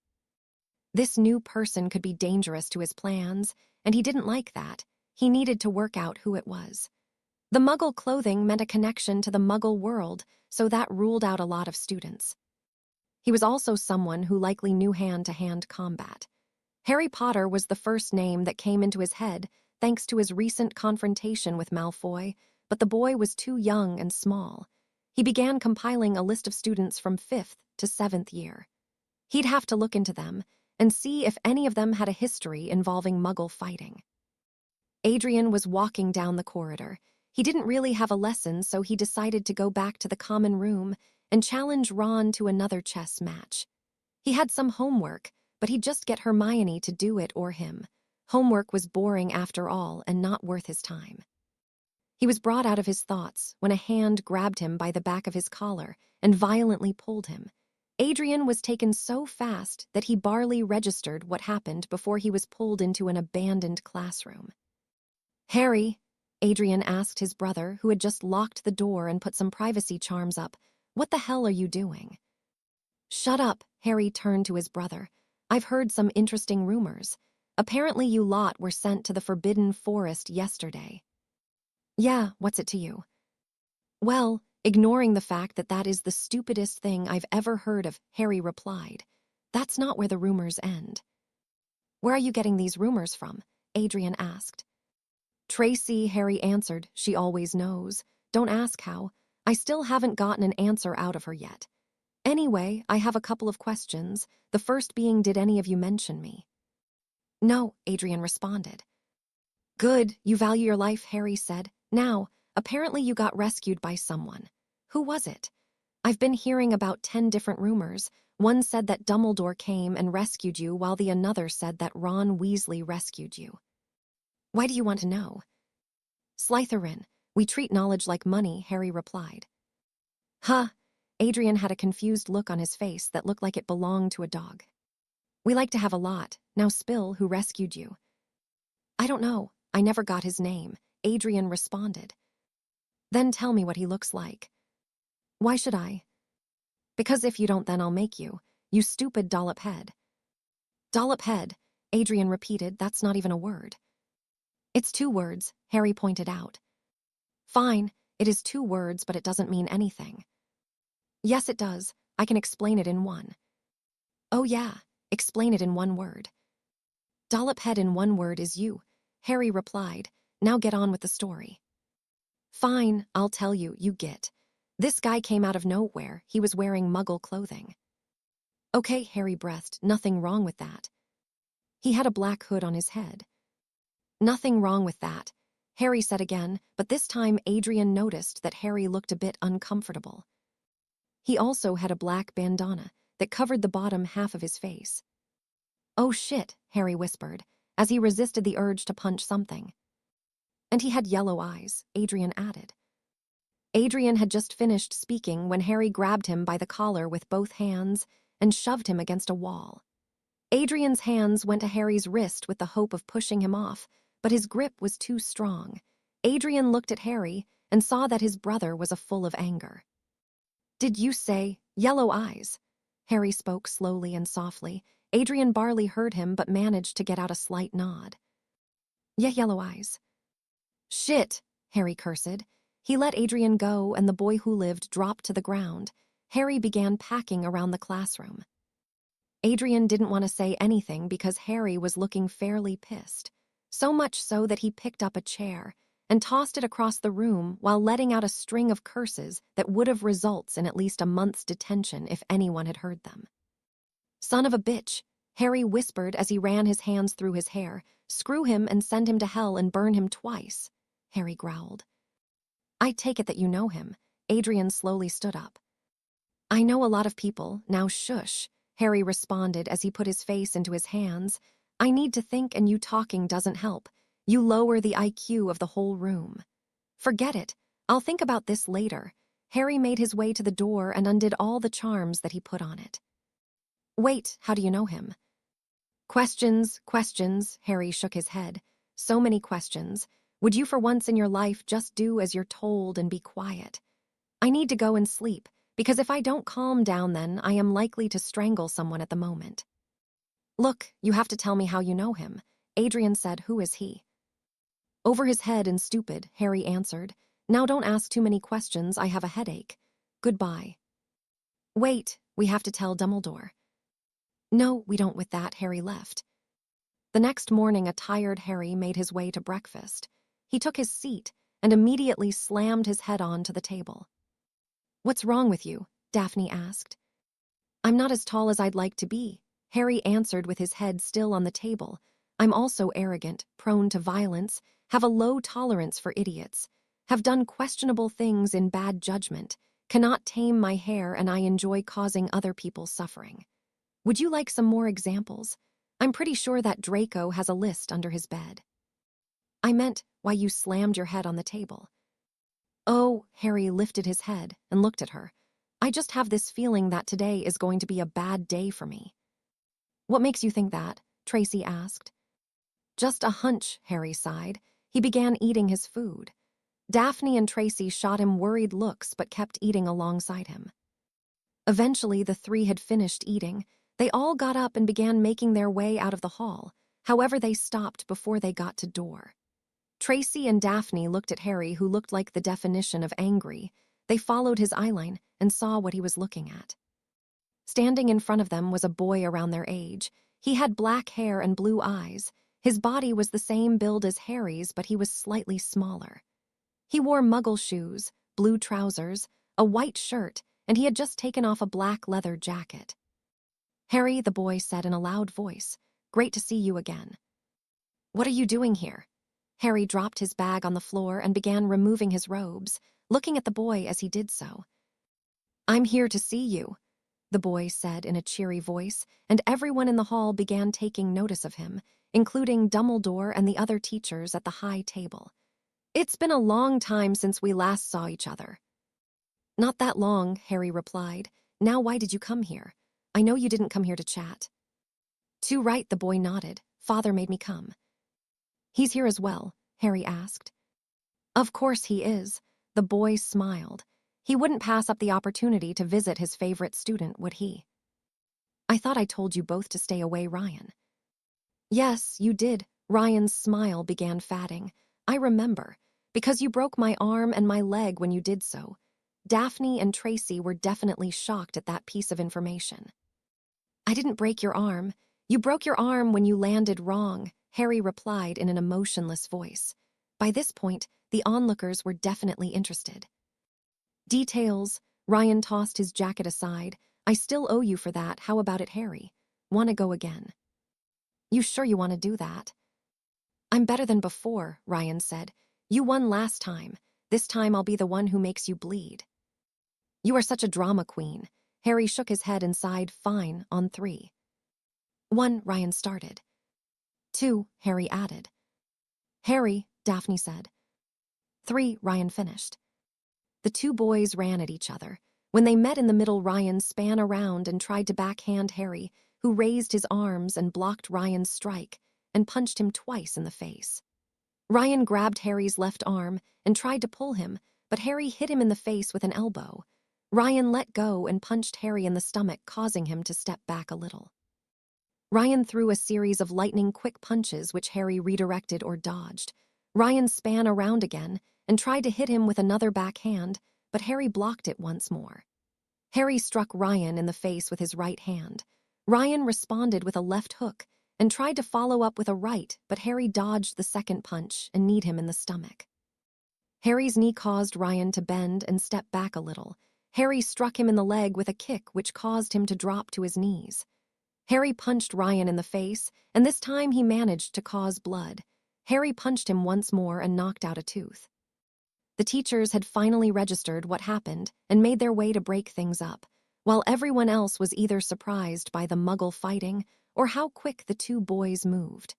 S1: This new person could be dangerous to his plans, and he didn't like that. He needed to work out who it was. The Muggle clothing meant a connection to the Muggle world, so that ruled out a lot of students. He was also someone who likely knew hand-to-hand combat. Harry Potter was the first name that came into his head, thanks to his recent confrontation with Malfoy, but the boy was too young and small. He began compiling a list of students from 5th to 7th year. He'd have to look into them and see if any of them had a history involving Muggle fighting. Adrian was walking down the corridor. He didn't really have a lesson, so he decided to go back to the common room and challenge Ron to another chess match. He had some homework, but he'd just get Hermione to do it or him. Homework was boring after all and not worth his time. He was brought out of his thoughts when a hand grabbed him by the back of his collar and violently pulled him. Adrian was taken so fast that he barely registered what happened before he was pulled into an abandoned classroom. "Harry," Adrian asked his brother, who had just locked the door and put some privacy charms up, "what the hell are you doing?" "Shut up," Harry turned to his brother. "I've heard some interesting rumors. Apparently you lot were sent to the Forbidden Forest yesterday." "Yeah, what's it to you?" "Well, ignoring the fact that that is the stupidest thing I've ever heard of," Harry replied. That's not where the rumors end. Where are you getting these rumors from? Adrian asked. Tracy, Harry answered. She always knows. Don't ask how. I still haven't gotten an answer out of her yet. Anyway, I have a couple of questions, the first being, did any of you mention me? No, Adrian responded. Good, you value your life, Harry said. Now, apparently you got rescued by someone. Who was it? I've been hearing about 10 different rumors. One said that Dumbledore came and rescued you, while the another said that Ron Weasley rescued you. Why do you want to know? Slytherin. We treat knowledge like money, Harry replied. Huh. Adrian had a confused look on his face that looked like it belonged to a dog. We like to have a lot. Now spill who rescued you. I don't know. I never got his name, Adrian responded. Then tell me what he looks like. Why should I? Because if you don't, then I'll make you. You stupid dollop head. Dollop head, Adrian repeated. That's not even a word. It's 2 words, Harry pointed out. Fine, it is 2 words, but it doesn't mean anything. Yes, it does. I can explain it in one. Oh yeah, explain it in 1 word. Dollop head in 1 word is you, Harry replied. Now get on with the story. Fine, I'll tell you, you get. This guy came out of nowhere. He was wearing Muggle clothing. Okay, Harry breathed. Nothing wrong with that. He had a black hood on his head. Nothing wrong with that, Harry said again, but this time Adrian noticed that Harry looked a bit uncomfortable. He also had a black bandana that covered the bottom half of his face. Oh shit, Harry whispered, as he resisted the urge to punch something. And he had yellow eyes, Adrian added. Adrian had just finished speaking when Harry grabbed him by the collar with both hands and shoved him against a wall. Adrian's hands went to Harry's wrist with the hope of pushing him off, but his grip was too strong. Adrian looked at Harry and saw that his brother was full of anger. Did you say yellow eyes? Harry spoke slowly and softly. Adrian barely heard him but managed to get out a slight nod. Yeah, yellow eyes. Shit, Harry cursed. He let Adrian go and the boy who lived dropped to the ground. Harry began packing around the classroom. Adrian didn't want to say anything because Harry was looking fairly pissed. So much so that he picked up a chair and tossed it across the room while letting out a string of curses that would have resulted in at least a month's detention if anyone had heard them. Son of a bitch, Harry whispered as he ran his hands through his hair. Screw him and send him to hell and burn him twice, Harry growled. I take it that you know him. Adrian slowly stood up. I know a lot of people, now shush, Harry responded as he put his face into his hands. I need to think and you talking doesn't help. You lower the IQ of the whole room. Forget it. I'll think about this later. Harry made his way to the door and undid all the charms that he put on it. Wait, how do you know him? Questions, Harry shook his head. So many questions. Would you for once in your life just do as you're told and be quiet? I need to go and sleep, because if I don't calm down then I am likely to strangle someone at the moment. Look, you have to tell me how you know him. Adrian said, who is he? Over his head and stupid, Harry answered. Now don't ask too many questions, I have a headache. Goodbye. Wait, we have to tell Dumbledore. No, we don't. With that, Harry left. The next morning, a tired Harry made his way to breakfast. He took his seat and immediately slammed his head onto the table. What's wrong with you? Daphne asked. I'm not as tall as I'd like to be, Harry answered with his head still on the table. I'm also arrogant, prone to violence, have a low tolerance for idiots, have done questionable things in bad judgment, cannot tame my hair, and I enjoy causing other people suffering. Would you like some more examples? I'm pretty sure that Draco has a list under his bed. I meant why you slammed your head on the table. Oh, Harry lifted his head and looked at her. I just have this feeling that today is going to be a bad day for me. What makes you think that? Tracy asked. Just a hunch, Harry sighed. He began eating his food. Daphne and Tracy shot him worried looks but kept eating alongside him. Eventually, the 3 had finished eating. They all got up and began making their way out of the hall. However, they stopped before they got to door. Tracy and Daphne looked at Harry, who looked like the definition of angry. They followed his eyeline and saw what he was looking at. Standing in front of them was a boy around their age. He had black hair and blue eyes. His body was the same build as Harry's, but he was slightly smaller. He wore muggle shoes, blue trousers, a white shirt, and he had just taken off a black leather jacket. "Harry," the boy said in a loud voice, "great to see you again." "What are you doing here?" Harry dropped his bag on the floor and began removing his robes, looking at the boy as he did so. "I'm here to see you," the boy said in a cheery voice, and everyone in the hall began taking notice of him, including Dumbledore and the other teachers at the high table. "It's been a long time since we last saw each other." "Not that long," Harry replied. "Now why did you come here? I know you didn't come here to chat." "Too right," the boy nodded. "Father made me come." "He's here as well?" Harry asked. "Of course he is." The boy smiled. He wouldn't pass up the opportunity to visit his favorite student, would he? "I thought I told you both to stay away, Ryan." "Yes, you did." Ryan's smile began fading. "I remember, because you broke my arm and my leg when you did so." Daphne and Tracy were definitely shocked at that piece of information. "I didn't break your arm. You broke your arm when you landed wrong," Harry replied in an emotionless voice. By this point, the onlookers were definitely interested. "Details," Ryan tossed his jacket aside. "I still owe you for that. How about it, Harry? Want to go again?" "You sure you want to do that?" "I'm better than before," Ryan said. "You won last time. This time I'll be the one who makes you bleed." "You are such a drama queen." Harry shook his head and sighed. "Fine, on 3. 1, Ryan started. 2, Harry added. "Harry," Daphne said. 3, Ryan finished. The two boys ran at each other. When they met in the middle, Ryan span around and tried to backhand Harry, who raised his arms and blocked Ryan's strike and punched him twice in the face. Ryan grabbed Harry's left arm and tried to pull him, but Harry hit him in the face with an elbow. Ryan let go and punched Harry in the stomach, causing him to step back a little. Ryan threw a series of lightning-quick punches which Harry redirected or dodged. Ryan span around again and tried to hit him with another backhand, but Harry blocked it once more. Harry struck Ryan in the face with his right hand. Ryan responded with a left hook and tried to follow up with a right, but Harry dodged the second punch and kneed him in the stomach. Harry's knee caused Ryan to bend and step back a little. Harry struck him in the leg with a kick which caused him to drop to his knees. Harry punched Ryan in the face, and this time he managed to cause blood. Harry punched him once more and knocked out a tooth. The teachers had finally registered what happened and made their way to break things up, while everyone else was either surprised by the Muggle fighting or how quick the two boys moved.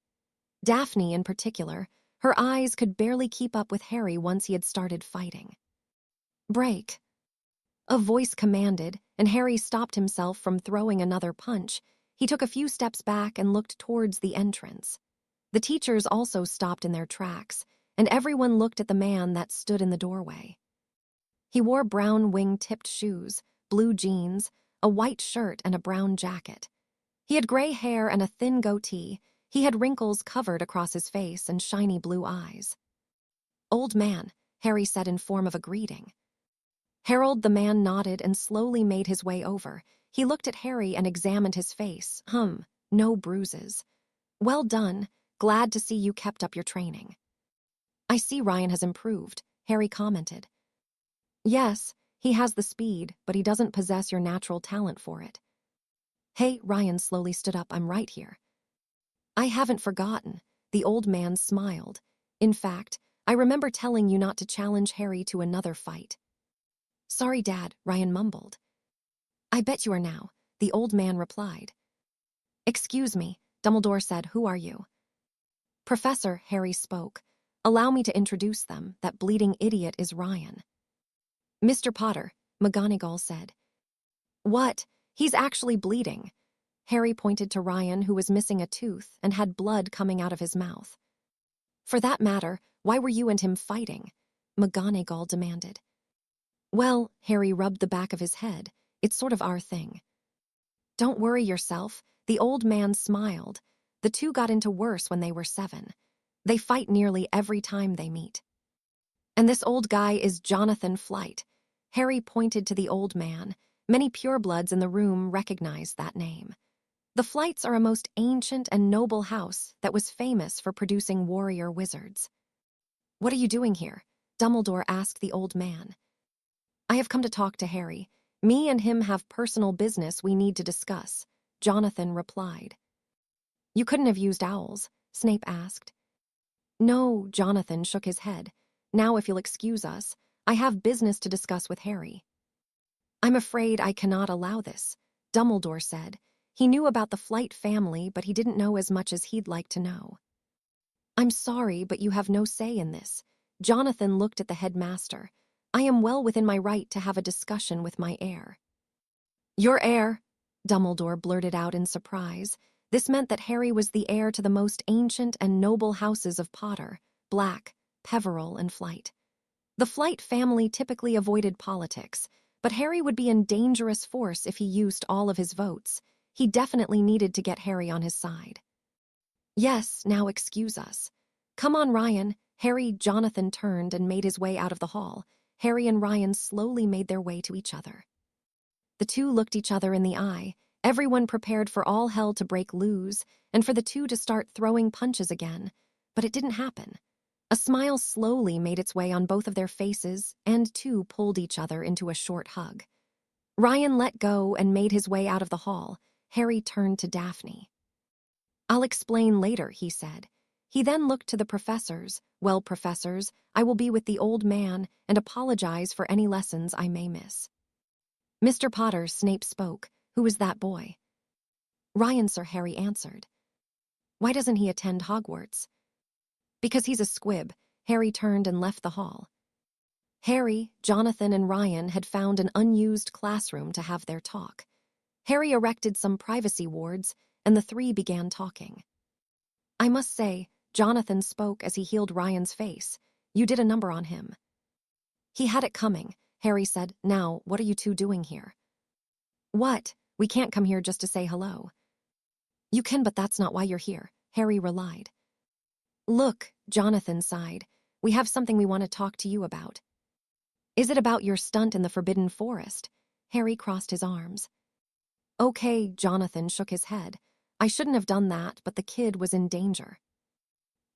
S1: Daphne, in particular, her eyes could barely keep up with Harry once he had started fighting. "Break," a voice commanded, and Harry stopped himself from throwing another punch. He took a few steps back and looked towards the entrance. The teachers also stopped in their tracks, and everyone looked at the man that stood in the doorway. He wore brown wing-tipped shoes, blue jeans, a white shirt, and a brown jacket. He had gray hair and a thin goatee. He had wrinkles covered across his face and shiny blue eyes. "Old man," Harry said in form of a greeting. Harold, the man, nodded and slowly made his way over. He looked at Harry and examined his face. No bruises." "Well done. Glad to see you kept up your training." "I see Ryan has improved," Harry commented. "Yes, he has the speed, but he doesn't possess your natural talent for it." "Hey," Ryan slowly stood up. "I'm right here." "I haven't forgotten." The old man smiled. "In fact, I remember telling you not to challenge Harry to another fight." "Sorry, Dad," Ryan mumbled. "I bet you are now," the old man replied. "Excuse me," Dumbledore said. "Who are you?" "Professor," Harry spoke. "Allow me to introduce them. That bleeding idiot is Ryan." "Mr. Potter," McGonagall said. "What? He's actually bleeding." Harry pointed to Ryan, who was missing a tooth and had blood coming out of his mouth. "For that matter, why were you and him fighting?" McGonagall demanded. "Well," Harry rubbed the back of his head, "it's sort of our thing." "Don't worry yourself," the old man smiled. "The two got into worse when they were 7. They fight nearly every time they meet." "And this old guy is Jonathan Flight." Harry pointed to the old man. Many purebloods in the room recognized that name. The Flights are a most ancient and noble house that was famous for producing warrior wizards. "What are you doing here?" Dumbledore asked the old man. "I have come to talk to Harry. Me and him have personal business we need to discuss," Jonathan replied. "You couldn't have used owls?" Snape asked. "No," Jonathan shook his head. "Now, if you'll excuse us, I have business to discuss with Harry." "I'm afraid I cannot allow this," Dumbledore said. He knew about the Flight family, but he didn't know as much as he'd like to know. "I'm sorry, but you have no say in this." Jonathan looked at the headmaster. "I am well within my right to have a discussion with my heir." "Your heir?" Dumbledore blurted out in surprise. This meant that Harry was the heir to the most ancient and noble houses of Potter, Black, Peverell, and Flight. The Flight family typically avoided politics, but Harry would be in dangerous force if he used all of his votes. He definitely needed to get Harry on his side. "Yes, now excuse us." "Come on, Ryan." Jonathan turned and made his way out of the hall. Harry and Ryan slowly made their way to each other. The two looked each other in the eye, everyone prepared for all hell to break loose and for the two to start throwing punches again. But it didn't happen. A smile slowly made its way on both of their faces, and two pulled each other into a short hug. Ryan let go and made his way out of the hall. Harry turned to Daphne. "I'll explain later," he said. He then looked to the professors. "Well, professors, I will be with the old man and apologize for any lessons I may miss." "Mr. Potter," Snape spoke. "Who is that boy?" "Ryan, sir," Harry answered. "Why doesn't he attend Hogwarts?" "Because he's a squib." Harry turned and left the hall. Harry, Jonathan, and Ryan had found an unused classroom to have their talk. Harry erected some privacy wards, and the three began talking. "I must say," Jonathan spoke as he healed Ryan's face, "you did a number on him." "He had it coming," Harry said. "Now, what are you two doing here?" "What? We can't come here just to say hello." "You can, but that's not why you're here," Harry relied. "Look," Jonathan sighed, "we have something we want to talk to you about." "Is it about your stunt in the Forbidden Forest?" Harry crossed his arms. "Okay," Jonathan shook his head. "I shouldn't have done that, but the kid was in danger."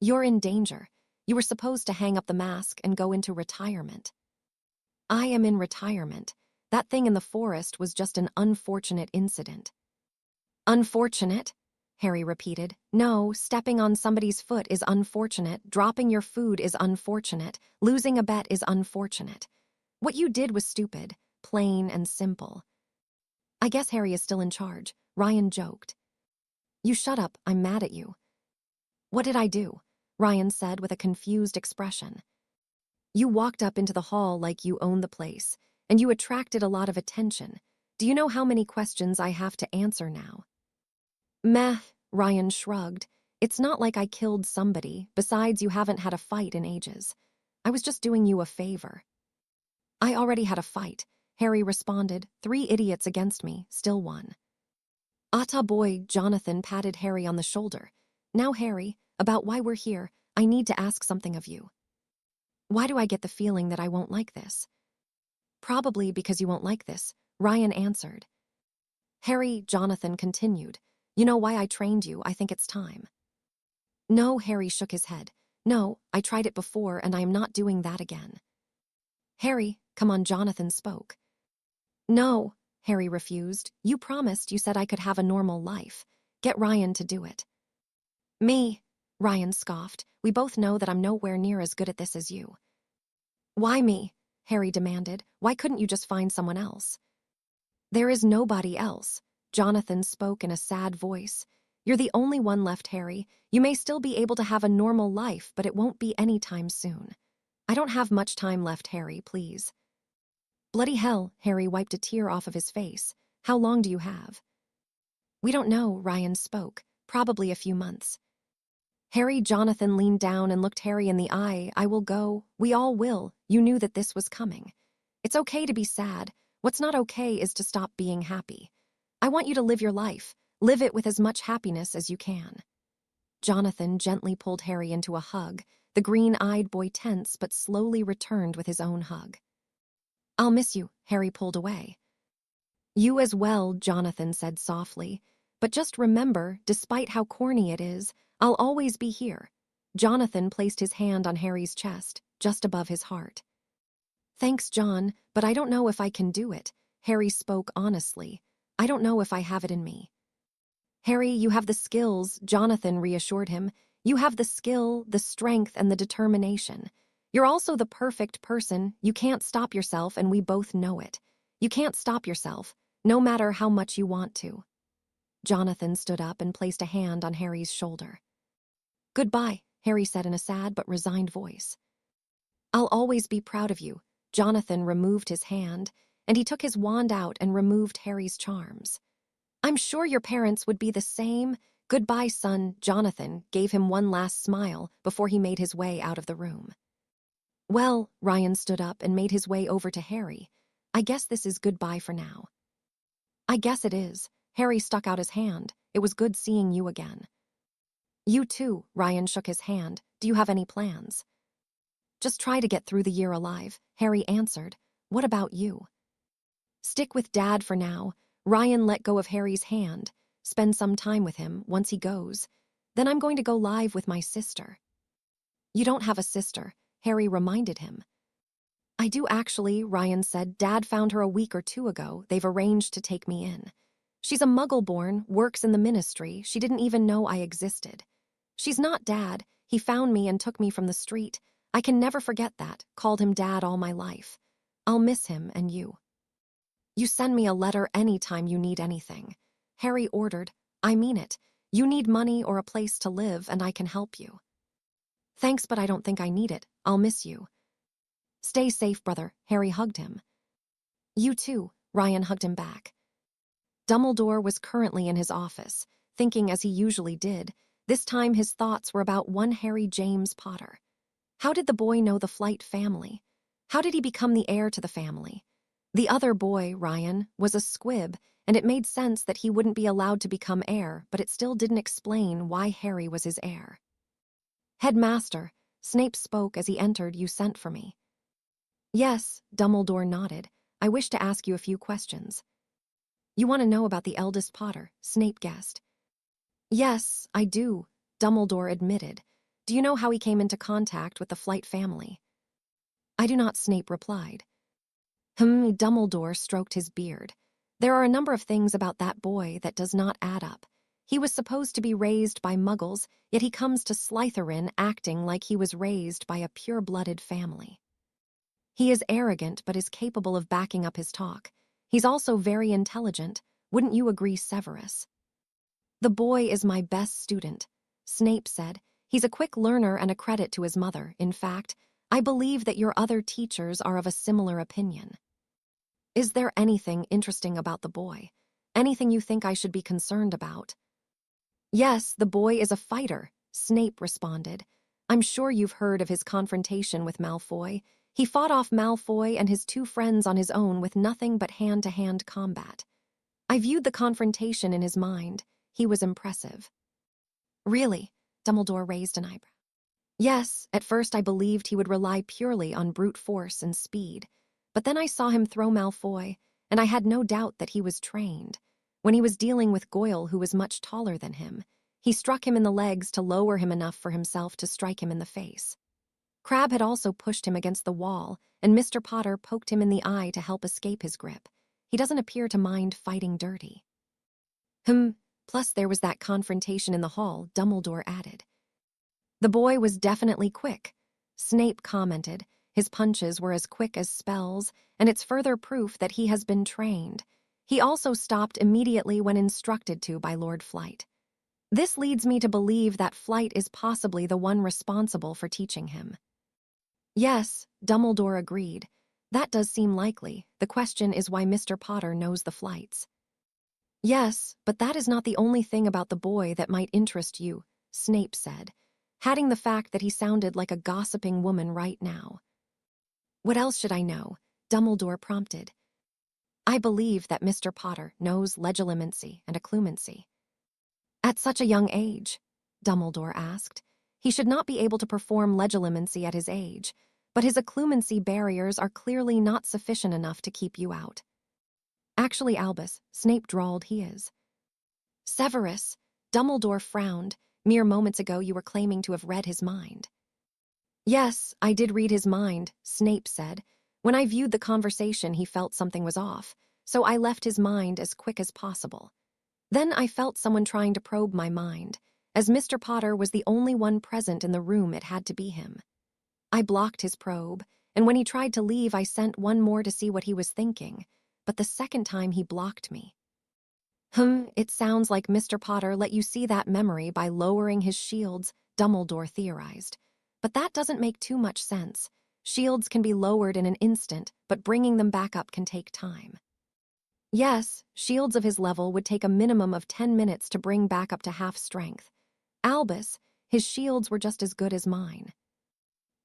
S1: "You're in danger. You were supposed to hang up the mask and go into retirement." "I am in retirement. That thing in the forest was just an unfortunate incident." "Unfortunate?" Harry repeated. "No, stepping on somebody's foot is unfortunate. Dropping your food is unfortunate. Losing a bet is unfortunate. What you did was stupid, plain and simple." "I guess Harry is still in charge," Ryan joked. "You shut up, I'm mad at you." "What did I do?" Ryan said with a confused expression. "You walked up into the hall like you owned the place, and you attracted a lot of attention. Do you know how many questions I have to answer now?" "Meh," Ryan shrugged. "It's not like I killed somebody. Besides, you haven't had a fight in ages. I was just doing you a favor." "I already had a fight," Harry responded. 3 idiots against me, still won." "Atta boy," Jonathan patted Harry on the shoulder. "Now, Harry, about why we're here, I need to ask something of you." "Why do I get the feeling that I won't like this?" "Probably because you won't like this," Ryan answered. "Harry," Jonathan continued, "you know why I trained you. I think it's time." "No," Harry shook his head. "No, I tried it before and I am not doing that again." "Harry, come on," Jonathan spoke. "No," Harry refused. "You promised. You said I could have a normal life. Get Ryan to do it." "Me?" Ryan scoffed. "We both know that I'm nowhere near as good at this as you." "Why me?" Harry demanded. "Why couldn't you just find someone else?" "There is nobody else," Jonathan spoke in a sad voice. "You're the only one left, Harry. You may still be able to have a normal life, but it won't be any time soon. I don't have much time left, Harry, please." "Bloody hell," Harry wiped a tear off of his face. "How long do you have?" "We don't know," Ryan spoke. "Probably a few months." Jonathan leaned down and looked Harry in the eye. "I will go. We all will. You knew that this was coming. It's okay to be sad. What's not okay is to stop being happy. I want you to live your life. Live it with as much happiness as you can." Jonathan gently pulled Harry into a hug. The green-eyed boy tense but slowly returned with his own hug. "I'll miss you," Harry pulled away. You as well, Jonathan said softly. But just remember, despite how corny it is, I'll always be here. Jonathan placed his hand on Harry's chest, just above his heart. Thanks, John, but I don't know if I can do it. Harry spoke honestly. I don't know if I have it in me. Harry, you have the skills, Jonathan reassured him. You have the skill, the strength, and the determination. You're also the perfect person. You can't stop yourself, and we both know it. You can't stop yourself, no matter how much you want to. Jonathan stood up and placed a hand on Harry's shoulder. Goodbye, Harry said in a sad but resigned voice. I'll always be proud of you. Jonathan removed his hand, and he took his wand out and removed Harry's charms. I'm sure your parents would be the same. Goodbye, son. Jonathan gave him one last smile before he made his way out of the room. Well, Ryan stood up and made his way over to Harry. I guess this is goodbye for now. I guess it is. Harry stuck out his hand. It was good seeing you again. You too, Ryan shook his hand. Do you have any plans? Just try to get through the year alive, Harry answered. What about you? Stick with Dad for now. Ryan let go of Harry's hand. Spend some time with him once he goes. Then I'm going to go live with my sister. You don't have a sister, Harry reminded him. I do actually, Ryan said. Dad found her a week or 2 ago. They've arranged to take me in. She's a Muggle-born, works in the ministry. She didn't even know I existed. She's not Dad. He found me and took me from the street. I can never forget that. Called him Dad all my life. I'll miss him and you. You send me a letter anytime you need anything. Harry ordered. I mean it. You need money or a place to live and I can help you. Thanks, but I don't think I need it. I'll miss you. Stay safe, brother. Harry hugged him. You too, Ryan hugged him back. Dumbledore was currently in his office, thinking as he usually did. This time his thoughts were about one Harry James Potter. How did the boy know the Flight family? How did he become the heir to the family? The other boy, Ryan, was a squib, and it made sense that he wouldn't be allowed to become heir, but it still didn't explain why Harry was his heir. Headmaster, Snape spoke as he entered. You sent for me. Yes, Dumbledore nodded. I wish to ask you a few questions. You want to know about the eldest Potter, Snape guessed. Yes, I do, Dumbledore admitted. Do you know how he came into contact with the Flight family? I do not, Snape replied. Dumbledore stroked his beard. There are a number of things about that boy that does not add up. He was supposed to be raised by Muggles, yet he comes to Slytherin acting like he was raised by a pure-blooded family. He is arrogant but is capable of backing up his talk. He's also very intelligent. Wouldn't you agree, Severus? The boy is my best student, Snape said. He's a quick learner and a credit to his mother. In fact, I believe that your other teachers are of a similar opinion. Is there anything interesting about the boy? Anything you think I should be concerned about? Yes, the boy is a fighter, Snape responded. I'm sure you've heard of his confrontation with Malfoy. He fought off Malfoy and his 2 friends on his own with nothing but hand-to-hand combat. I viewed the confrontation in his mind. He was impressive. Really? Dumbledore raised an eyebrow. Yes, at first I believed he would rely purely on brute force and speed. But then I saw him throw Malfoy, and I had no doubt that he was trained. When he was dealing with Goyle, who was much taller than him, he struck him in the legs to lower him enough for himself to strike him in the face. Crabbe had also pushed him against the wall, and Mr. Potter poked him in the eye to help escape his grip. He doesn't appear to mind fighting dirty. Plus there was that confrontation in the hall, Dumbledore added. The boy was definitely quick, Snape commented. His punches were as quick as spells, and it's further proof that he has been trained. He also stopped immediately when instructed to by Lord Flight. This leads me to believe that Flight is possibly the one responsible for teaching him. Yes, Dumbledore agreed. That does seem likely. The question is why Mr. Potter knows the Flights. Yes, but that is not the only thing about the boy that might interest you, Snape said, adding the fact that he sounded like a gossiping woman right now. What else should I know? Dumbledore prompted. I believe that Mr. Potter knows legilimency and occlumency. At such a young age? Dumbledore asked. He should not be able to perform legilimency at his age, but his occlumency barriers are clearly not sufficient enough to keep you out. Actually, Albus, Snape drawled, he is. Severus, Dumbledore frowned. Mere moments ago you were claiming to have read his mind. Yes, I did read his mind, Snape said. When I viewed the conversation, he felt something was off, so I left his mind as quick as possible. Then I felt someone trying to probe my mind. As Mr. Potter was the only one present in the room, it had to be him. I blocked his probe, and when he tried to leave, I sent one more to see what he was thinking, but the second time he blocked me. It sounds like Mr. Potter let you see that memory by lowering his shields, Dumbledore theorized. But that doesn't make too much sense. Shields can be lowered in an instant, but bringing them back up can take time. Yes, shields of his level would take a minimum of 10 minutes to bring back up to half strength. Albus, his shields were just as good as mine.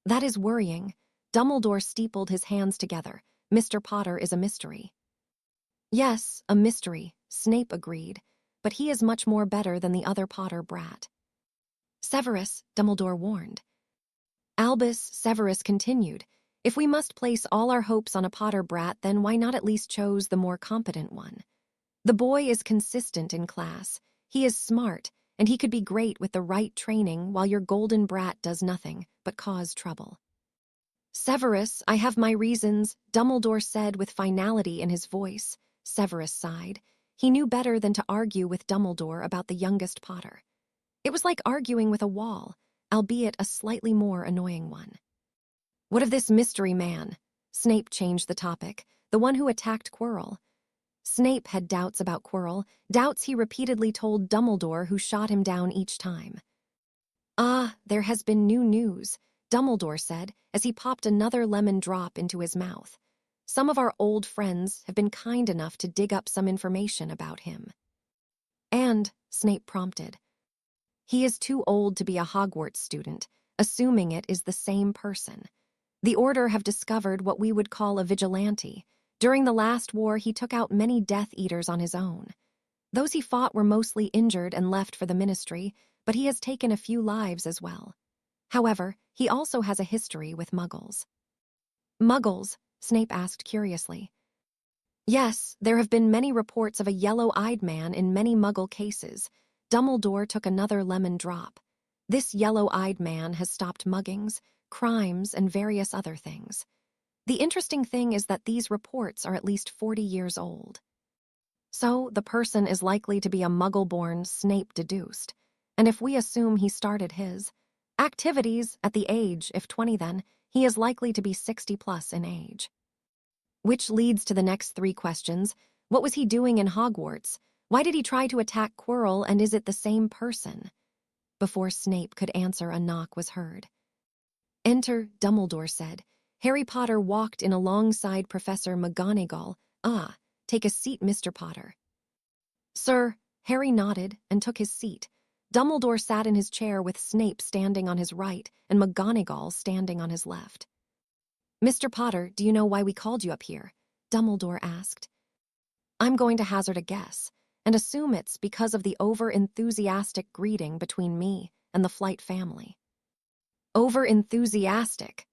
S1: That is worrying. Dumbledore steepled his hands together. Mr. Potter is a mystery. Yes, a mystery, Snape agreed, but he is much more better than the other Potter brat. Severus, Dumbledore warned. Albus, Severus continued. If we must place all our hopes on a Potter brat, then why not at least choose the more competent one? The boy is consistent in class, he is smart, and he could be great with the right training, while your golden brat does nothing but cause trouble. Severus, I have my reasons, Dumbledore said with finality in his voice. Severus sighed. He knew better than to argue with Dumbledore about the youngest Potter. It was like arguing with a wall, albeit a slightly more annoying one. What of this mystery man? Snape changed the topic, the one who attacked Quirrell. Snape had doubts about Quirrell, doubts he repeatedly told Dumbledore, who shot him down each time. Ah, there has been new news, Dumbledore said as he popped another lemon drop into his mouth. Some of our old friends have been kind enough to dig up some information about him. And, Snape prompted, he is too old to be a Hogwarts student, assuming it is the same person. The Order have discovered what we would call a vigilante. During the last war, he took out many Death Eaters on his own. Those he fought were mostly injured and left for the Ministry, but he has taken a few lives as well. However, he also has a history with Muggles. Muggles? Snape asked curiously. Yes, there have been many reports of a yellow-eyed man in many Muggle cases. Dumbledore took another lemon drop. This yellow-eyed man has stopped muggings, crimes, and various other things. The interesting thing is that these reports are at least 40 years old. So, the person is likely to be a Muggle-born, Snape deduced. And if we assume he started his activities at the age, if 20 then, he is likely to be 60+ in age. Which leads to the next 3 questions. What was he doing in Hogwarts? Why did he try to attack Quirrell, and is it the same person? Before Snape could answer, a knock was heard. Enter, Dumbledore said. Harry Potter walked in alongside Professor McGonagall. Ah, take a seat, Mr. Potter. Sir, Harry nodded and took his seat. Dumbledore sat in his chair with Snape standing on his right and McGonagall standing on his left. Mr. Potter, do you know why we called you up here? Dumbledore asked. I'm going to hazard a guess, and assume it's because of the over-enthusiastic greeting between me and the Flight family. Over-enthusiastic,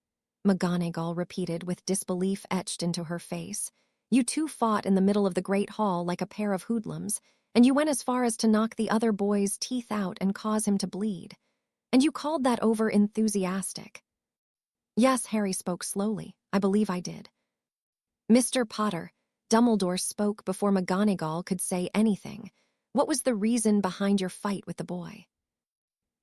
S1: McGonagall repeated with disbelief etched into her face. You two fought in the middle of the Great Hall like a pair of hoodlums, and you went as far as to knock the other boy's teeth out and cause him to bleed. And you called that over-enthusiastic. Yes, Harry spoke slowly. I believe I did. Mr. Potter, Dumbledore spoke before McGonagall could say anything. What was the reason behind your fight with the boy?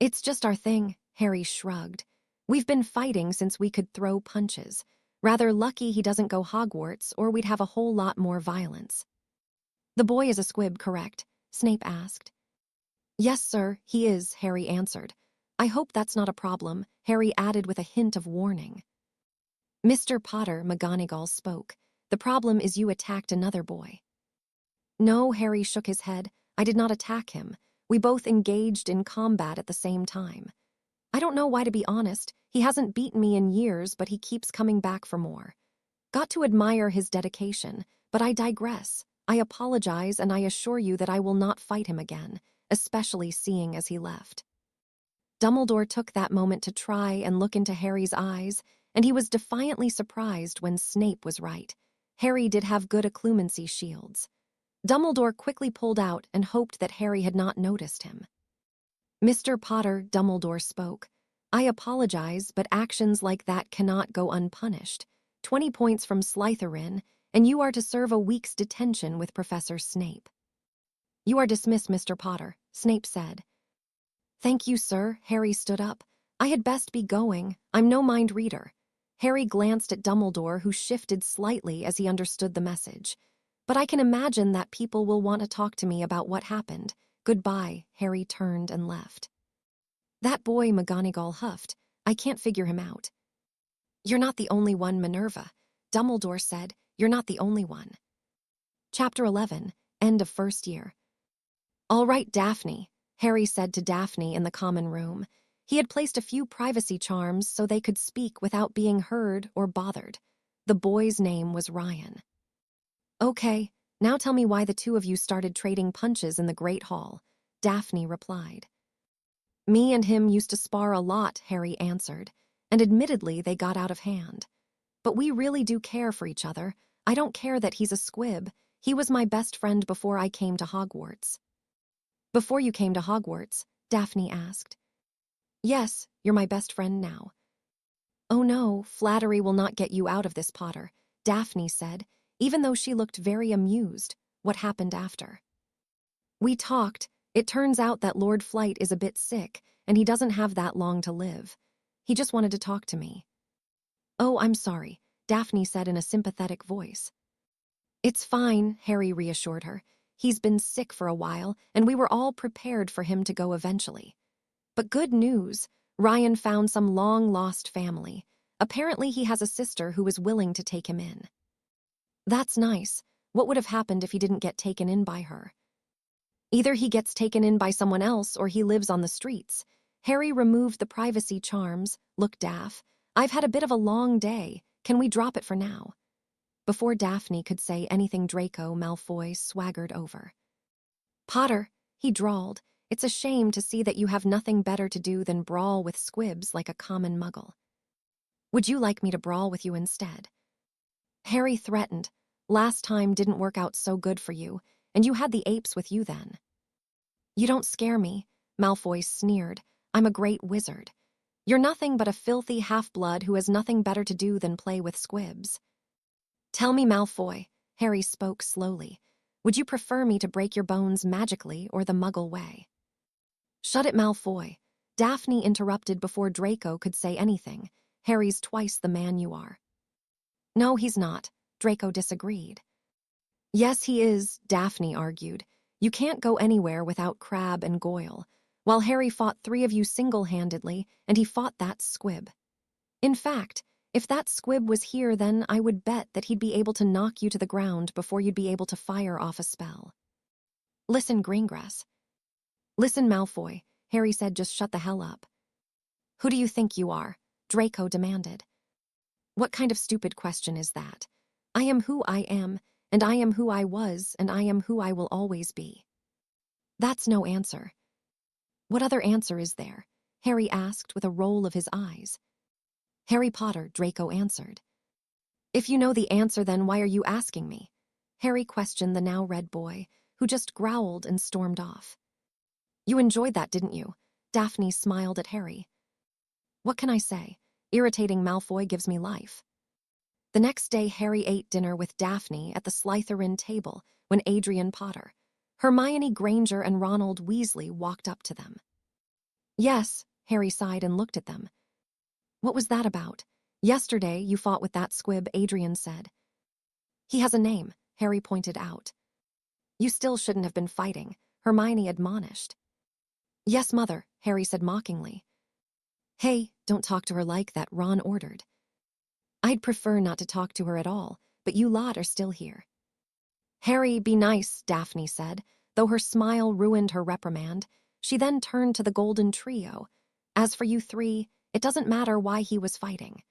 S1: It's just our thing, Harry shrugged. We've been fighting since we could throw punches. Rather lucky he doesn't go Hogwarts, or we'd have a whole lot more violence. The boy is a squib, correct? Snape asked. Yes, sir, he is, Harry answered. I hope that's not a problem, Harry added with a hint of warning. Mr. Potter, McGonagall spoke. The problem is you attacked another boy. No, Harry shook his head. I did not attack him. We both engaged in combat at the same time. I don't know why, to be honest. He hasn't beaten me in years, but he keeps coming back for more. Got to admire his dedication, but I digress. I apologize, and I assure you that I will not fight him again, especially seeing as he left. Dumbledore took that moment to try and look into Harry's eyes, and he was defiantly surprised when Snape was right. Harry did have good occlumency shields. Dumbledore quickly pulled out and hoped that Harry had not noticed him. "Mr. Potter," Dumbledore spoke, "I apologize, but actions like that cannot go unpunished. 20 points from Slytherin, and you are to serve a week's detention with Professor Snape." "You are dismissed, Mr. Potter," Snape said. "Thank you, sir." Harry stood up. "I had best be going. I'm no mind reader." Harry glanced at Dumbledore, who shifted slightly as he understood the message. "But I can imagine that people will want to talk to me about what happened. Goodbye." Harry turned and left. "That boy," McGonagall huffed. "I can't figure him out." "You're not the only one, Minerva," Dumbledore said. "You're not the only one." Chapter 11, End of First Year. "All right, Daphne," Harry said to Daphne in the common room. He had placed a few privacy charms so they could speak without being heard or bothered. The boy's name was Ryan. "Okay, now tell me why the two of you started trading punches in the Great Hall," Daphne replied. "Me and him used to spar a lot," Harry answered, "and admittedly they got out of hand. But we really do care for each other. I don't care that he's a squib. He was my best friend before I came to Hogwarts." "Before you came to Hogwarts?" Daphne asked. "Yes, you're my best friend now." "Oh no, flattery will not get you out of this, Potter," Daphne said, even though she looked very amused. "What happened after?" "We talked. It turns out that Lord Flight is a bit sick, and he doesn't have that long to live. He just wanted to talk to me." "Oh, I'm sorry," Daphne said in a sympathetic voice. "It's fine," Harry reassured her. "He's been sick for a while, and we were all prepared for him to go eventually. But good news, Ryan found some long-lost family. Apparently he has a sister who is willing to take him in." "That's nice. What would have happened if he didn't get taken in by her?" "Either he gets taken in by someone else or he lives on the streets." Harry removed the privacy charms. "Look, Daph, I've had a bit of a long day. Can we drop it for now?" Before Daphne could say anything, Draco Malfoy swaggered over. "Potter," he drawled, "it's a shame to see that you have nothing better to do than brawl with squibs like a common muggle. Would you like me to brawl with you instead?" Harry threatened. "Last time didn't work out so good for you, and you had the apes with you then." "You don't scare me," Malfoy sneered. "I'm a great wizard. You're nothing but a filthy half-blood who has nothing better to do than play with squibs." "Tell me, Malfoy," Harry spoke slowly, "would you prefer me to break your bones magically or the muggle way?" "Shut it, Malfoy," Daphne interrupted before Draco could say anything. "Harry's twice the man you are." "No, he's not," Draco disagreed. "Yes, he is," Daphne argued. "You can't go anywhere without Crabbe and Goyle. While Harry fought 3 of you single-handedly, and he fought that squib. In fact, if that squib was here, then I would bet that he'd be able to knock you to the ground before you'd be able to fire off a spell." "Listen, Greengrass." "Listen, Malfoy," Harry said, "just shut the hell up." "Who do you think you are?" Draco demanded. "What kind of stupid question is that? I am who I am, and I am who I was, and I am who I will always be." "That's no answer." "What other answer is there?" Harry asked with a roll of his eyes. "Harry Potter," Draco answered. "If you know the answer, then why are you asking me?" Harry questioned the now red boy, who just growled and stormed off. "You enjoyed that, didn't you?" Daphne smiled at Harry. "What can I say? Irritating Malfoy gives me life." The next day, Harry ate dinner with Daphne at the Slytherin table when Adrian Potter, Hermione Granger, and Ronald Weasley walked up to them. "Yes," Harry sighed and looked at them. "What was that about?" "Yesterday, you fought with that squib," Adrian said. "He has a name," Harry pointed out. "You still shouldn't have been fighting," Hermione admonished. "Yes, Mother," Harry said mockingly. "Hey, don't talk to her like that," Ron ordered. "I'd prefer not to talk to her at all, but you lot are still here." "Harry, be nice," Daphne said, though her smile ruined her reprimand. She then turned to the Golden Trio. "As for you 3, it doesn't matter why he was fighting.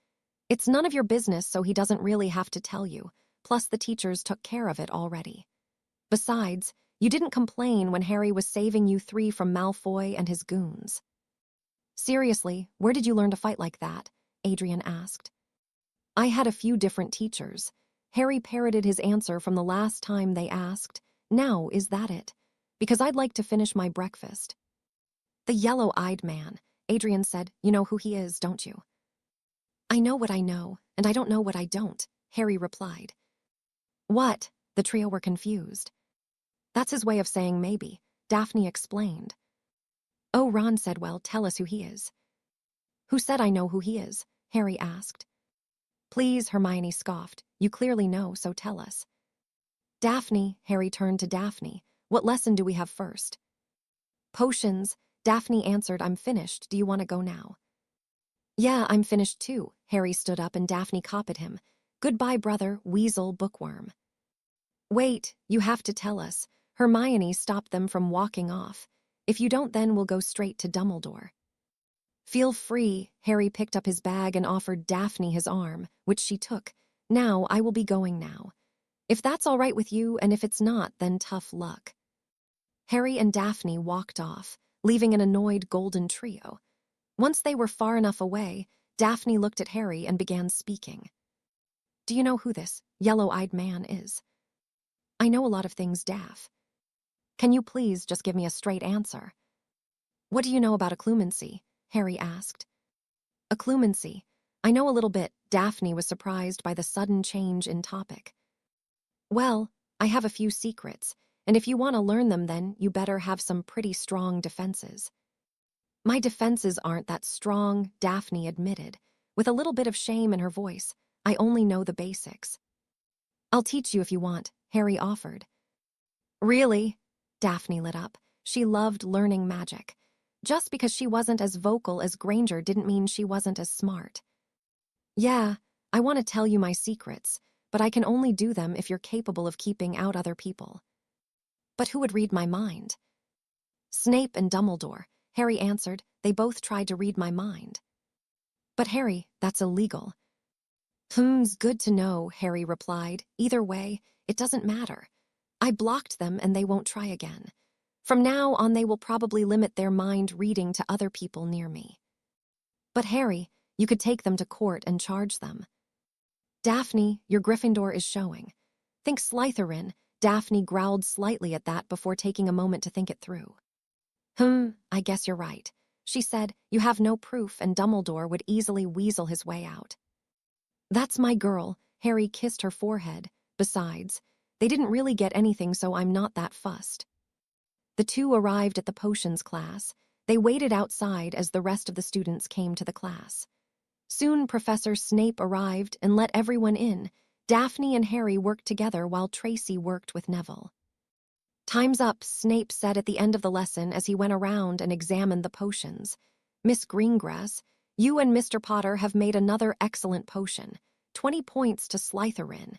S1: It's none of your business, so he doesn't really have to tell you, plus the teachers took care of it already. Besides, you didn't complain when Harry was saving you 3 from Malfoy and his goons." "Seriously, where did you learn to fight like that?" Adrian asked. "I had a few different teachers." Harry parroted his answer from the last time they asked. Now, is that it? Because I'd like to finish my breakfast. The yellow-eyed man, Adrian said. You know who he is, don't you? I know what I know, and I don't know what I don't, Harry replied. What? The trio were confused. That's his way of saying maybe, Daphne explained. Oh, Ron said, well, tell us who he is. Who said I know who he is? Harry asked. Please, Hermione scoffed. You clearly know, so tell us. Daphne, Harry turned to Daphne. What lesson do we have first? Potions, Daphne answered. I'm finished. Do you want to go now? Yeah, I'm finished too. Harry stood up and Daphne copied him. Goodbye, brother, weasel bookworm. Wait, you have to tell us. Hermione stopped them from walking off. If you don't, then we'll go straight to Dumbledore. Feel free. Harry picked up his bag and offered Daphne his arm, which she took. Now, I will be going now. If that's all right with you, and if it's not, then tough luck. Harry and Daphne walked off, leaving an annoyed golden trio. Once they were far enough away, Daphne looked at Harry and began speaking. Do you know who this yellow-eyed man is? I know a lot of things, Daph. Can you please just give me a straight answer? What do you know about occlumency? Harry asked. Occlumency. I know a little bit. Daphne was surprised by the sudden change in topic. Well, I have a few secrets, and if you want to learn them, then you better have some pretty strong defenses. My defenses aren't that strong, Daphne admitted, with a little bit of shame in her voice. I only know the basics. I'll teach you if you want, Harry offered. Really? Daphne lit up. She loved learning magic. Just because she wasn't as vocal as Granger didn't mean she wasn't as smart. Yeah, I want to tell you my secrets, but I can only do them if you're capable of keeping out other people. But who would read my mind? Snape and Dumbledore, Harry answered. They both tried to read my mind. But Harry, that's illegal. Good to know, Harry replied. Either way, it doesn't matter. I blocked them and they won't try again. From now on, they will probably limit their mind reading to other people near me. But Harry, you could take them to court and charge them. Daphne, your Gryffindor is showing. Think Slytherin. Daphne growled slightly at that before taking a moment to think it through. I guess you're right. She said, you have no proof and Dumbledore would easily weasel his way out. That's my girl. Harry kissed her forehead. Besides, they didn't really get anything, so I'm not that fussed. The two arrived at the potions class. They waited outside as the rest of the students came to the class. Soon Professor Snape arrived and let everyone in. Daphne and Harry worked together while Tracy worked with Neville. Time's up, Snape said at the end of the lesson as he went around and examined the potions. Miss Greengrass, you and Mr. Potter have made another excellent potion. 20 points to Slytherin.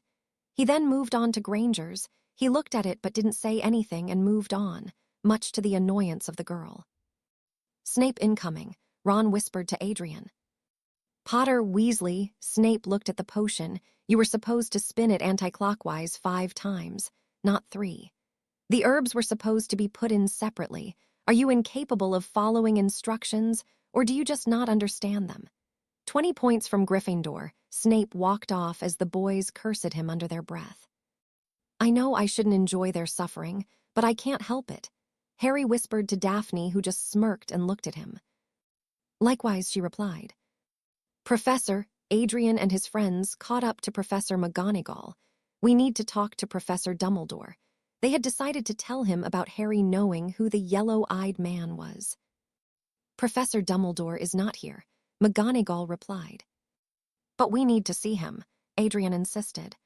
S1: He then moved on to Granger's. He looked at it but didn't say anything and moved on, much to the annoyance of the girl. Snape incoming, Ron whispered to Adrian. Potter, Weasley, Snape looked at the potion. You were supposed to spin it anti-clockwise 5 times, not 3. The herbs were supposed to be put in separately. Are you incapable of following instructions, or do you just not understand them? 20 points from Gryffindor. Snape walked off as the boys cursed him under their breath. I know I shouldn't enjoy their suffering, but I can't help it. Harry whispered to Daphne, who just smirked and looked at him. Likewise, she replied. Professor, Adrian and his friends caught up to Professor McGonagall. We need to talk to Professor Dumbledore. They had decided to tell him about Harry knowing who the yellow-eyed man was. Professor Dumbledore is not here, McGonagall replied. But we need to see him, Adrian insisted.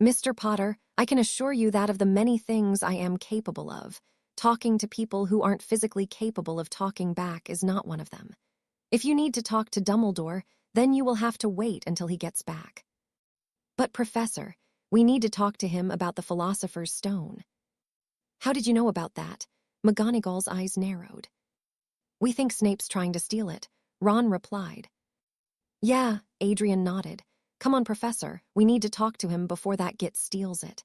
S1: Mr. Potter, I can assure you that of the many things I am capable of, talking to people who aren't physically capable of talking back is not one of them. If you need to talk to Dumbledore, then you will have to wait until he gets back. But Professor, we need to talk to him about the Philosopher's Stone. How did you know about that? McGonagall's eyes narrowed. We think Snape's trying to steal it, Ron replied. Yeah, Adrian nodded. Come on, Professor, we need to talk to him before that git steals it.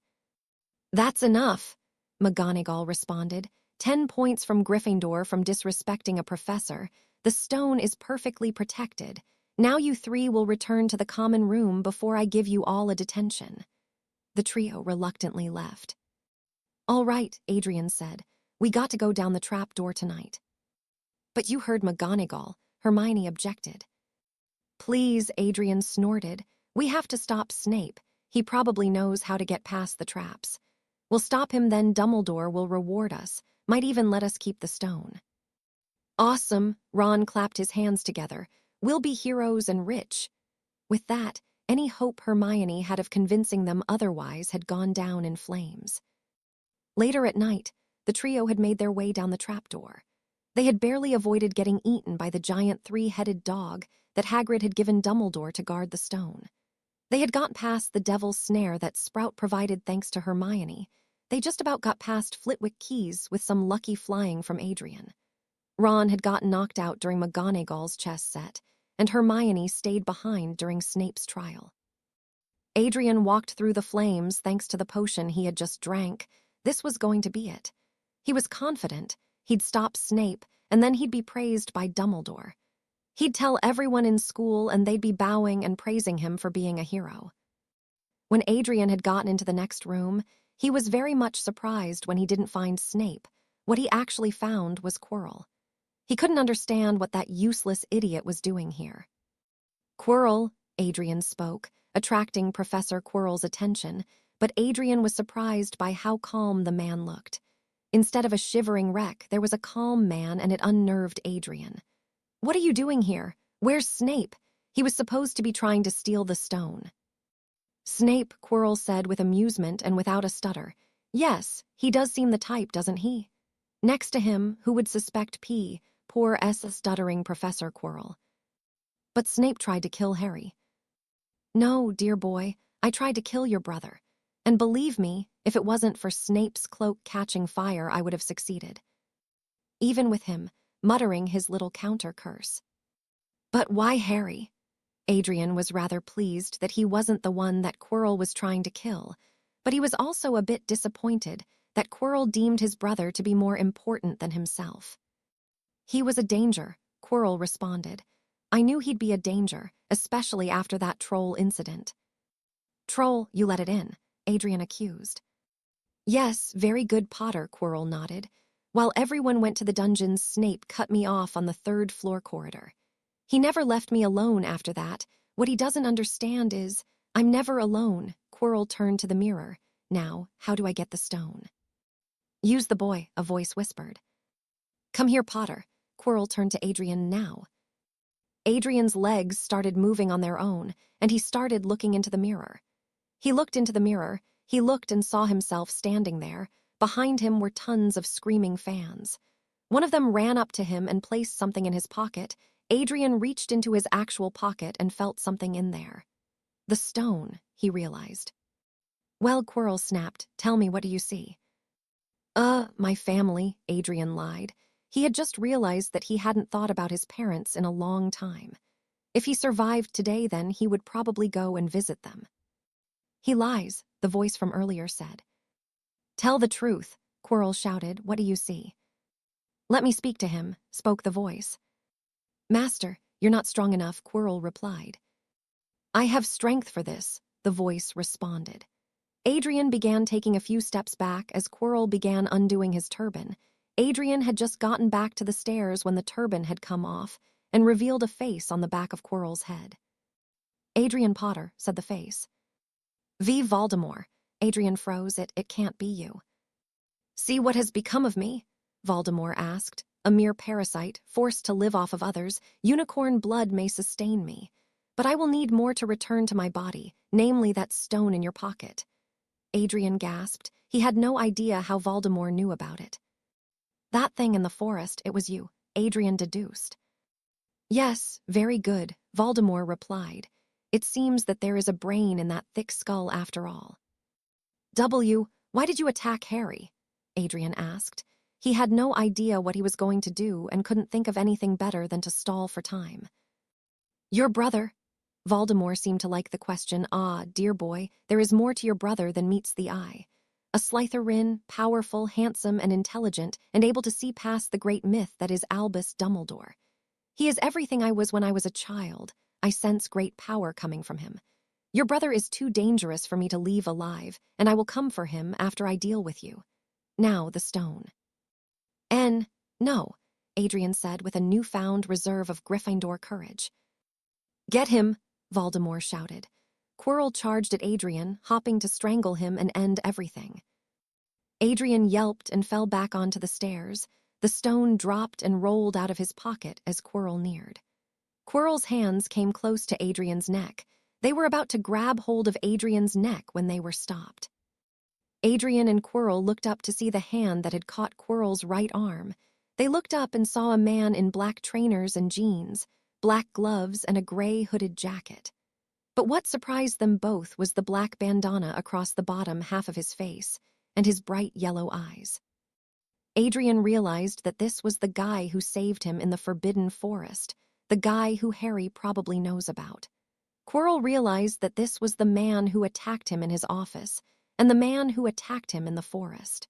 S1: That's enough, McGonagall responded. 10 points from Gryffindor from disrespecting a professor. The stone is perfectly protected. Now you three will return to the common room before I give you all a detention." The trio reluctantly left. "All right," Adrian said. "We got to go down the trap door tonight." "But you heard McGonagall," Hermione objected. "Please," Adrian snorted. "We have to stop Snape. He probably knows how to get past the traps. We'll stop him, then Dumbledore will reward us, might even let us keep the stone." "Awesome," Ron clapped his hands together. "We'll be heroes and rich." With that, any hope Hermione had of convincing them otherwise had gone down in flames. Later at night, the trio had made their way down the trapdoor. They had barely avoided getting eaten by the giant three-headed dog that Hagrid had given Dumbledore to guard the stone. They had got past the devil's snare that Sprout provided thanks to Hermione. They just about got past Flitwick Keys with some lucky flying from Adrian. Ron had gotten knocked out during McGonagall's chess set, and Hermione stayed behind during Snape's trial. Adrian walked through the flames thanks to the potion he had just drank. This was going to be it. He was confident he'd stop Snape, and then he'd be praised by Dumbledore. He'd tell everyone in school, and they'd be bowing and praising him for being a hero. When Adrian had gotten into the next room, he was very much surprised when he didn't find Snape. What he actually found was Quirrell. He couldn't understand what that useless idiot was doing here. "Quirrell," Adrian spoke, attracting Professor Quirrell's attention, but Adrian was surprised by how calm the man looked. Instead of a shivering wreck, there was a calm man, and it unnerved Adrian. "What are you doing here? Where's Snape? He was supposed to be trying to steal the stone." "Snape," Quirrell said with amusement and without a stutter. "Yes, he does seem the type, doesn't he? Next to him, who would suspect P? Poor stuttering Professor Quirrell. But Snape tried to kill Harry." "No, dear boy, I tried to kill your brother. And believe me, if it wasn't for Snape's cloak catching fire, I would have succeeded." Even with him, muttering his little counter-curse. "But why Harry?" Adrian was rather pleased that he wasn't the one that Quirrell was trying to kill, but he was also a bit disappointed that Quirrell deemed his brother to be more important than himself. "He was a danger," Quirrell responded. "I knew he'd be a danger, especially after that troll incident." "Troll, you let it in," Adrian accused. "Yes, very good, Potter," Quirrell nodded. "While everyone went to the dungeons, Snape cut me off on the third-floor corridor. He never left me alone after that. What he doesn't understand is, I'm never alone." Quirrell turned to the mirror. "Now, how do I get the stone?" "Use the boy," a voice whispered. "Come here, Potter." Quirrell turned to Adrian now. Adrian's legs started moving on their own, and he started looking into the mirror. He looked into the mirror, he looked and saw himself standing there. Behind him were tons of screaming fans. One of them ran up to him and placed something in his pocket. Adrian reached into his actual pocket and felt something in there. The stone, he realized. "Well," Quirrell snapped, "tell me, what do you see?" My family," Adrian lied. He had just realized that he hadn't thought about his parents in a long time. If he survived today, then he would probably go and visit them. "He lies," the voice from earlier said. "Tell the truth," Quirrell shouted. "What do you see?" "Let me speak to him," spoke the voice. "Master, you're not strong enough," Quirrell replied. "I have strength for this," the voice responded. Adrian began taking a few steps back as Quirrell began undoing his turban. Adrian had just gotten back to the stairs when the turban had come off and revealed a face on the back of Quirrell's head. "Adrian Potter," said the face. "Vive Voldemort." Adrian froze. It can't be you." "See what has become of me?" Voldemort asked. "A mere parasite, forced to live off of others. Unicorn blood may sustain me. But I will need more to return to my body, namely that stone in your pocket." Adrian gasped. He had no idea how Voldemort knew about it. "That thing in the forest, it was you," Adrian deduced. "Yes, very good," Voldemort replied. "It seems that there is a brain in that thick skull after all." Why did you attack Harry?" Adrian asked. He had no idea what he was going to do and couldn't think of anything better than to stall for time. "Your brother." Voldemort seemed to like the question. "Ah, dear boy, there is more to your brother than meets the eye. A Slytherin, powerful, handsome, and intelligent, and able to see past the great myth that is Albus Dumbledore. He is everything I was when I was a child. I sense great power coming from him. Your brother is too dangerous for me to leave alive, and I will come for him after I deal with you. Now the stone." No," Adrian said with a newfound reserve of Gryffindor courage. "Get him," Voldemort shouted. Quirrell charged at Adrian, hopping to strangle him and end everything. Adrian yelped and fell back onto the stairs. The stone dropped and rolled out of his pocket as Quirrell neared. Quirrell's hands came close to Adrian's neck. They were about to grab hold of Adrian's neck when they were stopped. Adrian and Quirrell looked up to see the hand that had caught Quirrell's right arm. They looked up and saw a man in black trainers and jeans, black gloves, and a gray hooded jacket. But what surprised them both was the black bandana across the bottom half of his face and his bright yellow eyes. Adrian realized that this was the guy who saved him in the Forbidden Forest, the guy who Harry probably knows about. Quirrell realized that this was the man who attacked him in his office and the man who attacked him in the forest.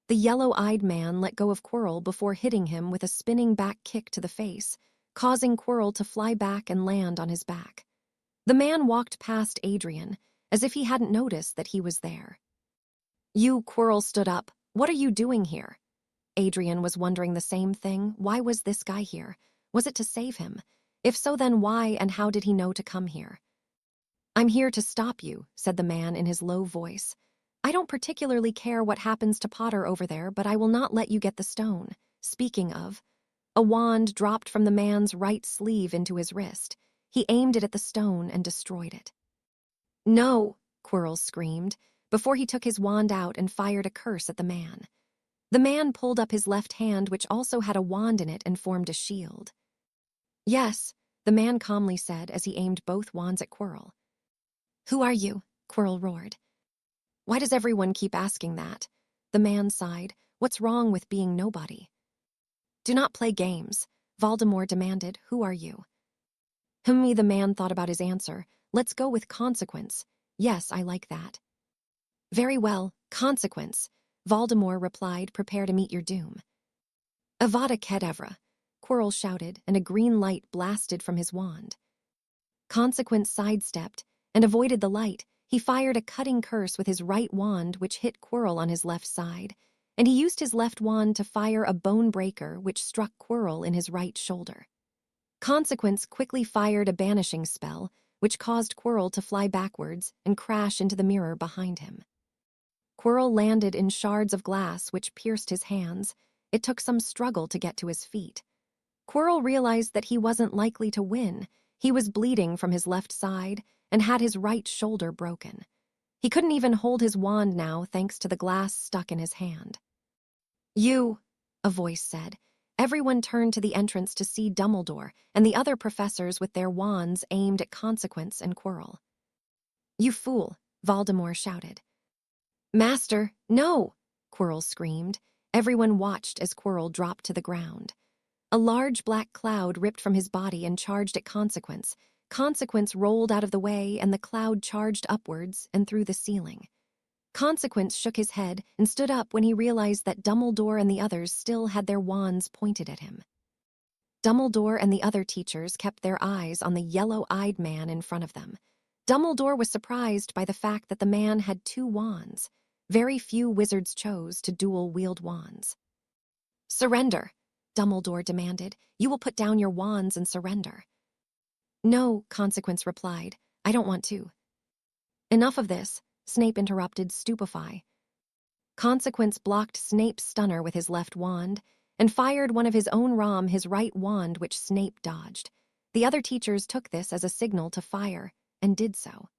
S1: The yellow-eyed man let go of Quirrell before hitting him with a spinning back kick to the face, causing Quirrell to fly back and land on his back. The man walked past Adrian, as if he hadn't noticed that he was there. Quirrell stood up. "What are you doing here?" Adrian was wondering the same thing. Why was this guy here? Was it to save him? If so, then why and how did he know to come here? "I'm here to stop you," said the man in his low voice. "I don't particularly care what happens to Potter over there, but I will not let you get the stone. Speaking of..." A wand dropped from the man's right sleeve into his wrist. He aimed it at the stone and destroyed it. "No," Quirrell screamed, before he took his wand out and fired a curse at the man. The man pulled up his left hand, which also had a wand in it, and formed a shield. "Yes," the man calmly said as he aimed both wands at Quirrell. "Who are you?" Quirrell roared. "Why does everyone keep asking that?" The man sighed. "What's wrong with being nobody?" "Do not play games," Voldemort demanded. "Who are you?" The man thought about his answer. "Let's go with consequence." "Yes, I like that." "Very well, consequence," Voldemort replied. "Prepare to meet your doom." "Avada Kedavra," Quirrell shouted, and a green light blasted from his wand. Consequence sidestepped and avoided the light. He fired a cutting curse with his right wand, which hit Quirrell on his left side, and he used his left wand to fire a bone breaker, which struck Quirrell in his right shoulder. Consequence quickly fired a banishing spell, which caused Quirrell to fly backwards and crash into the mirror behind him. Quirrell landed in shards of glass which pierced his hands. It took some struggle to get to his feet. Quirrell realized that he wasn't likely to win. He was bleeding from his left side and had his right shoulder broken. He couldn't even hold his wand now thanks to the glass stuck in his hand. "You," a voice said. Everyone turned to the entrance to see Dumbledore and the other professors with their wands aimed at Consequence and Quirrell. "You fool," Voldemort shouted. "Master, no!" Quirrell screamed. Everyone watched as Quirrell dropped to the ground. A large black cloud ripped from his body and charged at Consequence. Consequence rolled out of the way, and the cloud charged upwards and through the ceiling. Consequence shook his head and stood up when he realized that Dumbledore and the others still had their wands pointed at him. Dumbledore and the other teachers kept their eyes on the yellow-eyed man in front of them. Dumbledore was surprised by the fact that the man had 2 wands. Very few wizards chose to dual-wield wands. "Surrender," Dumbledore demanded. "You will put down your wands and surrender." "No," Consequence replied. "I don't want to." "Enough of this," Snape interrupted, stupefy. Consequence blocked Snape's stunner with his left wand and fired one of his own his right wand, which Snape dodged. The other teachers took this as a signal to fire, and did so.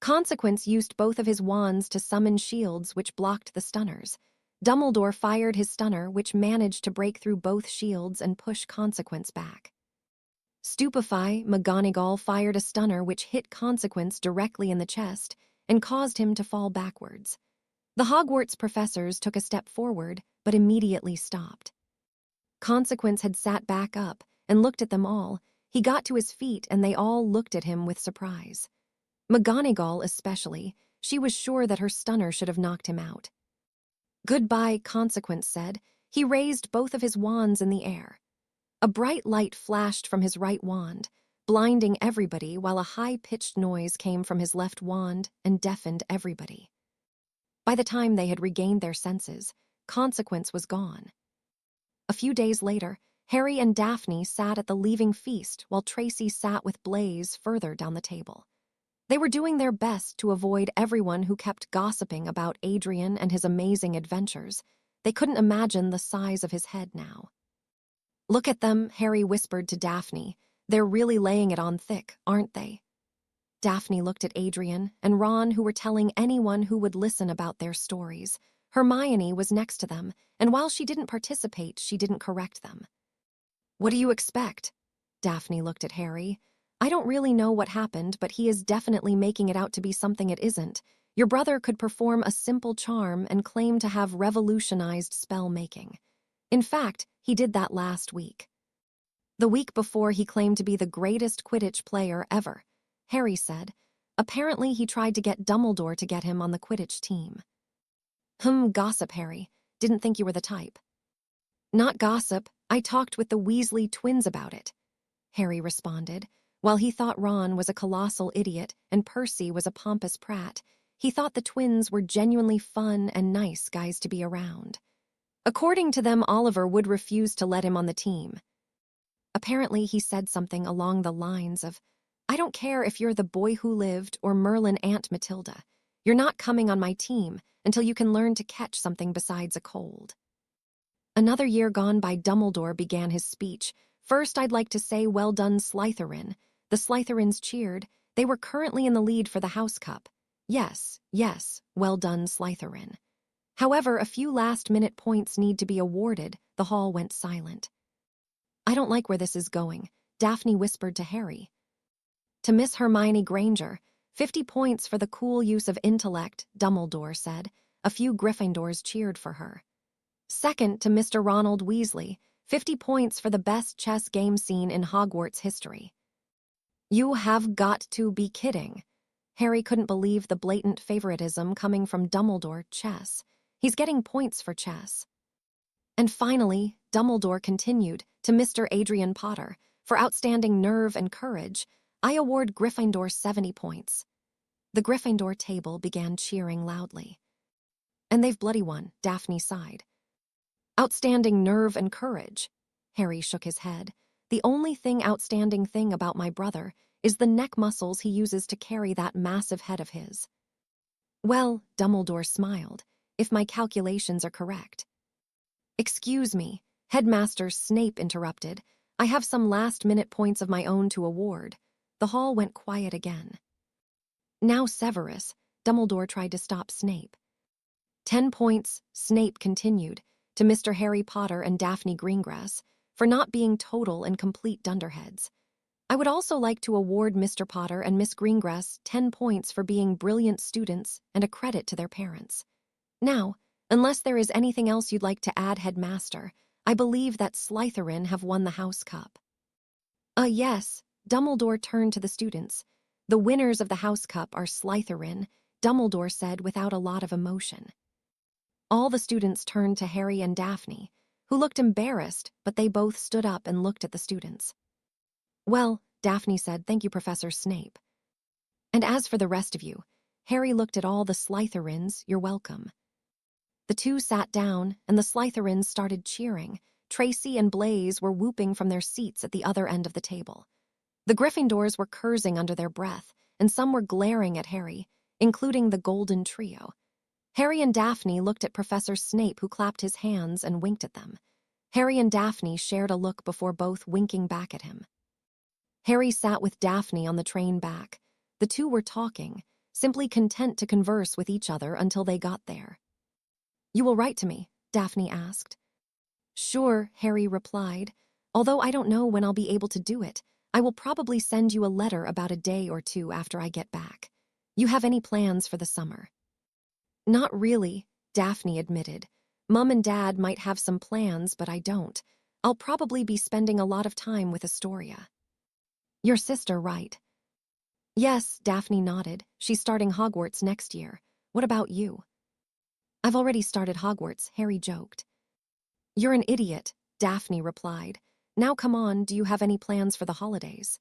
S1: Consequence used both of his wands to summon shields which blocked the stunners. Dumbledore fired his stunner, which managed to break through both shields and push Consequence back. Stupefy, McGonagall fired a stunner which hit Consequence directly in the chest and caused him to fall backwards. The Hogwarts professors took a step forward, but immediately stopped. Consequence had sat back up and looked at them all. He got to his feet and they all looked at him with surprise. McGonagall especially. She was sure that her stunner should have knocked him out. "Goodbye," Consequence said. He raised both of his wands in the air. A bright light flashed from his right wand. blinding everybody while a high-pitched noise came from his left wand and deafened everybody. By the time they had regained their senses, consequence was gone. A few days later, Harry and Daphne sat at the leaving feast while Tracy sat with Blaise further down the table. They were doing their best to avoid everyone who kept gossiping about Adrian and his amazing adventures. They couldn't imagine the size of his head now. "Look at them," Harry whispered to Daphne. "They're really laying it on thick, aren't they?" Daphne looked at Adrian and Ron, who were telling anyone who would listen about their stories. Hermione was next to them, and while she didn't participate, she didn't correct them. "What do you expect?" Daphne looked at Harry. "I don't really know what happened, but he is definitely making it out to be something it isn't. Your brother could perform a simple charm and claim to have revolutionized spell-making. In fact, he did that last week. The week before, he claimed to be the greatest Quidditch player ever," Harry said. "Apparently, he tried to get Dumbledore to get him on the Quidditch team." Gossip, Harry. Didn't think you were the type." "Not gossip. I talked with the Weasley twins about it," Harry responded. While he thought Ron was a colossal idiot and Percy was a pompous prat, he thought the twins were genuinely fun and nice guys to be around. According to them, Oliver would refuse to let him on the team. Apparently, he said something along the lines of, "I don't care if you're the boy who lived or Merlin Aunt Matilda. You're not coming on my team until you can learn to catch something besides a cold." Another year gone by, Dumbledore began his speech. "First, I'd like to say well done, Slytherin." The Slytherins cheered. They were currently in the lead for the House Cup. Yes, well done, Slytherin. However, a few last-minute points need to be awarded. The hall went silent. "I don't like where this is going," Daphne whispered to Harry. "To Miss Hermione Granger, 50 points for the cool use of intellect," Dumbledore said. A few Gryffindors cheered for her. "Second, to Mr. Ronald Weasley, 50 points for the best chess game scene in Hogwarts history." "You have got to be kidding." Harry couldn't believe the blatant favoritism coming from Dumbledore. Chess. He's getting points for chess. "And finally," Dumbledore continued, "to Mr. Adrian Potter, for outstanding nerve and courage, I award Gryffindor 70 points. The Gryffindor table began cheering loudly. "And they've bloody won," Daphne sighed. "Outstanding nerve and courage." Harry shook his head. "The only outstanding thing about my brother is the neck muscles he uses to carry that massive head of his." "Well," Dumbledore smiled, "if my calculations are correct." "Excuse me," Headmaster Snape interrupted. "I have some last-minute points of my own to award." The hall went quiet again. "Now, Severus," Dumbledore tried to stop Snape. 10 points, Snape continued, to Mr. Harry Potter and Daphne Greengrass, for not being total and complete dunderheads. "I would also like to award Mr. Potter and Miss Greengrass 10 points for being brilliant students and a credit to their parents. Now, unless there is anything else you'd like to add, Headmaster, I believe that Slytherin have won the House Cup." Yes," Dumbledore turned to the students. "The winners of the House Cup are Slytherin," Dumbledore said without a lot of emotion. All the students turned to Harry and Daphne, who looked embarrassed, but they both stood up and looked at the students. "Well," Daphne said, "thank you, Professor Snape. And as for the rest of you," Harry looked at all the Slytherins, "you're welcome." The two sat down, and the Slytherins started cheering. Tracy and Blaise were whooping from their seats at the other end of the table. The Gryffindors were cursing under their breath, and some were glaring at Harry, including the Golden Trio. Harry and Daphne looked at Professor Snape, who clapped his hands and winked at them. Harry and Daphne shared a look before both winking back at him. Harry sat with Daphne on the train back. The two were talking, simply content to converse with each other until they got there. "You will write to me?" Daphne asked. "Sure," Harry replied. "Although I don't know when I'll be able to do it. I will probably send you a letter about a day or two after I get back. You have any plans for the summer?" "Not really," Daphne admitted. "Mum and Dad might have some plans, but I don't. I'll probably be spending a lot of time with Astoria." "Your sister, right?" "Yes," Daphne nodded. "She's starting Hogwarts next year. What about you?" "I've already started Hogwarts," Harry joked. "You're an idiot," Daphne replied. "Now come on, do you have any plans for the holidays?"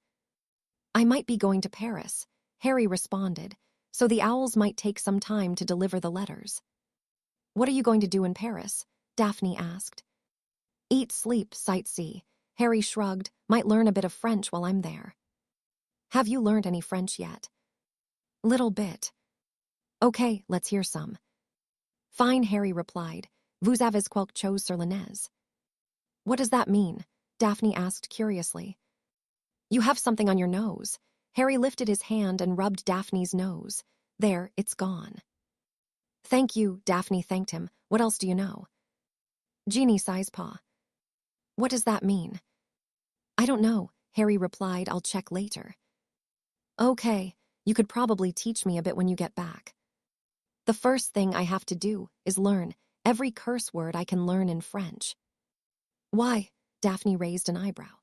S1: I might be going to Paris, Harry responded, so the owls might take some time to deliver the letters. What are you going to do in Paris? Daphne asked. Eat, sleep, sightsee. Harry shrugged, might learn a bit of French while I'm there. Have you learned any French yet? Little bit. Okay, let's hear some. Fine, Harry replied. Vous avez quelque chose sur le nez? What does that mean? Daphne asked curiously. You have something on your nose. Harry lifted his hand and rubbed Daphne's nose. There, it's gone. Thank you, Daphne thanked him. What else do you know? Genie size paw. What does that mean? I don't know, Harry replied. I'll check later. Okay, you could probably teach me a bit when you get back. The first thing I have to do is learn every curse word I can learn in French. Why? Daphne raised an eyebrow.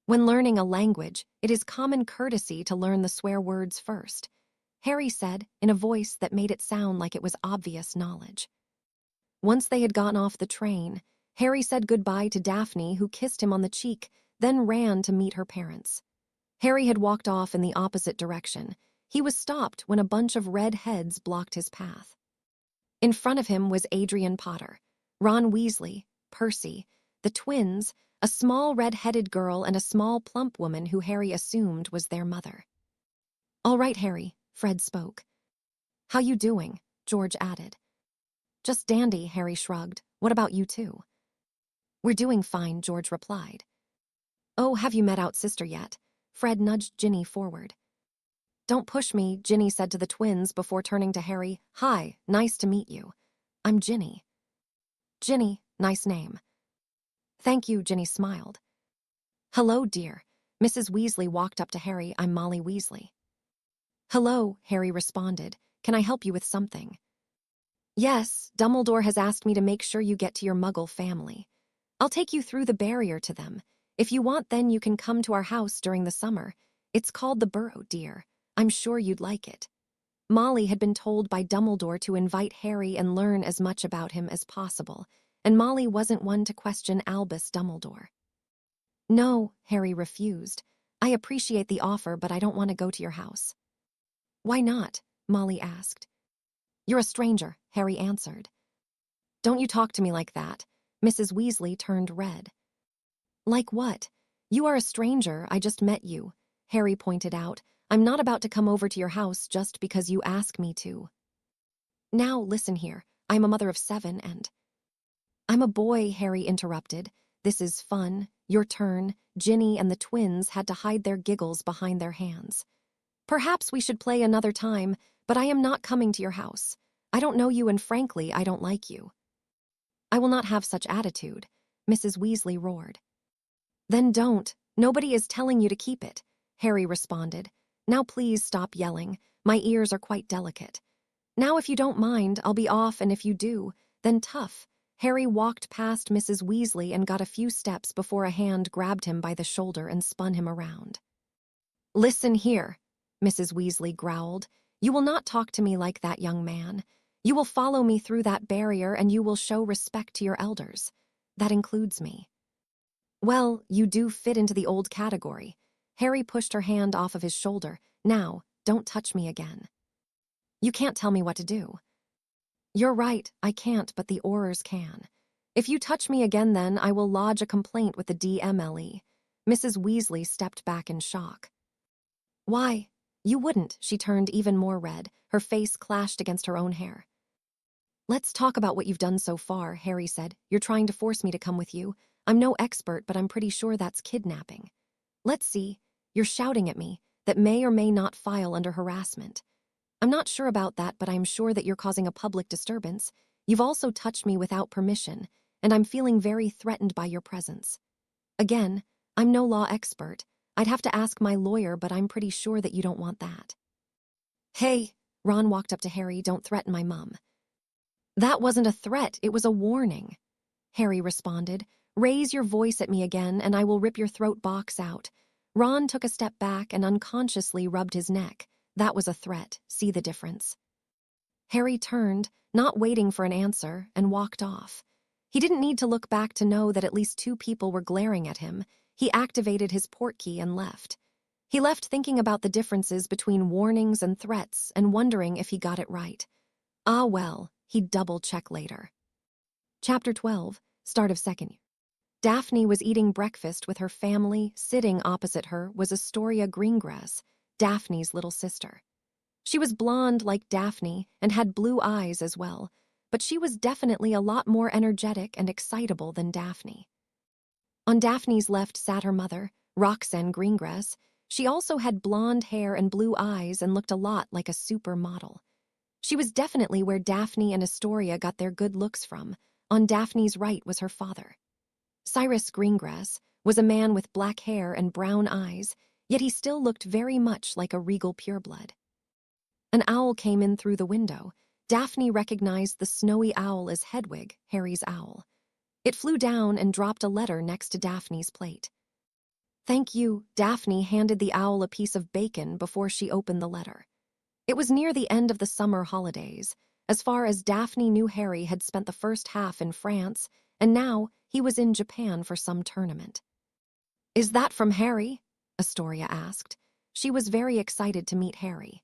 S1: When learning a language, it is common courtesy to learn the swear words first, Harry said in a voice that made it sound like it was obvious knowledge. Once they had gotten off the train, Harry said goodbye to Daphne, who kissed him on the cheek, then ran to meet her parents. Harry had walked off in the opposite direction. He was stopped when a bunch of red heads blocked his path. In front of him was Adrian Potter, Ron Weasley, Percy, the twins, a small red-headed girl and a small plump woman who Harry assumed was their mother. All right, Harry, Fred spoke. How you doing? George added. Just dandy, Harry shrugged. What about you two? We're doing fine, George replied. Oh, have you met out sister yet? Fred nudged Ginny forward. Don't push me, Ginny said to the twins before turning to Harry. Hi, nice to meet you. I'm Ginny. Ginny, nice name. Thank you, Ginny smiled. Hello, dear. Mrs. Weasley walked up to Harry. I'm Molly Weasley. Hello, Harry responded. Can I help you with something? Yes, Dumbledore has asked me to make sure you get to your Muggle family. I'll take you through the barrier to them. If you want, then you can come to our house during the summer. It's called the Burrow, dear. I'm sure you'd like it. Molly had been told by Dumbledore to invite Harry and learn as much about him as possible, and Molly wasn't one to question Albus Dumbledore. No, Harry refused. I appreciate the offer, but I don't want to go to your house. Why not? Molly asked. You're a stranger, Harry answered. Don't you talk to me like that. Mrs. Weasley turned red. Like what? You are a stranger, I just met you, Harry pointed out. I'm not about to come over to your house just because you ask me to. Now, listen here. I'm a mother of 7 and... I'm a boy, Harry interrupted. This is fun. Your turn. Ginny and the twins had to hide their giggles behind their hands. Perhaps we should play another time, but I am not coming to your house. I don't know you and frankly, I don't like you. I will not have such attitude, Mrs. Weasley roared. Then don't. Nobody is telling you to keep it, Harry responded. Now please stop yelling. My ears are quite delicate. Now if you don't mind, I'll be off, and if you do, then tough. Harry walked past Mrs. Weasley and got a few steps before a hand grabbed him by the shoulder and spun him around. Listen here, Mrs. Weasley growled. You will not talk to me like that, young man. You will follow me through that barrier and you will show respect to your elders. That includes me. Well, you do fit into the old category. Harry pushed her hand off of his shoulder. Now, don't touch me again. You can't tell me what to do. You're right, I can't, but the Aurors can. If you touch me again, then I will lodge a complaint with the DMLE. Mrs. Weasley stepped back in shock. Why? You wouldn't, she turned even more red. Her face clashed against her own hair. Let's talk about what you've done so far, Harry said. You're trying to force me to come with you. I'm no expert, but I'm pretty sure that's kidnapping. Let's see. You're shouting at me. That may or may not file under harassment. I'm not sure about that, but I'm sure that you're causing a public disturbance. You've also touched me without permission, and I'm feeling very threatened by your presence. Again, I'm no law expert. I'd have to ask my lawyer, but I'm pretty sure that you don't want that. Hey, Ron walked up to Harry. Don't threaten my mum. That wasn't a threat, it was a warning. Harry responded. Raise your voice at me again, and I will rip your throat box out. Ron took a step back and unconsciously rubbed his neck. That was a threat. See the difference? Harry turned, not waiting for an answer, and walked off. He didn't need to look back to know that at least 2 people were glaring at him. He activated his portkey and left. He left thinking about the differences between warnings and threats and wondering if he got it right. Ah well, he'd double-check later. Chapter 12, start of second year. Daphne was eating breakfast with her family. Sitting opposite her was Astoria Greengrass, Daphne's little sister. She was blonde like Daphne and had blue eyes as well, but she was definitely a lot more energetic and excitable than Daphne. On Daphne's left sat her mother, Roxanne Greengrass. She also had blonde hair and blue eyes and looked a lot like a supermodel. She was definitely where Daphne and Astoria got their good looks from. On Daphne's right was her father. Cyrus Greengrass was a man with black hair and brown eyes, yet he still looked very much like a regal pureblood. An owl came in through the window. Daphne recognized the snowy owl as Hedwig, Harry's owl. It flew down and dropped a letter next to Daphne's plate. Thank you. Daphne handed the owl a piece of bacon before she opened the letter. It was near the end of the summer holidays. As far as Daphne knew, Harry had spent the first half in France, and now he was in Japan for some tournament. Is that from Harry? Astoria asked. She was very excited to meet Harry.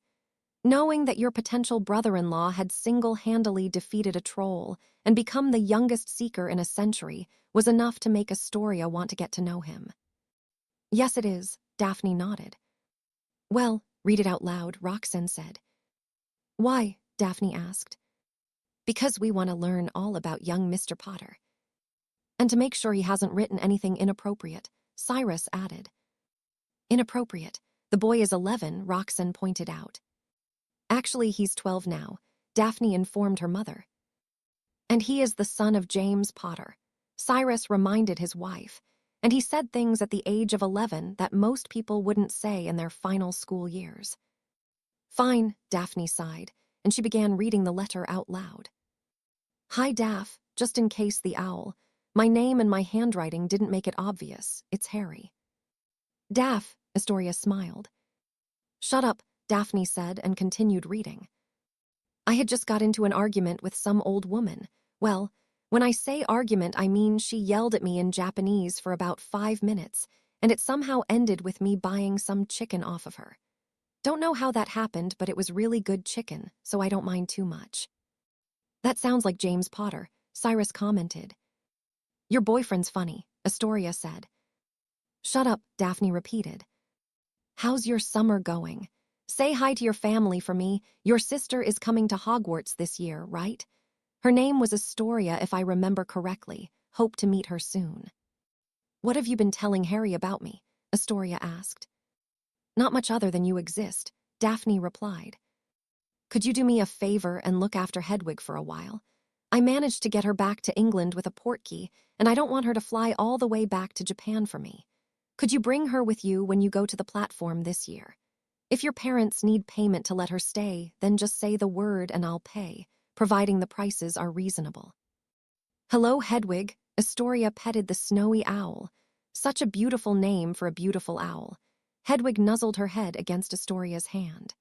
S1: Knowing that your potential brother-in-law had single-handedly defeated a troll and become the youngest seeker in a century was enough to make Astoria want to get to know him. Yes, it is, Daphne nodded. Well, read it out loud, Roxanne said. Why? Daphne asked. Because we want to learn all about young Mr. Potter. And to make sure he hasn't written anything inappropriate, Cyrus added. Inappropriate. The boy is 11, Roxanne pointed out. Actually, he's 12 now, Daphne informed her mother. And he is the son of James Potter, Cyrus reminded his wife, and he said things at the age of 11 that most people wouldn't say in their final school years. Fine, Daphne sighed, and she began reading the letter out loud. Hi, Daph, just in case the owl. My name and my handwriting didn't make it obvious. It's Harry. Daph, Astoria smiled. Shut up, Daphne said and continued reading. I had just got into an argument with some old woman. Well, when I say argument, I mean she yelled at me in Japanese for about 5 minutes, and it somehow ended with me buying some chicken off of her. Don't know how that happened, but it was really good chicken, so I don't mind too much. That sounds like James Potter, Cyrus commented. Your boyfriend's funny, Astoria said. Shut up, Daphne repeated. How's your summer going? Say hi to your family for me. Your sister is coming to Hogwarts this year, right? Her name was Astoria, if I remember correctly. Hope to meet her soon. What have you been telling Harry about me? Astoria asked. Not much other than you exist, Daphne replied. Could you do me a favor and look after Hedwig for a while? I managed to get her back to England with a portkey, and I don't want her to fly all the way back to Japan for me. Could you bring her with you when you go to the platform this year? If your parents need payment to let her stay, then just say the word and I'll pay, providing the prices are reasonable. Hello, Hedwig, Astoria petted the snowy owl. Such a beautiful name for a beautiful owl. Hedwig nuzzled her head against Astoria's hand.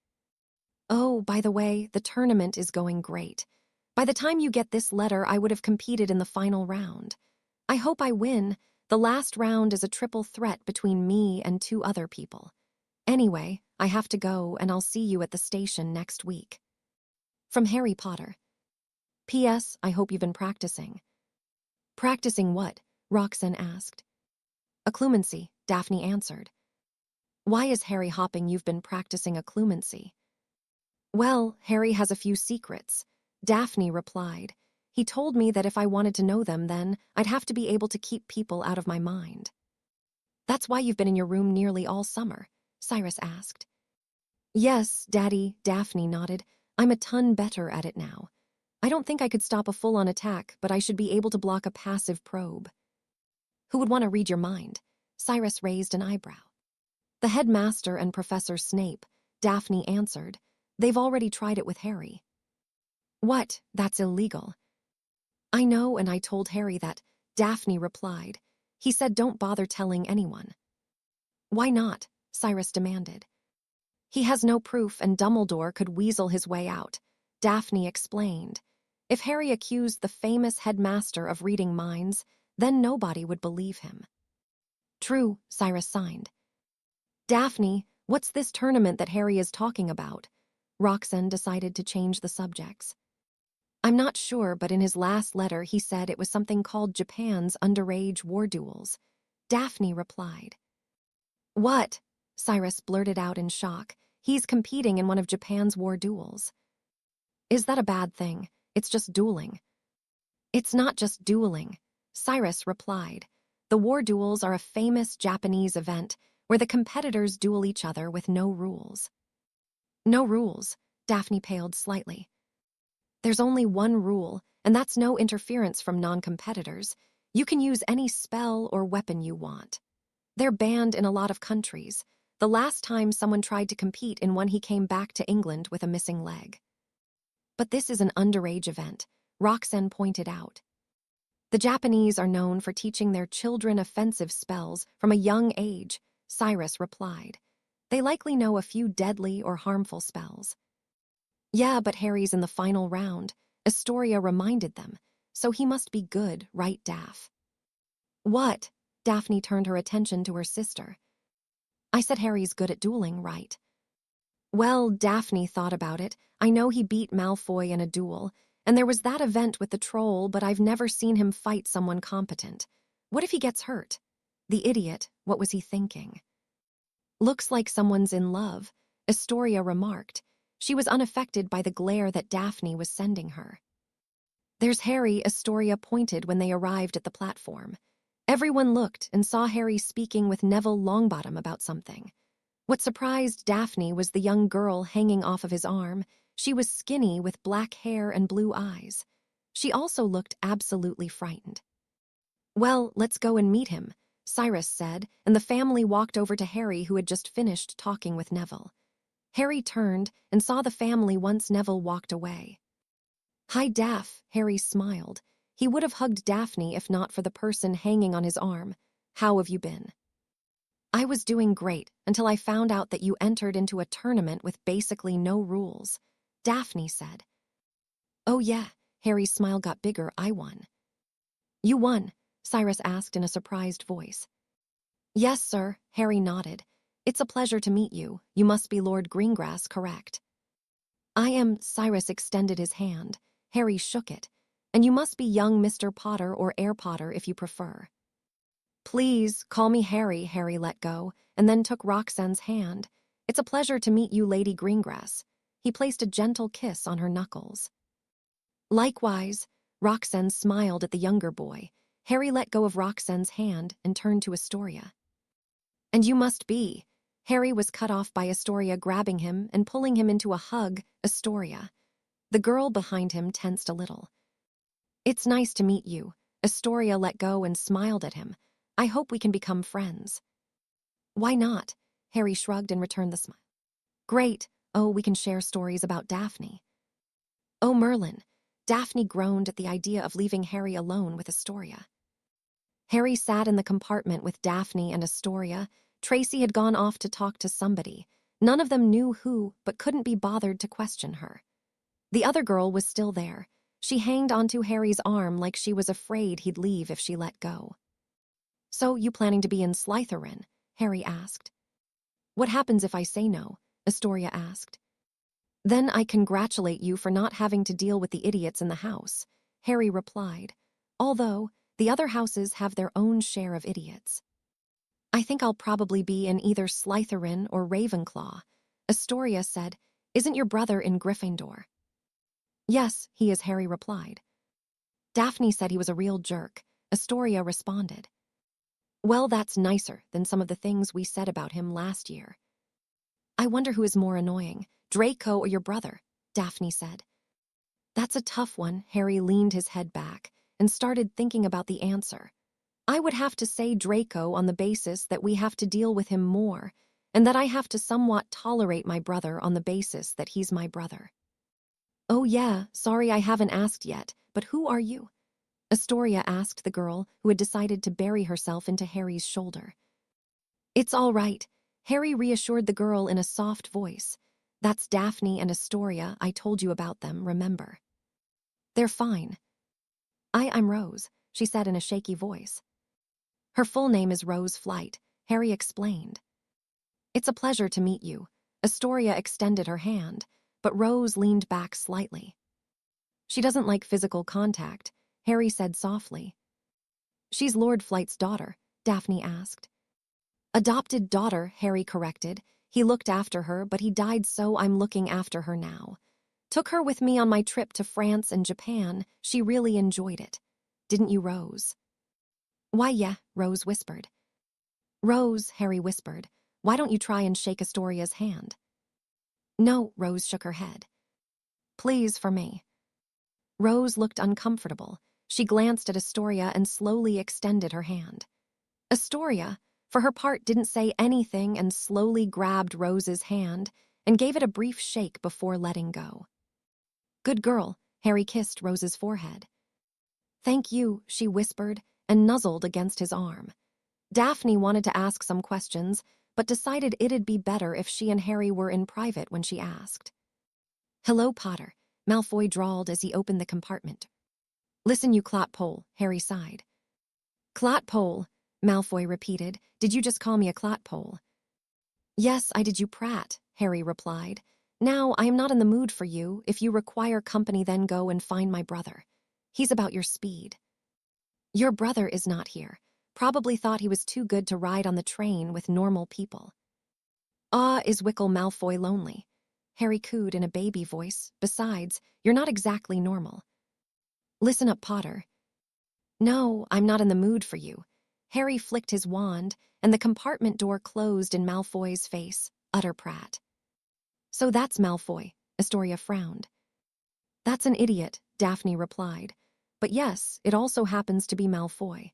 S1: Oh, by the way, the tournament is going great. By the time you get this letter, I would have competed in the final round. I hope I win. The last round is a triple threat between me and 2 other people. Anyway, I have to go, and I'll see you at the station next week. From Harry Potter. P.S. I hope you've been practicing. Practicing what? Roxanne asked. Occlumency, Daphne answered. Why is Harry hopping you've been practicing occlumency? Well, Harry has a few secrets, Daphne replied. He told me that if I wanted to know them, then I'd have to be able to keep people out of my mind. That's why you've been in your room nearly all summer, Cyrus asked. Yes, Daddy, Daphne nodded. I'm a ton better at it now. I don't think I could stop a full-on attack, but I should be able to block a passive probe. Who would want to read your mind? Cyrus raised an eyebrow. The headmaster and Professor Snape, Daphne answered. They've already tried it with Harry. What? That's illegal. I know, and I told Harry that, Daphne replied. He said don't bother telling anyone. Why not? Cyrus demanded. He has no proof and Dumbledore could weasel his way out, Daphne explained. If Harry accused the famous headmaster of reading minds, then nobody would believe him. True, Cyrus signed. Daphne, What's this tournament that Harry is talking about? Roxanne decided to change the subjects. I'm not sure, but in his last letter he said it was something called Japan's Underage War Duels. Daphne replied. What? Cyrus blurted out in shock. He's competing in one of Japan's war duels. Is that a bad thing? It's just dueling. It's not just dueling, Cyrus replied. The war duels are a famous Japanese event where the competitors duel each other with no rules. No rules, Daphne paled slightly. There's only one rule, and that's no interference from non-competitors. You can use any spell or weapon you want. They're banned in a lot of countries. The last time someone tried to compete in one, he came back to England with a missing leg. But this is an underage event, Roxanne pointed out. The Japanese are known for teaching their children offensive spells from a young age, Cyrus replied. They likely know a few deadly or harmful spells. Yeah, but Harry's in the final round, Astoria reminded them, so he must be good, right, Daph? What? Daphne turned her attention to her sister. I said Harry's good at dueling, right? Well, Daphne thought about it. I know he beat Malfoy in a duel, and there was that event with the troll, but I've never seen him fight someone competent. What if he gets hurt? The idiot, what was he thinking? Looks like someone's in love, Astoria remarked. She was unaffected by the glare that Daphne was sending her. There's Harry, Astoria pointed when they arrived at the platform. Everyone looked and saw Harry speaking with Neville Longbottom about something. What surprised Daphne was the young girl hanging off of his arm. She was skinny with black hair and blue eyes. She also looked absolutely frightened. Well, let's go and meet him, Cyrus said, and the family walked over to Harry, who had just finished talking with Neville. Harry turned and saw the family once Neville walked away. Hi, Daph, Harry smiled. He would have hugged Daphne if not for the person hanging on his arm. How have you been? I was doing great until I found out that you entered into a tournament with basically no rules, Daphne said. Oh yeah, Harry's smile got bigger. I won. You won? Cyrus asked in a surprised voice. Yes, sir, Harry nodded. It's a pleasure to meet you. You must be Lord Greengrass, correct? I am. Cyrus extended his hand. Harry shook it. And you must be young Mr. Potter or Air Potter if you prefer. Please, call me Harry, Harry let go, and then took Roxanne's hand. It's a pleasure to meet you, Lady Greengrass. He placed a gentle kiss on her knuckles. Likewise, Roxanne smiled at the younger boy. Harry let go of Roxanne's hand and turned to Astoria. And you must be. Harry was cut off by Astoria grabbing him and pulling him into a hug. Astoria. The girl behind him tensed a little. It's nice to meet you. Astoria let go and smiled at him. I hope we can become friends. Why not? Harry shrugged and returned the smile. Great. Oh, we can share stories about Daphne. Oh, Merlin. Daphne groaned at the idea of leaving Harry alone with Astoria. Harry sat in the compartment with Daphne and Astoria. Tracy had gone off to talk to somebody. None of them knew who, but couldn't be bothered to question her. The other girl was still there. She hanged onto Harry's arm like she was afraid he'd leave if she let go. So, you planning to be in Slytherin? Harry asked. What happens if I say no? Astoria asked. Then I congratulate you for not having to deal with the idiots in the house, Harry replied, although the other houses have their own share of idiots. I think I'll probably be in either Slytherin or Ravenclaw. Astoria said, Isn't your brother in Gryffindor? Yes, he is, Harry replied. Daphne said he was a real jerk. Astoria responded. Well, that's nicer than some of the things we said about him last year. I wonder who is more annoying, Draco or your brother, Daphne said. That's a tough one. Harry leaned his head back and started thinking about the answer. I would have to say Draco on the basis that we have to deal with him more, and that I have to somewhat tolerate my brother on the basis that he's my brother. Oh yeah, sorry I haven't asked yet, but who are you? Astoria asked the girl who had decided to bury herself into Harry's shoulder. It's all right, Harry reassured the girl in a soft voice. That's Daphne and Astoria. I told you about them, remember? They're fine. I'm Rose, she said in a shaky voice. Her full name is Rose Flight, Harry explained. It's a pleasure to meet you. Astoria extended her hand, but Rose leaned back slightly. She doesn't like physical contact, Harry said softly. She's Lord Flight's daughter, Daphne asked. Adopted daughter, Harry corrected. He looked after her, but he died, so I'm looking after her now. Took her with me on my trip to France and Japan. She really enjoyed it. Didn't you, Rose? Why, yeah, Rose whispered. Rose, Harry whispered, why don't you try and shake Astoria's hand? No, Rose shook her head. Please, for me. Rose looked uncomfortable. She glanced at Astoria and slowly extended her hand. Astoria, for her part, didn't say anything and slowly grabbed Rose's hand and gave it a brief shake before letting go. Good girl, Harry kissed Rose's forehead. Thank you, she whispered and nuzzled against his arm. Daphne wanted to ask some questions, but decided it'd be better if she and Harry were in private when she asked. Hello, Potter, Malfoy drawled as he opened the compartment. Listen, you clotpole, Harry sighed. Clotpole, Malfoy repeated. Did you just call me a clotpole? Yes, I did, you prat, Harry replied. Now, I am not in the mood for you. If you require company, then go and find my brother. He's about your speed. Your brother is not here. Probably thought he was too good to ride on the train with normal people. Is Wickle Malfoy lonely? Harry cooed in a baby voice. Besides, you're not exactly normal. Listen up, Potter. No, I'm not in the mood for you. Harry flicked his wand, and the compartment door closed in Malfoy's face. Utter prat. So that's Malfoy, Astoria frowned. That's an idiot, Daphne replied. But yes, it also happens to be Malfoy.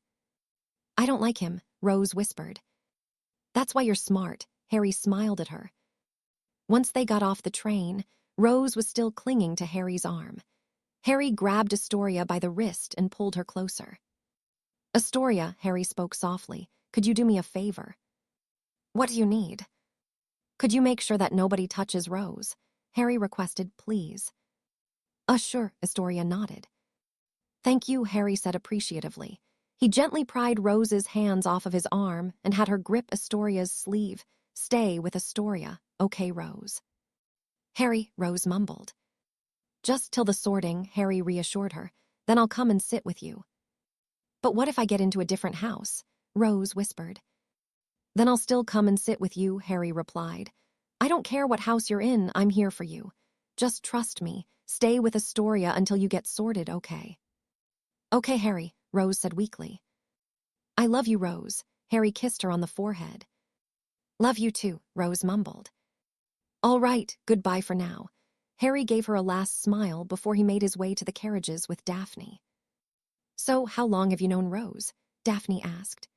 S1: I don't like him, Rose whispered. That's why you're smart, Harry smiled at her. Once they got off the train, Rose was still clinging to Harry's arm. Harry grabbed Astoria by the wrist and pulled her closer. Astoria, Harry spoke softly, could you do me a favor? What do you need? Could you make sure that nobody touches Rose? Harry requested, please. Sure, Astoria nodded. Thank you, Harry said appreciatively. He gently pried Rose's hands off of his arm and had her grip Astoria's sleeve. Stay with Astoria, okay, Rose. Harry, Rose mumbled. Just till the sorting, Harry reassured her. Then I'll come and sit with you. But what if I get into a different house? Rose whispered. Then I'll still come and sit with you, Harry replied. I don't care what house you're in, I'm here for you. Just trust me, stay with Astoria until you get sorted, okay? Okay, Harry, Rose said weakly. I love you, Rose. Harry kissed her on the forehead. Love you too, Rose mumbled. All right, goodbye for now. Harry gave her a last smile before he made his way to the carriages with Daphne. So, how long have you known Rose? Daphne asked.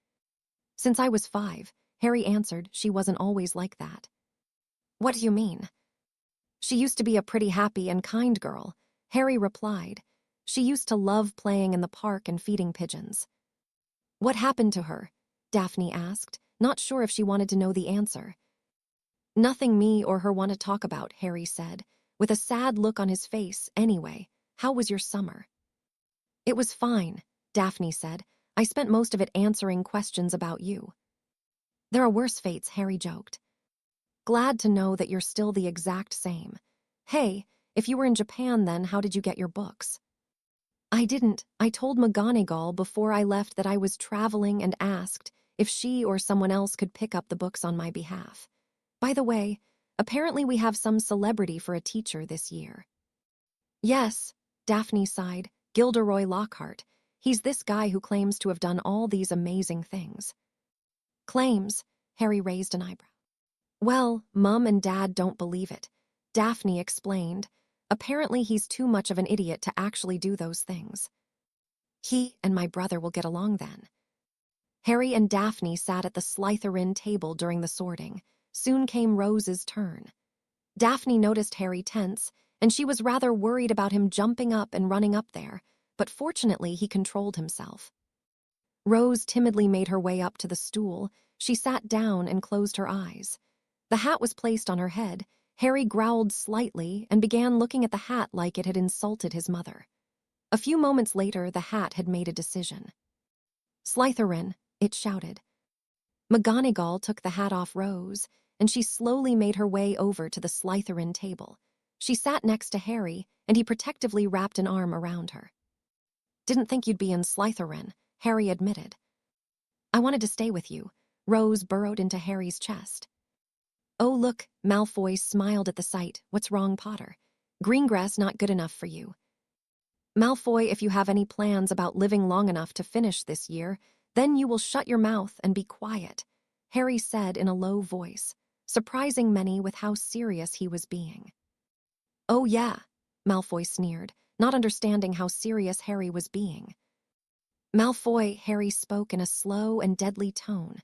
S1: Since I was 5, Harry answered. She wasn't always like that. What do you mean? She used to be a pretty happy and kind girl, Harry replied. She used to love playing in the park and feeding pigeons. What happened to her? Daphne asked, not sure if she wanted to know the answer. Nothing me or her want to talk about, Harry said, with a sad look on his face. Anyway, how was your summer? It was fine, Daphne said. I spent most of it answering questions about you. There are worse fates, Harry joked. Glad to know that you're still the exact same. Hey, if you were in Japan then, how did you get your books? I didn't. I told McGonagall before I left that I was traveling and asked if she or someone else could pick up the books on my behalf. By the way, apparently we have some celebrity for a teacher this year. Yes, Daphne sighed. Gilderoy Lockhart. He's this guy who claims to have done all these amazing things. Claims? Harry raised an eyebrow. Well, Mum and Dad don't believe it. Daphne explained. Apparently he's too much of an idiot to actually do those things. He and my brother will get along then. Harry and Daphne sat at the Slytherin table during the sorting. Soon came Rose's turn. Daphne noticed Harry tense, and she was rather worried about him jumping up and running up there, but fortunately he controlled himself. Rose timidly made her way up to the stool. She sat down and closed her eyes. The hat was placed on her head. Harry growled slightly and began looking at the hat like it had insulted his mother. A few moments later, the hat had made a decision. Slytherin, it shouted. McGonagall took the hat off Rose, and she slowly made her way over to the Slytherin table. She sat next to Harry, and he protectively wrapped an arm around her. "Didn't think you'd be in Slytherin," Harry admitted. "I wanted to stay with you." Rose burrowed into Harry's chest. "Oh, look," Malfoy smiled at the sight. "What's wrong, Potter? Greengrass not good enough for you." "Malfoy, if you have any plans about living long enough to finish this year, then you will shut your mouth and be quiet," Harry said in a low voice, surprising many with how serious he was being. "Oh yeah," Malfoy sneered, not understanding how serious Harry was being. "Malfoy," Harry spoke in a slow and deadly tone.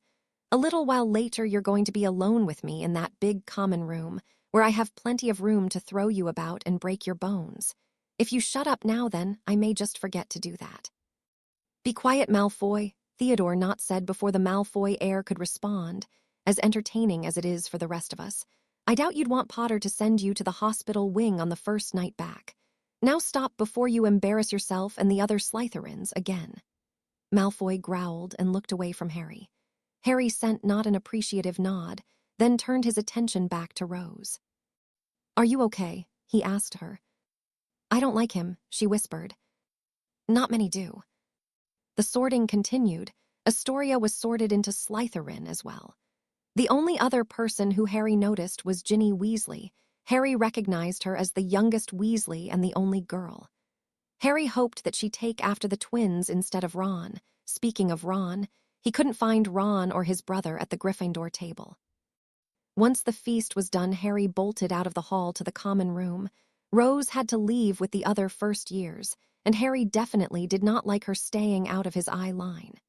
S1: "A little while later you're going to be alone with me in that big common room, where I have plenty of room to throw you about and break your bones. If you shut up now then, I may just forget to do that." "Be quiet, Malfoy," Theodore not said before the Malfoy heir could respond, as entertaining as it is for the rest of us. "I doubt you'd want Potter to send you to the hospital wing on the first night back. Now stop before you embarrass yourself and the other Slytherins again." Malfoy growled and looked away from Harry. Harry sent not an appreciative nod, then turned his attention back to Rose. "Are you okay?" he asked her. "I don't like him," she whispered. "Not many do." The sorting continued. Astoria was sorted into Slytherin as well. The only other person who Harry noticed was Ginny Weasley. Harry recognized her as the youngest Weasley and the only girl. Harry hoped that she'd take after the twins instead of Ron. Speaking of Ron, he couldn't find Ron or his brother at the Gryffindor table. Once the feast was done, Harry bolted out of the hall to the common room. Rose had to leave with the other first years, and Harry definitely did not like her staying out of his eye line.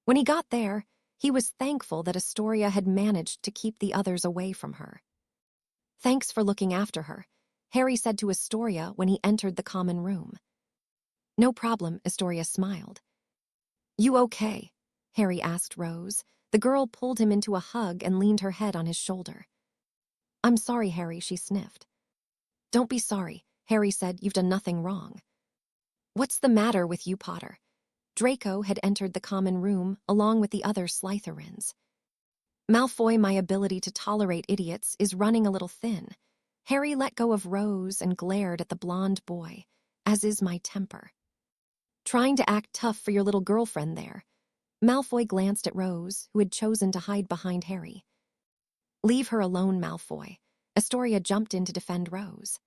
S1: When he got there, he was thankful that Astoria had managed to keep the others away from her. "Thanks for looking after her," Harry said to Astoria when he entered the common room. "No problem," Astoria smiled. "You okay?" Harry asked Rose. The girl pulled him into a hug and leaned her head on his shoulder. "I'm sorry, Harry," she sniffed. "Don't be sorry," Harry said. "You've done nothing wrong." "What's the matter with you, Potter?" Draco had entered the common room along with the other Slytherins. "Malfoy, my ability to tolerate idiots is running a little thin." Harry let go of Rose and glared at the blonde boy, "as is my temper." "Trying to act tough for your little girlfriend there." Malfoy glanced at Rose, who had chosen to hide behind Harry. "Leave her alone, Malfoy." Astoria jumped in to defend Rose.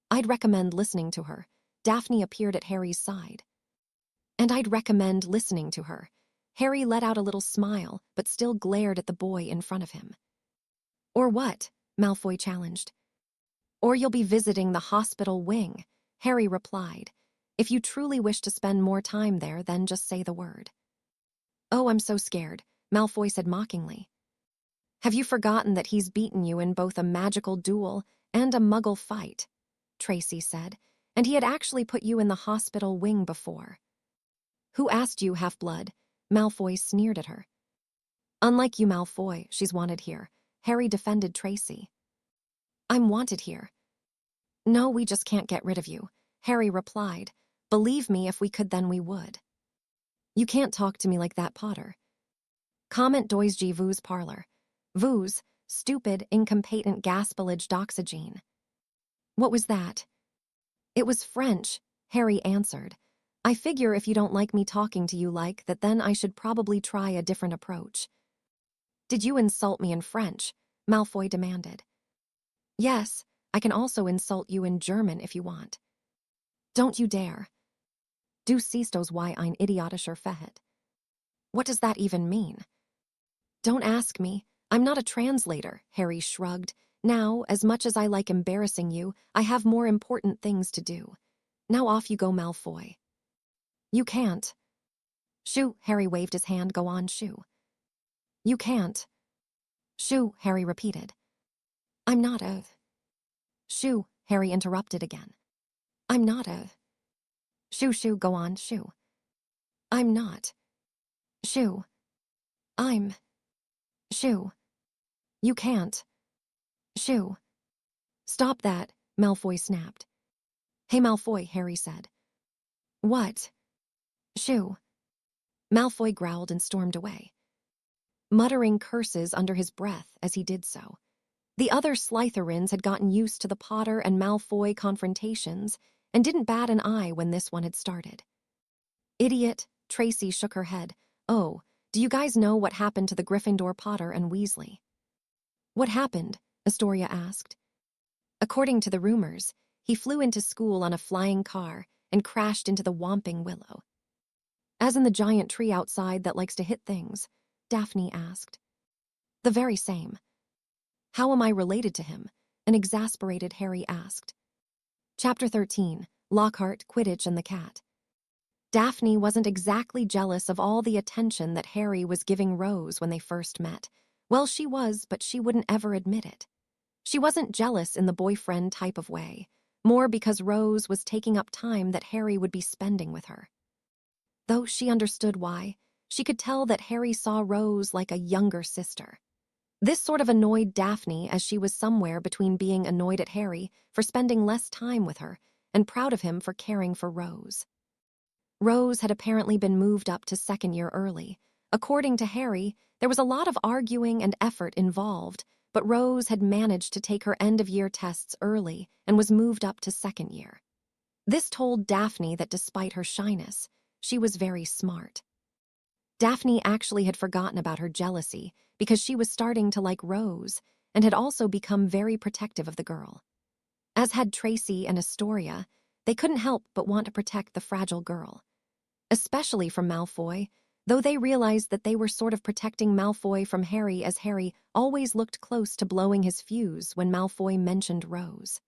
S1: "I'd recommend listening to her." Daphne appeared at Harry's side. "And I'd recommend listening to her." Harry let out a little smile, but still glared at the boy in front of him. "Or what?" Malfoy challenged. "Or you'll be visiting the hospital wing," Harry replied. "If you truly wish to spend more time there, then just say the word." "Oh, I'm so scared," Malfoy said mockingly. "Have you forgotten that he's beaten you in both a magical duel and a muggle fight?" Tracy said. "And he had actually put you in the hospital wing before." "Who asked you, half-blood?" Malfoy sneered at her. "Unlike you, Malfoy, she's wanted here," Harry defended Tracy. "I'm wanted here." "No, we just can't get rid of you," Harry replied. "Believe me, if we could, then we would." "You can't talk to me like that, Potter." "Comment dois G vous parler." Vous, stupid, incompetent gaspillage doxygene. "What was that?" "It was French," Harry answered. "I figure if you don't like me talking to you like that, then I should probably try a different approach." "Did you insult me in French?" Malfoy demanded. "Yes, I can also insult you in German if you want." "Don't you dare." "Du siehst aus wie ein idiotischer Verhet." "What does that even mean?" "Don't ask me. I'm not a translator," Harry shrugged. "Now, as much as I like embarrassing you, I have more important things to do. Now off you go, Malfoy." "You can't." "Shoo," Harry waved his hand. "Go on, shoo." "You can't." "Shoo," Harry repeated. "I'm not a..." "Shoo," Harry interrupted again. "I'm not a..." "Shoo, shoo, go on, shoo." "I'm not..." "Shoo." "I'm..." "Shoo." "You can't..." "Shoo." "Stop that," Malfoy snapped. "Hey, Malfoy," Harry said. "What?" "Shoo." Malfoy growled and stormed away. muttering curses under his breath as he did so. The other Slytherins had gotten used to the Potter and Malfoy confrontations and didn't bat an eye when this one had started. Idiot, Tracy shook her head. Oh, do you guys know what happened to the Gryffindor Potter and Weasley? What happened? Astoria asked. According to the rumors, he flew into school on a flying car and crashed into the Whomping Willow. As in the giant tree outside that likes to hit things, Daphne asked. The very same. How am I related to him? An exasperated Harry asked. Chapter 13, Lockhart, Quidditch, and the Cat. Daphne wasn't exactly jealous of all the attention that Harry was giving Rose when they first met. Well, she was, but she wouldn't ever admit it. She wasn't jealous in the boyfriend type of way, more because Rose was taking up time that Harry would be spending with her. Though she understood why, she could tell that Harry saw Rose like a younger sister. This sort of annoyed Daphne, as she was somewhere between being annoyed at Harry for spending less time with her and proud of him for caring for Rose. Rose had apparently been moved up to second year early. According to Harry, there was a lot of arguing and effort involved, but Rose had managed to take her end-of-year tests early and was moved up to second year. This told Daphne that despite her shyness, she was very smart. Daphne actually had forgotten about her jealousy because she was starting to like Rose and had also become very protective of the girl. As had Tracy and Astoria, they couldn't help but want to protect the fragile girl. Especially from Malfoy, though they realized that they were sort of protecting Malfoy from Harry, as Harry always looked close to blowing his fuse when Malfoy mentioned Rose.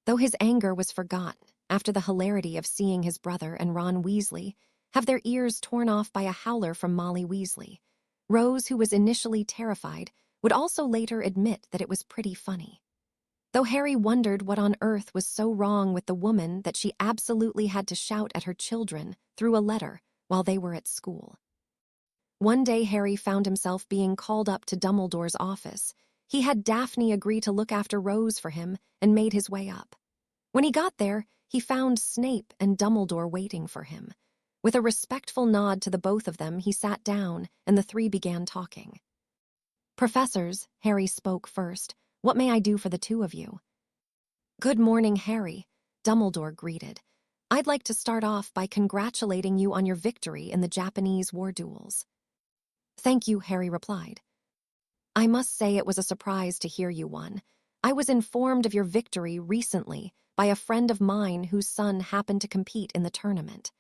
S1: Though his anger was forgotten after the hilarity of seeing his brother and Ron Weasley have their ears torn off by a howler from Molly Weasley, Rose, who was initially terrified, would also later admit that it was pretty funny. Though Harry wondered what on earth was so wrong with the woman that she absolutely had to shout at her children through a letter while they were at school. One day Harry found himself being called up to Dumbledore's office. He had Daphne agree to look after Rose for him and made his way up. When he got there, he found Snape and Dumbledore waiting for him. With a respectful nod to the both of them, he sat down and the three began talking. Professors, Harry spoke first. What may I do for the two of you? Good morning, Harry, Dumbledore greeted. I'd like to start off by congratulating you on your victory in the Japanese war duels. Thank you, Harry replied. I must say it was a surprise to hear you won. I was informed of your victory recently by a friend of mine whose son happened to compete in the tournament.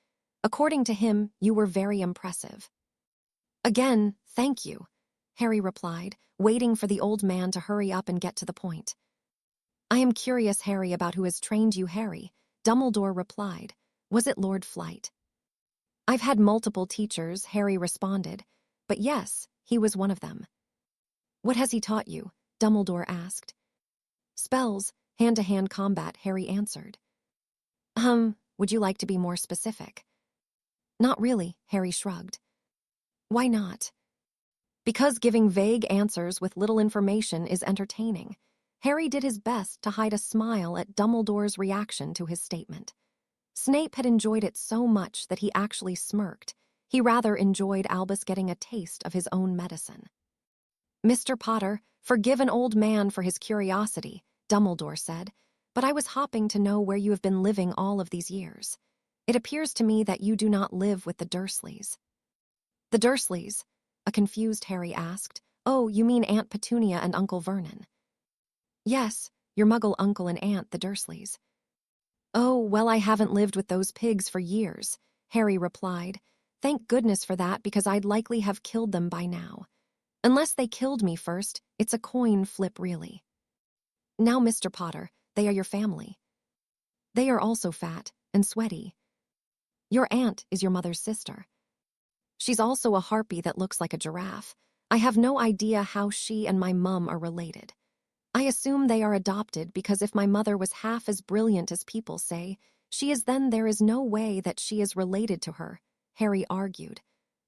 S1: According to him, you were very impressive. Again, thank you, Harry replied, waiting for the old man to hurry up and get to the point. I am curious, Harry, about who has trained you, Harry, Dumbledore replied. Was it Lord Flight? I've had multiple teachers, Harry responded, but yes, he was one of them. What has he taught you? Dumbledore asked. Spells, hand-to-hand combat, Harry answered. Would you like to be more specific? Not really, Harry shrugged. Why not? Because giving vague answers with little information is entertaining. Harry did his best to hide a smile at Dumbledore's reaction to his statement. Snape had enjoyed it so much that he actually smirked. He rather enjoyed Albus getting a taste of his own medicine. Mr. Potter, forgive an old man for his curiosity, Dumbledore said, but I was hopping to know where you have been living all of these years. It appears to me that you do not live with the Dursleys. The Dursleys? A confused Harry asked. Oh, you mean Aunt Petunia and Uncle Vernon? Yes, your muggle uncle and aunt, the Dursleys. Oh, well, I haven't lived with those pigs for years, Harry replied. Thank goodness for that, because I'd likely have killed them by now. Unless they killed me first, it's a coin flip, really. Now, Mr. Potter, they are your family. They are also fat and sweaty. Your aunt is your mother's sister. She's also a harpy that looks like a giraffe. I have no idea how she and my mum are related. I assume they are adopted because if my mother was half as brilliant as people say she is, then there is no way that she is related to her, Harry argued.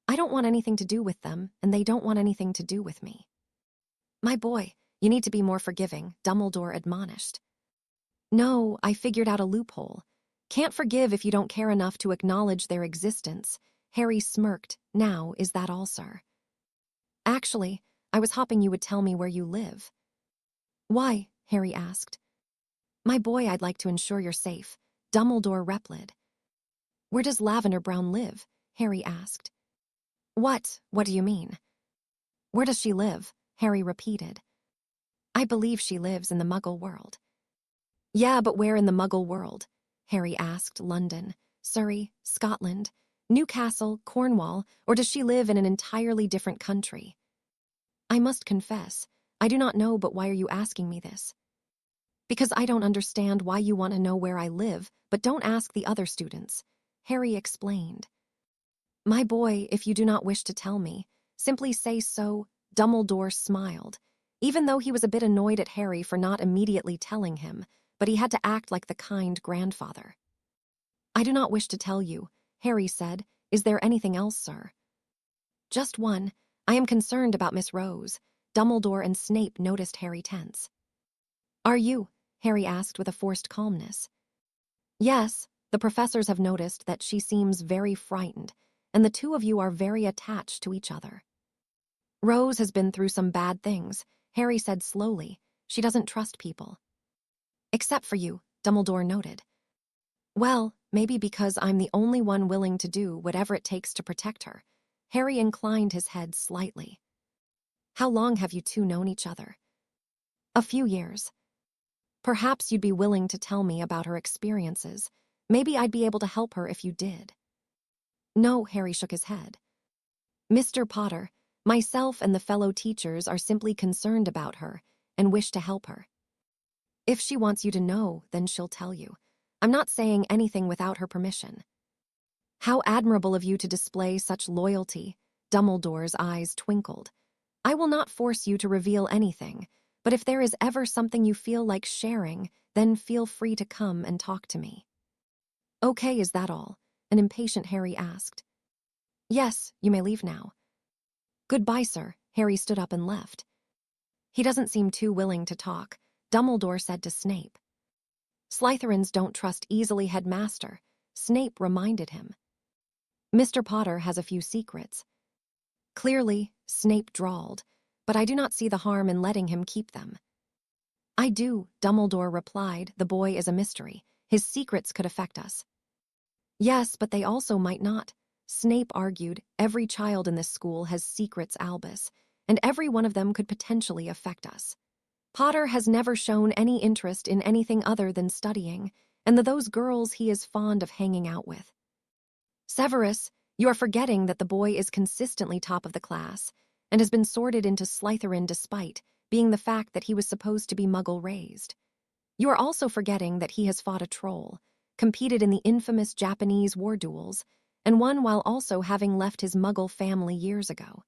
S1: I don't want anything to do with them, and they don't want anything to do with me. My boy, you need to be more forgiving, Dumbledore admonished. No, I figured out a loophole. Can't forgive if you don't care enough to acknowledge their existence. Harry smirked. Now, is that all, sir? Actually, I was hoping you would tell me where you live. Why? Harry asked. My boy, I'd like to ensure you're safe, Dumbledore replied. Where does Lavender Brown live? Harry asked. What do you mean? Where does she live? Harry repeated. I believe she lives in the Muggle world. Yeah, but where in the Muggle world? Harry asked. London, Surrey, Scotland, Newcastle, Cornwall, or does she live in an entirely different country? I must confess, I do not know, but why are you asking me this? Because I don't understand why you want to know where I live, but don't ask the other students, Harry explained. My boy, if you do not wish to tell me, simply say so. Dumbledore smiled, even though he was a bit annoyed at Harry for not immediately telling him, but he had to act like the kind grandfather. I do not wish to tell you, Harry said. Is there anything else, sir? Just one. I am concerned about Miss Rose. Dumbledore and Snape noticed Harry tense. Are you? Harry asked with a forced calmness. Yes, the professors have noticed that she seems very frightened, and the two of you are very attached to each other. Rose has been through some bad things, Harry said slowly. She doesn't trust people. Except for you, Dumbledore noted. Well, maybe because I'm the only one willing to do whatever it takes to protect her. Harry inclined his head slightly. How long have you two known each other? A few years. Perhaps you'd be willing to tell me about her experiences. Maybe I'd be able to help her if you did. No, Harry shook his head. Mr. Potter, myself and the fellow teachers are simply concerned about her and wish to help her. If she wants you to know, then she'll tell you. I'm not saying anything without her permission. How admirable of you to display such loyalty, Dumbledore's eyes twinkled. I will not force you to reveal anything, but if there is ever something you feel like sharing, then feel free to come and talk to me. Okay, is that all? An impatient Harry asked. Yes, you may leave now. Goodbye, sir. Harry stood up and left. He doesn't seem too willing to talk, Dumbledore said to Snape. Slytherins don't trust easily, Headmaster, Snape reminded him. Mr. Potter has a few secrets. Clearly, Snape drawled, but I do not see the harm in letting him keep them. I do, Dumbledore replied. The boy is a mystery. His secrets could affect us. Yes, but they also might not, Snape argued. Every child in this school has secrets, Albus, and every one of them could potentially affect us. Potter has never shown any interest in anything other than studying, and those girls he is fond of hanging out with. Severus, you are forgetting that the boy is consistently top of the class and has been sorted into Slytherin despite being the fact that he was supposed to be Muggle-raised. You are also forgetting that he has fought a troll, competed in the infamous Japanese war duels, and won while also having left his Muggle family years ago.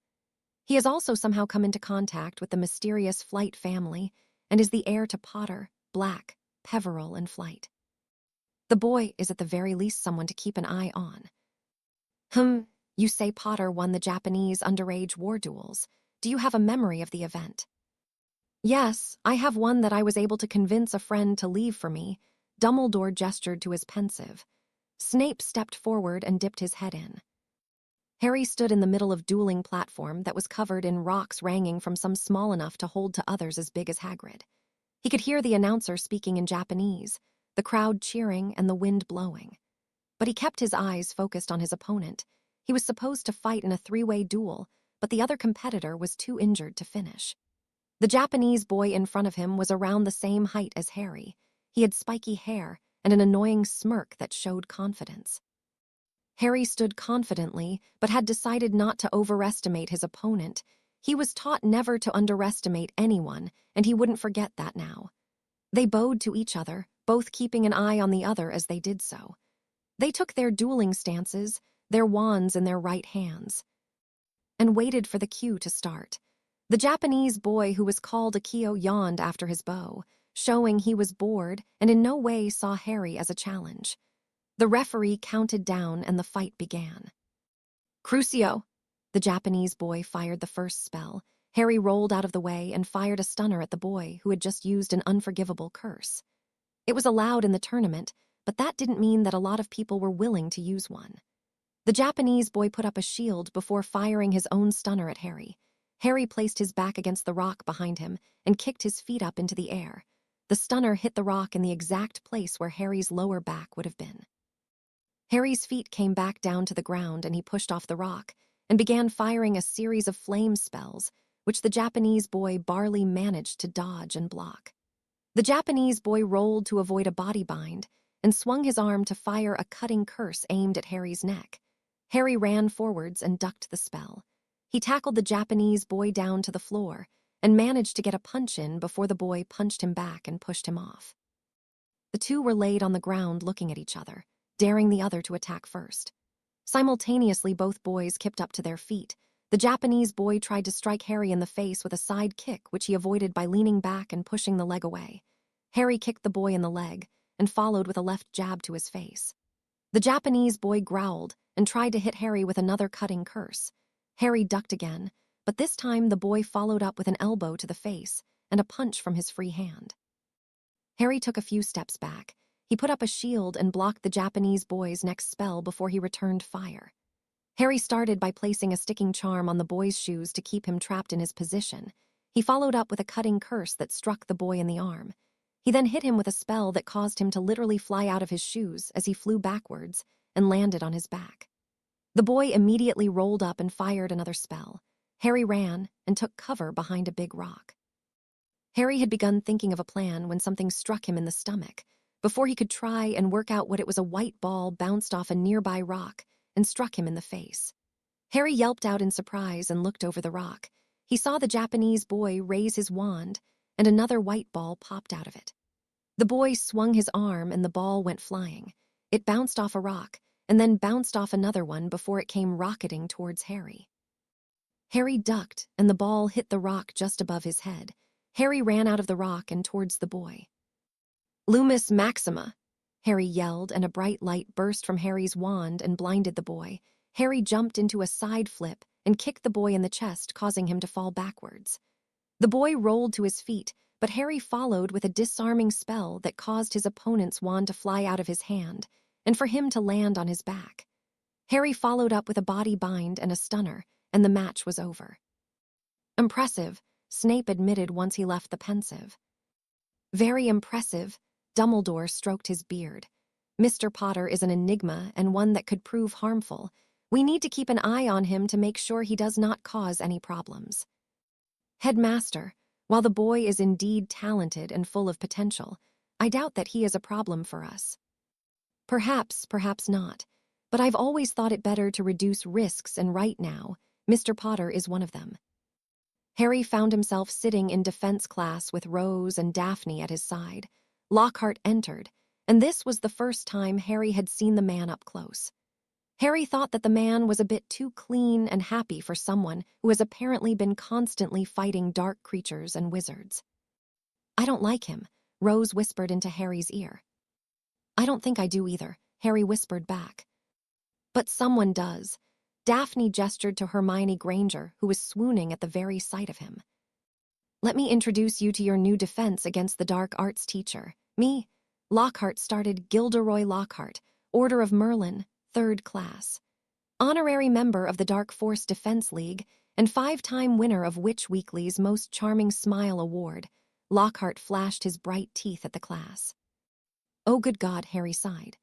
S1: He has also somehow come into contact with the mysterious Flight family and is the heir to Potter, Black, Peverell, and Flight. The boy is at the very least someone to keep an eye on. You say Potter won the Japanese underage war duels. Do you have a memory of the event? Yes, I have one that I was able to convince a friend to leave for me. Dumbledore gestured to his pensive. Snape stepped forward and dipped his head in. Harry stood in the middle of dueling platform that was covered in rocks ranging from some small enough to hold to others as big as Hagrid. He could hear the announcer speaking in Japanese, the crowd cheering and the wind blowing. But he kept his eyes focused on his opponent. He was supposed to fight in a three-way duel, but the other competitor was too injured to finish. The Japanese boy in front of him was around the same height as Harry. He had spiky hair and an annoying smirk that showed confidence. Harry stood confidently, but had decided not to overestimate his opponent. He was taught never to underestimate anyone, and he wouldn't forget that now. They bowed to each other, both keeping an eye on the other as they did so. They took their dueling stances, their wands in their right hands, and waited for the cue to start. The Japanese boy who was called Akio yawned after his bow, showing he was bored and in no way saw Harry as a challenge. The referee counted down and the fight began. Crucio! The Japanese boy fired the first spell. Harry rolled out of the way and fired a stunner at the boy who had just used an unforgivable curse. It was allowed in the tournament, but that didn't mean that a lot of people were willing to use one. The Japanese boy put up a shield before firing his own stunner at Harry. Harry placed his back against the rock behind him and kicked his feet up into the air. The stunner hit the rock in the exact place where Harry's lower back would have been. Harry's feet came back down to the ground and he pushed off the rock and began firing a series of flame spells, which the Japanese boy barely managed to dodge and block. The Japanese boy rolled to avoid a body bind and swung his arm to fire a cutting curse aimed at Harry's neck. Harry ran forwards and ducked the spell. He tackled the Japanese boy down to the floor and managed to get a punch in before the boy punched him back and pushed him off. The two were laid on the ground looking at each other, daring the other to attack first. Simultaneously, both boys kipped up to their feet. The Japanese boy tried to strike Harry in the face with a side kick, which he avoided by leaning back and pushing the leg away. Harry kicked the boy in the leg and followed with a left jab to his face. The Japanese boy growled and tried to hit Harry with another cutting curse. Harry ducked again, but this time the boy followed up with an elbow to the face and a punch from his free hand. Harry took a few steps back. He put up a shield and blocked the Japanese boy's next spell before he returned fire. Harry started by placing a sticking charm on the boy's shoes to keep him trapped in his position. He followed up with a cutting curse that struck the boy in the arm. He then hit him with a spell that caused him to literally fly out of his shoes as he flew backwards and landed on his back. The boy immediately rolled up and fired another spell. Harry ran and took cover behind a big rock. Harry had begun thinking of a plan when something struck him in the stomach. Before he could try and work out what it was, a white ball bounced off a nearby rock and struck him in the face. Harry yelped out in surprise and looked over the rock. He saw the Japanese boy raise his wand, and another white ball popped out of it. The boy swung his arm and the ball went flying. It bounced off a rock and then bounced off another one before it came rocketing towards Harry. Harry ducked and the ball hit the rock just above his head. Harry ran out of the rock and towards the boy. "Lumis Maxima," Harry yelled, and a bright light burst from Harry's wand and blinded the boy. Harry jumped into a side flip and kicked the boy in the chest, causing him to fall backwards. The boy rolled to his feet, but Harry followed with a disarming spell that caused his opponent's wand to fly out of his hand and for him to land on his back. Harry followed up with a body bind and a stunner, and the match was over. "Impressive," Snape admitted once he left the pensive. "Very impressive," Dumbledore stroked his beard. "Mr. Potter is an enigma and one that could prove harmful. We need to keep an eye on him to make sure he does not cause any problems." "Headmaster, while the boy is indeed talented and full of potential, I doubt that he is a problem for us." "Perhaps, perhaps not. But I've always thought it better to reduce risks, and right now, Mr. Potter is one of them." Harry found himself sitting in defense class with Rose and Daphne at his side. Lockhart entered, and this was the first time Harry had seen the man up close. Harry thought that the man was a bit too clean and happy for someone who has apparently been constantly fighting dark creatures and wizards. "I don't like him," Rose whispered into Harry's ear. "I don't think I do either," Harry whispered back. "But someone does." Daphne gestured to Hermione Granger, who was swooning at the very sight of him. "Let me introduce you to your new defense against the dark arts teacher. Me." Lockhart started. "Gilderoy Lockhart, Order of Merlin, 3rd class. Honorary member of the Dark Force Defense League and 5-time winner of Witch Weekly's Most Charming Smile Award." Lockhart flashed his bright teeth at the class. "Oh, good God," Harry sighed.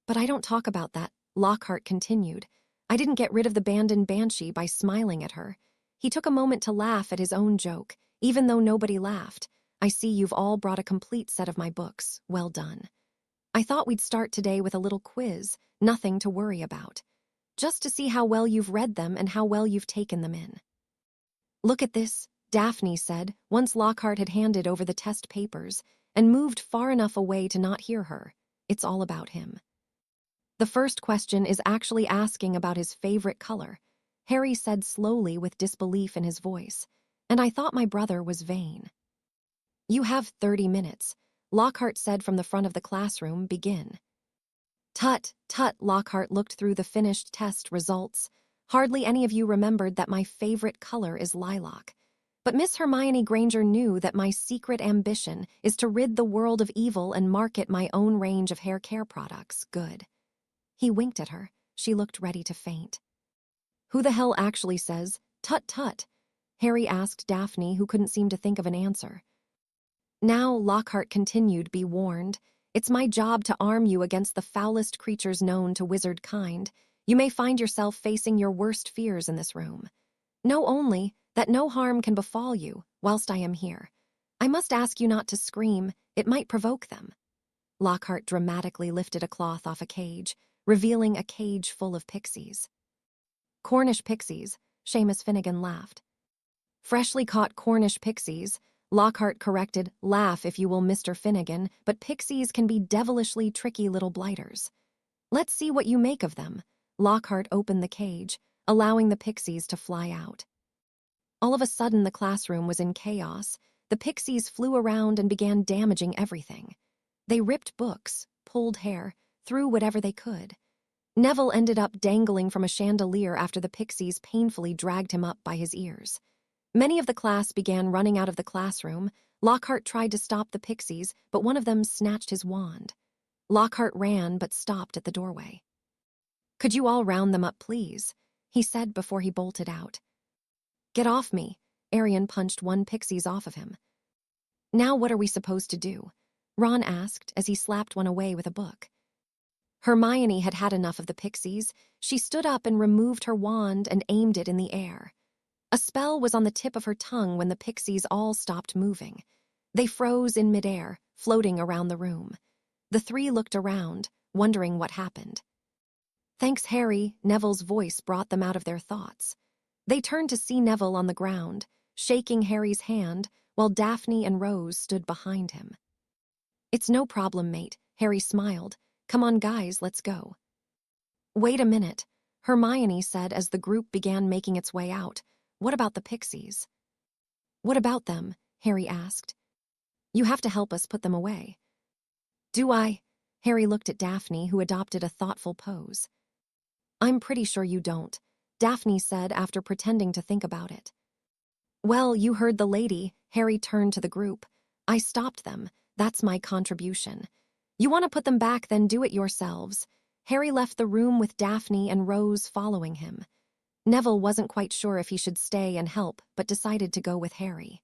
S1: "But I don't talk about that," Lockhart continued. "I didn't get rid of the Banded Banshee by smiling at her." He took a moment to laugh at his own joke, even though nobody laughed. "I see you've all brought a complete set of my books. Well done. I thought we'd start today with a little quiz, nothing to worry about. Just to see how well you've read them and how well you've taken them in." "Look at this," Daphne said, once Lockhart had handed over the test papers and moved far enough away to not hear her. "It's all about him. The first question is actually asking about his favorite color," Harry said slowly with disbelief in his voice, "and I thought my brother was vain." "You have 30 minutes, Lockhart said from the front of the classroom. "Begin." "Tut, tut," Lockhart looked through the finished test results. "Hardly any of you remembered that my favorite color is lilac. But Miss Hermione Granger knew that my secret ambition is to rid the world of evil and market my own range of hair care products. Good." He winked at her. She looked ready to faint. "Who the hell actually says, 'Tut, tut'?" Harry asked Daphne, who couldn't seem to think of an answer. Now, Lockhart continued, be warned. It's my job to arm you against the foulest creatures known to wizard kind. You may find yourself facing your worst fears in this room. Know only that no harm can befall you whilst I am here. I must ask you not to scream. It might provoke them. Lockhart dramatically lifted a cloth off a cage, revealing a cage full of pixies. Cornish pixies, Seamus Finnegan laughed. Freshly caught Cornish pixies, Lockhart corrected. Laugh if you will, Mr. Finnegan, but pixies can be devilishly tricky little blighters. Let's see what you make of them. Lockhart opened the cage, allowing the pixies to fly out. All of a sudden, the classroom was in chaos. The pixies flew around and began damaging everything. They ripped books, pulled hair, threw whatever they could. Neville ended up dangling from a chandelier after the pixies painfully dragged him up by his ears. Many of the class began running out of the classroom. Lockhart tried to stop the pixies, but one of them snatched his wand. Lockhart ran but stopped at the doorway. Could you all round them up, please? He said before he bolted out. Get off me. Adrian punched one pixies off of him. Now what are we supposed to do? Ron asked as he slapped one away with a book. Hermione had had enough of the pixies. She stood up and removed her wand and aimed it in the air. A spell was on the tip of her tongue when the pixies all stopped moving. They froze in midair, floating around the room. The three looked around, wondering what happened. Thanks, Harry, Neville's voice brought them out of their thoughts. They turned to see Neville on the ground, shaking Harry's hand, while Daphne and Rose stood behind him. It's no problem, mate, Harry smiled. Come on, guys, let's go. Wait a minute, Hermione said as the group began making its way out. What about the pixies? What about them? Harry asked. You have to help us put them away. Do I? Harry looked at Daphne, who adopted a thoughtful pose. I'm pretty sure you don't, Daphne said after pretending to think about it. Well, you heard the lady. Harry turned to the group. I stopped them. That's my contribution. You want to put them back, then do it yourselves. Harry left the room with Daphne and Rose following him. Neville wasn't quite sure if he should stay and help, but decided to go with Harry.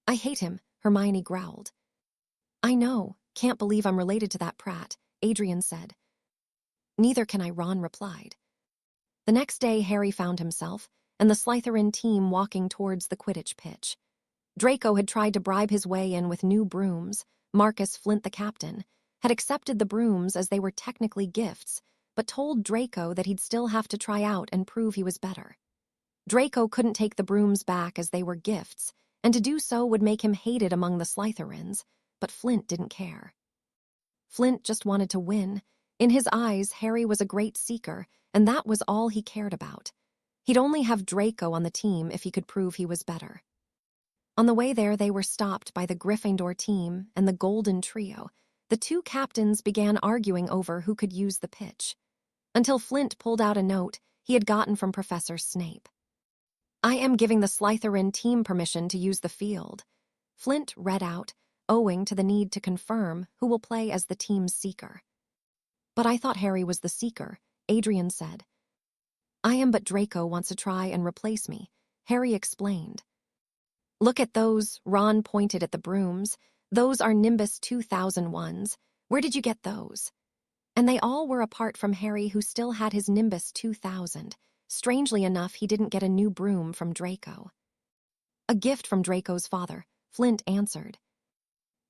S1: I hate him, Hermione growled. I know, can't believe I'm related to that prat, Adrian said. Neither can I, Ron replied. The next day, Harry found himself and the Slytherin team walking towards the Quidditch pitch. Draco had tried to bribe his way in with new brooms. Marcus Flint, the captain, had accepted the brooms as they were technically gifts, but told Draco that he'd still have to try out and prove he was better. Draco couldn't take the brooms back as they were gifts, and to do so would make him hated among the Slytherins, but Flint didn't care. Flint just wanted to win. In his eyes, Harry was a great seeker, and that was all he cared about. He'd only have Draco on the team if he could prove he was better. On the way there, they were stopped by the Gryffindor team and the Golden Trio. The two captains began arguing over who could use the pitch, until Flint pulled out a note he had gotten from Professor Snape. I am giving the Slytherin team permission to use the field. Flint read out, owing to the need to confirm who will play as the team's seeker. But I thought Harry was the seeker, Adrian said. I am, but Draco wants to try and replace me, Harry explained. Look at those, Ron pointed at the brooms. Those are Nimbus 2001s. Where did you get those? And they all were apart from Harry, who still had his Nimbus 2000. Strangely enough, he didn't get a new broom from Draco. A gift from Draco's father, Flint answered.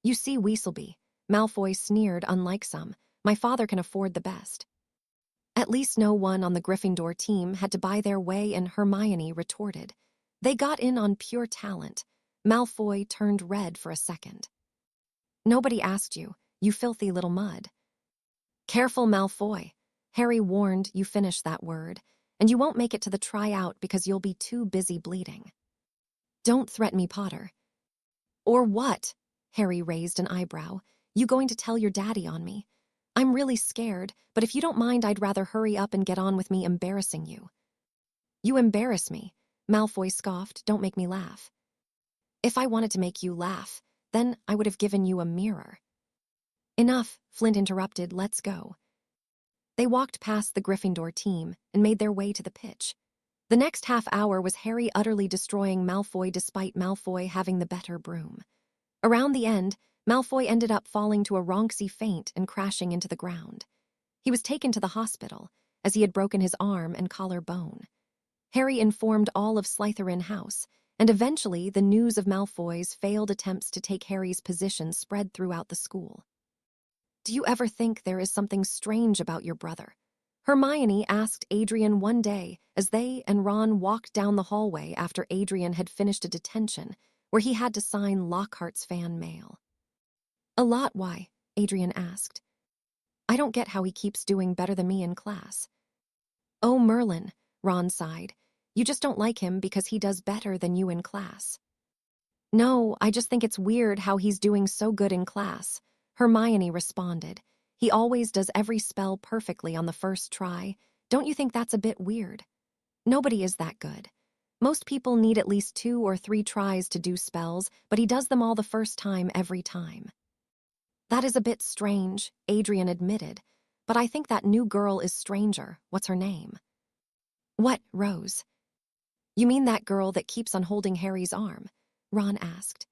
S1: You see, Weaselby, Malfoy sneered, unlike some. My father can afford the best. At least no one on the Gryffindor team had to buy their way in, Hermione retorted. They got in on pure talent. Malfoy turned red for a second. Nobody asked you, you filthy little mud. Careful, Malfoy. Harry warned. You finish that word, and you won't make it to the tryout because you'll be too busy bleeding. Don't threaten me, Potter. Or what? Harry raised an eyebrow. You going to tell your daddy on me? I'm really scared, but if you don't mind, I'd rather hurry up and get on with me embarrassing you. You embarrass me, Malfoy scoffed. Don't make me laugh. If I wanted to make you laugh, then I would have given you a mirror. Enough, Flint interrupted. Let's go. They walked past the Gryffindor team and made their way to the pitch. The next half hour was Harry utterly destroying Malfoy despite Malfoy having the better broom. Around the end, Malfoy ended up falling to a ronxy faint and crashing into the ground. He was taken to the hospital, as he had broken his arm and collarbone. Harry informed all of Slytherin House, and eventually the news of Malfoy's failed attempts to take Harry's position spread throughout the school. "Do you ever think there is something strange about your brother?" Hermione asked Adrian one day as they and Ron walked down the hallway after Adrian had finished a detention where he had to sign Lockhart's fan mail. "A lot, why?" Adrian asked. "I don't get how he keeps doing better than me in class." "Oh, Merlin," Ron sighed. "You just don't like him because he does better than you in class." "No, I just think it's weird how he's doing so good in class," Hermione responded. "He always does every spell perfectly on the first try. Don't you think that's a bit weird? Nobody is that good. Most people need at least 2 or 3 tries to do spells, but he does them all the first time every time." "That is a bit strange," Adrian admitted. "But I think that new girl is stranger. What's her name?" "What, Rose?" "You mean that girl that keeps on holding Harry's arm?" Ron asked.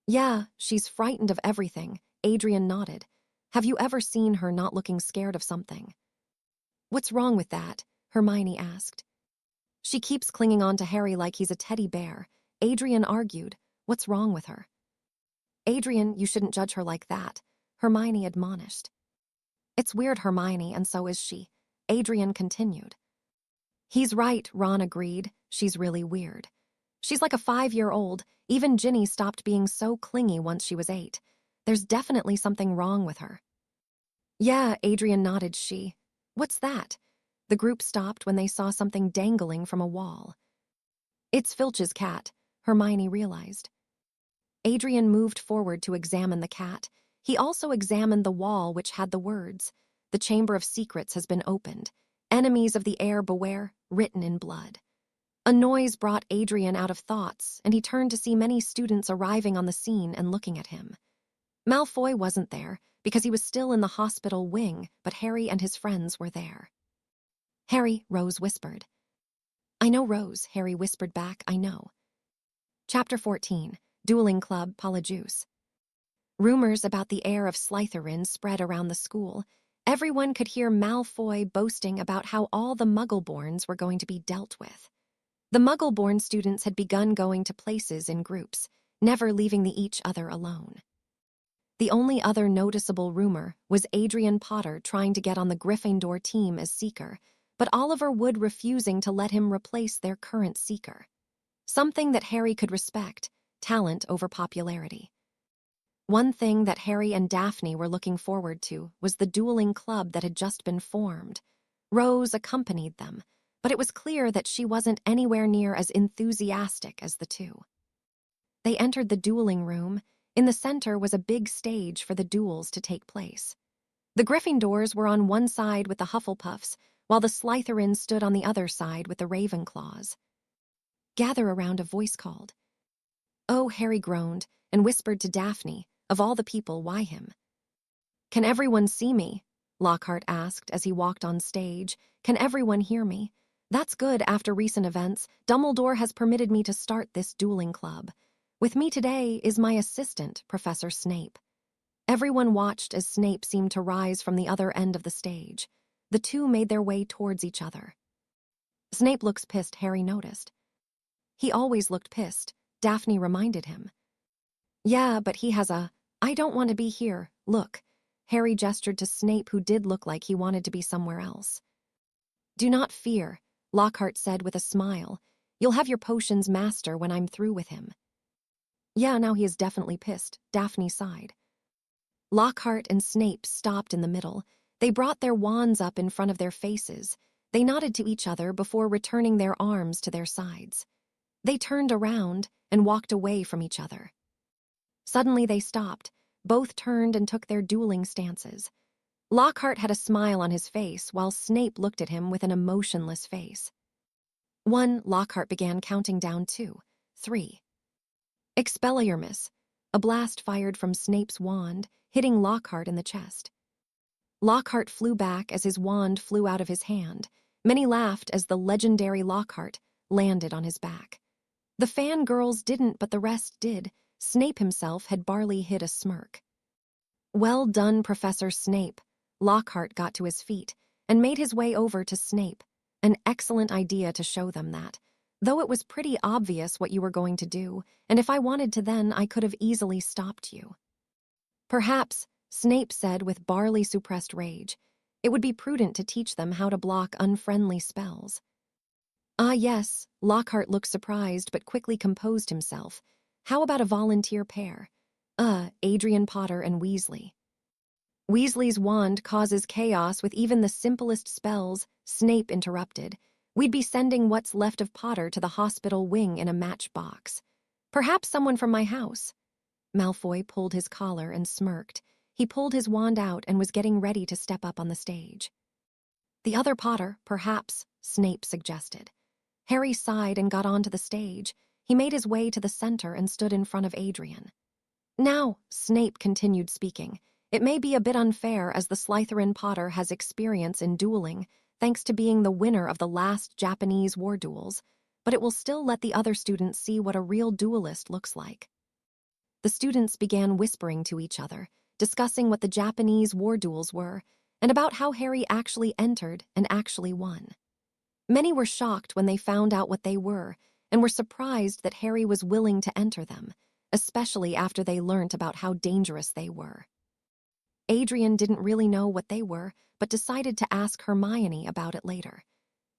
S1: "Yeah, she's frightened of everything," Adrian nodded. "Have you ever seen her not looking scared of something?" "What's wrong with that?" Hermione asked. "She keeps clinging on to Harry like he's a teddy bear," Adrian argued. "What's wrong with her?" "Adrian, you shouldn't judge her like that," Hermione admonished. "It's weird, Hermione, and so is she," Adrian continued. "He's right," Ron agreed. "She's really weird. She's like a 5-year-old. Even Ginny stopped being so clingy once she was 8. There's definitely something wrong with her." "Yeah," Adrian nodded. "What's that?" The group stopped when they saw something dangling from a wall. "It's Filch's cat," Hermione realized. Adrian moved forward to examine the cat. He also examined the wall which had the words, "The Chamber of Secrets has been opened. Enemies of the air beware," written in blood. A noise brought Adrian out of thoughts, and he turned to see many students arriving on the scene and looking at him. Malfoy wasn't there, because he was still in the hospital wing, but Harry and his friends were there. "Harry," Rose whispered. "I know, Rose," Harry whispered back. "I know." Chapter 14, Dueling Club, Polyjuice. Rumors about the heir of Slytherin spread around the school. Everyone could hear Malfoy boasting about how all the Muggleborns were going to be dealt with. The Muggle-born students had begun going to places in groups, never leaving each other alone. The only other noticeable rumor was Adrian Potter trying to get on the Gryffindor team as Seeker, but Oliver Wood refusing to let him replace their current Seeker. Something that Harry could respect, talent over popularity. One thing that Harry and Daphne were looking forward to was the dueling club that had just been formed. Rose accompanied them, but it was clear that she wasn't anywhere near as enthusiastic as the two. They entered the dueling room. In the center was a big stage for the duels to take place. The Gryffindors were on one side with the Hufflepuffs, while the Slytherins stood on the other side with the Ravenclaws. "Gather around," a voice called. "Oh," Harry groaned and whispered to Daphne, "Of all the people, why him?" "Can everyone see me?" Lockhart asked as he walked on stage. "Can everyone hear me? That's good. After recent events, Dumbledore has permitted me to start this dueling club. With me today is my assistant, Professor Snape." Everyone watched as Snape seemed to rise from the other end of the stage. The two made their way towards each other. "Snape looks pissed," Harry noticed. "He always looked pissed," Daphne reminded him. "Yeah, but he has a, 'I don't want to be here' look." Harry gestured to Snape, who did look like he wanted to be somewhere else. "Do not fear," Lockhart said with a smile. "You'll have your potions master when I'm through with him." "Yeah, now he is definitely pissed," Daphne sighed. Lockhart and Snape stopped in the middle. They brought their wands up in front of their faces. They nodded to each other before returning their arms to their sides. They turned around and walked away from each other. Suddenly they stopped. Both turned and took their dueling stances. Lockhart had a smile on his face, while Snape looked at him with an emotionless face. 1, Lockhart began counting down. 2, 3. Expelliarmus. A blast fired from Snape's wand, hitting Lockhart in the chest. Lockhart flew back as his wand flew out of his hand. Many laughed as the legendary Lockhart landed on his back. The fangirls didn't, but the rest did. Snape himself had barely hid a smirk. "Well done, Professor Snape." Lockhart got to his feet and made his way over to Snape. "An excellent idea to show them that. Though it was pretty obvious what you were going to do, and if I wanted to then, I could have easily stopped you." "Perhaps," Snape said with barely suppressed rage, "it would be prudent to teach them how to block unfriendly spells." "Ah, yes," Lockhart looked surprised but quickly composed himself. "How about a volunteer pair? Adrian Potter and Weasley." "Weasley's wand causes chaos with even the simplest spells," Snape interrupted. "We'd be sending what's left of Potter to the hospital wing in a matchbox. Perhaps someone from my house." Malfoy pulled his collar and smirked. He pulled his wand out and was getting ready to step up on the stage. "The other Potter, perhaps," Snape suggested. Harry sighed and got onto the stage. He made his way to the center and stood in front of Adrian. "Now," Snape continued speaking, "it may be a bit unfair as the Slytherin Potter has experience in dueling, thanks to being the winner of the last Japanese war duels, but it will still let the other students see what a real duelist looks like." The students began whispering to each other, discussing what the Japanese war duels were, and about how Harry actually entered and actually won. Many were shocked when they found out what they were, and were surprised that Harry was willing to enter them, especially after they learnt about how dangerous they were. Adrian didn't really know what they were, but decided to ask Hermione about it later.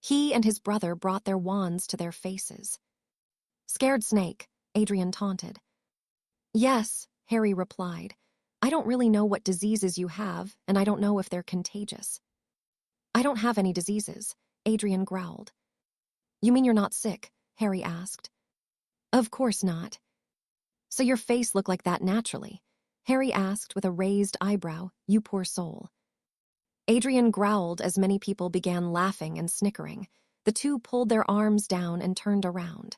S1: He and his brother brought their wands to their faces. "Scared snake," Adrian taunted. "Yes," Harry replied. "I don't really know what diseases you have, and I don't know if they're contagious." "I don't have any diseases," Adrian growled. "You mean you're not sick?" Harry asked. "Of course not." "So your face looked like that naturally?" Harry asked with a raised eyebrow. "You poor soul." Adrian growled as many people began laughing and snickering. The two pulled their arms down and turned around.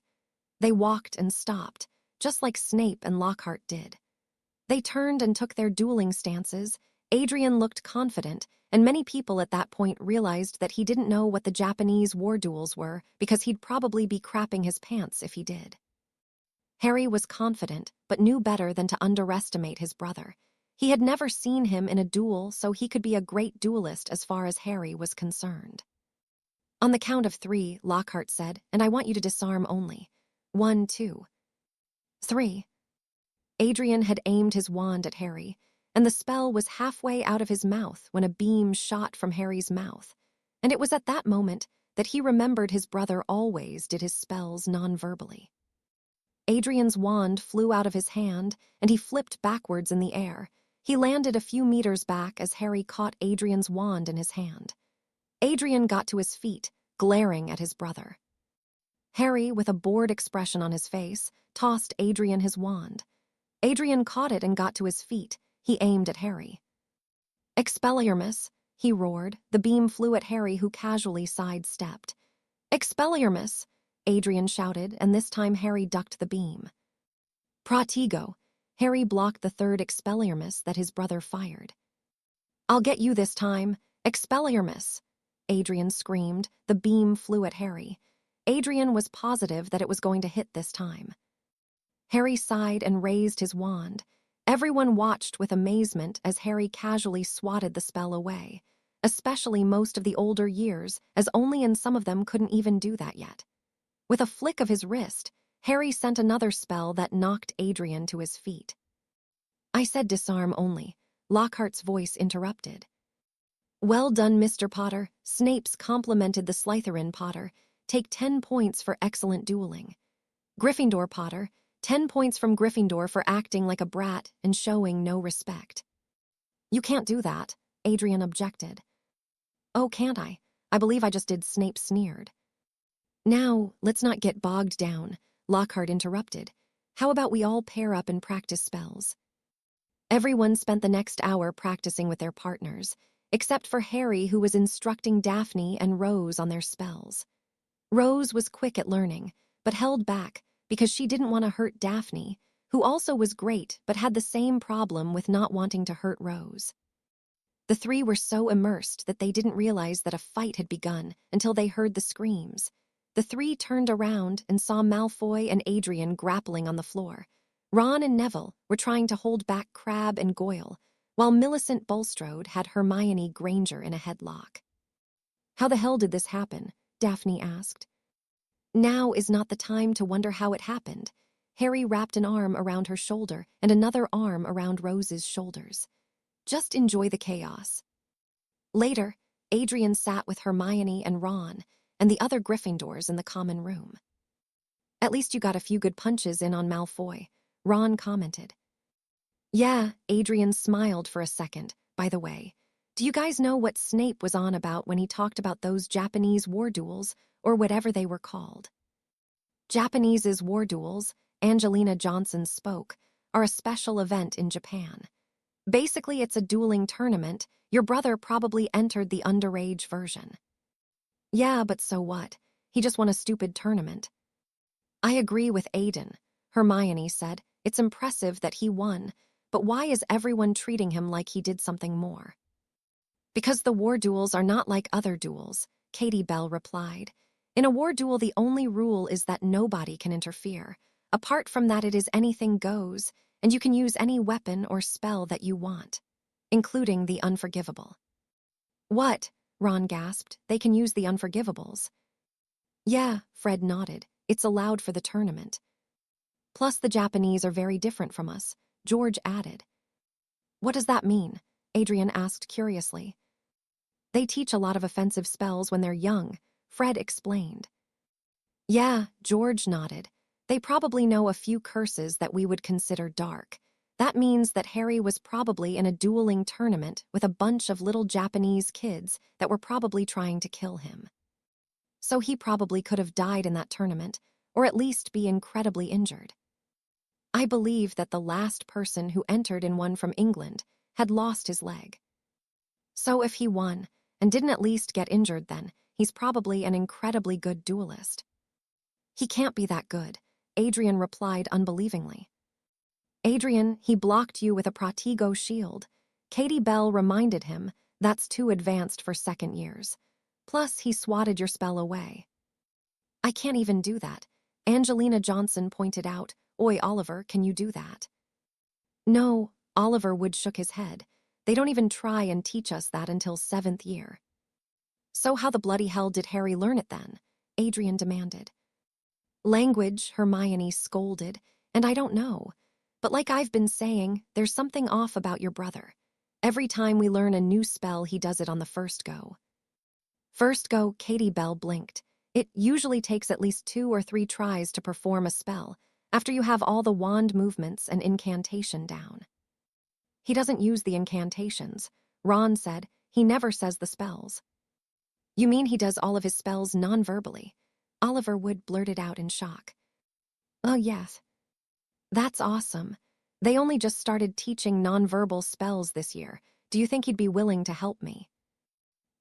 S1: They walked and stopped, just like Snape and Lockhart did. They turned and took their dueling stances. Adrian looked confident, and many people at that point realized that he didn't know what the Japanese war duels were because he'd probably be crapping his pants if he did. Harry was confident, but knew better than to underestimate his brother. He had never seen him in a duel, so he could be a great duelist as far as Harry was concerned. "On the count of 3, Lockhart said, and I want you to disarm only. 1, 2, 3. Adrian had aimed his wand at Harry, and the spell was halfway out of his mouth when a beam shot from Harry's mouth. And it was at that moment that he remembered his brother always did his spells non-verbally. Adrian's wand flew out of his hand, and he flipped backwards in the air. He landed a few meters back as Harry caught Adrian's wand in his hand. Adrian got to his feet, glaring at his brother. Harry, with a bored expression on his face, tossed Adrian his wand. Adrian caught it and got to his feet. He aimed at Harry. "Expelliarmus," he roared. The beam flew at Harry, who casually sidestepped. "Expelliarmus," Adrian shouted, and this time Harry ducked the beam. "Protego." Harry blocked the third Expelliarmus that his brother fired. "I'll get you this time. Expelliarmus," Adrian screamed. The beam flew at Harry. Adrian was positive that it was going to hit this time. Harry sighed and raised his wand. Everyone watched with amazement as Harry casually swatted the spell away, especially most of the older years, as only in some of them couldn't even do that yet. With a flick of his wrist, Harry sent another spell that knocked Adrian to his feet. "I said disarm only," Lockhart's voice interrupted. "Well done, Mr. Potter." Snape's complimented the Slytherin Potter. "Take 10 points for excellent dueling." "Gryffindor Potter." 10 points from Gryffindor for acting like a brat and showing no respect. "You can't do that," Adrian objected. "Oh, can't I? I believe I just did." Snape sneered. "Now, let's not get bogged down," Lockhart interrupted. "How about we all pair up and practice spells?" Everyone spent the next hour practicing with their partners, except for Harry, who was instructing Daphne and Rose on their spells. Rose was quick at learning, but held back because she didn't want to hurt Daphne, who also was great but had the same problem with not wanting to hurt Rose. The The three were so immersed that they didn't realize that a fight had begun until they heard the screams. The three turned around and saw Malfoy and Adrian grappling on the floor. Ron and Neville were trying to hold back Crabbe and Goyle, while Millicent Bulstrode had Hermione Granger in a headlock. "How the hell did this happen?" Daphne asked. "Now is not the time to wonder how it happened." Harry wrapped an arm around her shoulder and another arm around Rose's shoulders. "Just enjoy the chaos." Later, Adrian sat with Hermione and Ron and the other Gryffindors in the common room. "At least you got a few good punches in on Malfoy," Ron commented. "Yeah," Adrian smiled for a second. "By the way, do you guys know what Snape was on about when he talked about those Japanese war duels, or whatever they were called?" Japanese's war duels, Angelina Johnson spoke, are a special event in Japan. Basically, it's a dueling tournament. Your brother probably entered the underage version. "Yeah, but so what? He just won a stupid tournament." "I agree with Aiden," Hermione said. "It's impressive that he won, but why is everyone treating him like he did something more?" "Because the war duels are not like other duels," Katie Bell replied. "In a war duel, the only rule is that nobody can interfere. Apart from that, it is anything goes, and you can use any weapon or spell that you want, including the unforgivable." "What?" Ron gasped. "They can use the unforgivables." "Yeah," Fred nodded. "It's allowed for the tournament." "Plus, the Japanese are very different from us," George added. "What does that mean?" Adrian asked curiously. "They teach a lot of offensive spells when they're young," Fred explained. "Yeah," George nodded. "They probably know a few curses that we would consider dark. That means that Harry was probably in a dueling tournament with a bunch of little Japanese kids that were probably trying to kill him. So he probably could have died in that tournament, or at least be incredibly injured. I believe that the last person who entered in one from England had lost his leg. So if he won, and didn't at least get injured then, he's probably an incredibly good duelist." "He can't be that good," Adrian replied unbelievingly. "Adrian, he blocked you with a Protego shield." Katie Bell reminded him that's too advanced for second years. "Plus, he swatted your spell away." "I can't even do that," Angelina Johnson pointed out. "Oi, Oliver, can you do that?" "No," Oliver Wood shook his head. "They don't even try and teach us that until 7th year." "So how the bloody hell did Harry learn it then?" Adrian demanded. "Language," Hermione scolded, "and I don't know. But like I've been saying, there's something off about your brother. Every time we learn a new spell, he does it on the first go." "First go," Katie Bell blinked. "It usually takes at least 2 or 3 tries to perform a spell, after you have all the wand movements and incantation down." "He doesn't use the incantations," Ron said. "He never says the spells." "You mean he does all of his spells non-verbally?" Oliver Wood blurted out in shock. "Oh, yes." "That's awesome. They only just started teaching non-verbal spells this year. Do you think he'd be willing to help me?"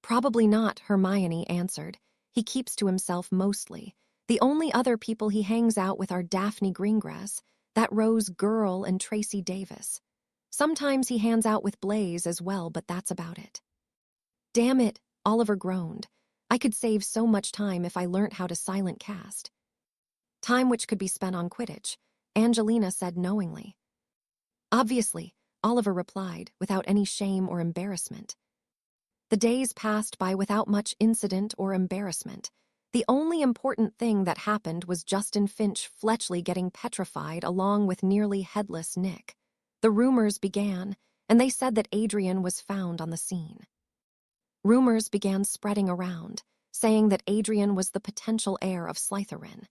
S1: "Probably not," Hermione answered. "He keeps to himself mostly. The only other people he hangs out with are Daphne Greengrass, that Rose girl, and Tracy Davis. Sometimes he hangs out with Blaze as well, but that's about it." "Damn it," Oliver groaned. "I could save so much time if I learnt how to silent cast." "Time which could be spent on Quidditch," Angelina said knowingly. "Obviously," Oliver replied, without any shame or embarrassment. The days passed by without much incident or embarrassment. The only important thing that happened was Justin Finch Fletchley getting petrified along with nearly headless Nick. The rumors began, and they said that Adrian was found on the scene. Rumors began spreading around, saying that Adrian was the potential heir of Slytherin.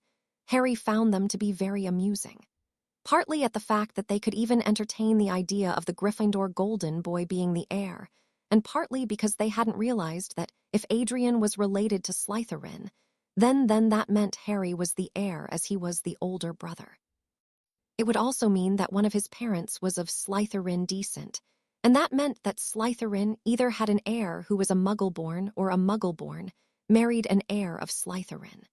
S1: Harry found them to be very amusing. Partly at the fact that they could even entertain the idea of the Gryffindor Golden Boy being the heir, and partly because they hadn't realized that if Adrian was related to Slytherin, then that meant Harry was the heir as he was the older brother. It would also mean that one of his parents was of Slytherin descent, and that meant that Slytherin either had an heir who was a Muggle-born or a Muggle-born married an heir of Slytherin.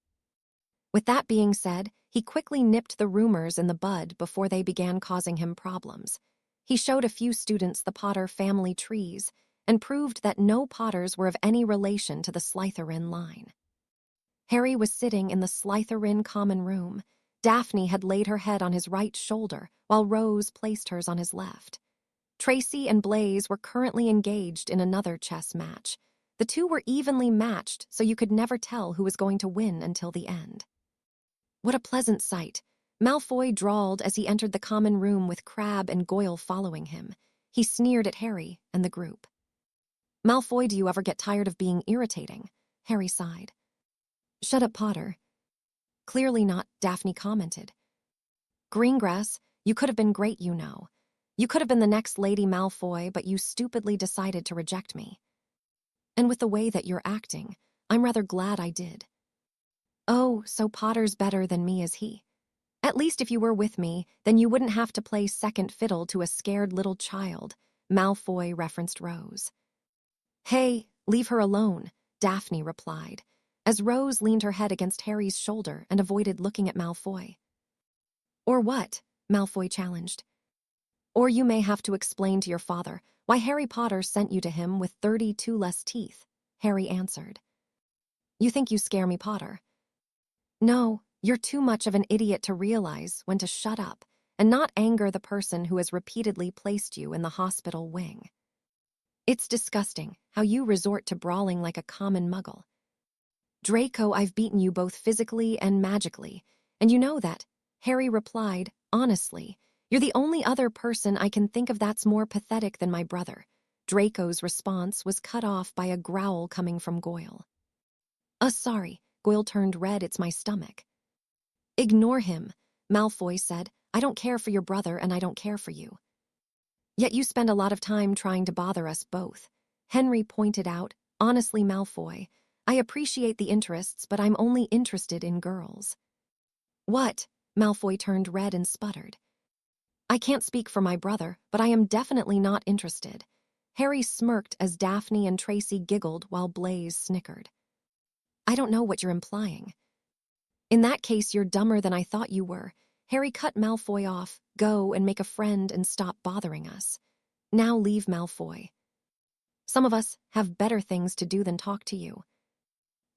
S1: With that being said, he quickly nipped the rumors in the bud before they began causing him problems. He showed a few students the Potter family trees, and proved that no Potters were of any relation to the Slytherin line. Harry was sitting in the Slytherin common room. Daphne had laid her head on his right shoulder, while Rose placed hers on his left. Tracy and Blaise were currently engaged in another chess match. The two were evenly matched, so you could never tell who was going to win until the end. What a pleasant sight, Malfoy drawled as he entered the common room with Crabbe and Goyle following him. He sneered at Harry and the group. Malfoy, do you ever get tired of being irritating? Harry sighed. Shut up, Potter. Clearly not, Daphne commented. Greengrass, you could have been great, you know. You could have been the next Lady Malfoy, but you stupidly decided to reject me. And with the way that you're acting, I'm rather glad I did. Oh, so Potter's better than me, is he? At least if you were with me, then you wouldn't have to play second fiddle to a scared little child, Malfoy referenced Rose. Hey, leave her alone, Daphne replied, as Rose leaned her head against Harry's shoulder and avoided looking at Malfoy. Or what? Malfoy challenged. Or you may have to explain to your father why Harry Potter sent you to him with 32 less teeth, Harry answered. You think you scare me, Potter? No, you're too much of an idiot to realize when to shut up and not anger the person who has repeatedly placed you in the hospital wing. It's disgusting how you resort to brawling like a common muggle. Draco, I've beaten you both physically and magically, and you know that, Harry replied, honestly. You're the only other person I can think of that's more pathetic than my brother. Draco's response was cut off by a growl coming from Goyle. Sorry, Goyle turned red, it's my stomach. Ignore him, Malfoy said. I don't care for your brother and I don't care for you. Yet you spend a lot of time trying to bother us both, Henry pointed out. Honestly, Malfoy, I appreciate the interests, but I'm only interested in girls. What? Malfoy turned red and sputtered. I can't speak for my brother, but I am definitely not interested. Harry smirked as Daphne and Tracy giggled while Blaise snickered. I don't know what you're implying. In that case, you're dumber than I thought you were. Harry cut Malfoy off. Go and make a friend and stop bothering us. Now leave, Malfoy. Some of us have better things to do than talk to you.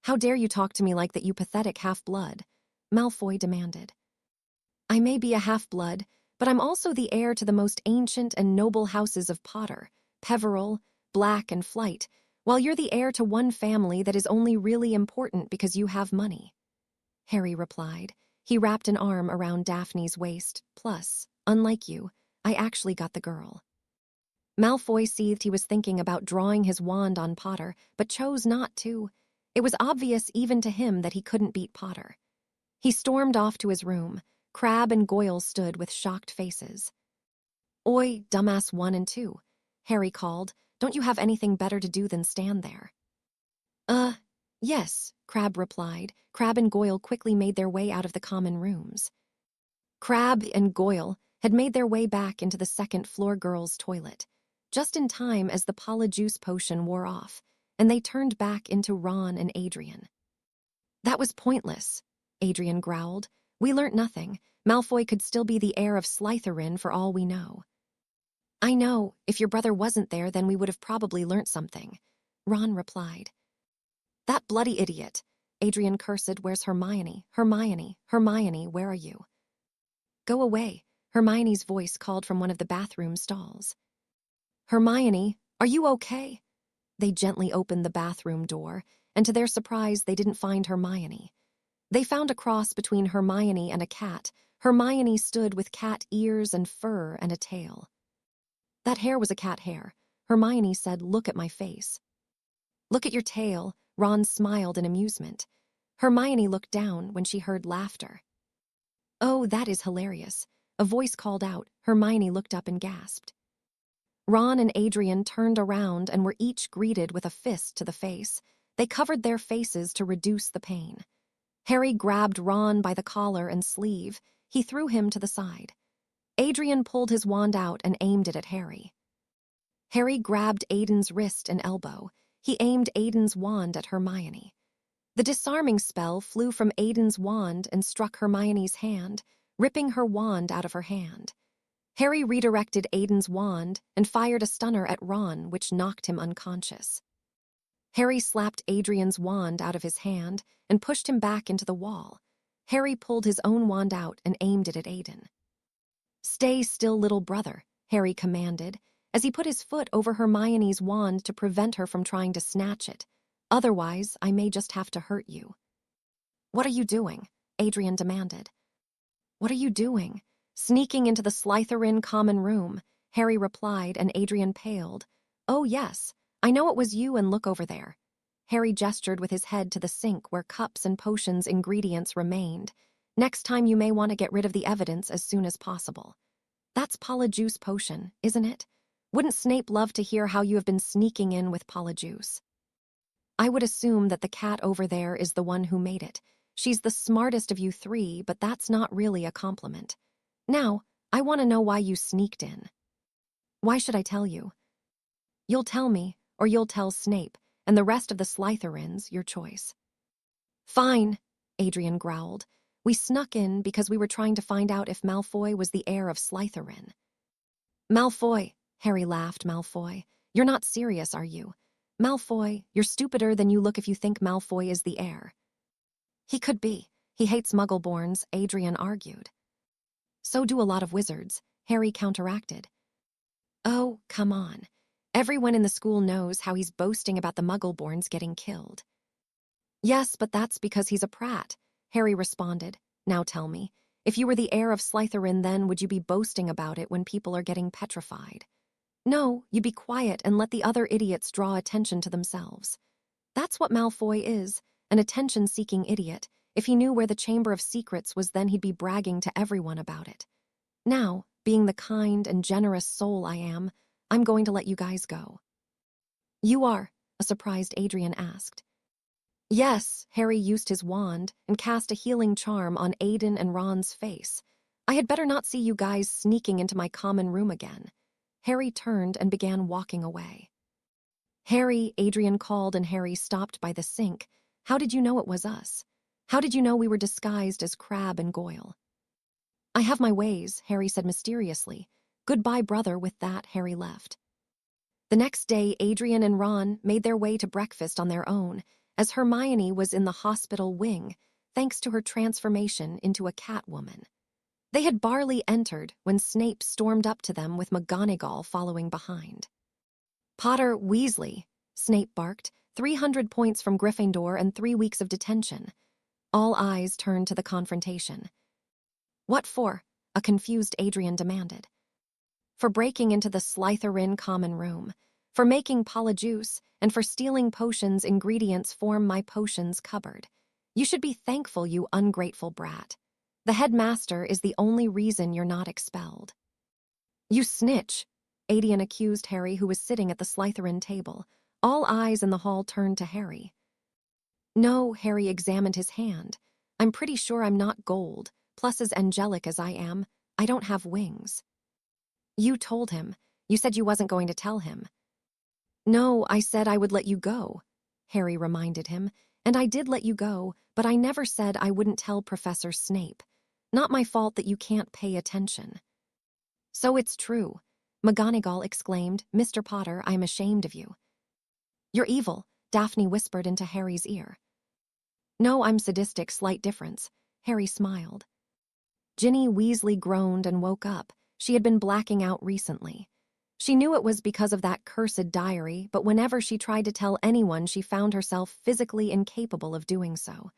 S1: How dare you talk to me like that, you pathetic half-blood? Malfoy demanded. I may be a half-blood, but I'm also the heir to the most ancient and noble houses of Potter, Peveril, Black, and Flight, while you're the heir to one family that is only really important because you have money. Harry replied. He wrapped an arm around Daphne's waist. Plus, unlike you, I actually got the girl. Malfoy seethed. He was thinking about drawing his wand on Potter, but chose not to. It was obvious even to him that he couldn't beat Potter. He stormed off to his room. Crabbe and Goyle stood with shocked faces. Oi, dumbass 1 and 2, Harry called. Don't you have anything better to do than stand there? Yes, Crabbe replied. Crabbe and Goyle quickly made their way out of the common rooms. Crabbe and Goyle had made their way back into the second-floor girls' toilet, just in time as the Polyjuice potion wore off, and they turned back into Ron and Adrian. That was pointless, Adrian growled. We learnt nothing. Malfoy could still be the heir of Slytherin for all we know. I know, if your brother wasn't there, then we would have probably learnt something, Ron replied. That bloody idiot, Adrian cursed. Where's Hermione? Hermione, Hermione, where are you? Go away, Hermione's voice called from one of the bathroom stalls. Hermione, are you okay? They gently opened the bathroom door, and to their surprise, they didn't find Hermione. They found a cross between Hermione and a cat. Hermione stood with cat ears and fur and a tail. That hair was a cat hair, Hermione said. Look at my face. Look at your tail, Ron smiled in amusement. Hermione looked down when she heard laughter. Oh, that is hilarious, a voice called out. Hermione looked up and gasped. Ron and Adrian turned around and were each greeted with a fist to the face. They covered their faces to reduce the pain. Harry grabbed Ron by the collar and sleeve. He threw him to the side. Adrian pulled his wand out and aimed it at Harry. Harry grabbed Aiden's wrist and elbow. He aimed Aiden's wand at Hermione. The disarming spell flew from Aiden's wand and struck Hermione's hand, ripping her wand out of her hand. Harry redirected Aiden's wand and fired a stunner at Ron, which knocked him unconscious. Harry slapped Adrian's wand out of his hand and pushed him back into the wall. Harry pulled his own wand out and aimed it at Aiden. "Stay still, little brother," Harry commanded, as he put his foot over Hermione's wand to prevent her from trying to snatch it. "Otherwise, I may just have to hurt you." "What are you doing?" Adrian demanded. "What are you doing?" "Sneaking into the Slytherin common room," Harry replied, and Adrian paled. "Oh, yes, I know it was you, and look over there." Harry gestured with his head to the sink where cups and potions ingredients remained. "Next time you may want to get rid of the evidence as soon as possible." "That's Polyjuice potion, isn't it? Wouldn't Snape love to hear how you have been sneaking in with Polyjuice?" "I would assume that the cat over there is the one who made it. She's the smartest of you three, but that's not really a compliment. Now, I want to know why you sneaked in." "Why should I tell you?" "You'll tell me, or you'll tell Snape, and the rest of the Slytherins, your choice." "Fine," Adrian growled. "We snuck in because we were trying to find out if Malfoy was the heir of Slytherin." "Malfoy," Harry laughed. "Malfoy. You're not serious, are you? Malfoy, you're stupider than you look if you think Malfoy is the heir." "He could be. He hates Muggleborns," Adrian argued. "So do a lot of wizards," Harry counteracted. "Oh, come on. Everyone in the school knows how he's boasting about the Muggleborns getting killed." "Yes, but that's because he's a prat," Harry responded. "Now tell me, if you were the heir of Slytherin, then would you be boasting about it when people are getting petrified?" "No, you'd be quiet and let the other idiots draw attention to themselves." "That's what Malfoy is, an attention-seeking idiot. If he knew where the Chamber of Secrets was, then he'd be bragging to everyone about it. Now, being the kind and generous soul I am, I'm going to let you guys go." "You are?" a surprised Adrian asked. "Yes," Harry used his wand and cast a healing charm on Aiden and Ron's face. "I had better not see you guys sneaking into my common room again." Harry turned and began walking away. "Harry," Adrian called, and Harry stopped by the sink. "How did you know it was us? How did you know we were disguised as Crabbe and Goyle?" "I have my ways," Harry said mysteriously. "Goodbye, brother." With that, Harry left. The next day, Adrian and Ron made their way to breakfast on their own, as Hermione was in the hospital wing, thanks to her transformation into a Catwoman. They had barely entered when Snape stormed up to them with McGonagall following behind. "Potter Weasley," Snape barked, 300 points from Gryffindor and 3 weeks of detention. All eyes turned to the confrontation. "What for?" a confused Adrian demanded. "For breaking into the Slytherin common room, for making Polyjuice, and for stealing potions ingredients form my potions cupboard. You should be thankful, you ungrateful brat. The headmaster is the only reason you're not expelled." "You snitch," Adrian accused Harry, who was sitting at the Slytherin table. All eyes in the hall turned to Harry. "No," Harry examined his hand. "I'm pretty sure I'm not gold, plus as angelic as I am. I don't have wings." "You told him. You said you wasn't going to tell him." "No, I said I would let you go," Harry reminded him. "And I did let you go, but I never said I wouldn't tell Professor Snape. Not my fault that you can't pay attention." "So it's true," McGonagall exclaimed. "Mr. Potter, I am ashamed of you." "You're evil," Daphne whispered into Harry's ear. "No, I'm sadistic, slight difference." Harry smiled. Ginny Weasley groaned and woke up. She had been blacking out recently. She knew it was because of that cursed diary, but whenever she tried to tell anyone, she found herself physically incapable of doing so.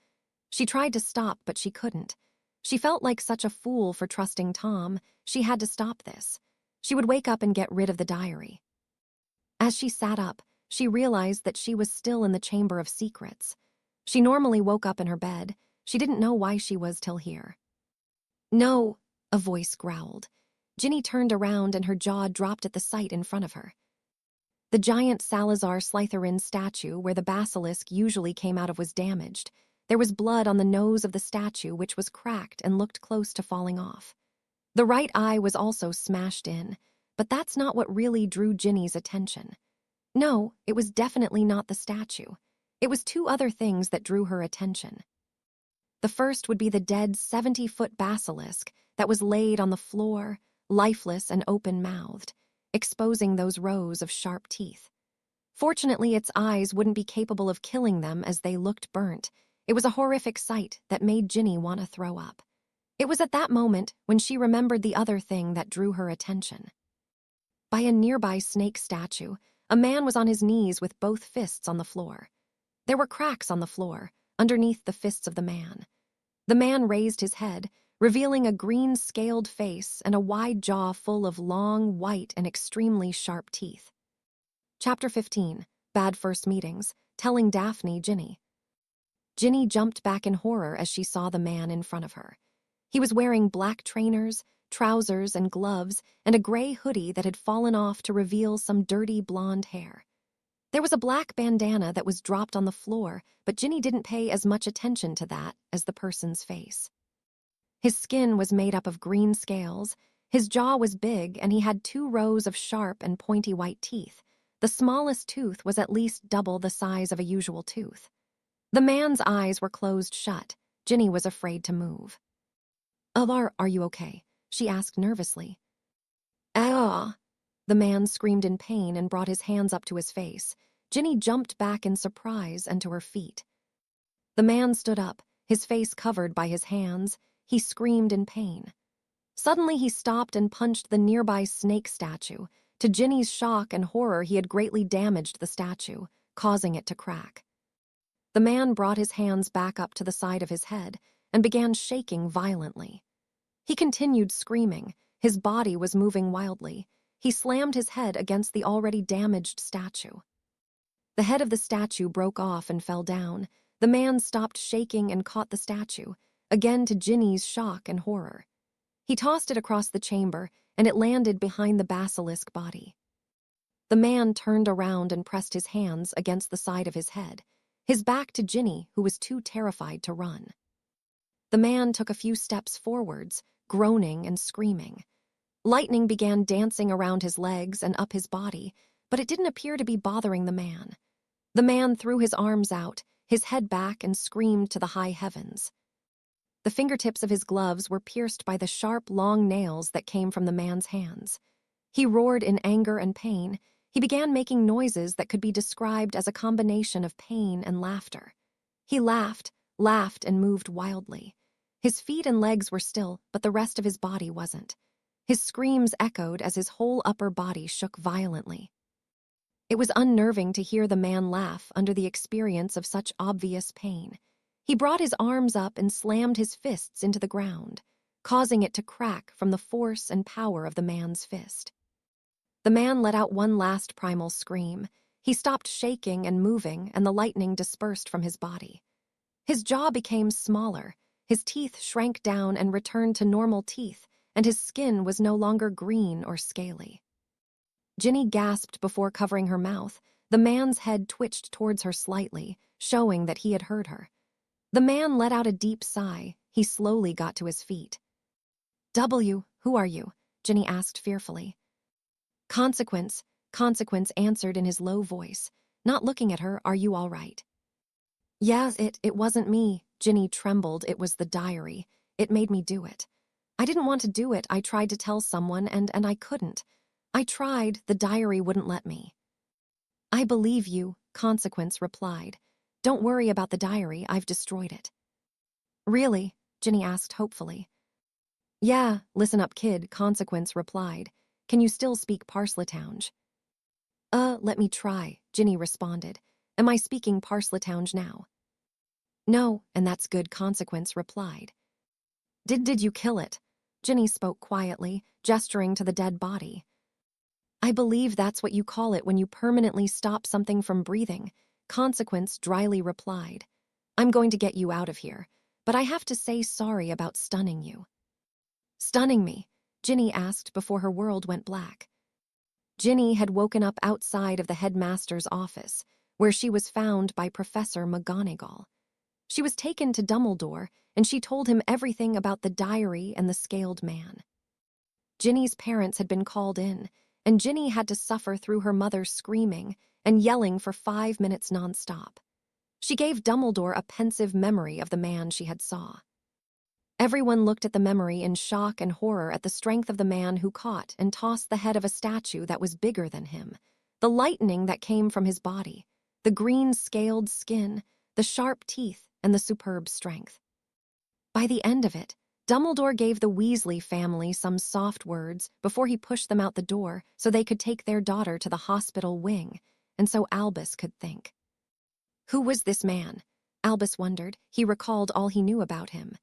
S1: She tried to stop, but she couldn't. She felt like such a fool for trusting Tom. She had to stop this. She would wake up and get rid of the diary. As she sat up, she realized that she was still in the Chamber of Secrets. She normally woke up in her bed. She didn't know why she was till here. "No," a voice growled. Ginny turned around and her jaw dropped at the sight in front of her. The giant Salazar Slytherin statue where the basilisk usually came out of was damaged. There was blood on the nose of the statue, which was cracked and looked close to falling off. The right eye was also smashed in, but that's not what really drew Ginny's attention. No, it was definitely not the statue. It was 2 other things that drew her attention. The first would be the dead 70-foot basilisk that was laid on the floor, lifeless and open-mouthed, exposing those rows of sharp teeth. Fortunately, its eyes wouldn't be capable of killing them as they looked burnt. It was a horrific sight that made Ginny want to throw up. It was at that moment when she remembered the other thing that drew her attention. By a nearby snake statue, a man was on his knees with both fists on the floor. There were cracks on the floor, underneath the fists of the man. The man raised his head, revealing a green-scaled face and a wide jaw full of long, white, and extremely sharp teeth. Chapter 15, Bad First Meetings, telling Daphne Ginny. Ginny jumped back in horror as she saw the man in front of her. He was wearing black trainers, trousers, and gloves, and a gray hoodie that had fallen off to reveal some dirty blonde hair. There was a black bandana that was dropped on the floor, but Ginny didn't pay as much attention to that as the person's face. His skin was made up of green scales, his jaw was big, and he had 2 rows of sharp and pointy white teeth. The smallest tooth was at least double the size of a usual tooth. The man's eyes were closed shut. Ginny was afraid to move. Are you okay?" she asked nervously. "Ah!" The man screamed in pain and brought his hands up to his face. Ginny jumped back in surprise and to her feet. The man stood up, his face covered by his hands. He screamed in pain. Suddenly he stopped and punched the nearby snake statue. To Ginny's shock and horror, he had greatly damaged the statue, causing it to crack. The man brought his hands back up to the side of his head and began shaking violently. He continued screaming. His body was moving wildly. He slammed his head against the already damaged statue. The head of the statue broke off and fell down. The man stopped shaking and caught the statue, again to Ginny's shock and horror. He tossed it across the chamber, and it landed behind the basilisk body. The man turned around and pressed his hands against the side of his head, his back to Ginny, who was too terrified to run. The man took a few steps forwards, groaning and screaming. Lightning began dancing around his legs and up his body, but it didn't appear to be bothering the man. The man threw his arms out, his head back, and screamed to the high heavens. The fingertips of his gloves were pierced by the sharp, long nails that came from the man's hands. He roared in anger and pain. He began making noises that could be described as a combination of pain and laughter. He laughed, and moved wildly. His feet and legs were still, but the rest of his body wasn't. His screams echoed as his whole upper body shook violently. It was unnerving to hear the man laugh under the experience of such obvious pain. He brought his arms up and slammed his fists into the ground, causing it to crack from the force and power of the man's fist. The man let out one last primal scream. He stopped shaking and moving, and the lightning dispersed from his body. His jaw became smaller, his teeth shrank down and returned to normal teeth, and his skin was no longer green or scaly. Ginny gasped before covering her mouth. The man's head twitched towards her slightly, showing that he had heard her. The man let out a deep sigh. He slowly got to his feet. Who are you?" Ginny asked fearfully. Consequence answered in his low voice, not looking at her. "Are you all right?" "Yes, it wasn't me." Ginny trembled. "It was the diary. It made me do it. I didn't want to do it. I tried to tell someone, and I couldn't. I tried. The diary wouldn't let me." "I believe you," Consequence replied. "Don't worry about the diary. I've destroyed it." "Really?" Ginny asked hopefully. "Yeah, listen up, kid," Consequence replied. "Can you still speak Parsletownge?" Let me try," Ginny responded. "Am I speaking Parsletownge now?" "No, and that's good," Consequence replied. Did you kill it?" Ginny spoke quietly, gesturing to the dead body. "I believe that's what you call it when you permanently stop something from breathing," Consequence dryly replied. "I'm going to get you out of here, but I have to say sorry about stunning you." "Stunning me?" Ginny asked before her world went black. Ginny had woken up outside of the headmaster's office, where she was found by Professor McGonagall. She was taken to Dumbledore, and she told him everything about the diary and the scaled man. Ginny's parents had been called in, and Ginny had to suffer through her mother screaming and yelling for 5 minutes nonstop. She gave Dumbledore a pensive memory of the man she had saw. Everyone looked at the memory in shock and horror at the strength of the man who caught and tossed the head of a statue that was bigger than him, the lightning that came from his body, the green-scaled skin, the sharp teeth, and the superb strength. By the end of it, Dumbledore gave the Weasley family some soft words before he pushed them out the door so they could take their daughter to the hospital wing, and so Albus could think. Who was this man? Albus wondered. He recalled all he knew about him.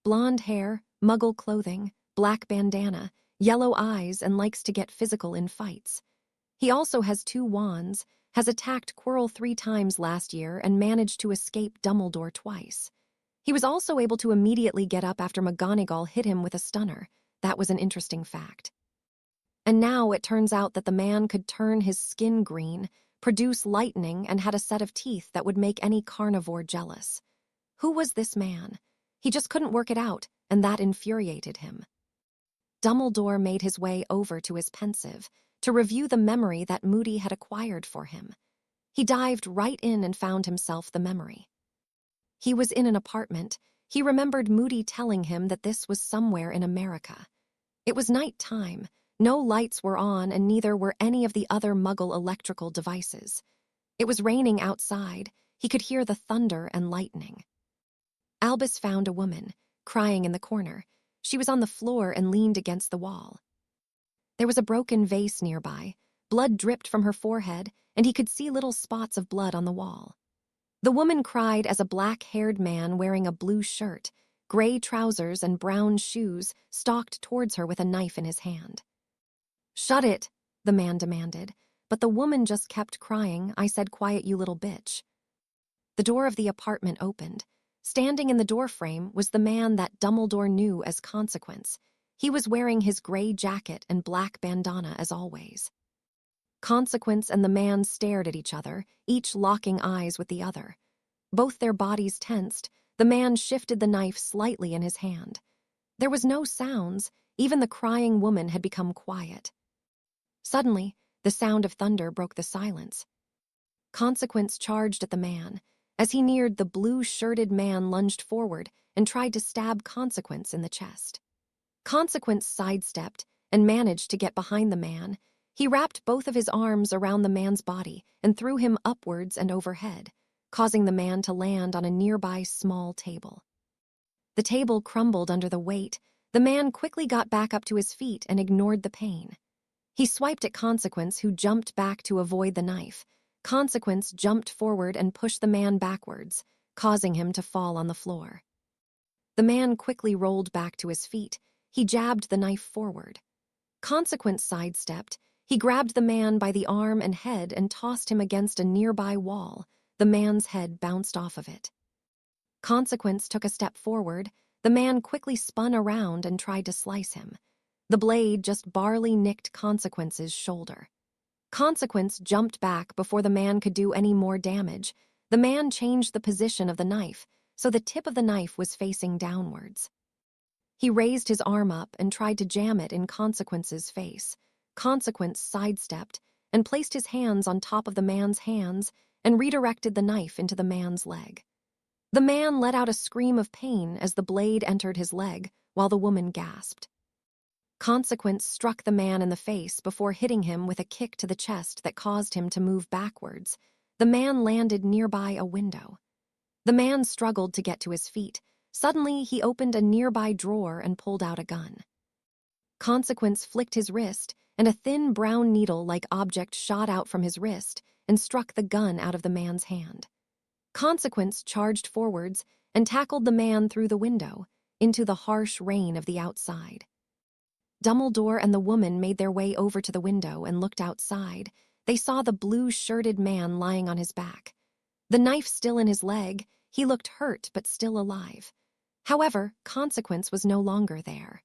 S1: Blonde hair, muggle clothing, black bandana, yellow eyes, and likes to get physical in fights. He also has 2 wands, has attacked Quirrell 3 times last year, and managed to escape Dumbledore twice. He was also able to immediately get up after McGonagall hit him with a stunner. That was an interesting fact. And now it turns out that the man could turn his skin green, produce lightning, and had a set of teeth that would make any carnivore jealous. Who was this man? He just couldn't work it out, and that infuriated him. Dumbledore made his way over to his pensive to review the memory that Moody had acquired for him. He dived right in and found himself the memory. He was in an apartment. He remembered Moody telling him that this was somewhere in America. It was night time. No lights were on, and neither were any of the other Muggle electrical devices. It was raining outside. He could hear the thunder and lightning. Albus found a woman, crying in the corner. She was on the floor and leaned against the wall. There was a broken vase nearby. Blood dripped from her forehead, and he could see little spots of blood on the wall. The woman cried as a black-haired man wearing a blue shirt, gray trousers, and brown shoes stalked towards her with a knife in his hand. "Shut it," the man demanded, but the woman just kept crying. "I said quiet, you little bitch." The door of the apartment opened. Standing in the doorframe was the man that Dumbledore knew as Consequence. He was wearing his gray jacket and black bandana as always. Consequence and the man stared at each other, each locking eyes with the other. Both their bodies tensed. The man shifted the knife slightly in his hand. There was no sounds. Even the crying woman had become quiet. Suddenly, the sound of thunder broke the silence. Consequence charged at the man. As he neared, the blue-shirted man lunged forward and tried to stab Consequence in the chest. Consequence sidestepped and managed to get behind the man. He wrapped both of his arms around the man's body and threw him upwards and overhead, causing the man to land on a nearby small table. The table crumbled under the weight. The man quickly got back up to his feet and ignored the pain. He swiped at Consequence, who jumped back to avoid the knife. Consequence jumped forward and pushed the man backwards, causing him to fall on the floor. The man quickly rolled back to his feet. He jabbed the knife forward. Consequence sidestepped. He grabbed the man by the arm and head and tossed him against a nearby wall. The man's head bounced off of it. Consequence took a step forward. The man quickly spun around and tried to slice him. The blade just barely nicked Consequence's shoulder. Consequence jumped back before the man could do any more damage. The man changed the position of the knife, so the tip of the knife was facing downwards. He raised his arm up and tried to jam it in Consequence's face. Consequence sidestepped and placed his hands on top of the man's hands and redirected the knife into the man's leg. The man let out a scream of pain as the blade entered his leg, while the woman gasped. Consequence struck the man in the face before hitting him with a kick to the chest that caused him to move backwards. The man landed nearby a window. The man struggled to get to his feet. Suddenly, he opened a nearby drawer and pulled out a gun. Consequence flicked his wrist, and a thin brown needle-like object shot out from his wrist and struck the gun out of the man's hand. Consequence charged forwards and tackled the man through the window, into the harsh rain of the outside. Dumbledore and the woman made their way over to the window and looked outside. They saw the blue-shirted man lying on his back. The knife still in his leg, he looked hurt but still alive. However, Consequence was no longer there.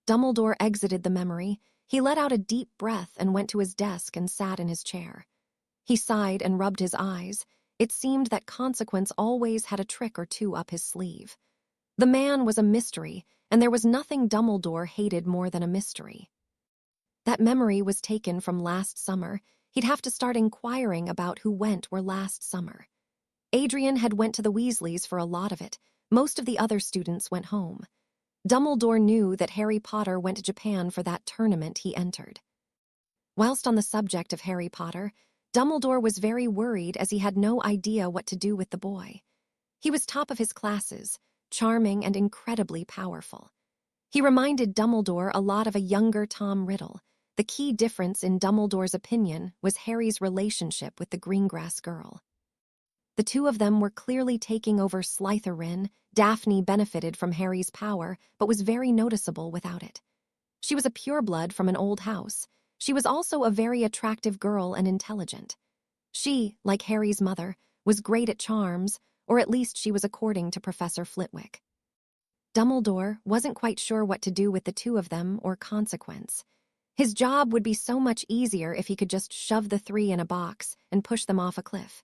S1: Dumbledore exited the memory. He let out a deep breath and went to his desk and sat in his chair. He sighed and rubbed his eyes. It seemed that Consequence always had a trick or two up his sleeve. The man was a mystery, and there was nothing Dumbledore hated more than a mystery. That memory was taken from last summer. He'd have to start inquiring about who went where last summer. Adrian had went to the Weasleys for a lot of it, Most of the other students went home. Dumbledore knew that Harry Potter went to Japan for that tournament he entered. Whilst on the subject of Harry Potter, Dumbledore was very worried as he had no idea what to do with the boy. He was top of his classes, charming and incredibly powerful. He reminded Dumbledore a lot of a younger Tom Riddle. The key difference in Dumbledore's opinion was Harry's relationship with the Greengrass girl. The two of them were clearly taking over Slytherin. Daphne benefited from Harry's power, but was very noticeable without it. She was a pureblood from an old house. She was also a very attractive girl and intelligent. She, like Harry's mother, was great at charms, or at least she was according to Professor Flitwick. Dumbledore wasn't quite sure what to do with the two of them or consequence. His job would be so much easier if he could just shove the three in a box and push them off a cliff.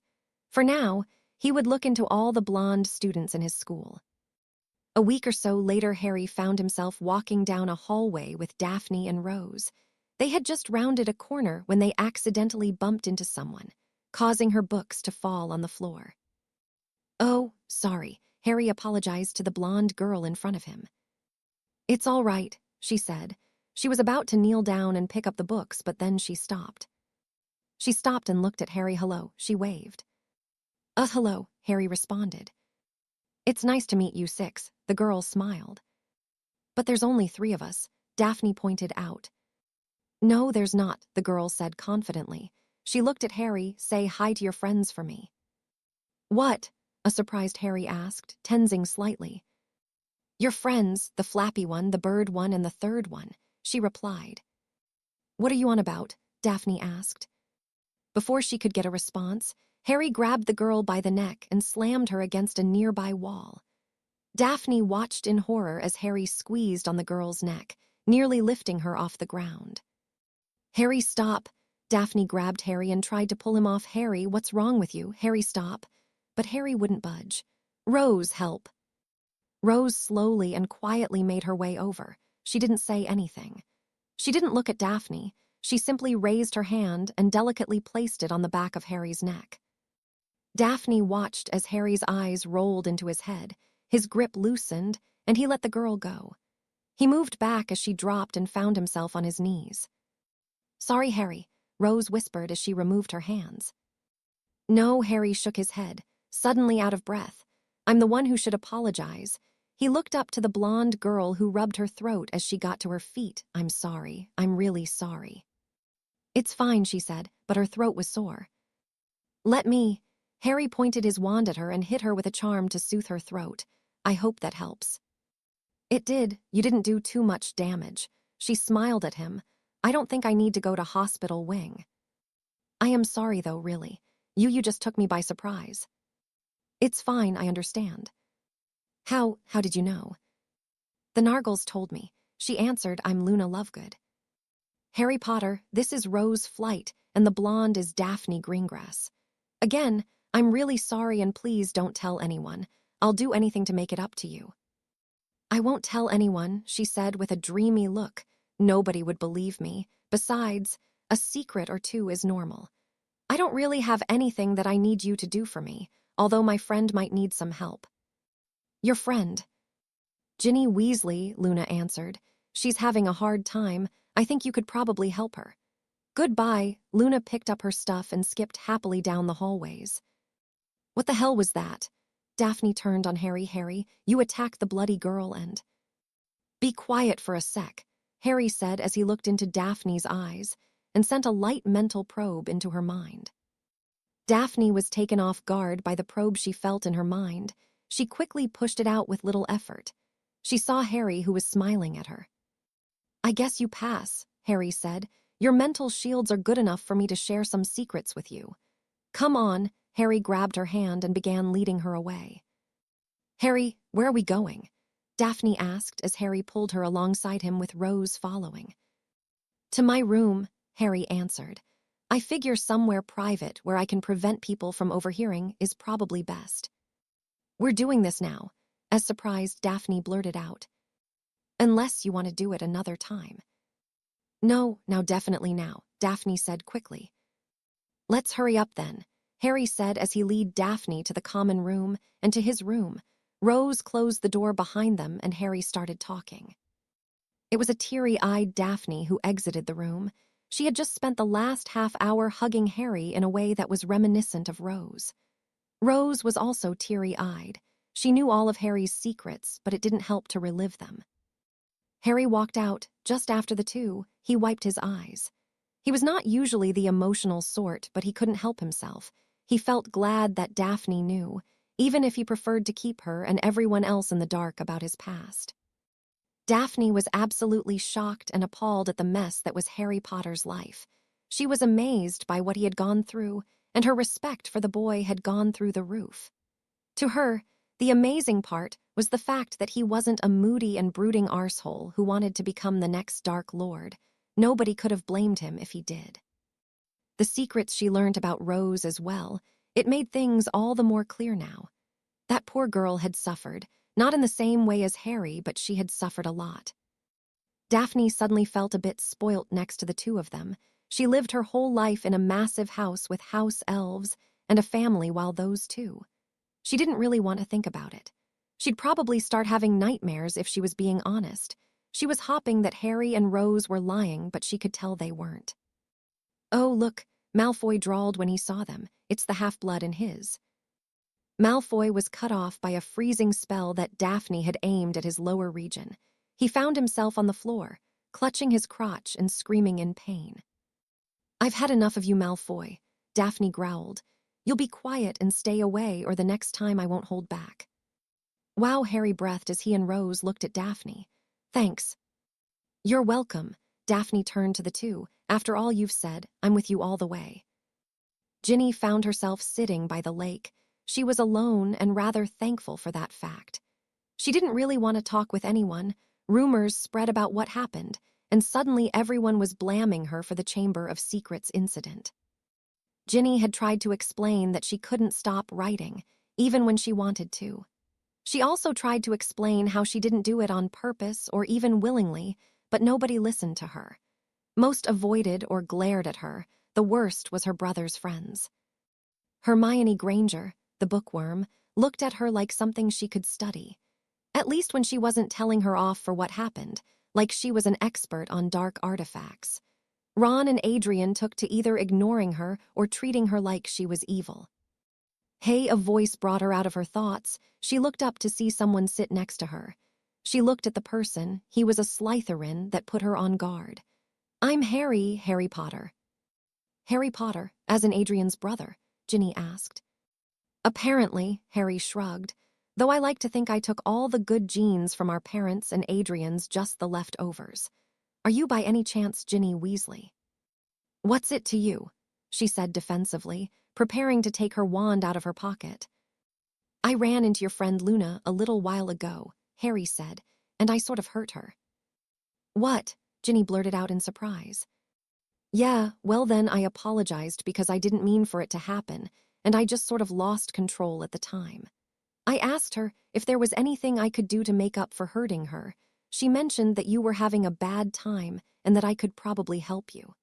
S1: For now, he would look into all the blonde students in his school. A week or so later, Harry found himself walking down a hallway with Daphne and Rose. They had just rounded a corner when they accidentally bumped into someone, causing her books to fall on the floor. "Oh, sorry," Harry apologized to the blonde girl in front of him. "It's all right," she said. She was about to kneel down and pick up the books, but then she stopped. She stopped and looked at Harry. "Hello," she waved. Hello," Harry responded. "It's nice to meet you, Six," the girl smiled. "But there's only 3 of us," Daphne pointed out. "No, there's not," the girl said confidently. She looked at Harry. "Say hi to your friends for me." "What?" a surprised Harry asked, tensing slightly. "Your friends, the flappy one, the bird one, and the third one," she replied. "What are you on about?" Daphne asked. Before she could get a response, Harry grabbed the girl by the neck and slammed her against a nearby wall. Daphne watched in horror as Harry squeezed on the girl's neck, nearly lifting her off the ground. "Harry, stop!" Daphne grabbed Harry and tried to pull him off. "Harry, what's wrong with you? Harry, stop!" But Harry wouldn't budge. "Rose, help!" Rose slowly and quietly made her way over. She didn't say anything. She didn't look at Daphne. She simply raised her hand and delicately placed it on the back of Harry's neck. Daphne watched as Harry's eyes rolled into his head. His grip loosened, and he let the girl go. He moved back as she dropped and found himself on his knees. "Sorry, Harry," Rose whispered as she removed her hands. "No," Harry shook his head, suddenly out of breath. "I'm the one who should apologize." He looked up to the blonde girl who rubbed her throat as she got to her feet. "I'm sorry. I'm really sorry." "It's fine," she said, but her throat was sore. "Let me." Harry pointed his wand at her and hit her with a charm to soothe her throat. "I hope that helps." "It did. You didn't do too much damage." She smiled at him. "I don't think I need to go to hospital wing." "I am sorry, though, really. You just took me by surprise." "It's fine, I understand." How did you know?" "The Nargles told me." She answered. "I'm Luna Lovegood." "Harry Potter, this is Rose Flight, and the blonde is Daphne Greengrass. Again, I'm really sorry and please don't tell anyone. I'll do anything to make it up to you." "I won't tell anyone," she said with a dreamy look. "Nobody would believe me. Besides, a secret or two is normal. I don't really have anything that I need you to do for me, although my friend might need some help." "Your friend?" "Ginny Weasley," Luna answered. "She's having a hard time. I think you could probably help her." "Goodbye." Luna picked up her stuff and skipped happily down the hallways. "What the hell was that?" Daphne turned on Harry. "Harry, you attacked the bloody girl and—" "Be quiet for a sec," Harry said as he looked into Daphne's eyes and sent a light mental probe into her mind. Daphne was taken off guard by the probe she felt in her mind. She quickly pushed it out with little effort. She saw Harry, who was smiling at her. "I guess you pass," Harry said. "Your mental shields are good enough for me to share some secrets with you." "Come on." Harry grabbed her hand and began leading her away. "Harry, where are we going?" Daphne asked as Harry pulled her alongside him with Rose following. "To my room," Harry answered. "I figure somewhere private where I can prevent people from overhearing is probably best." "We're doing this now," as surprised Daphne blurted out. "Unless you want to do it another time." "No, now definitely now," Daphne said quickly. "Let's hurry up then," Harry said as he led Daphne to the common room and to his room. Rose closed the door behind them and Harry started talking. It was a teary-eyed Daphne who exited the room. She had just spent the last half hour hugging Harry in a way that was reminiscent of Rose. Rose was also teary-eyed. She knew all of Harry's secrets, but it didn't help to relive them. Harry walked out. Just after the two, he wiped his eyes. He was not usually the emotional sort, but he couldn't help himself. He felt glad that Daphne knew, even if he preferred to keep her and everyone else in the dark about his past. Daphne was absolutely shocked and appalled at the mess that was Harry Potter's life. She was amazed by what he had gone through, and her respect for the boy had gone through the roof. To her, the amazing part was the fact that he wasn't a moody and brooding arsehole who wanted to become the next Dark Lord. Nobody could have blamed him if he did. The secrets she learned about Rose as well, it made things all the more clear now. That poor girl had suffered, not in the same way as Harry, but she had suffered a lot. Daphne suddenly felt a bit spoilt next to the two of them. She lived her whole life in a massive house with house elves and a family while those two. She didn't really want to think about it. She'd probably start having nightmares if she was being honest. She was hoping that Harry and Rose were lying, but she could tell they weren't. "Oh, look," Malfoy drawled when he saw them. "It's the half-blood in his." Malfoy was cut off by a freezing spell that Daphne had aimed at his lower region. He found himself on the floor, clutching his crotch and screaming in pain. "I've had enough of you, Malfoy," Daphne growled. "You'll be quiet and stay away, or the next time I won't hold back." "Wow," Harry breathed as he and Rose looked at Daphne. "Thanks." "You're welcome." Daphne turned to the two. "After all you've said, I'm with you all the way." Ginny found herself sitting by the lake. She was alone and rather thankful for that fact. She didn't really want to talk with anyone. Rumors spread about what happened, and suddenly everyone was blaming her for the Chamber of Secrets incident. Ginny had tried to explain that she couldn't stop writing, even when she wanted to. She also tried to explain how she didn't do it on purpose or even willingly, but nobody listened to her. Most avoided or glared at her. The worst was her brother's friends. Hermione Granger, the bookworm, looked at her like something she could study. At least when she wasn't telling her off for what happened, like she was an expert on dark artifacts. Ron and Adrian took to either ignoring her or treating her like she was evil. Hey, a voice brought her out of her thoughts. She looked up to see someone sit next to her. She looked at the person. He was a Slytherin that put her on guard. "I'm Harry Potter." "Harry Potter, as in Adrian's brother?" Ginny asked. "Apparently," Harry shrugged, "though I like to think I took all the good genes from our parents and Adrian's just the leftovers. Are you by any chance Ginny Weasley?" "What's it to you?" she said defensively, preparing to take her wand out of her pocket. "I ran into your friend Luna a little while ago," Harry said, "and I sort of hurt her." "What?" Ginny blurted out in surprise. "Yeah, well then I apologized because I didn't mean for it to happen, and I just sort of lost control at the time. I asked her if there was anything I could do to make up for hurting her. She mentioned that you were having a bad time and that I could probably help you."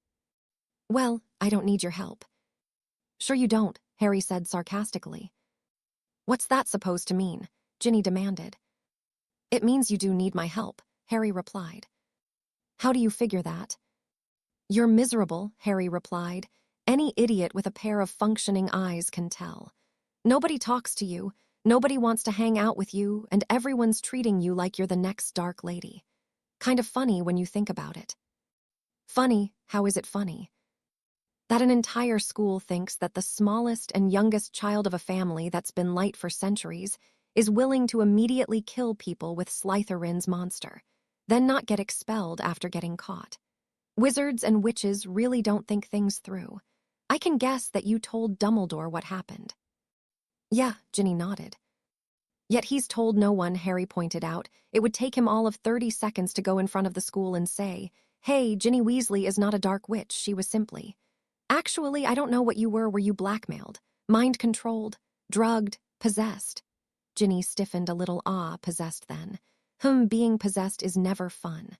S1: "Well, I don't need your help." "Sure you don't," Harry said sarcastically. "What's that supposed to mean?" Ginny demanded. "It means you do need my help," Harry replied. "How do you figure that?" "You're miserable," Harry replied. "Any idiot with a pair of functioning eyes can tell. Nobody talks to you, nobody wants to hang out with you, and everyone's treating you like you're the next Dark Lady. Kind of funny when you think about it." "Funny? How is it funny?" "That an entire school thinks that the smallest and youngest child of a family that's been light for centuries is willing to immediately kill people with Slytherin's monster, then not get expelled after getting caught. Wizards and witches really don't think things through. I can guess that you told Dumbledore what happened." "Yeah," Ginny nodded. "Yet he's told no one," Harry pointed out. "It would take him all of 30 seconds to go in front of the school and say, 'Hey, Ginny Weasley is not a dark witch, she was simply. Actually, I don't know what you were you blackmailed, mind-controlled, drugged, possessed?'" Ginny stiffened a little. Possessed then. Being possessed is never fun."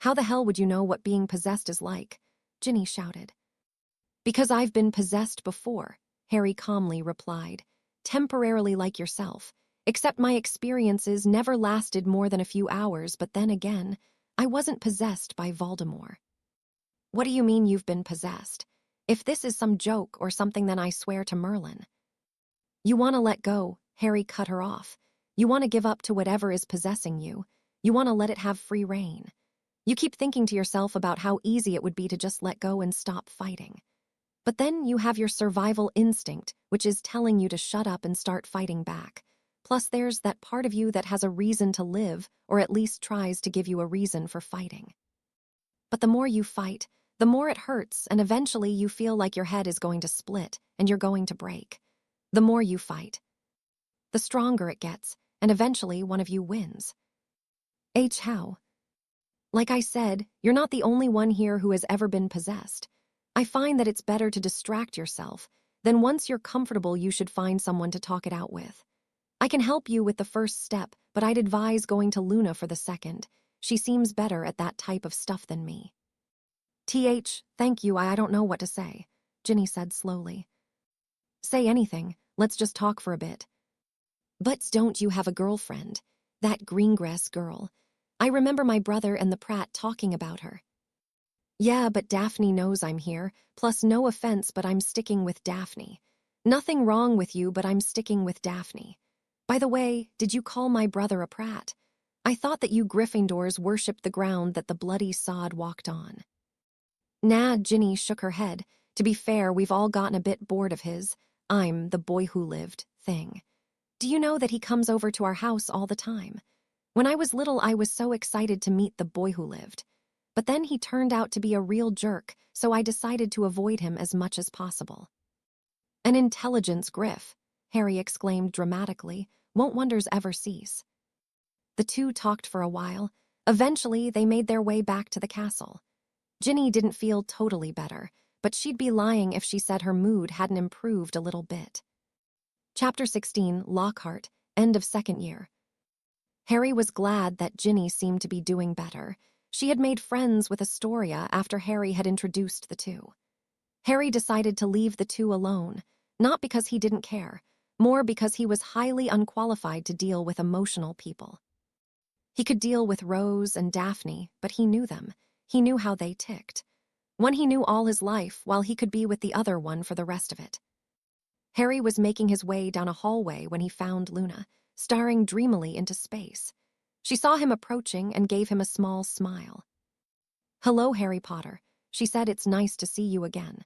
S1: "How the hell would you know what being possessed is like?" Ginny shouted. "Because I've been possessed before," Harry calmly replied. "Temporarily like yourself. Except my experiences never lasted more than a few hours, but then again, I wasn't possessed by Voldemort. What do you mean you've been possessed? If this is some joke or something, then I swear to Merlin. You want to let go, Harry cut her off. You want to give up to whatever is possessing you. You want to let it have free reign. You keep thinking to yourself about how easy it would be to just let go and stop fighting. But then you have your survival instinct, which is telling you to shut up and start fighting back. Plus, there's that part of you that has a reason to live, or at least tries to give you a reason for fighting. But the more you fight, the more it hurts, and eventually you feel like your head is going to split and you're going to break. The more you fight, the stronger it gets, and eventually one of you wins. How? Like I said, you're not the only one here who has ever been possessed. I find that it's better to distract yourself. Then once you're comfortable, you should find someone to talk it out with. I can help you with the first step, but I'd advise going to Luna for the second. She seems better at that type of stuff than me. Thank you, I don't know what to say, Ginny said slowly. Say anything, let's just talk for a bit. But don't you have a girlfriend? That Greengrass girl. I remember my brother and the Pratt talking about her. Yeah, but Daphne knows I'm here, plus no offense, but I'm sticking with Daphne. Nothing wrong with you, but I'm sticking with Daphne. By the way, did you call my brother a Pratt? I thought that you Gryffindors worshipped the ground that the bloody sod walked on. Nah, Ginny shook her head. To be fair, we've all gotten a bit bored of his "I'm the boy who lived" thing. Do you know that he comes over to our house all the time? When I was little, I was so excited to meet the boy who lived. But then he turned out to be a real jerk, so I decided to avoid him as much as possible. An intelligence Griff, Harry exclaimed dramatically. Won't wonders ever cease? The two talked for a while. Eventually, they made their way back to the castle. Ginny didn't feel totally better, but she'd be lying if she said her mood hadn't improved a little bit. Chapter 16, Lockhart, end of second year. Harry was glad that Ginny seemed to be doing better. She had made friends with Astoria after Harry had introduced the two. Harry decided to leave the two alone, not because he didn't care, more because he was highly unqualified to deal with emotional people. He could deal with Rose and Daphne, but he knew them. He knew how they ticked. One he knew all his life, while he could be with the other one for the rest of it. Harry was making his way down a hallway when he found Luna, staring dreamily into space. She saw him approaching and gave him a small smile. "Hello, Harry Potter," she said. "It's nice to see you again."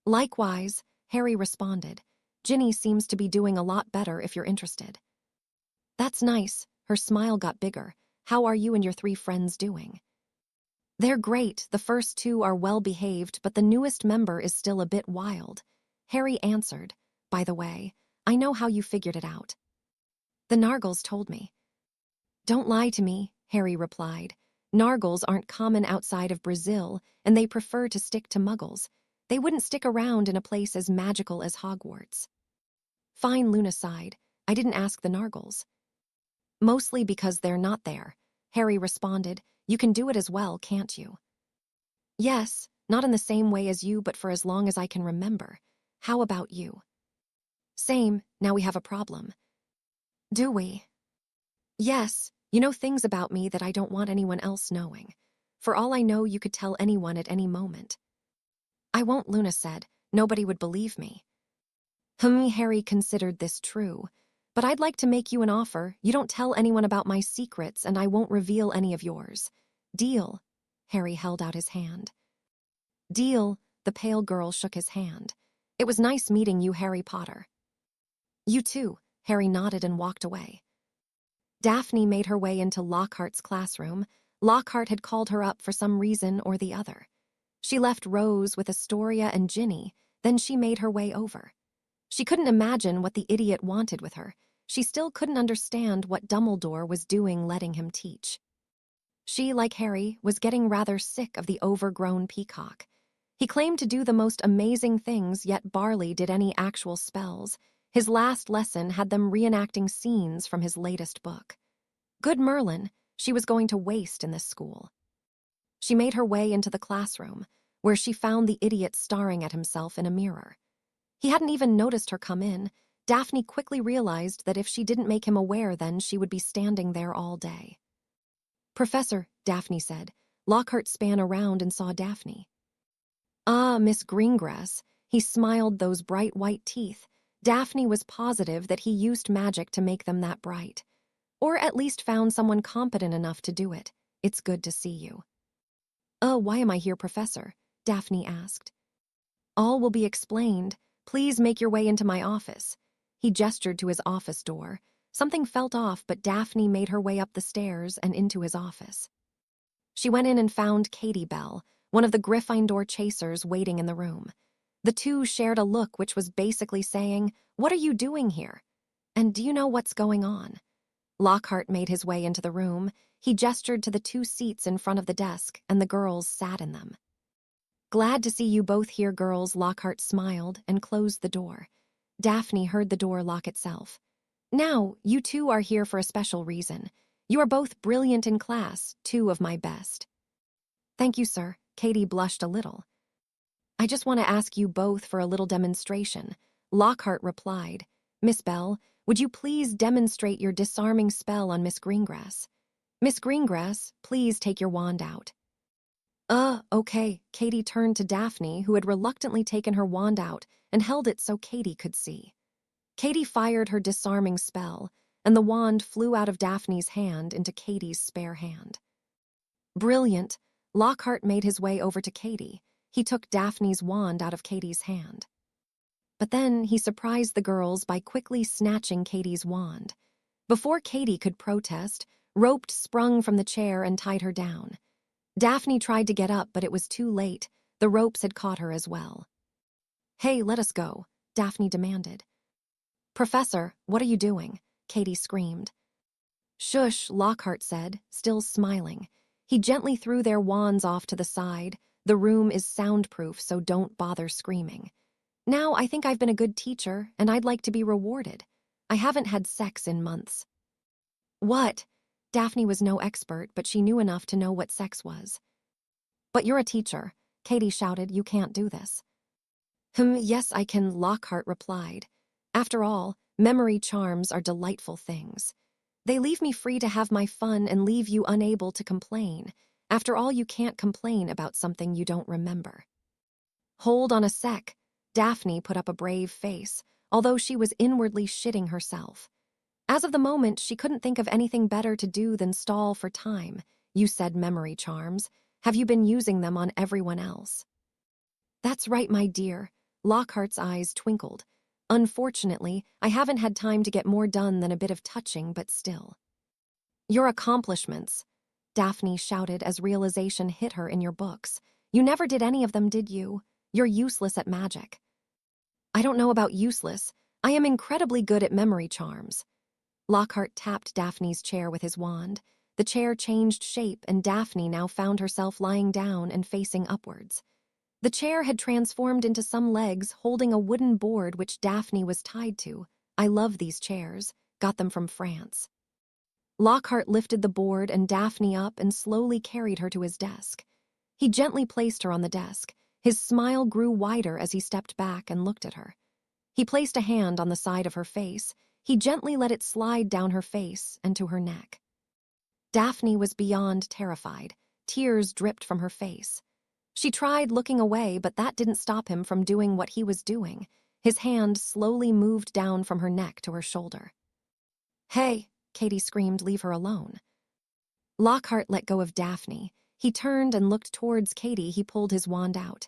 S1: "Likewise," Harry responded. "Ginny seems to be doing a lot better if you're interested." "That's nice." Her smile got bigger. "How are you and your three friends doing?" "They're great. The first two are well behaved, but the newest member is still a bit wild," Harry answered. "By the way, I know how you figured it out. The Nargles told me." "Don't lie to me," Harry replied. "Nargles aren't common outside of Brazil, and they prefer to stick to Muggles. They wouldn't stick around in a place as magical as Hogwarts." "Fine," Luna sighed. "I didn't ask the Nargles." "Mostly because they're not there," Harry responded. "You can do it as well, can't you?" "Yes, not in the same way as you, but for as long as I can remember. How about you?" "Same. Now we have a problem." "Do we?" "Yes, you know things about me that I don't want anyone else knowing. For all I know, you could tell anyone at any moment." "I won't," Luna said. "Nobody would believe me." Harry considered this true. "But I'd like to make you an offer. You don't tell anyone about my secrets, and I won't reveal any of yours. Deal?" Harry held out his hand. "Deal," the pale girl shook his hand. "It was nice meeting you, Harry Potter." "You too," Harry nodded and walked away. Daphne made her way into Lockhart's classroom. Lockhart had called her up for some reason or the other. She left Rose with Astoria and Ginny, then she made her way over. She couldn't imagine what the idiot wanted with her. She still couldn't understand what Dumbledore was doing letting him teach. She, like Harry, was getting rather sick of the overgrown peacock. He claimed to do the most amazing things, yet barely did any actual spells. His last lesson had them reenacting scenes from his latest book. Good Merlin, she was going to waste in this school. She made her way into the classroom, where she found the idiot staring at himself in a mirror. He hadn't even noticed her come in. Daphne quickly realized that if she didn't make him aware then she would be standing there all day. "Professor," Daphne said. Lockhart span around and saw Daphne. "Ah, Miss Greengrass." He smiled those bright white teeth. Daphne was positive that he used magic to make them that bright. Or at least found someone competent enough to do it. "It's good to see you." "Oh, why am I here, Professor?" Daphne asked. "All will be explained. Please make your way into my office." He gestured to his office door. Something felt off, but Daphne made her way up the stairs and into his office. She went in and found Katie Bell, one of the Gryffindor chasers, waiting in the room. The two shared a look which was basically saying, "What are you doing here? And do you know what's going on?" Lockhart made his way into the room. He gestured to the two seats in front of the desk, and the girls sat in them. "Glad to see you both here, girls," Lockhart smiled and closed the door. Daphne heard the door lock itself. "Now, you two are here for a special reason. You are both brilliant in class, two of my best." "Thank you, sir." Katie blushed a little. "I just want to ask you both for a little demonstration." Lockhart replied. "Miss Bell, would you please demonstrate your disarming spell on Miss Greengrass? Miss Greengrass, please take your wand out." Okay." Katie turned to Daphne, who had reluctantly taken her wand out and held it so Katie could see. Katie fired her disarming spell, and the wand flew out of Daphne's hand into Katie's spare hand. "Brilliant." Lockhart made his way over to Katie. He took Daphne's wand out of Katie's hand. But then he surprised the girls by quickly snatching Katie's wand. Before Katie could protest, Rope sprung from the chair and tied her down. Daphne tried to get up, but it was too late. The ropes had caught her as well. "Hey, let us go," Daphne demanded. "Professor, what are you doing?" Katie screamed. "Shush," Lockhart said, still smiling. He gently threw their wands off to the side. "The room is soundproof, so don't bother screaming. Now I think I've been a good teacher, and I'd like to be rewarded. I haven't had sex in months." "What?" Daphne was no expert, but she knew enough to know what sex was. "But you're a teacher," Katie shouted. "You can't do this." Yes, I can," Lockhart replied. "After all, memory charms are delightful things. They leave me free to have my fun and leave you unable to complain. After all, you can't complain about something you don't remember." "Hold on a sec." Daphne put up a brave face, although she was inwardly shitting herself. As of the moment, she couldn't think of anything better to do than stall for time. "You said memory charms. Have you been using them on everyone else?" "That's right, my dear." Lockhart's eyes twinkled. "Unfortunately, I haven't had time to get more done than a bit of touching, but still." "Your accomplishments," Daphne shouted as realization hit her in your books. "You never did any of them, did you? You're useless at magic." "I don't know about useless. I am incredibly good at memory charms." Lockhart tapped Daphne's chair with his wand. The chair changed shape, and Daphne now found herself lying down and facing upwards. The chair had transformed into some legs holding a wooden board which Daphne was tied to. "I love these chairs. Got them from France." Lockhart lifted the board and Daphne up and slowly carried her to his desk. He gently placed her on the desk. His smile grew wider as he stepped back and looked at her. He placed a hand on the side of her face. He gently let it slide down her face and to her neck. Daphne was beyond terrified. Tears dripped from her face. She tried looking away, but that didn't stop him from doing what he was doing. His hand slowly moved down from her neck to her shoulder. "Hey," Katie screamed, "leave her alone." Lockhart let go of Daphne. He turned and looked towards Katie. He pulled his wand out.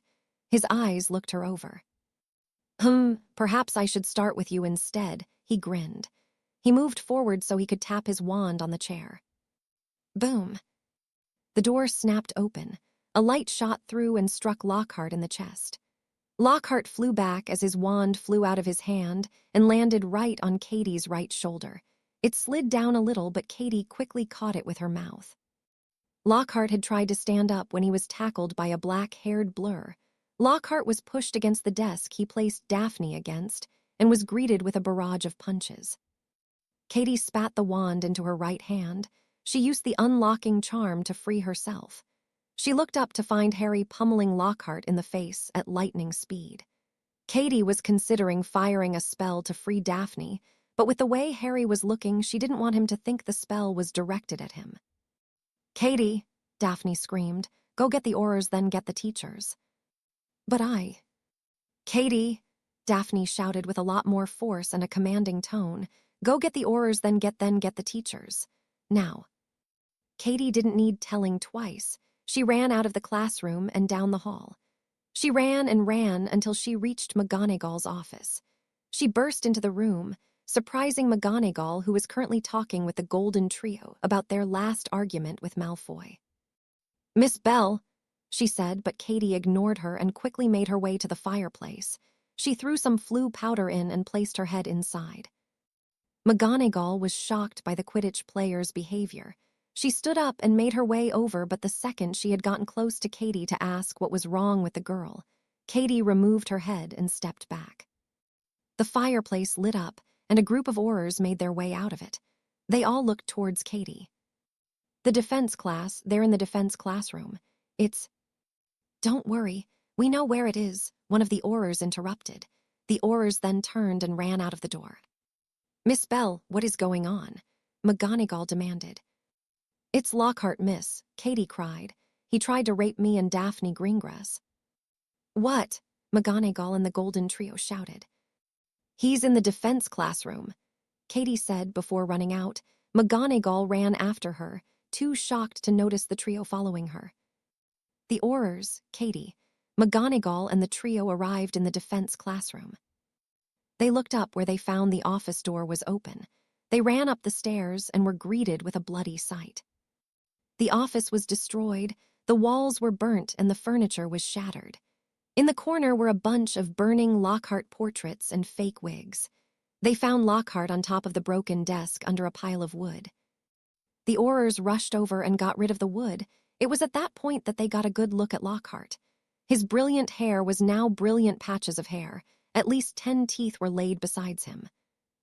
S1: His eyes looked her over. Perhaps I should start with you instead," he grinned. He moved forward so he could tap his wand on the chair. Boom. The door snapped open. A light shot through and struck Lockhart in the chest. Lockhart flew back as his wand flew out of his hand and landed right on Katie's right shoulder. It slid down a little, but Katie quickly caught it with her mouth. Lockhart had tried to stand up when he was tackled by a black-haired blur. Lockhart was pushed against the desk he placed Daphne against and was greeted with a barrage of punches. Katie spat the wand into her right hand. She used the unlocking charm to free herself. She looked up to find Harry pummeling Lockhart in the face at lightning speed. Katie was considering firing a spell to free Daphne, but with the way Harry was looking, she didn't want him to think the spell was directed at him. "Katie," Daphne screamed, "go get the Aurors, then get the teachers." "But I—" "Katie," Daphne shouted with a lot more force and a commanding tone, "go get the Aurors, then get the teachers. Now." Katie didn't need telling twice. She ran out of the classroom and down the hall. She ran and ran until she reached McGonagall's office. She burst into the room, surprising McGonagall, who was currently talking with the Golden Trio about their last argument with Malfoy. "Miss Bell," she said, but Katie ignored her and quickly made her way to the fireplace. She threw some Floo powder in and placed her head inside. McGonagall was shocked by the Quidditch player's behavior. She stood up and made her way over, but the second she had gotten close to Katie to ask what was wrong with the girl, Katie removed her head and stepped back. The fireplace lit up, and a group of Aurors made their way out of it. They all looked towards Katie. "The defense class, they're in the defense classroom. It's—" "Don't worry, we know where it is," one of the Aurors interrupted. The Aurors then turned and ran out of the door. "Miss Bell, what is going on?" McGonagall demanded. "It's Lockhart, miss," Katie cried. "He tried to rape me and Daphne Greengrass." "What?" McGonagall and the Golden Trio shouted. "He's in the defense classroom," Katie said before running out. McGonagall ran after her, too shocked to notice the trio following her. The Aurors, Katie, McGonagall, and the trio arrived in the defense classroom. They looked up where they found the office door was open. They ran up the stairs and were greeted with a bloody sight. The office was destroyed, the walls were burnt, and the furniture was shattered. In the corner were a bunch of burning Lockhart portraits and fake wigs. They found Lockhart on top of the broken desk under a pile of wood. The Aurors rushed over and got rid of the wood. It was at that point that they got a good look at Lockhart. His brilliant hair was now brilliant patches of hair. At least 10 teeth were laid besides him.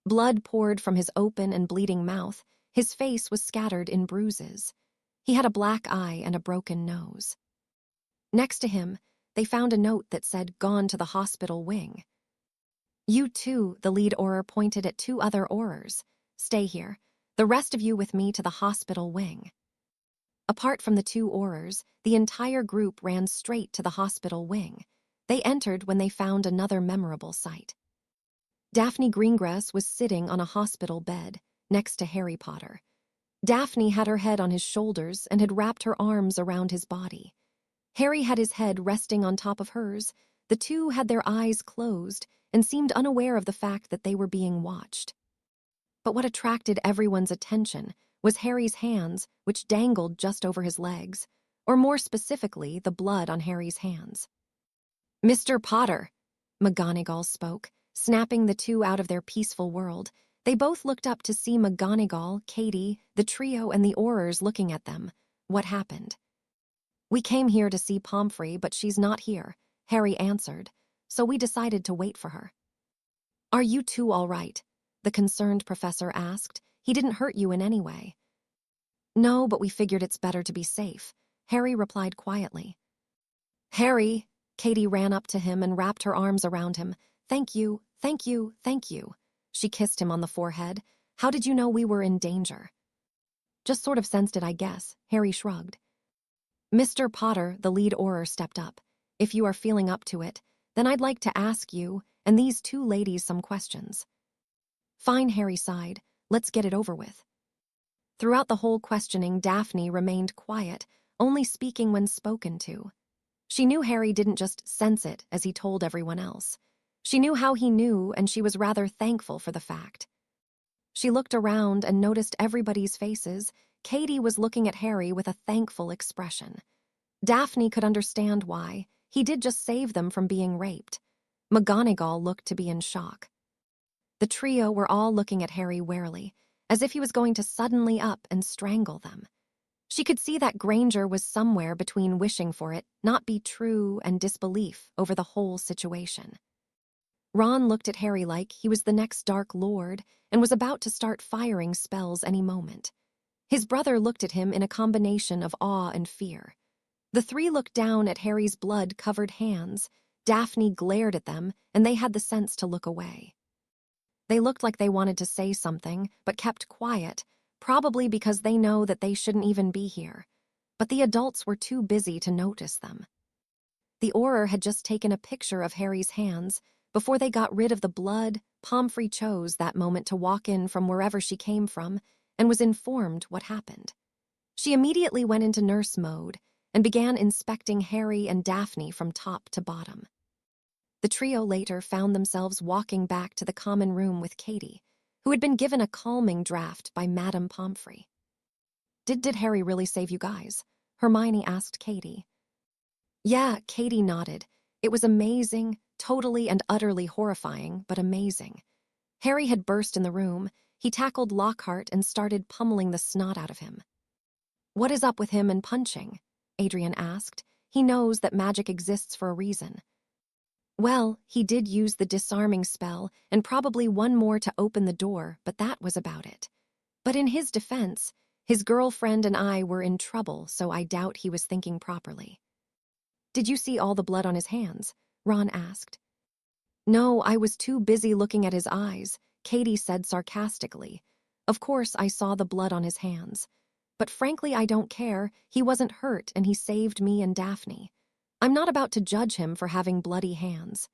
S1: Blood poured from his open and bleeding mouth. His face was scattered in bruises. He had a black eye and a broken nose. Next to him, they found a note that said, "Gone to the hospital wing." "You two," the lead Auror pointed at 2 other Aurors. "Stay here. The rest of you with me to the hospital wing." Apart from the 2 Aurors, the entire group ran straight to the hospital wing. They entered when they found another memorable sight. Daphne Greengrass was sitting on a hospital bed, next to Harry Potter. Daphne had her head on his shoulders and had wrapped her arms around his body. Harry had his head resting on top of hers. The two had their eyes closed and seemed unaware of the fact that they were being watched. But what attracted everyone's attention was Harry's hands, which dangled just over his legs, or more specifically, the blood on Harry's hands. "Mr. Potter," McGonagall spoke, snapping the two out of their peaceful world. They both looked up to see McGonagall, Katie, the trio, and the Aurors looking at them. What happened? "We came here to see Pomfrey, but she's not here," Harry answered, "so we decided to wait for her." "Are you two all right?" the concerned professor asked. "He didn't hurt you in any way." "No, but we figured it's better to be safe," Harry replied quietly. "Harry," Katie ran up to him and wrapped her arms around him. "Thank you, thank you, thank you." She kissed him on the forehead. "How did you know we were in danger?" "Just sort of sensed it, I guess," Harry shrugged. "Mr. Potter," the lead Auror stepped up. "If you are feeling up to it, then I'd like to ask you and these 2 ladies some questions." "Fine," Harry sighed. "Let's get it over with." Throughout the whole questioning, Daphne remained quiet, only speaking when spoken to. She knew Harry didn't just sense it, as he told everyone else. She knew how he knew, and she was rather thankful for the fact. She looked around and noticed everybody's faces. Katie was looking at Harry with a thankful expression. Daphne could understand why. He did just save them from being raped. McGonagall looked to be in shock. The trio were all looking at Harry warily, as if he was going to suddenly up and strangle them. She could see that Granger was somewhere between wishing for it not be true and disbelief over the whole situation. Ron looked at Harry like he was the next Dark Lord and was about to start firing spells any moment. His brother looked at him in a combination of awe and fear. The 3 looked down at Harry's blood-covered hands. Daphne glared at them, and they had the sense to look away. They looked like they wanted to say something, but kept quiet, probably because they know that they shouldn't even be here. But the adults were too busy to notice them. The Auror had just taken a picture of Harry's hands. Before they got rid of the blood, Pomfrey chose that moment to walk in from wherever she came from and was informed what happened. She immediately went into nurse mode and began inspecting Harry and Daphne from top to bottom. The trio later found themselves walking back to the common room with Katie, who had been given a calming draft by Madame Pomfrey. Did Harry really save you guys? Hermione asked Katie. Yeah, Katie nodded. It was amazing, totally and utterly horrifying, but amazing. Harry had burst in the room. He tackled Lockhart and started pummeling the snot out of him. What is up with him and punching? Adrian asked. He knows that magic exists for a reason. Well, he did use the disarming spell and probably one more to open the door, but that was about it. But in his defense, his girlfriend and I were in trouble, so I doubt he was thinking properly. Did you see all the blood on his hands? Ron asked. No, I was too busy looking at his eyes, Katie said sarcastically. Of course I saw the blood on his hands. But frankly, I don't care. He wasn't hurt and he saved me and Daphne. I'm not about to judge him for having bloody hands.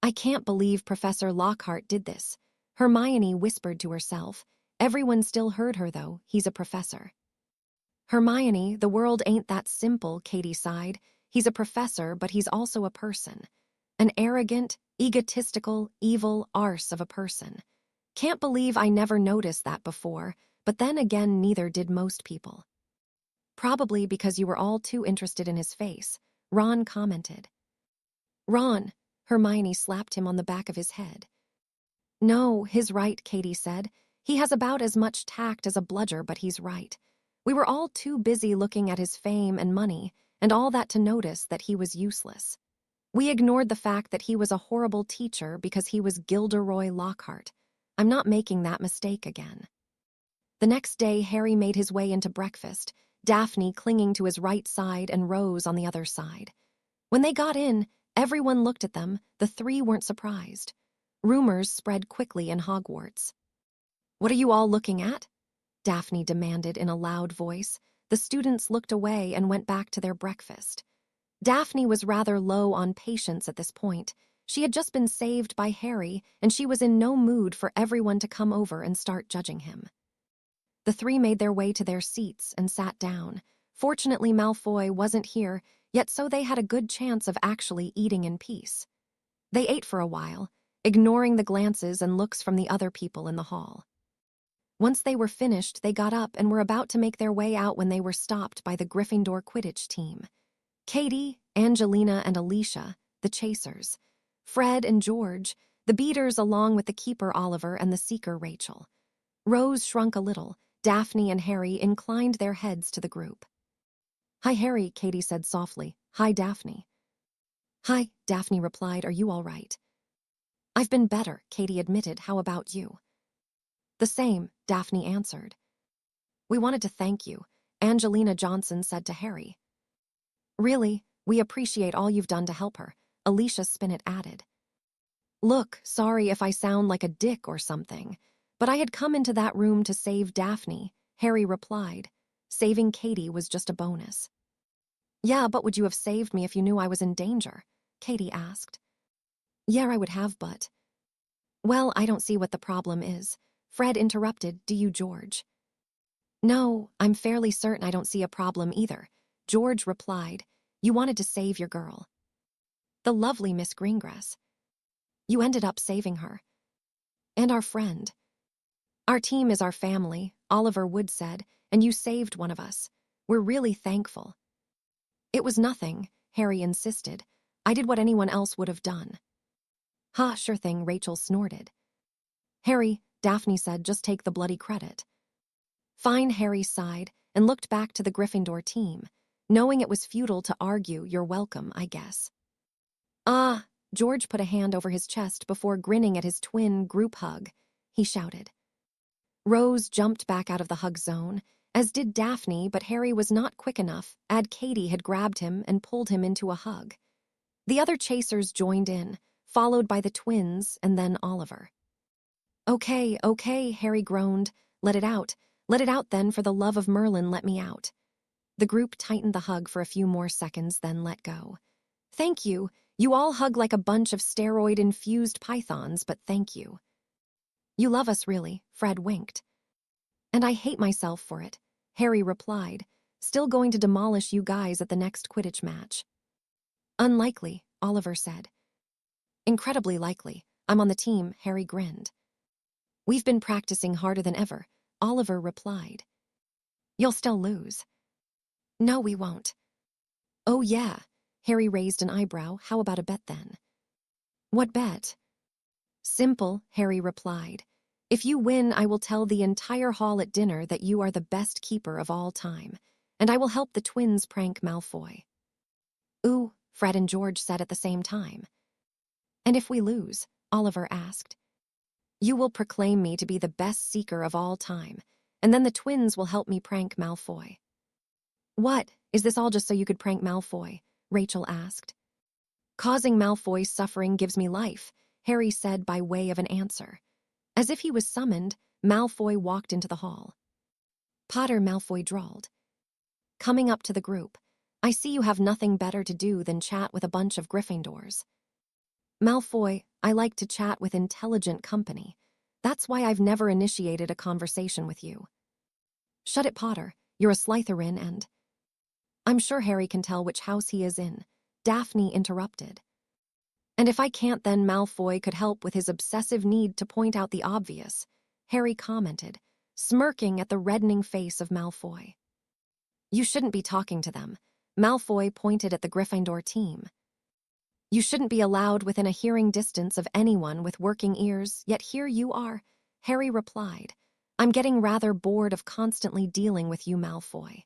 S1: I can't believe Professor Lockhart did this. Hermione whispered to herself. Everyone still heard her, though. He's a professor. Hermione, the world ain't that simple, Katie sighed. He's a professor, but he's also a person. An arrogant, egotistical, evil arse of a person. Can't believe I never noticed that before, but then again neither did most people. Probably because you were all too interested in his face, Ron commented. Ron, Hermione slapped him on the back of his head. No, he's right, Katie said. He has about as much tact as a bludger, but he's right. We were all too busy looking at his fame and money, and all that to notice that he was useless. We ignored the fact that he was a horrible teacher because he was Gilderoy Lockhart. I'm not making that mistake again. The next day, Harry made his way into breakfast, Daphne clinging to his right side and Rose on the other side. When they got in, everyone looked at them. The three weren't surprised. Rumors spread quickly in Hogwarts. What are you all looking at? Daphne demanded in a loud voice. The students looked away and went back to their breakfast. Daphne was rather low on patience at this point. She had just been saved by Harry, and she was in no mood for everyone to come over and start judging him. The three made their way to their seats and sat down. Fortunately, Malfoy wasn't here, yet so they had a good chance of actually eating in peace. They ate for a while, ignoring the glances and looks from the other people in the hall. Once they were finished, they got up and were about to make their way out when they were stopped by the Gryffindor Quidditch team. Katie, Angelina, and Alicia, the chasers. Fred and George, the beaters along with the keeper Oliver and the seeker Rachel. Rose shrunk a little. Daphne and Harry inclined their heads to the group. Hi, Harry, Katie said softly. Hi, Daphne. Hi, Daphne replied. Are you all right? I've been better, Katie admitted. How about you? The same, Daphne answered. We wanted to thank you, Angelina Johnson said to Harry. Really, we appreciate all you've done to help her, Alicia Spinnet added. Look, sorry if I sound like a dick or something, but I had come into that room to save Daphne, Harry replied. Saving Katie was just a bonus. Yeah, but would you have saved me if you knew I was in danger? Katie asked. Yeah, I would have, but... Well, I don't see what the problem is. Fred interrupted. Do you, George? No, I'm fairly certain I don't see a problem either. George replied. You wanted to save your girl. The lovely Miss Greengrass. You ended up saving her. And our friend. Our team is our family, Oliver Wood said, and you saved one of us. We're really thankful. It was nothing, Harry insisted. I did what anyone else would have done. Ha, sure thing, Rachel snorted. Harry, Daphne said, just take the bloody credit. Fine, Harry sighed and looked back to the Gryffindor team, knowing it was futile to argue. You're welcome, I guess. Ah, George put a hand over his chest before grinning at his twin group hug. He shouted. Rose jumped back out of the hug zone, as did Daphne, but Harry was not quick enough. Katie had grabbed him and pulled him into a hug. The other chasers joined in, followed by the twins and then Oliver. Okay, okay, Harry groaned. Let it out. Let it out then, for the love of Merlin, let me out. The group tightened the hug for a few more seconds, then let go. Thank you. You all hug like a bunch of steroid-infused pythons, but thank you. You love us, really, Fred winked. And I hate myself for it, Harry replied, still going to demolish you guys at the next Quidditch match. Unlikely, Oliver said. Incredibly likely. I'm on the team, Harry grinned. We've been practicing harder than ever, Oliver replied. You'll still lose. No, we won't. Oh, yeah. Harry raised an eyebrow. How about a bet then? What bet? Simple, Harry replied. If you win, I will tell the entire hall at dinner that you are the best keeper of all time, and I will help the twins prank Malfoy. Ooh, Fred and George said at the same time. And if we lose, Oliver asked. You will proclaim me to be the best seeker of all time, and then the twins will help me prank Malfoy. What? Is this all just so you could prank Malfoy? Rachel asked. Causing Malfoy's suffering gives me life, Harry said by way of an answer. As if he was summoned, Malfoy walked into the hall. Potter, Malfoy drawled. Coming up to the group, I see you have nothing better to do than chat with a bunch of Gryffindors. Malfoy, I like to chat with intelligent company. That's why I've never initiated a conversation with you. Shut it, Potter. You're a Slytherin and... I'm sure Harry can tell which house he is in, Daphne interrupted. And if I can't, then Malfoy could help with his obsessive need to point out the obvious, Harry commented, smirking at the reddening face of Malfoy. You shouldn't be talking to them. Malfoy pointed at the Gryffindor team. You shouldn't be allowed within a hearing distance of anyone with working ears, yet here you are, Harry replied. I'm getting rather bored of constantly dealing with you, Malfoy.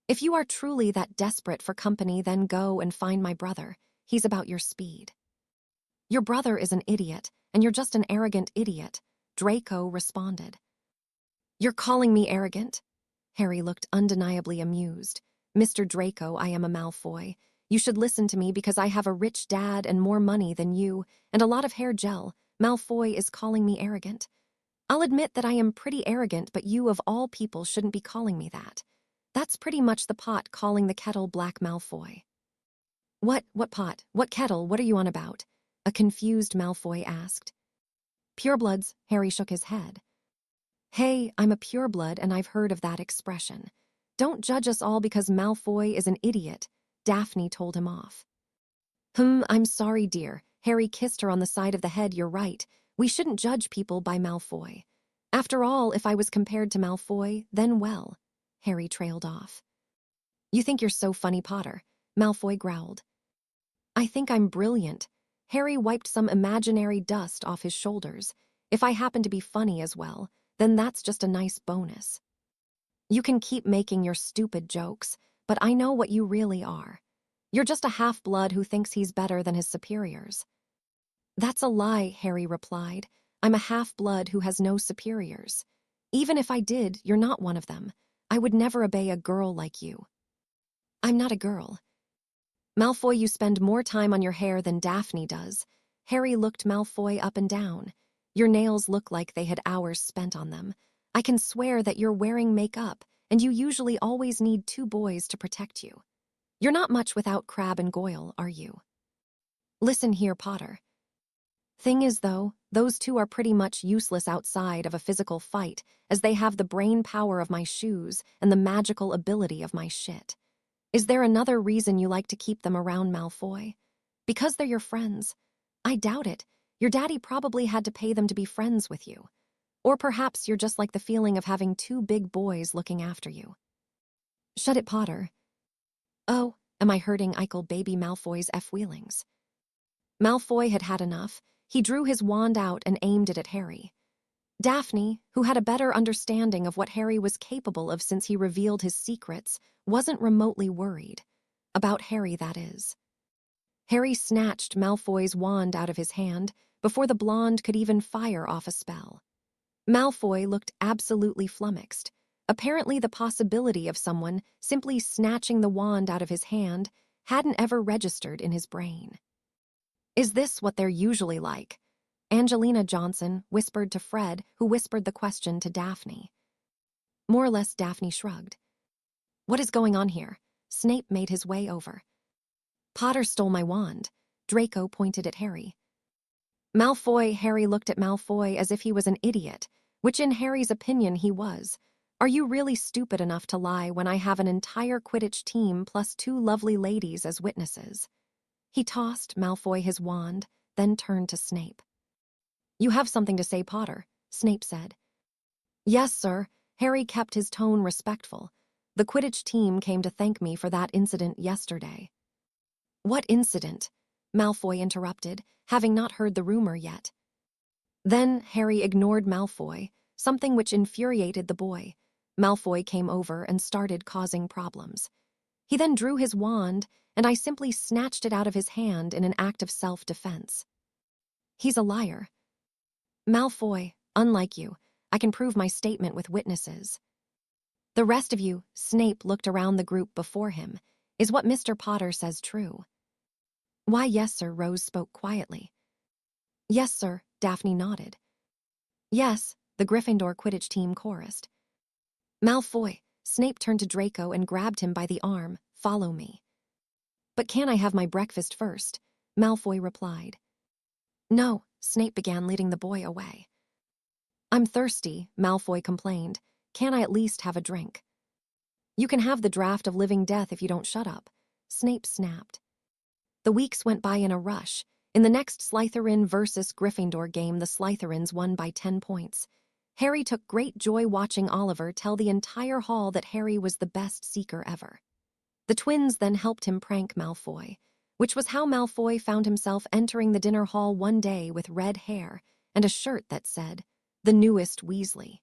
S1: If you are truly that desperate for company, then go and find my brother. He's about your speed. Your brother is an idiot, and you're just an arrogant idiot, Draco responded. You're calling me arrogant? Harry looked undeniably amused. Mr. Draco, I am a Malfoy. You should listen to me because I have a rich dad and more money than you, and a lot of hair gel. Malfoy is calling me arrogant. I'll admit that I am pretty arrogant, but you of all people shouldn't be calling me that. That's pretty much the pot calling the kettle black, Malfoy. What pot? What kettle? What are you on about? A confused Malfoy asked. Purebloods, Harry shook his head. Hey, I'm a pureblood and I've heard of that expression. Don't judge us all because Malfoy is an idiot, Daphne told him off. I'm sorry, dear. Harry kissed her on the side of the head. You're right. We shouldn't judge people by Malfoy. After all, if I was compared to Malfoy, then well. Harry trailed off. You think you're so funny, Potter, Malfoy growled. I think I'm brilliant. Harry wiped some imaginary dust off his shoulders. If I happen to be funny as well, then that's just a nice bonus. You can keep making your stupid jokes, but I know what you really are. You're just a half-blood who thinks he's better than his superiors. That's a lie, Harry replied. I'm a half-blood who has no superiors. Even if I did, you're not one of them. I would never obey a girl like you. I'm not a girl. Malfoy, you spend more time on your hair than Daphne does. Harry looked Malfoy up and down. Your nails look like they had hours spent on them. I can swear that you're wearing makeup, and you usually always need 2 boys to protect you. You're not much without Crabbe and Goyle, are you? Listen here, Potter. Thing is, though, those 2 are pretty much useless outside of a physical fight, as they have the brain power of my shoes and the magical ability of my shit. Is there another reason you like to keep them around, Malfoy? Because they're your friends. I doubt it. Your daddy probably had to pay them to be friends with you. Or perhaps you're just like the feeling of having 2 big boys looking after you. Shut it, Potter. Oh, am I hurting Eichel baby Malfoy's F-wheelings? Malfoy had had enough. He drew his wand out and aimed it at Harry. Daphne, who had a better understanding of what Harry was capable of since he revealed his secrets, wasn't remotely worried. About Harry, that is. Harry snatched Malfoy's wand out of his hand before the blonde could even fire off a spell. Malfoy looked absolutely flummoxed. Apparently the possibility of someone simply snatching the wand out of his hand hadn't ever registered in his brain. Is this what they're usually like? Angelina Johnson whispered to Fred, who whispered the question to Daphne. More or less, Daphne shrugged. What is going on here? Snape made his way over. Potter stole my wand. Draco pointed at Harry. Malfoy, Harry looked at Malfoy as if he was an idiot, which in Harry's opinion he was. Are you really stupid enough to lie when I have an entire Quidditch team plus 2 lovely ladies as witnesses? He tossed Malfoy his wand, then turned to Snape. You have something to say, Potter, Snape said. Yes, sir. Harry kept his tone respectful. The Quidditch team came to thank me for that incident yesterday. What incident? Malfoy interrupted, having not heard the rumor yet. Then Harry ignored Malfoy, something which infuriated the boy. Malfoy came over and started causing problems. He then drew his wand, and I simply snatched it out of his hand in an act of self-defense. He's a liar. Malfoy, unlike you, I can prove my statement with witnesses. The rest of you, Snape looked around the group before him, is what Mr. Potter says true? Why, yes, sir, Rose spoke quietly. Yes, sir, Daphne nodded. Yes, the Gryffindor Quidditch team chorused. Malfoy, Snape turned to Draco and grabbed him by the arm. Follow me. But can I have my breakfast first? Malfoy replied. No, Snape began, leading the boy away. I'm thirsty, Malfoy complained. Can I at least have a drink? You can have the draft of living death if you don't shut up, Snape snapped. The weeks went by in a rush. In the next Slytherin versus Gryffindor game, the Slytherins won by 10 points. Harry took great joy watching Oliver tell the entire hall that Harry was the best seeker ever. The twins then helped him prank Malfoy, which was how Malfoy found himself entering the dinner hall one day with red hair and a shirt that said, "The newest Weasley."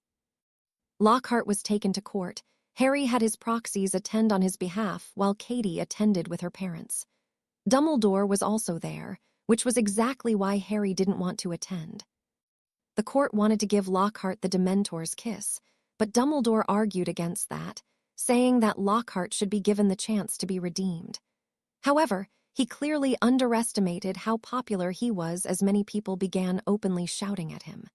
S1: Lockhart was taken to court. Harry had his proxies attend on his behalf while Katie attended with her parents. Dumbledore was also there, which was exactly why Harry didn't want to attend. The court wanted to give Lockhart the Dementor's kiss, but Dumbledore argued against that, saying that Lockhart should be given the chance to be redeemed. However, he clearly underestimated how popular he was as many people began openly shouting at him.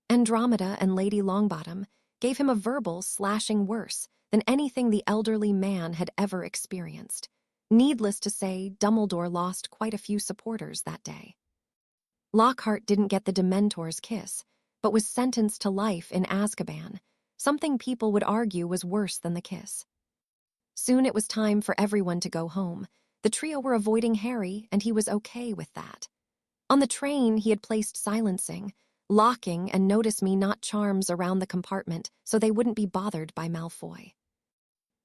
S1: Andromeda and Lady Longbottom gave him a verbal slashing worse than anything the elderly man had ever experienced. Needless to say, Dumbledore lost quite a few supporters that day. Lockhart didn't get the Dementor's kiss, but was sentenced to life in Azkaban, something people would argue was worse than the kiss. Soon it was time for everyone to go home. The trio were avoiding Harry, and he was okay with that. On the train, he had placed silencing, locking and notice me not charms around the compartment so they wouldn't be bothered by Malfoy.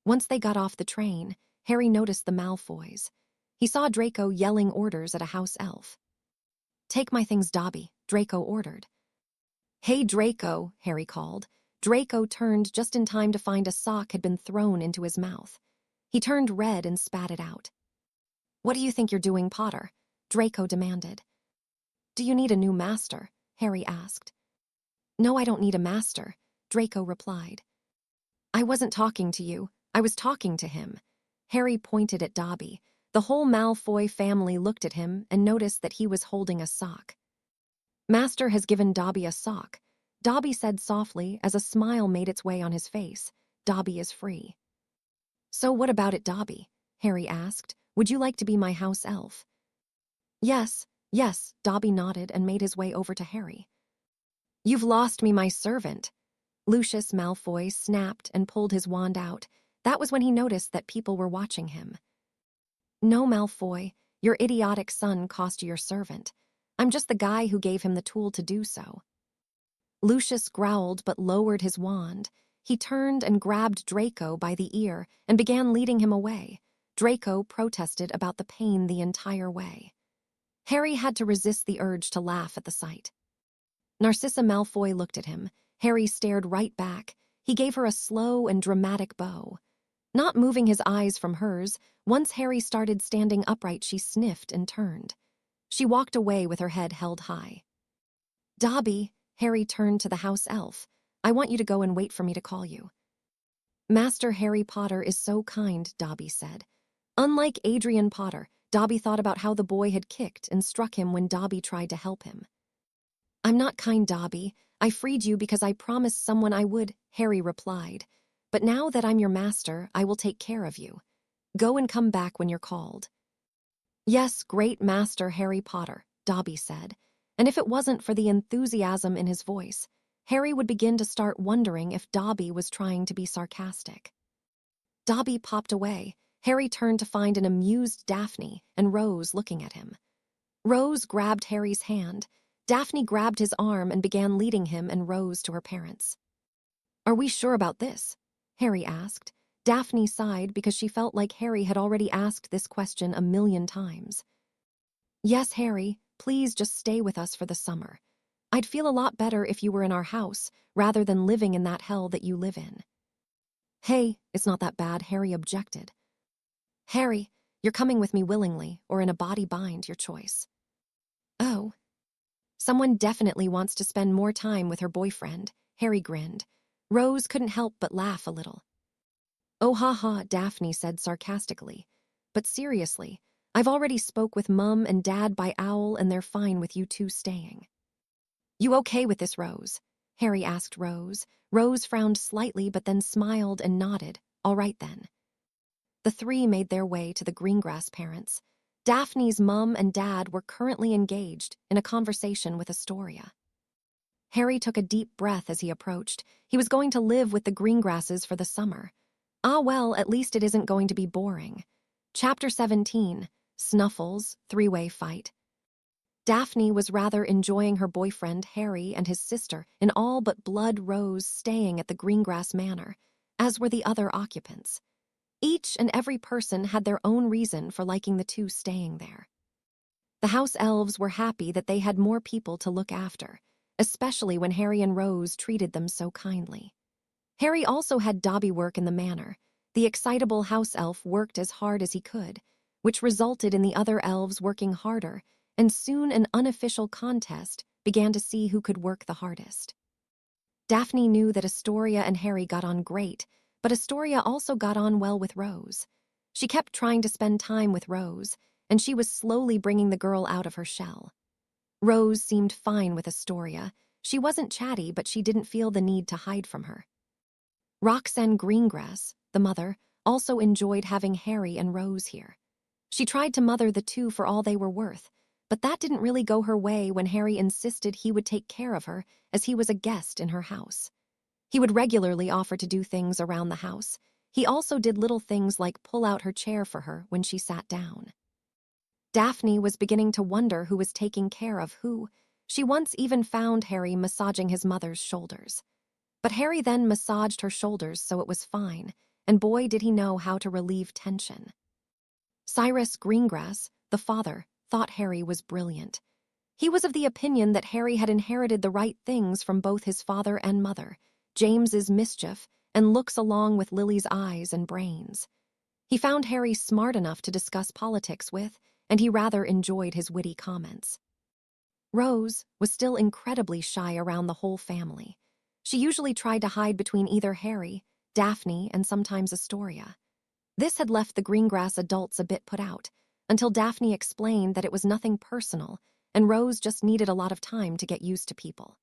S1: Once they got off the train, Harry noticed the Malfoys. He saw Draco yelling orders at a house elf. Take my things, Dobby, Draco ordered. Hey, Draco, Harry called. Draco turned just in time to find a sock had been thrown into his mouth. He turned red and spat it out. What do you think you're doing, Potter? Draco demanded. Do you need a new master? Harry asked. No, I don't need a master, Draco replied. I wasn't talking to you. I was talking to him. Harry pointed at Dobby. The whole Malfoy family looked at him and noticed that he was holding a sock. Master has given Dobby a sock, Dobby said softly as a smile made its way on his face. Dobby is free. So what about it, Dobby? Harry asked. Would you like to be my house elf? Yes, Dobby nodded and made his way over to Harry. You've lost me my servant. Lucius Malfoy snapped and pulled his wand out. That was when he noticed that people were watching him. No, Malfoy, your idiotic son cost you your servant. I'm just the guy who gave him the tool to do so. Lucius growled but lowered his wand. He turned and grabbed Draco by the ear and began leading him away. Draco protested about the pain the entire way. Harry had to resist the urge to laugh at the sight. Narcissa Malfoy looked at him. Harry stared right back. He gave her a slow and dramatic bow. Not moving his eyes from hers, once Harry started standing upright, she sniffed and turned. She walked away with her head held high. Dobby, Harry turned to the house elf. I want you to go and wait for me to call you. Master Harry Potter is so kind, Dobby said. Unlike Adrian Potter, Dobby thought about how the boy had kicked and struck him when Dobby tried to help him. "I'm not kind, Dobby. I freed you because I promised someone I would," Harry replied. "But now that I'm your master, I will take care of you. Go and come back when you're called." "Yes, great Master Harry Potter," Dobby said, and if it wasn't for the enthusiasm in his voice, Harry would begin to start wondering if Dobby was trying to be sarcastic. Dobby popped away. Harry turned to find an amused Daphne and Rose looking at him. Rose grabbed Harry's hand. Daphne grabbed his arm and began leading him and Rose to her parents. "Are we sure about this?" Harry asked. Daphne sighed because she felt like Harry had already asked this question 1,000,000 times. "Yes, Harry, please just stay with us for the summer. I'd feel a lot better if you were in our house rather than living in that hell that you live in." "Hey, it's not that bad," Harry objected. "Harry, you're coming with me willingly or in a body bind, your choice." "Oh. Someone definitely wants to spend more time with her boyfriend," Harry grinned. Rose couldn't help but laugh a little. "Oh ha ha," Daphne said sarcastically. "But seriously, I've already spoke with Mum and Dad by Owl and they're fine with you two staying." "You okay with this, Rose?" Harry asked Rose. Rose frowned slightly but then smiled and nodded. "All right then." The three made their way to the Greengrass parents. Daphne's mum and dad were currently engaged in a conversation with Astoria. Harry took a deep breath as he approached. He was going to live with the Greengrasses for the summer. Ah well, at least it isn't going to be boring. Chapter 17, Snuffles, Three-Way Fight. Daphne was rather enjoying her boyfriend Harry and his sister in all but Blood Rose staying at the Greengrass Manor, as were the other occupants. Each and every person had their own reason for liking the two staying there. The house elves were happy that they had more people to look after, especially when Harry and Rose treated them so kindly. Harry also had Dobby work in the manor. The excitable house elf worked as hard as he could, which resulted in the other elves working harder, and soon an unofficial contest began to see who could work the hardest. Daphne knew that Astoria and Harry got on great, but Astoria also got on well with Rose. She kept trying to spend time with Rose, and she was slowly bringing the girl out of her shell. Rose seemed fine with Astoria. She wasn't chatty, but she didn't feel the need to hide from her. Roxanne Greengrass, the mother, also enjoyed having Harry and Rose here. She tried to mother the two for all they were worth, but that didn't really go her way when Harry insisted he would take care of her as he was a guest in her house. He would regularly offer to do things around the house. He also did little things like pull out her chair for her when she sat down. Daphne was beginning to wonder who was taking care of who. She once even found Harry massaging his mother's shoulders. But Harry then massaged her shoulders so it was fine, and boy did he know how to relieve tension. Cyrus Greengrass, the father, thought Harry was brilliant. He was of the opinion that Harry had inherited the right things from both his father and mother, James's mischief, and looks along with Lily's eyes and brains. He found Harry smart enough to discuss politics with, and he rather enjoyed his witty comments. Rose was still incredibly shy around the whole family. She usually tried to hide between either Harry, Daphne, and sometimes Astoria. This had left the Greengrass adults a bit put out, until Daphne explained that it was nothing personal, and Rose just needed a lot of time to get used to people.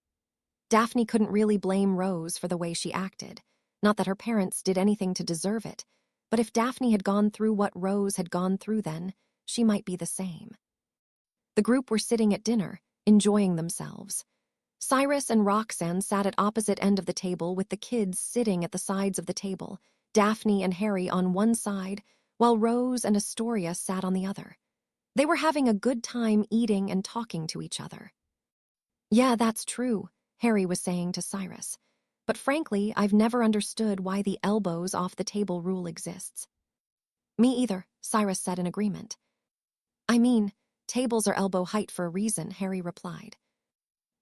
S1: Daphne couldn't really blame Rose for the way she acted. Not that her parents did anything to deserve it, but if Daphne had gone through what Rose had gone through then, she might be the same. The group were sitting at dinner, enjoying themselves. Cyrus and Roxanne sat at opposite end of the table with the kids sitting at the sides of the table, Daphne and Harry on one side, while Rose and Astoria sat on the other. They were having a good time eating and talking to each other. "Yeah, that's true," Harry was saying to Cyrus. "But frankly, I've never understood why the elbows off the table rule exists." "Me either," Cyrus said in agreement. "I mean, tables are elbow height for a reason," Harry replied.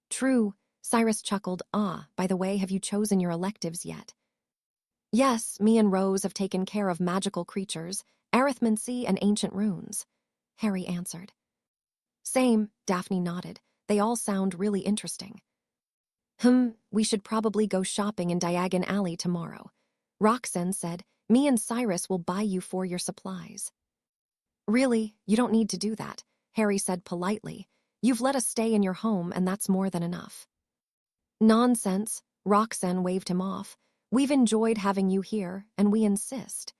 S1: "True," Cyrus chuckled. "Ah, by the way, have you chosen your electives yet?" "Yes, me and Rose have taken care of magical creatures, arithmancy, and ancient runes," Harry answered. "Same," Daphne nodded. "They all sound really interesting." We should probably go shopping in Diagon Alley tomorrow," Roxanne said. "Me and Cyrus will buy you for your supplies." Really, you don't need to do that, Harry said politely. You've let us stay in your home, and that's more than enough. Nonsense, Roxanne waved him off. We've enjoyed having you here, and we insist.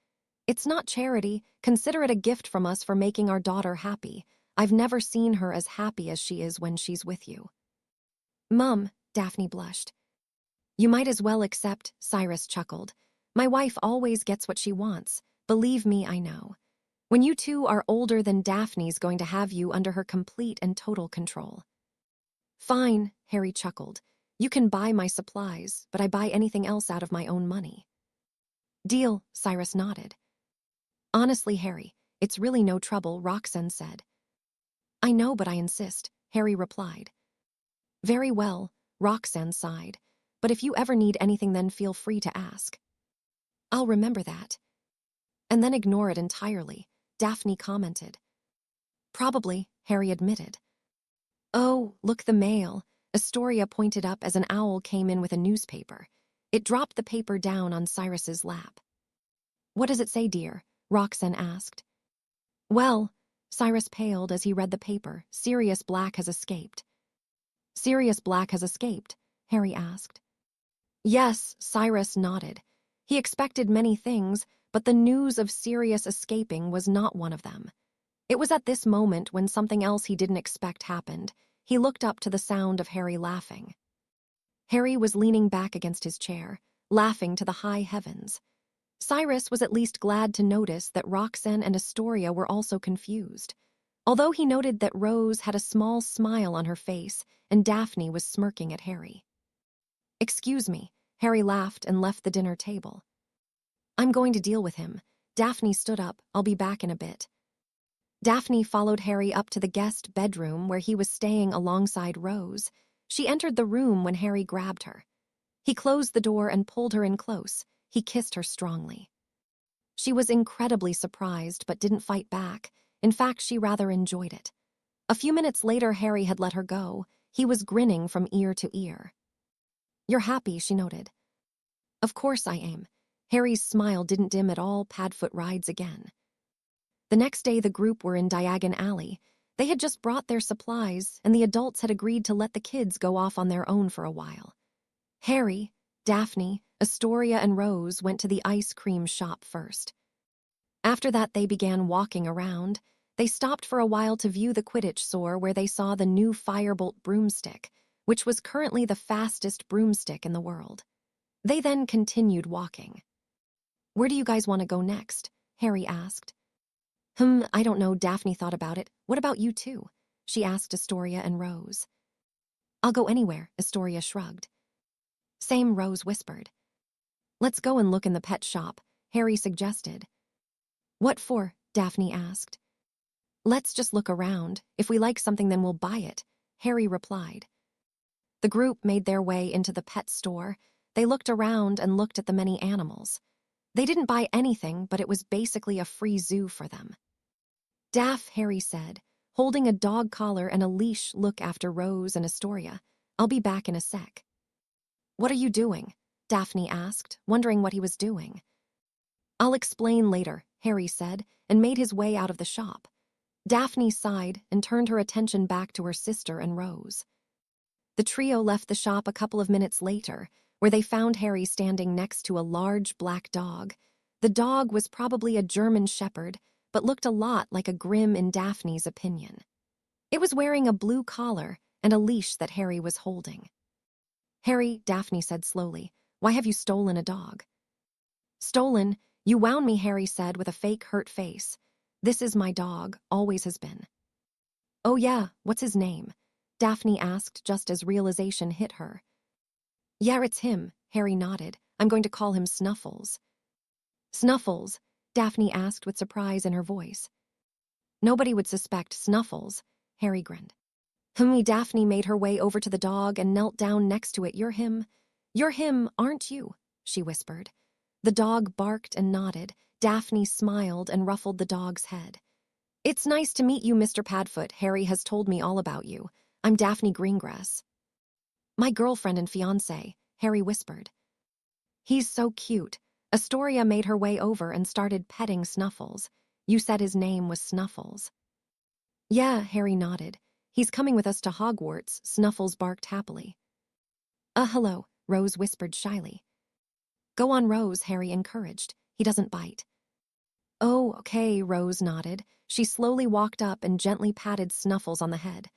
S1: It's not charity. Consider it a gift from us for making our daughter happy. I've never seen her as happy as she is when she's with you. Mum, Daphne blushed. You might as well accept, Cyrus chuckled. My wife always gets what she wants. Believe me, I know. When you two are older, then Daphne's going to have you under her complete and total control. Fine, Harry chuckled. You can buy my supplies, but I buy anything else out of my own money. Deal, Cyrus nodded. Honestly, Harry, it's really no trouble, Roxanne said. I know, but I insist, Harry replied. Very well, Roxanne sighed. But if you ever need anything, then feel free to ask. I'll remember that. And then ignore it entirely, Daphne commented. Probably, Harry admitted. Oh, look, the mail, Astoria pointed up as an owl came in with a newspaper. It dropped the paper down on Cyrus's lap. What does it say, dear? Roxanne asked. Well, Cyrus paled as he read the paper. Sirius Black has escaped. Sirius Black has escaped? Harry asked. Yes, Cyrus nodded. He expected many things, but the news of Sirius escaping was not one of them. It was at this moment when something else he didn't expect happened. He looked up to the sound of Harry laughing. Harry was leaning back against his chair, laughing to the high heavens. Cyrus was at least glad to notice that Roxanne and Astoria were also confused, although he noted that Rose had a small smile on her face and Daphne was smirking at Harry. Excuse me, Harry laughed and left the dinner table. I'm going to deal with him. Daphne stood up. I'll be back in a bit. Daphne followed Harry up to the guest bedroom where he was staying alongside Rose. She entered the room when Harry grabbed her. He closed the door and pulled her in close. He kissed her strongly. She was incredibly surprised but didn't fight back. In fact, she rather enjoyed it. A few minutes later, Harry had let her go. He was grinning from ear to ear. You're happy, she noted. Of course I am. Harry's smile didn't dim at all. Padfoot rides again. The next day, the group were in Diagon Alley. They had just brought their supplies, and the adults had agreed to let the kids go off on their own for a while. Harry, Daphne, Astoria, and Rose went to the ice cream shop first. After that, they began walking around. They stopped for a while to view the Quidditch store where they saw the new Firebolt broomstick, which was currently the fastest broomstick in the world. They then continued walking. Where do you guys want to go next? Harry asked. I don't know, Daphne thought about it. What about you two? She asked Astoria and Rose. I'll go anywhere, Astoria shrugged. Same, Rose whispered. Let's go and look in the pet shop, Harry suggested. What for? Daphne asked. Let's just look around. If we like something, then we'll buy it, Harry replied. The group made their way into the pet store. They looked around and looked at the many animals. They didn't buy anything, but it was basically a free zoo for them. Daff, Harry said, holding a dog collar and a leash, look after Rose and Astoria. I'll be back in a sec. What are you doing? Daphne asked, wondering what he was doing. I'll explain later, Harry said, and made his way out of the shop. Daphne sighed and turned her attention back to her sister and Rose. The trio left the shop a couple of minutes later, where they found Harry standing next to a large black dog. The dog was probably a German shepherd, but looked a lot like a Grim in Daphne's opinion. It was wearing a blue collar and a leash that Harry was holding. Harry, Daphne said slowly, why have you stolen a dog? Stolen? You wound me, Harry said with a fake hurt face. This is my dog, always has been. Oh yeah, what's his name? Daphne asked just as realization hit her. Yeah, it's him, Harry nodded. I'm going to call him Snuffles. Snuffles? Daphne asked with surprise in her voice. Nobody would suspect Snuffles, Harry grinned. Daphne made her way over to the dog and knelt down next to it. You're him, aren't you? She whispered. The dog barked and nodded. Daphne smiled and ruffled the dog's head. It's nice to meet you, Mr. Padfoot. Harry has told me all about you. I'm Daphne Greengrass. My girlfriend and fiancé, Harry whispered. He's so cute. Astoria made her way over and started petting Snuffles. You said his name was Snuffles. Yeah, Harry nodded. He's coming with us to Hogwarts, Snuffles barked happily. Hello, Rose whispered shyly. Go on, Rose, Harry encouraged. He doesn't bite. Oh, okay, Rose nodded. She slowly walked up and gently patted Snuffles on the head.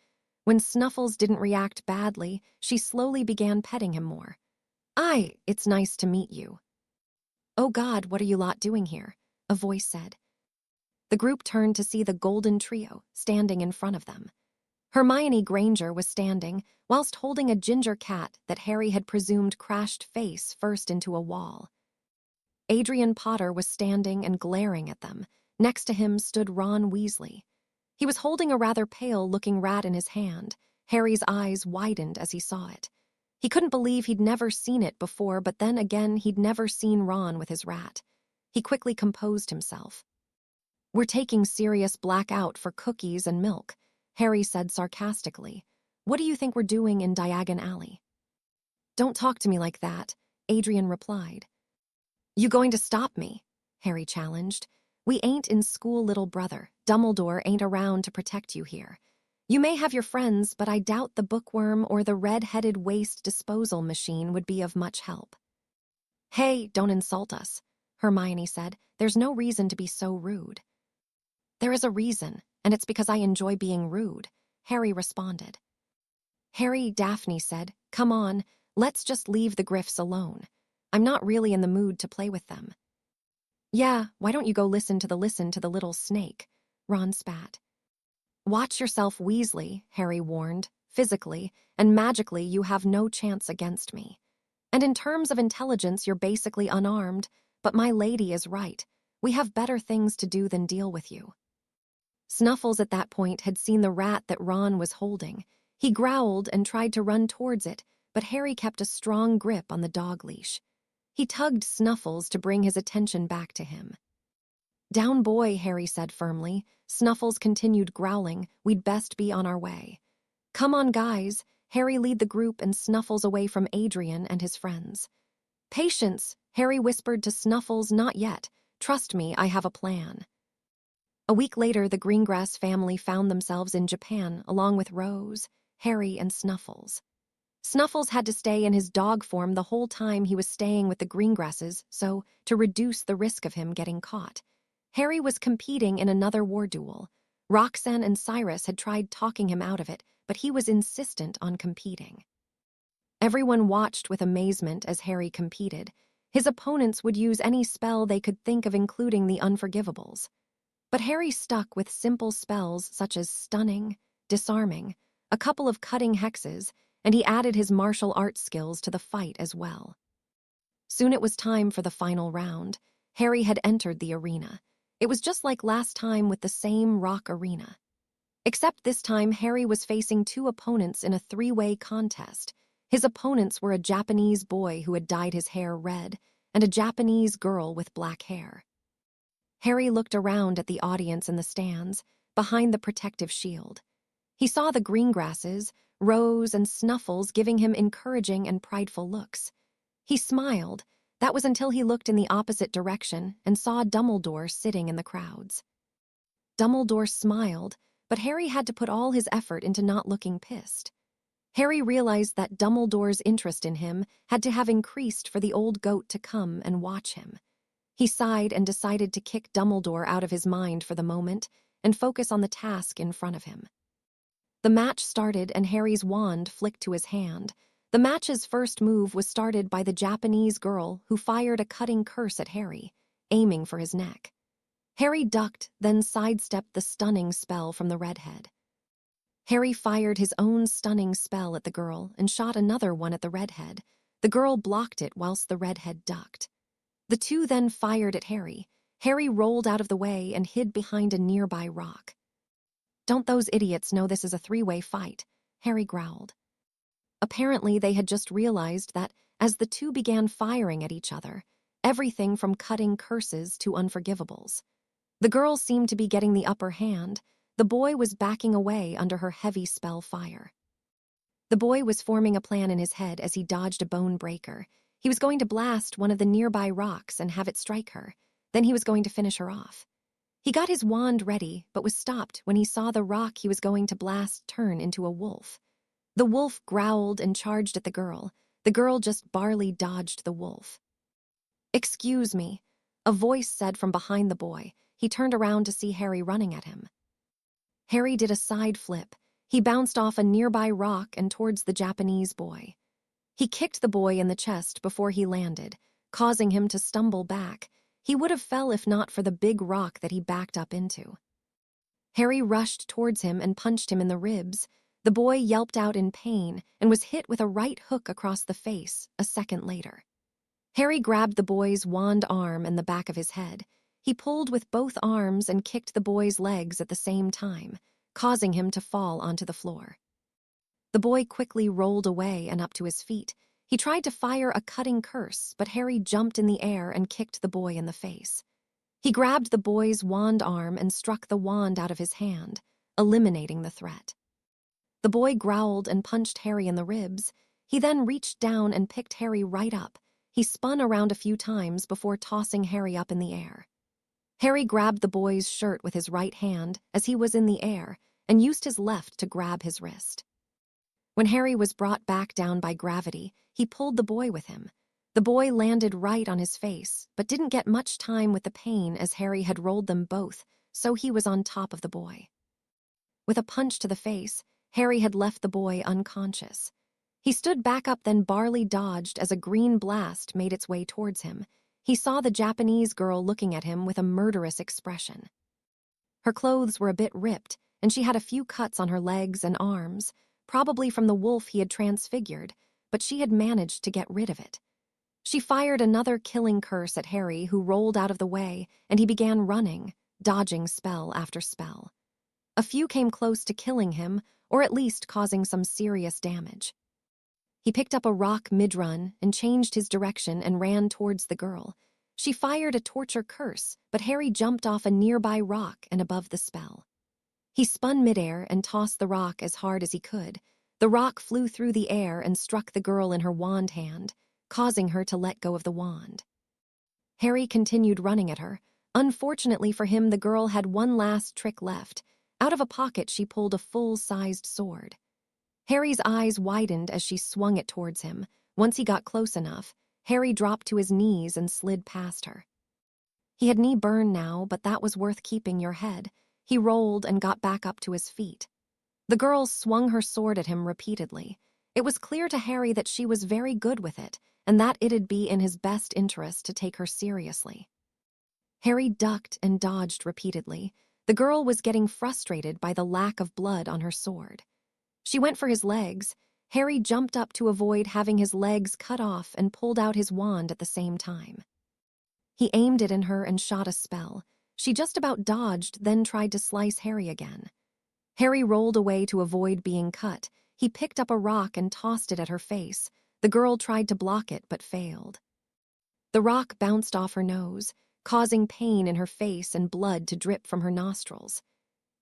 S1: When Snuffles didn't react badly, she slowly began petting him more. It's nice to meet you. Oh God, what are you lot doing here? A voice said. The group turned to see the golden trio standing in front of them. Hermione Granger was standing, whilst holding a ginger cat that Harry had presumed crashed face first into a wall. Adrian Potter was standing and glaring at them. Next to him stood Ron Weasley. He was holding a rather pale-looking rat in his hand. Harry's eyes widened as he saw it. He couldn't believe he'd never seen it before, but then again he'd never seen Ron with his rat. He quickly composed himself. We're taking Sirius Black out for cookies and milk, Harry said sarcastically. What do you think we're doing in Diagon Alley? Don't talk to me like that, Adrian replied. You going to stop me? Harry challenged. We ain't in school, little brother. Dumbledore ain't around to protect you here. You may have your friends, but I doubt the bookworm or the red-headed waste disposal machine would be of much help. Hey, don't insult us, Hermione said. There's no reason to be so rude. There is a reason, and it's because I enjoy being rude, Harry responded. Harry, Daphne said, come on, let's just leave the Griffs alone. I'm not really in the mood to play with them. Yeah, why don't you go listen to the little snake, Ron spat. Watch yourself, Weasley, Harry warned. Physically and magically you have no chance against me. And in terms of intelligence you're basically unarmed, but my lady is right. We have better things to do than deal with you. Snuffles at that point had seen the rat that Ron was holding. He growled and tried to run towards it, but Harry kept a strong grip on the dog leash. He tugged Snuffles to bring his attention back to him. Down, boy, Harry said firmly. Snuffles continued growling. We'd best be on our way. Come on, guys. Harry lead the group and Snuffles away from Adrian and his friends. Patience, Harry whispered to Snuffles, not yet. Trust me, I have a plan. A week later, the Greengrass family found themselves in Japan, along with Rose, Harry, and Snuffles. Snuffles had to stay in his dog form the whole time he was staying with the Greengrasses, so to reduce the risk of him getting caught. Harry was competing in another war duel. Roxanne and Cyrus had tried talking him out of it, but he was insistent on competing. Everyone watched with amazement as Harry competed. His opponents would use any spell they could think of, including the Unforgivables. But Harry stuck with simple spells such as stunning, disarming, a couple of cutting hexes, and he added his martial arts skills to the fight as well. Soon it was time for the final round. Harry had entered the arena. It was just like last time with the same rock arena. Except this time Harry was facing two opponents in a three-way contest. His opponents were a Japanese boy who had dyed his hair red and a Japanese girl with black hair. Harry looked around at the audience in the stands, behind the protective shield. He saw the Greengrasses, Rose, and Snuffles giving him encouraging and prideful looks. He smiled. That was until he looked in the opposite direction and saw Dumbledore sitting in the crowds. Dumbledore smiled, but Harry had to put all his effort into not looking pissed. Harry realized that Dumbledore's interest in him had to have increased for the old goat to come and watch him. He sighed and decided to kick Dumbledore out of his mind for the moment and focus on the task in front of him. The match started and Harry's wand flicked to his hand. The match's first move was started by the Japanese girl who fired a cutting curse at Harry, aiming for his neck. Harry ducked, then sidestepped the stunning spell from the redhead. Harry fired his own stunning spell at the girl and shot another one at the redhead. The girl blocked it whilst the redhead ducked. The two then fired at Harry. Harry rolled out of the way and hid behind a nearby rock. Don't those idiots know this is a three-way fight? Harry growled. Apparently they had just realized that, as the two began firing at each other, everything from cutting curses to unforgivables. The girl seemed to be getting the upper hand. The boy was backing away under her heavy spell fire. The boy was forming a plan in his head as he dodged a bone breaker. He was going to blast one of the nearby rocks and have it strike her. Then he was going to finish her off. He got his wand ready, but was stopped when he saw the rock he was going to blast turn into a wolf. The wolf growled and charged at the girl. The girl just barely dodged the wolf. "Excuse me," a voice said from behind the boy. He turned around to see Harry running at him. Harry did a side flip. He bounced off a nearby rock and towards the Japanese boy. He kicked the boy in the chest before he landed, causing him to stumble back. He would have fell if not for the big rock that he backed up into. Harry rushed towards him and punched him in the ribs. The boy yelped out in pain and was hit with a right hook across the face a second later. Harry grabbed the boy's wand arm and the back of his head. He pulled with both arms and kicked the boy's legs at the same time, causing him to fall onto the floor. The boy quickly rolled away and up to his feet. He tried to fire a cutting curse, but Harry jumped in the air and kicked the boy in the face. He grabbed the boy's wand arm and struck the wand out of his hand, eliminating the threat. The boy growled and punched Harry in the ribs. He then reached down and picked Harry right up. He spun around a few times before tossing Harry up in the air. Harry grabbed the boy's shirt with his right hand as he was in the air and used his left to grab his wrist. When Harry was brought back down by gravity, he pulled the boy with him. The boy landed right on his face, but didn't get much time with the pain as Harry had rolled them both, so he was on top of the boy. With a punch to the face, Harry had left the boy unconscious. He stood back up, then barely dodged as a green blast made its way towards him. He saw the Japanese girl looking at him with a murderous expression. Her clothes were a bit ripped, and she had a few cuts on her legs and arms, probably from the wolf he had transfigured, but she had managed to get rid of it. She fired another killing curse at Harry, who rolled out of the way, and he began running, dodging spell after spell. A few came close to killing him, or at least causing some serious damage. He picked up a rock mid-run and changed his direction and ran towards the girl. She fired a torture curse, but Harry jumped off a nearby rock and above the spell. He spun midair and tossed the rock as hard as he could. The rock flew through the air and struck the girl in her wand hand, causing her to let go of the wand. Harry continued running at her. Unfortunately for him, the girl had one last trick left. Out of a pocket, she pulled a full-sized sword. Harry's eyes widened as she swung it towards him. Once he got close enough, Harry dropped to his knees and slid past her. He had knee burn now, but that was worth keeping your head. He rolled and got back up to his feet. The girl swung her sword at him repeatedly. It was clear to Harry that she was very good with it, and that it'd be in his best interest to take her seriously. Harry ducked and dodged repeatedly. The girl was getting frustrated by the lack of blood on her sword. She went for his legs. Harry jumped up to avoid having his legs cut off and pulled out his wand at the same time. He aimed it in her and shot a spell. She just about dodged, then tried to slice Harry again. Harry rolled away to avoid being cut. He picked up a rock and tossed it at her face. The girl tried to block it but failed. The rock bounced off her nose, causing pain in her face and blood to drip from her nostrils.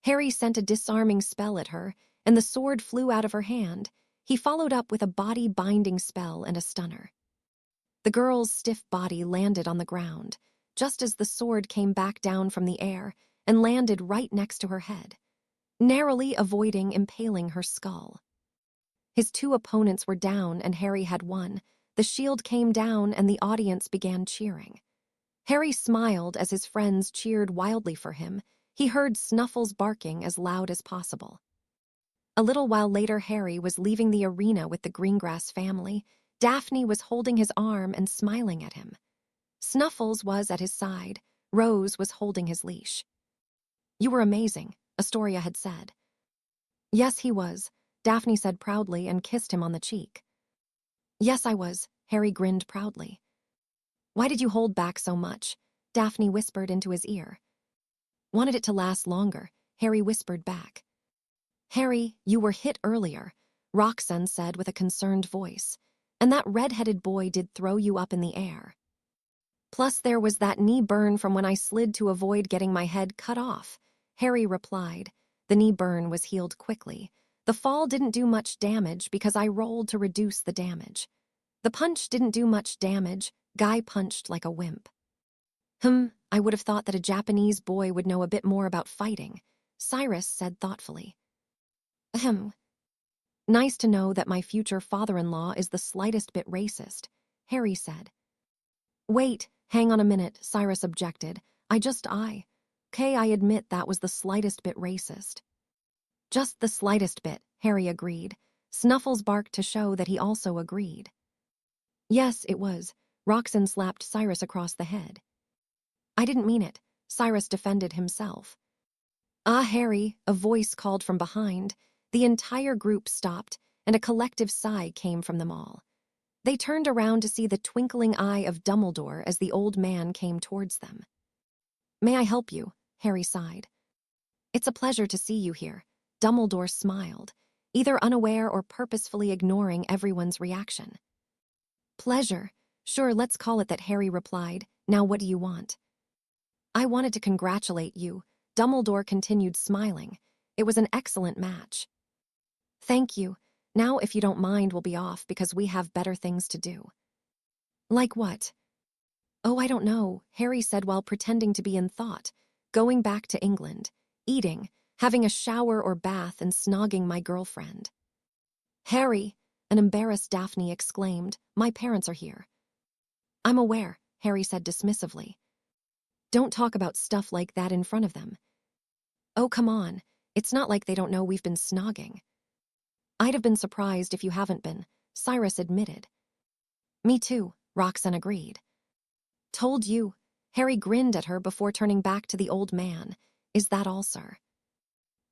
S1: Harry sent a disarming spell at her, and the sword flew out of her hand. He followed up with a body-binding spell and a stunner. The girl's stiff body landed on the ground, just as the sword came back down from the air and landed right next to her head, narrowly avoiding impaling her skull. His two opponents were down and Harry had won. The shield came down and the audience began cheering. Harry smiled as his friends cheered wildly for him. He heard Snuffles barking as loud as possible. A little while later, Harry was leaving the arena with the Greengrass family. Daphne was holding his arm and smiling at him. Snuffles was at his side. Rose was holding his leash. "You were amazing," Astoria had said. "Yes, he was," Daphne said proudly and kissed him on the cheek. "Yes, I was," Harry grinned proudly. "Why did you hold back so much?" Daphne whispered into his ear. "Wanted it to last longer," Harry whispered back. "Harry, you were hit earlier," Roxanne said with a concerned voice, "and that red-headed boy did throw you up in the air. Plus there was that knee burn from when I slid to avoid getting my head cut off," Harry replied. The knee burn was healed quickly. The fall didn't do much damage because I rolled to reduce the damage. The punch didn't do much damage. Guy punched like a wimp. I would have thought that a Japanese boy would know a bit more about fighting, Cyrus said thoughtfully. Ahem. Nice to know that my future father-in-law is the slightest bit racist, Harry said. Wait, hang on a minute, Cyrus objected. I admit that was the slightest bit racist. Just the slightest bit, Harry agreed. Snuffles barked to show that he also agreed. Yes, it was. Roxanne slapped Cyrus across the head. I didn't mean it, Cyrus defended himself. Ah, Harry, a voice called from behind. The entire group stopped, and a collective sigh came from them all. They turned around to see the twinkling eye of Dumbledore as the old man came towards them. May I help you? Harry sighed. It's a pleasure to see you here. Dumbledore smiled, either unaware or purposefully ignoring everyone's reaction. Pleasure. Sure, let's call it that, Harry replied. Now what do you want? I wanted to congratulate you. Dumbledore continued smiling. It was an excellent match. Thank you. Now, if you don't mind, we'll be off because we have better things to do. Like what? Oh, I don't know, Harry said while pretending to be in thought. Going back to England, eating, having a shower or bath and snogging my girlfriend. Harry, an embarrassed Daphne exclaimed, my parents are here. I'm aware, Harry said dismissively. Don't talk about stuff like that in front of them. Oh, come on, it's not like they don't know we've been snogging. I'd have been surprised if you haven't been, Cyrus admitted. Me too, Roxanne agreed. Told you, Harry grinned at her before turning back to the old man. Is that all, sir?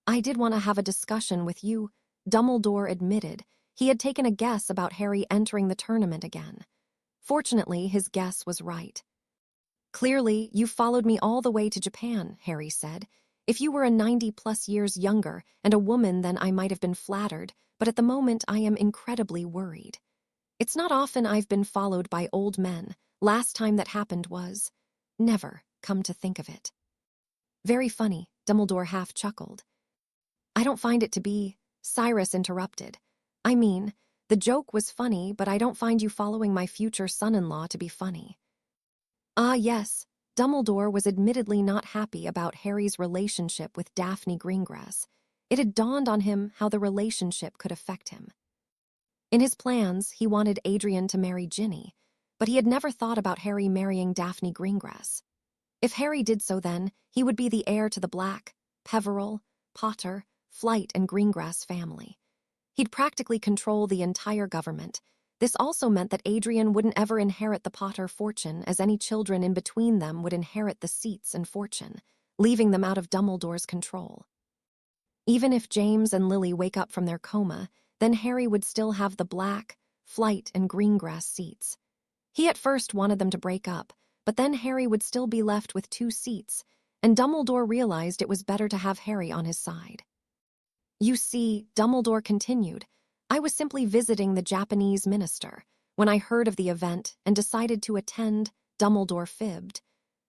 S1: I did want to have a discussion with you, Dumbledore admitted. He had taken a guess about Harry entering the tournament again. Fortunately, his guess was right. Clearly, you followed me all the way to Japan, Harry said. If you were a 90+ years younger and a woman, then I might have been flattered, but at the moment I am incredibly worried. It's not often I've been followed by old men. Last time that happened was... never, come to think of it. Very funny, Dumbledore half chuckled. I don't find it to be, Cyrus interrupted. I mean, the joke was funny, but I don't find you following my future son-in-law to be funny. Ah, yes, Dumbledore was admittedly not happy about Harry's relationship with Daphne Greengrass. It had dawned on him how the relationship could affect him. In his plans, he wanted Adrian to marry Ginny, but he had never thought about Harry marrying Daphne Greengrass. If Harry did so then, he would be the heir to the Black, Peverell, Potter, Flight, and Greengrass family. He'd practically control the entire government. This also meant that Adrian wouldn't ever inherit the Potter fortune, as any children in between them would inherit the seats and fortune, leaving them out of Dumbledore's control. Even if James and Lily wake up from their coma, then Harry would still have the Black, Flight, and Greengrass seats. He at first wanted them to break up, but then Harry would still be left with 2 seats, and Dumbledore realized it was better to have Harry on his side. You see, Dumbledore continued, I was simply visiting the Japanese minister. When I heard of the event and decided to attend, Dumbledore fibbed.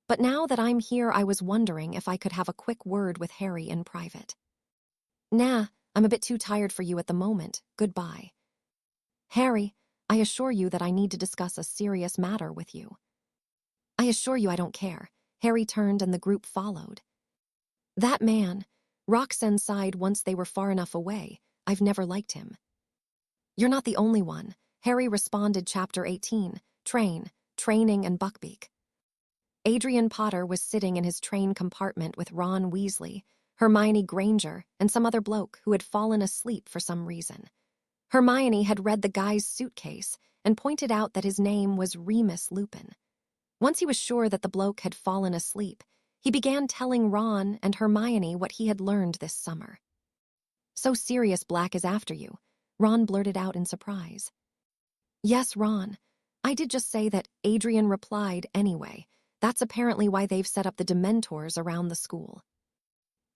S1: But now that I'm here, I was wondering if I could have a quick word with Harry in private. Nah, I'm a bit too tired for you at the moment. Goodbye. Harry, I assure you that I need to discuss a serious matter with you. I assure you I don't care. Harry turned and the group followed. That man, Roxanne sighed once they were far enough away. I've never liked him. You're not the only one, Harry responded. Chapter 18, Training and Buckbeak. Adrian Potter was sitting in his train compartment with Ron Weasley, Hermione Granger, and some other bloke who had fallen asleep for some reason. Hermione had read the guy's suitcase and pointed out that his name was Remus Lupin. Once he was sure that the bloke had fallen asleep, he began telling Ron and Hermione what he had learned this summer. So Sirius Black is after you, Ron blurted out in surprise. Yes, Ron. I did just say that, Adrian replied anyway. That's apparently why they've set up the Dementors around the school.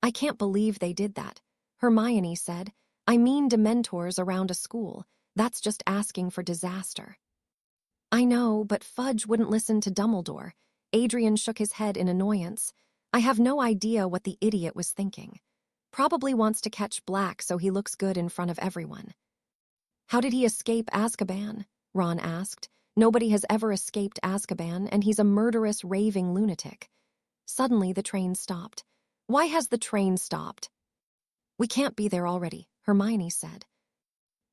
S1: I can't believe they did that, Hermione said. I mean Dementors around a school. That's just asking for disaster. I know, but Fudge wouldn't listen to Dumbledore. Adrian shook his head in annoyance. I have no idea what the idiot was thinking. Probably wants to catch Black so he looks good in front of everyone. How did he escape Azkaban? Ron asked. Nobody has ever escaped Azkaban, and he's a murderous, raving lunatic. Suddenly, the train stopped. Why has the train stopped? We can't be there already, Hermione said.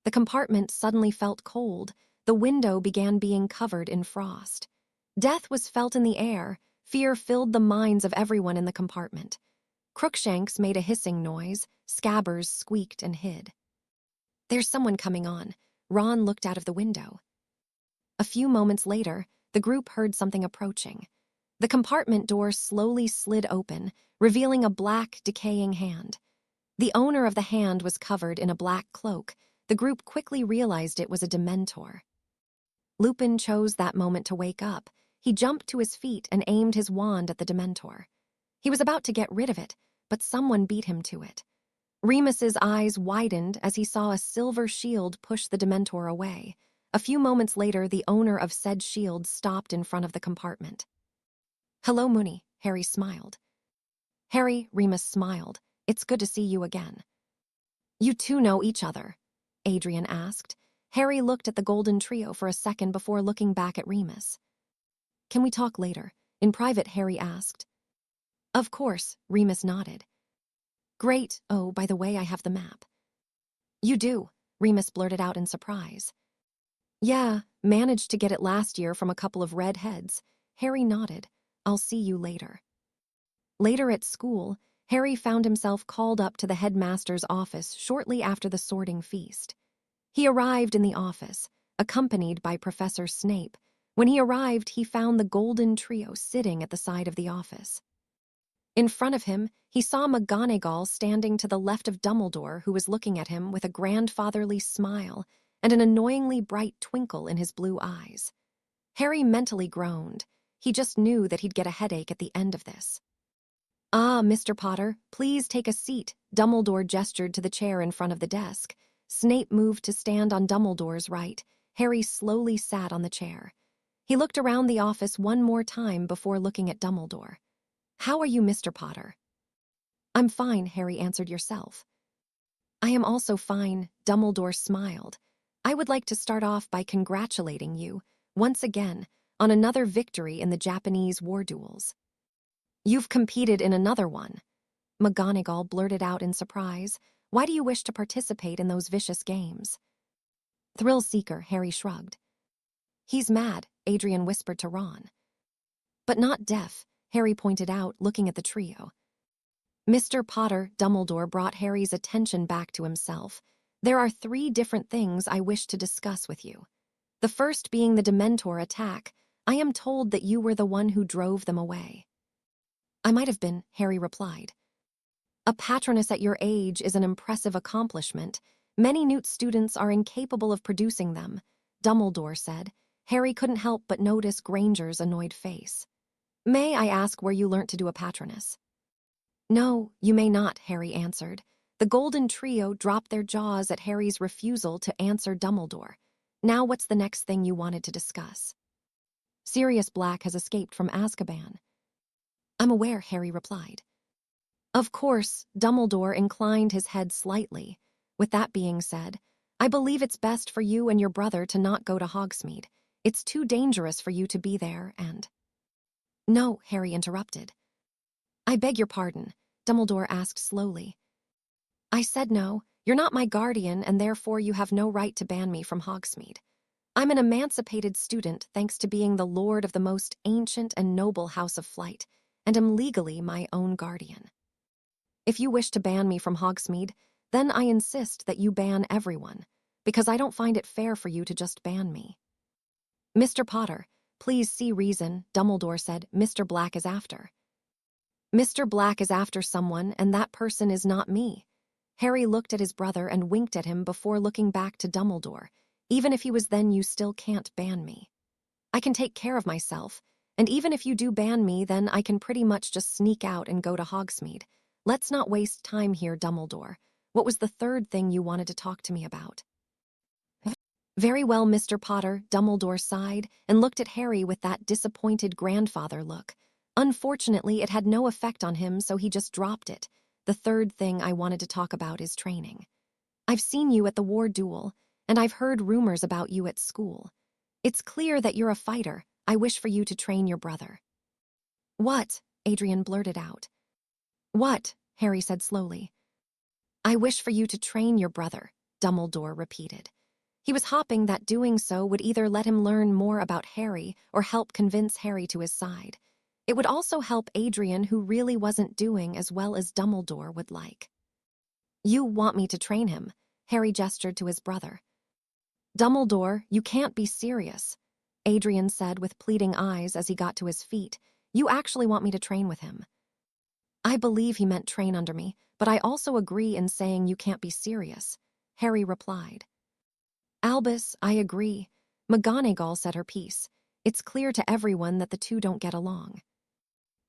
S1: The compartment suddenly felt cold. The window began being covered in frost. Death was felt in the air. Fear filled the minds of everyone in the compartment. Crookshanks made a hissing noise. Scabbers squeaked and hid. There's someone coming on. Ron looked out of the window. A few moments later, the group heard something approaching. The compartment door slowly slid open, revealing a black, decaying hand. The owner of the hand was covered in a black cloak. The group quickly realized it was a Dementor. Lupin chose that moment to wake up. He jumped to his feet and aimed his wand at the Dementor. He was about to get rid of it, but someone beat him to it. Remus's eyes widened as he saw a silver shield push the Dementor away. A few moments later, the owner of said shield stopped in front of the compartment. "Hello, Moony," Harry smiled. "Harry," Remus smiled. "It's good to see you again." "You two know each other?" Adrian asked. Harry looked at the golden trio for a second before looking back at Remus. "Can we talk later? In private?" Harry asked. "Of course," Remus nodded. "Great. Oh, by the way, I have the map." "You do?" Remus blurted out in surprise. "Yeah, managed to get it last year from a couple of redheads." Harry nodded. "I'll see you later." Later at school, Harry found himself called up to the headmaster's office shortly after the sorting feast. He arrived in the office, accompanied by Professor Snape. When he arrived, he found the golden trio sitting at the side of the office. In front of him, he saw McGonagall standing to the left of Dumbledore, who was looking at him with a grandfatherly smile and an annoyingly bright twinkle in his blue eyes. Harry mentally groaned. He just knew that he'd get a headache at the end of this. "Ah, Mr. Potter, please take a seat." Dumbledore gestured to the chair in front of the desk. Snape moved to stand on Dumbledore's right. Harry slowly sat on the chair. He looked around the office one more time before looking at Dumbledore. "How are you, Mr. Potter?" "I'm fine," Harry answered. "Yourself?" "I am also fine," Dumbledore smiled. "I would like to start off by congratulating you, once again, on another victory in the Japanese war duels." "You've competed in another one?" McGonagall blurted out in surprise. "Why do you wish to participate in those vicious games?" "Thrill seeker," Harry shrugged. "He's mad," Adrian whispered to Ron. "But not deaf," Harry pointed out, looking at the trio. "Mr. Potter," Dumbledore brought Harry's attention back to himself. "There are 3 different things I wish to discuss with you. The first being the Dementor attack. I am told that you were the one who drove them away." "I might have been," Harry replied. "A patroness at your age is an impressive accomplishment. Many Newt students are incapable of producing them," Dumbledore said. Harry couldn't help but notice Granger's annoyed face. "May I ask where you learnt to do a patroness?" "No, you may not," Harry answered. The golden trio dropped their jaws at Harry's refusal to answer Dumbledore. "Now what's the next thing you wanted to discuss?" "Sirius Black has escaped from Azkaban." "I'm aware," Harry replied. "Of course," Dumbledore inclined his head slightly. "With that being said, I believe it's best for you and your brother to not go to Hogsmeade. It's too dangerous for you to be there and—" "No," Harry interrupted. "I beg your pardon," Dumbledore asked slowly. "I said no. You're not my guardian, and therefore you have no right to ban me from Hogsmeade. I'm an emancipated student thanks to being the lord of the most ancient and noble House of Flight, and am legally my own guardian. If you wish to ban me from Hogsmeade, then I insist that you ban everyone, because I don't find it fair for you to just ban me." "Mr. Potter, please see reason," Dumbledore said. "Mr. Black is after." "Mr. Black is after someone, and that person is not me." Harry looked at his brother and winked at him before looking back to Dumbledore. "Even if he was, then you still can't ban me. I can take care of myself, and even if you do ban me, then I can pretty much just sneak out and go to Hogsmeade. Let's not waste time here, Dumbledore. What was the third thing you wanted to talk to me about?" "Very well, Mr. Potter," Dumbledore sighed and looked at Harry with that disappointed grandfather look. Unfortunately, it had no effect on him, so he just dropped it. "The third thing I wanted to talk about is training. I've seen you at the war duel, and I've heard rumors about you at school. It's clear that you're a fighter. I wish for you to train your brother." "What?" Adrian blurted out. What? Harry said slowly. I wish for you to train your brother, Dumbledore repeated. He was hoping that doing so would either let him learn more about Harry or help convince Harry to his side. It would also help Adrian, who really wasn't doing as well as Dumbledore would like. You want me to train him? Harry gestured to his brother. Dumbledore, you can't be serious, Adrian said with pleading eyes as he got to his feet. You actually want me to train with him? I believe he meant train under me, but I also agree in saying you can't be serious, Harry replied. Albus, I agree. McGonagall said her piece. It's clear to everyone that the two don't get along.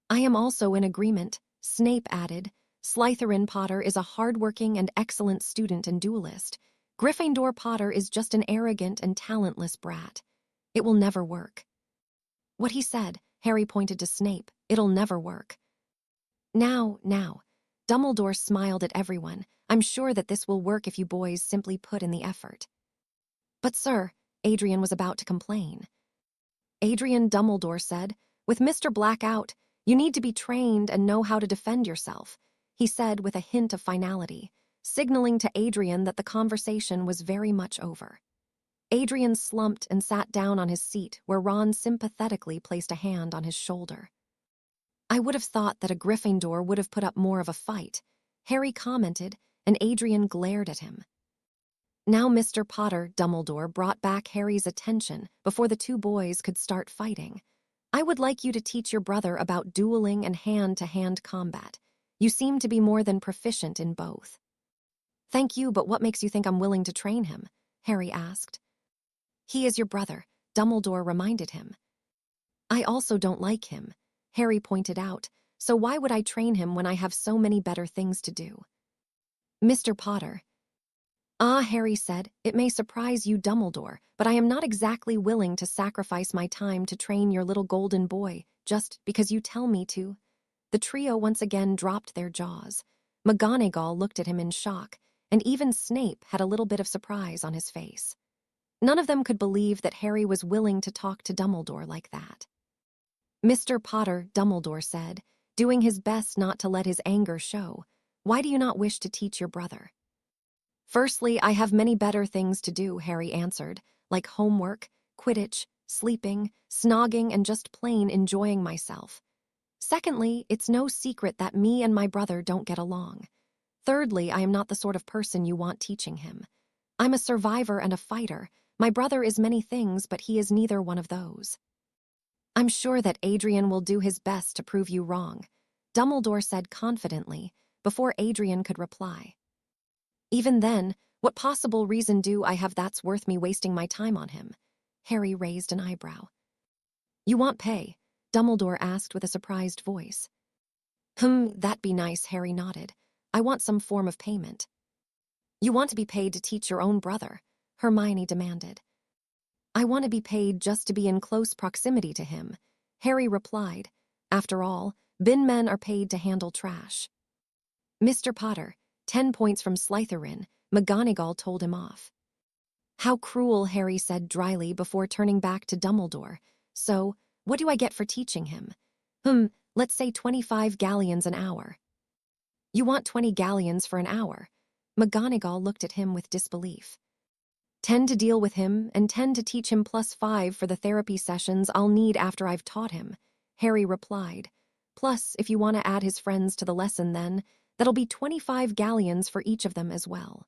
S1: I am also in agreement, Snape added. Slytherin Potter is a hardworking and excellent student and duelist. Gryffindor Potter is just an arrogant and talentless brat. It will never work. What he said, Harry pointed to Snape. It'll never work. Now. Dumbledore smiled at everyone. I'm sure that this will work if you boys simply put in the effort. But sir, Adrian was about to complain. Adrian, Dumbledore said, with Mr. Black out, you need to be trained and know how to defend yourself, he said with a hint of finality, signaling to Adrian that the conversation was very much over. Adrian slumped and sat down on his seat where Ron sympathetically placed a hand on his shoulder. I would have thought that a Gryffindor would have put up more of a fight, Harry commented, and Adrian glared at him. Now Mr. Potter, Dumbledore brought back Harry's attention before the two boys could start fighting. I would like you to teach your brother about dueling and hand-to-hand combat. You seem to be more than proficient in both. Thank you, but what makes you think I'm willing to train him? Harry asked. He is your brother, Dumbledore reminded him. I also don't like him, Harry pointed out, so why would I train him when I have so many better things to do? Mr. Potter. Harry said, it may surprise you, Dumbledore, but I am not exactly willing to sacrifice my time to train your little golden boy just because you tell me to. The trio once again dropped their jaws. McGonagall looked at him in shock, and even Snape had a little bit of surprise on his face. None of them could believe that Harry was willing to talk to Dumbledore like that. Mr. Potter, Dumbledore said, doing his best not to let his anger show, why do you not wish to teach your brother? Firstly, I have many better things to do, Harry answered, like homework, Quidditch, sleeping, snogging, and just plain enjoying myself. Secondly, it's no secret that me and my brother don't get along. Thirdly, I am not the sort of person you want teaching him. I'm a survivor and a fighter. My brother is many things, but he is neither one of those. I'm sure that Adrian will do his best to prove you wrong, Dumbledore said confidently, before Adrian could reply. Even then, what possible reason do I have that's worth me wasting my time on him? Harry raised an eyebrow. You want pay? Dumbledore asked with a surprised voice. That'd be nice, Harry nodded. I want some form of payment. You want to be paid to teach your own brother? Hermione demanded. I want to be paid just to be in close proximity to him, Harry replied. After all, bin men are paid to handle trash. Mr. Potter, 10 points from Slytherin, McGonagall told him off. How cruel, Harry said dryly before turning back to Dumbledore. So, what do I get for teaching him? Let's say 25 galleons an hour. You want 20 galleons for an hour? McGonagall looked at him with disbelief. 10 to deal with him, and 10 to teach him plus 5 for the therapy sessions I'll need after I've taught him, Harry replied. Plus, if you want to add his friends to the lesson then, that'll be 25 galleons for each of them as well.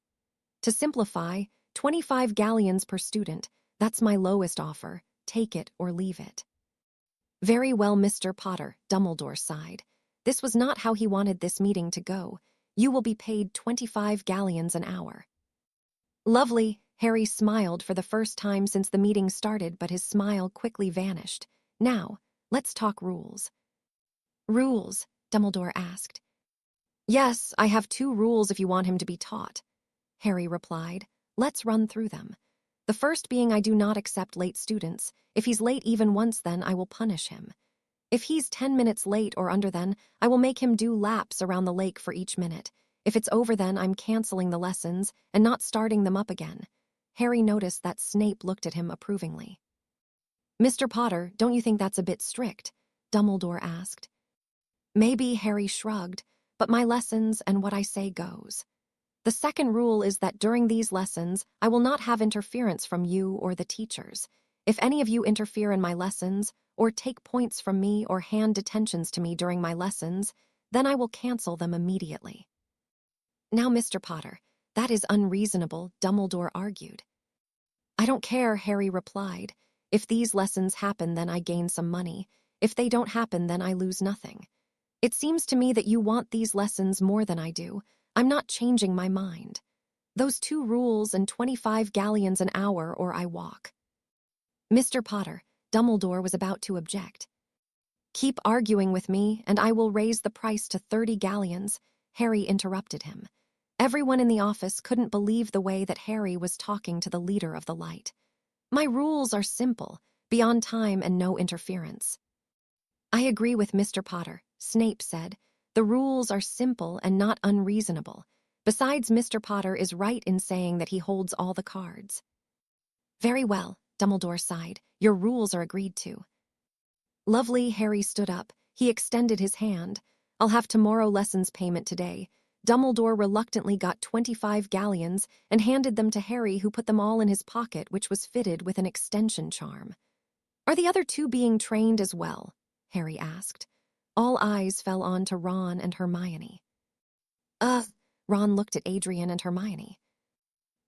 S1: To simplify, 25 galleons per student, that's my lowest offer. Take it or leave it. Very well, Mr. Potter, Dumbledore sighed. This was not how he wanted this meeting to go. You will be paid 25 galleons an hour. Lovely, Harry smiled for the first time since the meeting started, but his smile quickly vanished. Now, let's talk rules. Rules? Dumbledore asked. Yes, I have 2 rules if you want him to be taught, Harry replied. Let's run through them. The first being I do not accept late students. If he's late even once, then I will punish him. If he's 10 minutes late or under, then I will make him do laps around the lake for each minute. If it's over, then I'm canceling the lessons and not starting them up again. Harry noticed that Snape looked at him approvingly. Mr. Potter, don't you think that's a bit strict? Dumbledore asked. Maybe, Harry shrugged, but my lessons and what I say goes. The second rule is that during these lessons, I will not have interference from you or the teachers. If any of you interfere in my lessons, or take points from me or hand detentions to me during my lessons, then I will cancel them immediately. Now, Mr. Potter, that is unreasonable, Dumbledore argued. I don't care, Harry replied. If these lessons happen, then I gain some money. If they don't happen, then I lose nothing. It seems to me that you want these lessons more than I do. I'm not changing my mind. Those 2 rules and 25 galleons an hour or I walk. Mr. Potter, Dumbledore was about to object. Keep arguing with me, and I will raise the price to 30 galleons, Harry interrupted him. Everyone in the office couldn't believe the way that Harry was talking to the leader of the light. My rules are simple, be on time and no interference. I agree with Mr. Potter, Snape said. The rules are simple and not unreasonable. Besides, Mr. Potter is right in saying that he holds all the cards. Very well, Dumbledore sighed. Your rules are agreed to. Lovely, Harry stood up. He extended his hand. I'll have tomorrow lessons payment today. Dumbledore reluctantly got 25 galleons and handed them to Harry, who put them all in his pocket, which was fitted with an extension charm. Are the other 2 being trained as well? Harry asked. All eyes fell on to Ron and Hermione. Ron looked at Adrian and Hermione.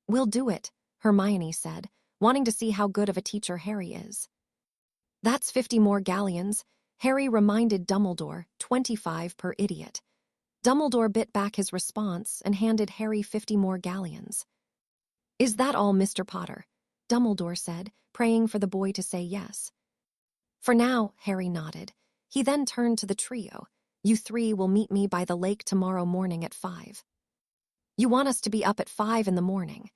S1: We'll do it, Hermione said, wanting to see how good of a teacher Harry is. That's 50 more galleons, Harry reminded Dumbledore, 25 per idiot. Dumbledore bit back his response and handed Harry 50 more galleons. Is that all, Mr. Potter? Dumbledore said, praying for the boy to say yes. For now, Harry nodded. He then turned to the trio. You 3 will meet me by the lake tomorrow morning at 5. You want us to be up at 5 in the morning.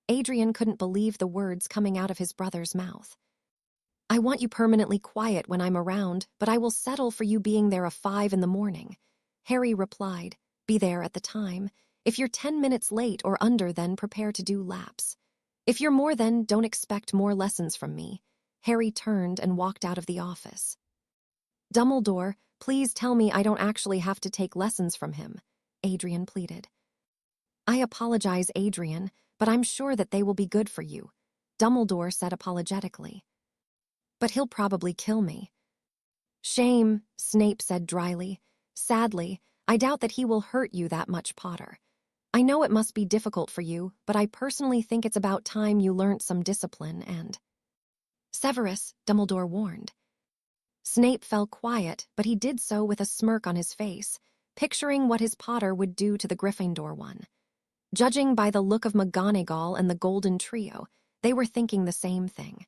S1: Adrian couldn't believe the words coming out of his brother's mouth. I want you permanently quiet when I'm around, but I will settle for you being there at 5 in the morning. Harry replied, be there at the time. If you're 10 minutes late or under, then prepare to do laps. If you're more, then don't expect more lessons from me. Harry turned and walked out of the office. Dumbledore, please tell me I don't actually have to take lessons from him, Adrian pleaded. I apologize, Adrian, but I'm sure that they will be good for you, Dumbledore said apologetically. But he'll probably kill me. Shame, Snape said dryly. Sadly, I doubt that he will hurt you that much, Potter. I know it must be difficult for you, but I personally think it's about time you learnt some discipline and… Severus, Dumbledore warned. Snape fell quiet, but he did so with a smirk on his face, picturing what his Potter would do to the Gryffindor one. Judging by the look of McGonagall and the Golden Trio, they were thinking the same thing.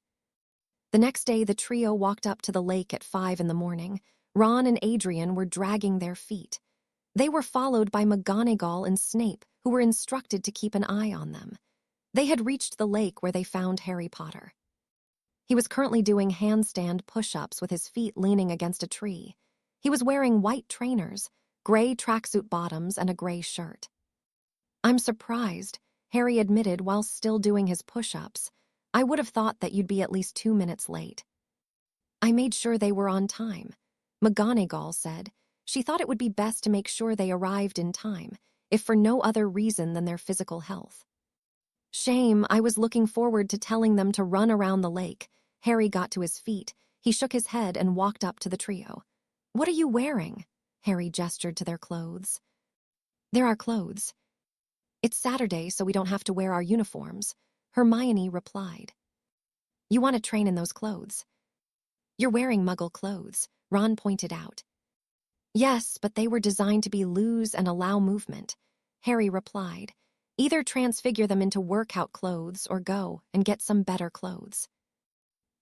S1: The next day, the trio walked up to the lake at 5 in the morning. Ron and Adrian were dragging their feet. They were followed by McGonagall and Snape, who were instructed to keep an eye on them. They had reached the lake where they found Harry Potter. He was currently doing handstand push-ups with his feet leaning against a tree. He was wearing white trainers, gray tracksuit bottoms, and a gray shirt. I'm surprised, Harry admitted while still doing his push-ups. I would have thought that you'd be at least 2 minutes late. I made sure they were on time, McGonagall said. She thought it would be best to make sure they arrived in time, if for no other reason than their physical health. Shame, I was looking forward to telling them to run around the lake. Harry got to his feet. He shook his head and walked up to the trio. What are you wearing? Harry gestured to their clothes. They're our clothes. It's Saturday, so we don't have to wear our uniforms, Hermione replied. You want to train in those clothes? You're wearing Muggle clothes, Ron pointed out. Yes, but they were designed to be loose and allow movement, Harry replied. Either transfigure them into workout clothes or go and get some better clothes.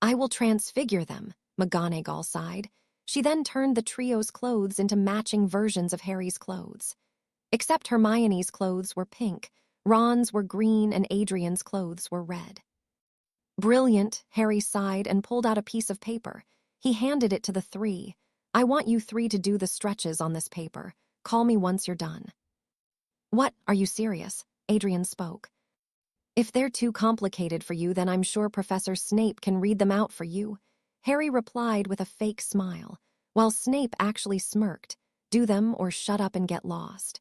S1: I will transfigure them, McGonagall sighed. She then turned the trio's clothes into matching versions of Harry's clothes. Except Hermione's clothes were pink, Ron's were green, and Adrian's clothes were red. Brilliant, Harry sighed and pulled out a piece of paper. He handed it to the 3. I want you 3 to do the stretches on this paper. Call me once you're done. What, are you serious? Adrian spoke. If they're too complicated for you, then I'm sure Professor Snape can read them out for you, Harry replied with a fake smile, while Snape actually smirked. Do them or shut up and get lost."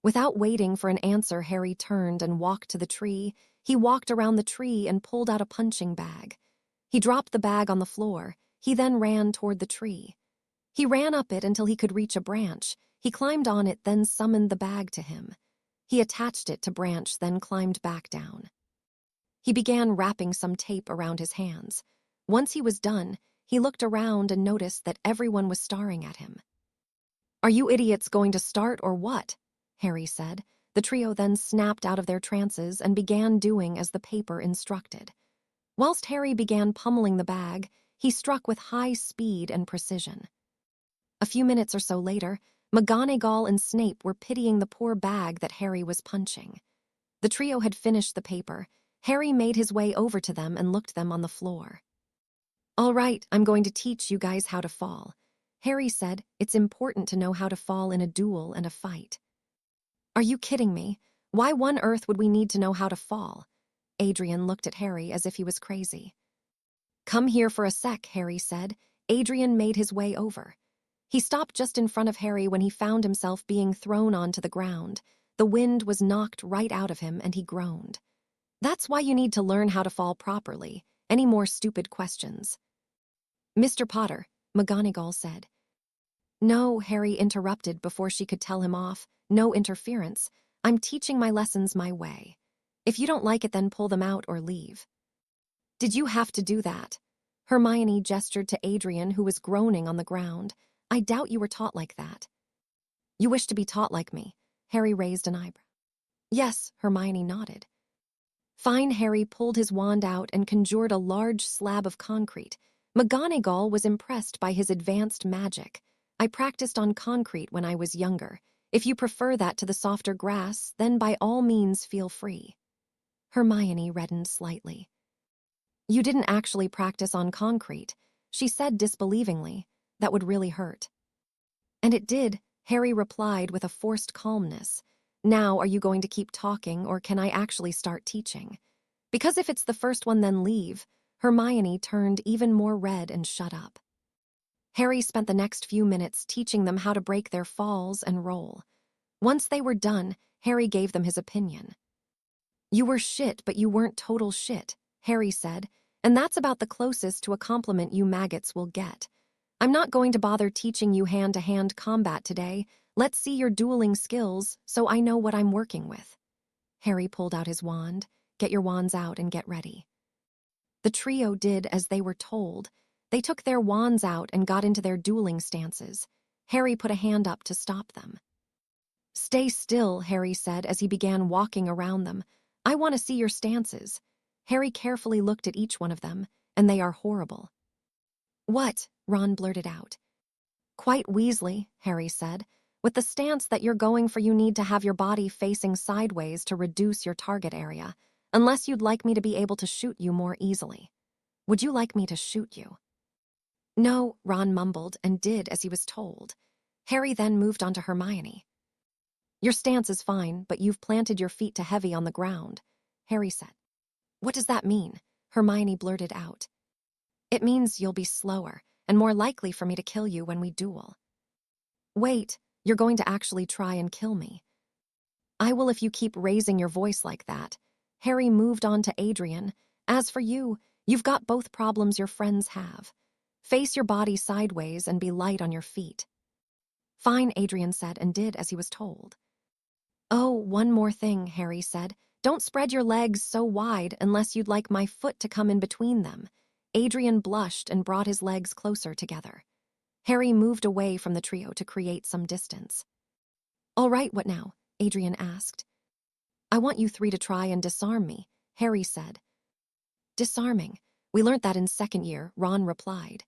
S1: Without waiting for an answer, Harry turned and walked to the tree. He walked around the tree and pulled out a punching bag. He dropped the bag on the floor. He then ran toward the tree. He ran up it until he could reach a branch. He climbed on it, then summoned the bag to him. He attached it to branch, then climbed back down. He began wrapping some tape around his hands. Once he was done, he looked around and noticed that everyone was staring at him. "Are you idiots going to start or what?" Harry said. The trio then snapped out of their trances and began doing as the paper instructed. Whilst Harry began pummeling the bag, he struck with high speed and precision. A few minutes or so later, McGonagall and Snape were pitying the poor bag that Harry was punching. The trio had finished the paper. Harry made his way over to them and looked them on the floor. "All right, I'm going to teach you guys how to fall." Harry said, "It's important to know how to fall in a duel and a fight." "Are you kidding me? Why on earth would we need to know how to fall?" Adrian looked at Harry as if he was crazy. "Come here for a sec," Harry said. Adrian made his way over. He stopped just in front of Harry when he found himself being thrown onto the ground. The wind was knocked right out of him and he groaned. "That's why you need to learn how to fall properly. Any more stupid questions?" "Mr. Potter," McGonagall said. "No," Harry interrupted before she could tell him off. "No interference. I'm teaching my lessons my way. If you don't like it, then pull them out or leave." "Did you have to do that?" Hermione gestured to Adrian, who was groaning on the ground. "I doubt you were taught like that." "You wish to be taught like me?" Harry raised an eyebrow. "Yes," Hermione nodded. Fine. Harry pulled his wand out and conjured a large slab of concrete. McGonagall was impressed by his advanced magic. "I practiced on concrete when I was younger. If you prefer that to the softer grass, then by all means feel free." Hermione reddened slightly. "You didn't actually practice on concrete," she said disbelievingly. "That would really hurt." "And it did," Harry replied with a forced calmness. "Now, are you going to keep talking, or can I actually start teaching? Because if it's the first one, then leave." Hermione turned even more red and shut up. Harry spent the next few minutes teaching them how to break their falls and roll. Once they were done, Harry gave them his opinion. "You were shit, but you weren't total shit," Harry said, "and that's about the closest to a compliment you maggots will get. I'm not going to bother teaching you hand-to-hand combat today. Let's see your dueling skills so I know what I'm working with." Harry pulled out his wand. "Get your wands out and get ready." The trio did as they were told. They took their wands out and got into their dueling stances. Harry put a hand up to stop them. "Stay still," Harry said as he began walking around them. "I want to see your stances." Harry carefully looked at each one of them, and they are horrible. "What?" Ron blurted out. "Quite Weasley," Harry said. "With the stance that you're going for, you need to have your body facing sideways to reduce your target area, unless you'd like me to be able to shoot you more easily. Would you like me to shoot you?" "No," Ron mumbled and did as he was told. Harry then moved on to Hermione. "Your stance is fine, but you've planted your feet too heavy on the ground," Harry said. "What does that mean?" Hermione blurted out. "It means you'll be slower and more likely for me to kill you when we duel." "Wait, you're going to actually try and kill me?" "I will if you keep raising your voice like that." Harry moved on to Adrian. "As for you, you've got both problems your friends have. Face your body sideways and be light on your feet." "Fine," Adrian said and did as he was told. "Oh, one more thing," Harry said. "Don't spread your legs so wide unless you'd like my foot to come in between them." Adrian blushed and brought his legs closer together. Harry moved away from the trio to create some distance. "All right, what now?" Adrian asked. "I want you three to try and disarm me," Harry said. "Disarming? We learnt that in second year," Ron replied.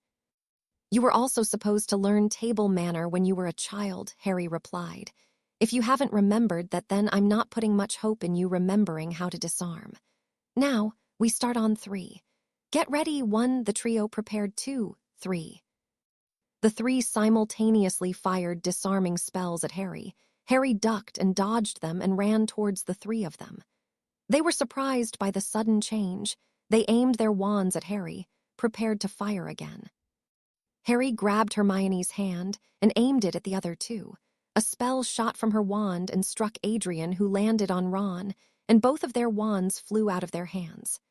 S1: "You were also supposed to learn table manner when you were a child," Harry replied. "If you haven't remembered that, then I'm not putting much hope in you remembering how to disarm. Now, we start on 3. Get ready, 1. The trio prepared 2, 3. The 3 simultaneously fired disarming spells at Harry. Harry ducked and dodged them and ran towards the 3 of them. They were surprised by the sudden change. They aimed their wands at Harry, prepared to fire again. Harry grabbed Hermione's hand and aimed it at the other two. A spell shot from her wand and struck Adrian, who landed on Ron, and both of their wands flew out of their hands.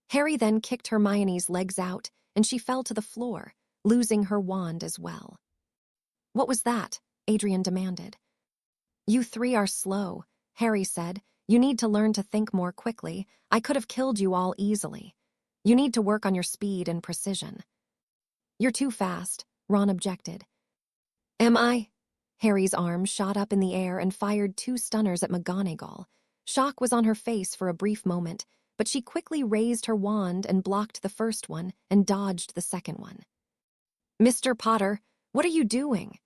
S1: Harry then kicked Hermione's legs out, and she fell to the floor, losing her wand as well. "What was that?" Adrian demanded. "You three are slow," Harry said. "You need to learn to think more quickly. I could have killed you all easily. You need to work on your speed and precision." "You're too fast," Ron objected. "Am I?" Harry's arm shot up in the air and fired 2 stunners at McGonagall. Shock was on her face for a brief moment, but she quickly raised her wand and blocked the first one and dodged the second one. "Mr. Potter, what are you doing?"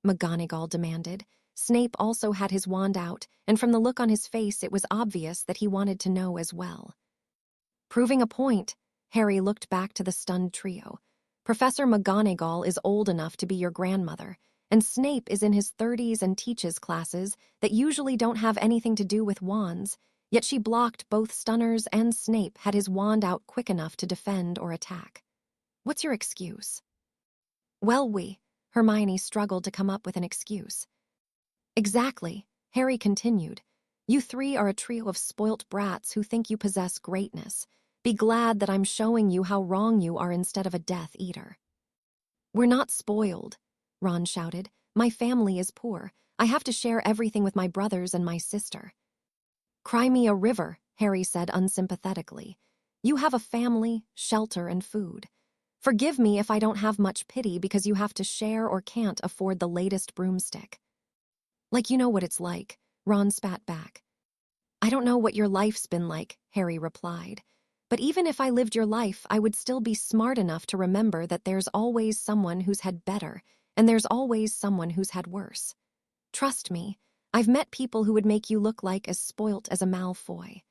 S1: McGonagall demanded. Snape also had his wand out, and from the look on his face it was obvious that he wanted to know as well. "Proving a point," Harry looked back to the stunned trio. "Professor McGonagall is old enough to be your grandmother, and Snape is in his 30s and teaches classes that usually don't have anything to do with wands, yet she blocked both stunners and Snape had his wand out quick enough to defend or attack. What's your excuse?" "Well, Hermione struggled to come up with an excuse. "Exactly," Harry continued. "You three are a trio of spoilt brats who think you possess greatness. Be glad that I'm showing you how wrong you are instead of a Death Eater." "We're not spoiled," Ron shouted. "My family is poor. I have to share everything with my brothers and my sister." "Cry me a river," Harry said unsympathetically. "You have a family, shelter, and food. Forgive me if I don't have much pity because you have to share or can't afford the latest broomstick." "Like you know what it's like," Ron spat back. "I don't know what your life's been like," Harry replied. "But even if I lived your life, I would still be smart enough to remember that there's always someone who's had better, and there's always someone who's had worse. Trust me, I've met people who would make you look like as spoilt as a Malfoy.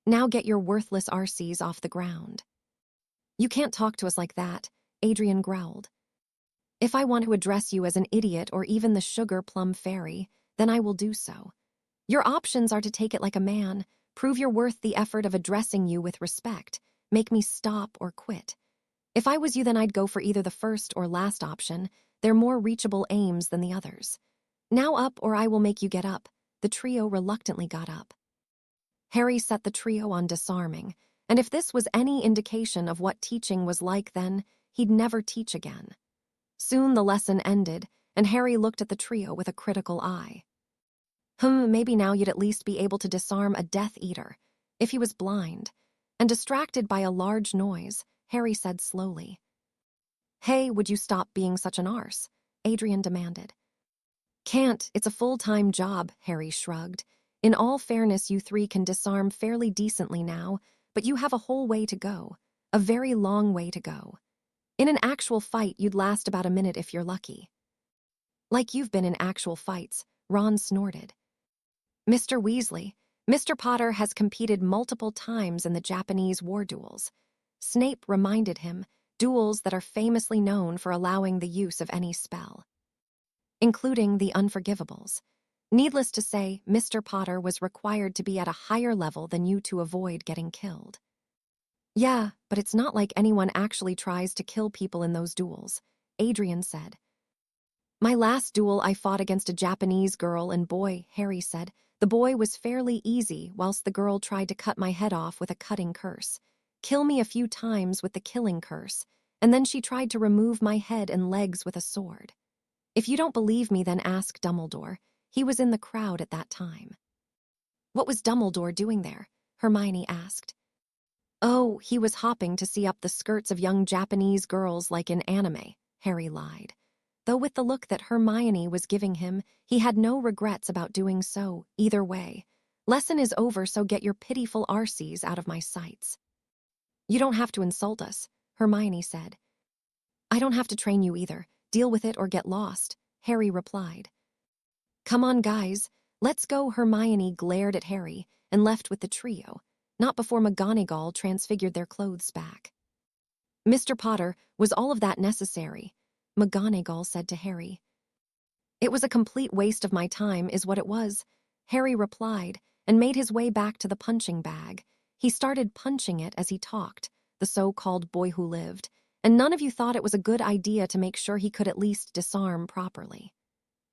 S1: Now get your worthless arses off the ground." "You can't talk to us like that," Adrian growled. "If I want to address you as an idiot or even the sugar plum fairy, then I will do so. Your options are to take it like a man, prove you're worth the effort of addressing you with respect, make me stop or quit. If I was you, then I'd go for either the first or last option. They're more reachable aims than the others. Now up or I will make you get up." The trio reluctantly got up. Harry set the trio on disarming, and if this was any indication of what teaching was like then, he'd never teach again. Soon the lesson ended, and Harry looked at the trio with a critical eye. Maybe now you'd at least be able to disarm a Death Eater, if he was blind. And distracted by a large noise, Harry said slowly. "Hey, would you stop being such an arse?" Adrian demanded. "Can't, it's a full-time job," Harry shrugged. "In all fairness, you three can disarm fairly decently now, but you have a whole way to go, a very long way to go. In an actual fight, you'd last about a minute if you're lucky." "Like you've been in actual fights," Ron snorted. "Mr. Weasley, Mr. Potter has competed multiple times in the Japanese war duels." Snape reminded him, duels that are famously known for allowing the use of any spell, including the Unforgivables. Needless to say, Mr. Potter was required to be at a higher level than you to avoid getting killed. "Yeah, but it's not like anyone actually tries to kill people in those duels," Adrian said. "My last duel I fought against a Japanese girl and boy," Harry said. "The boy was fairly easy, whilst the girl tried to cut my head off with a cutting curse, kill me a few times with the killing curse, and then she tried to remove my head and legs with a sword. If you don't believe me, then ask Dumbledore. He was in the crowd at that time." "What was Dumbledore doing there?" Hermione asked. "Oh, he was hopping to see up the skirts of young Japanese girls like in anime," Harry lied. Though with the look that Hermione was giving him, he had no regrets about doing so, either way. "Lesson is over, so get your pitiful arses out of my sights." "You don't have to insult us," Hermione said. "I don't have to train you either. Deal with it or get lost," Harry replied. "Come on, guys. Let's go." Hermione glared at Harry and left with the trio, not before McGonagall transfigured their clothes back. "Mr. Potter, was all of that necessary?" McGonagall said to Harry. "It was a complete waste of my time, is what it was," Harry replied, and made his way back to the punching bag. He started punching it as he talked, the so-called boy who lived, and none of you thought it was a good idea to make sure he could at least disarm properly.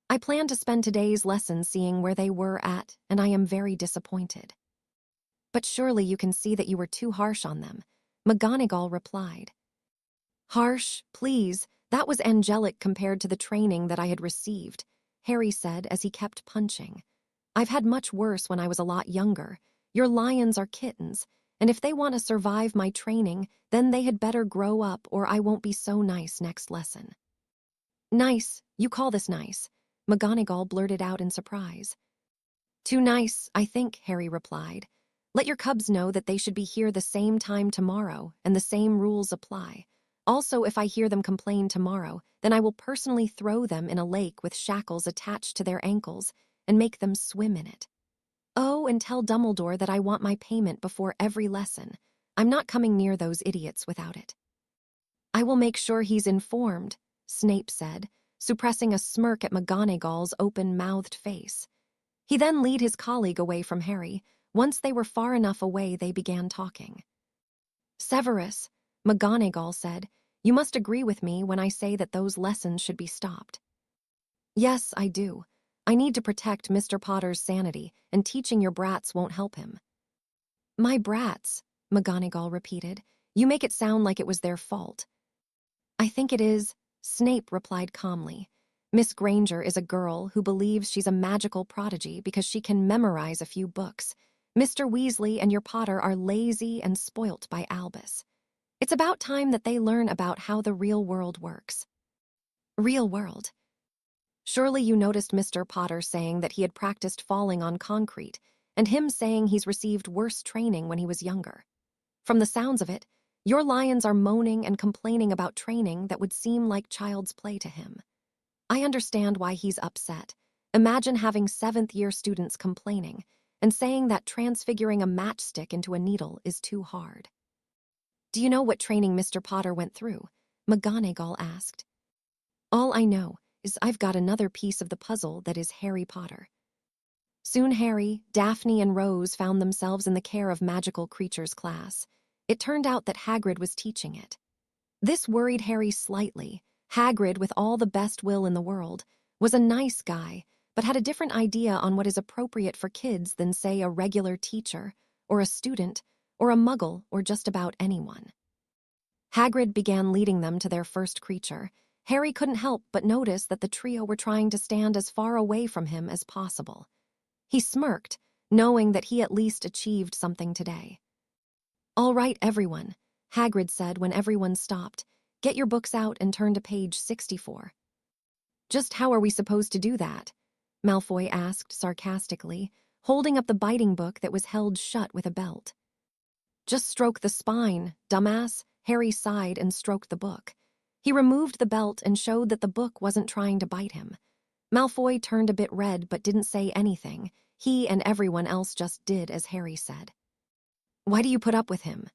S1: I planned to spend today's lesson seeing where they were at, and I am very disappointed. But surely you can see that you were too harsh on them, McGonagall replied. Harsh, please, that was angelic compared to the training that I had received, Harry said as he kept punching. I've had much worse when I was a lot younger. Your lions are kittens, and if they want to survive my training, then they had better grow up or I won't be so nice next lesson. Nice? You call this nice? McGonagall blurted out in surprise. Too nice, I think, Harry replied. Let your cubs know that they should be here the same time tomorrow, and the same rules apply. Also, if I hear them complain tomorrow, then I will personally throw them in a lake with shackles attached to their ankles and make them swim in it. Oh, and tell Dumbledore that I want my payment before every lesson. I'm not coming near those idiots without it. I will make sure he's informed, Snape said, suppressing a smirk at McGonagall's open-mouthed face. He then led his colleague away from Harry. Once they were far enough away, they began talking. Severus, McGonagall said, you must agree with me when I say that those lessons should be stopped. Yes, I do. I need to protect Mr. Potter's sanity, and teaching your brats won't help him. My brats, McGonagall repeated. You make it sound like it was their fault. I think it is, Snape replied calmly. Miss Granger is a girl who believes she's a magical prodigy because she can memorize a few books. Mr. Weasley and your Potter are lazy and spoilt by Albus. It's about time that they learn about how the real world works. Real world? Surely you noticed Mr. Potter saying that he had practiced falling on concrete, and him saying he's received worse training when he was younger. From the sounds of it, your lions are moaning and complaining about training that would seem like child's play to him. I understand why he's upset. Imagine having 7th-year students complaining and saying that transfiguring a matchstick into a needle is too hard. Do you know what training Mr. Potter went through? McGonagall asked. All I know is I've got another piece of the puzzle that is Harry Potter. Soon Harry, Daphne, and Rose found themselves in the care of magical creatures class. It turned out that Hagrid was teaching it. This worried Harry slightly. Hagrid, with all the best will in the world, was a nice guy, but had a different idea on what is appropriate for kids than, say, a regular teacher, or a student, or a muggle, or just about anyone. Hagrid began leading them to their first creature. Harry couldn't help but notice that the trio were trying to stand as far away from him as possible. He smirked, knowing that he at least achieved something today. All right, everyone, Hagrid said when everyone stopped. Get your books out and turn to page 64. Just how are we supposed to do that? Malfoy asked sarcastically, holding up the biting book that was held shut with a belt. Just stroke the spine, dumbass, Harry sighed and stroked the book. He removed the belt and showed that the book wasn't trying to bite him. Malfoy turned a bit red but didn't say anything. He and everyone else just did as Harry said. Why do you put up with him?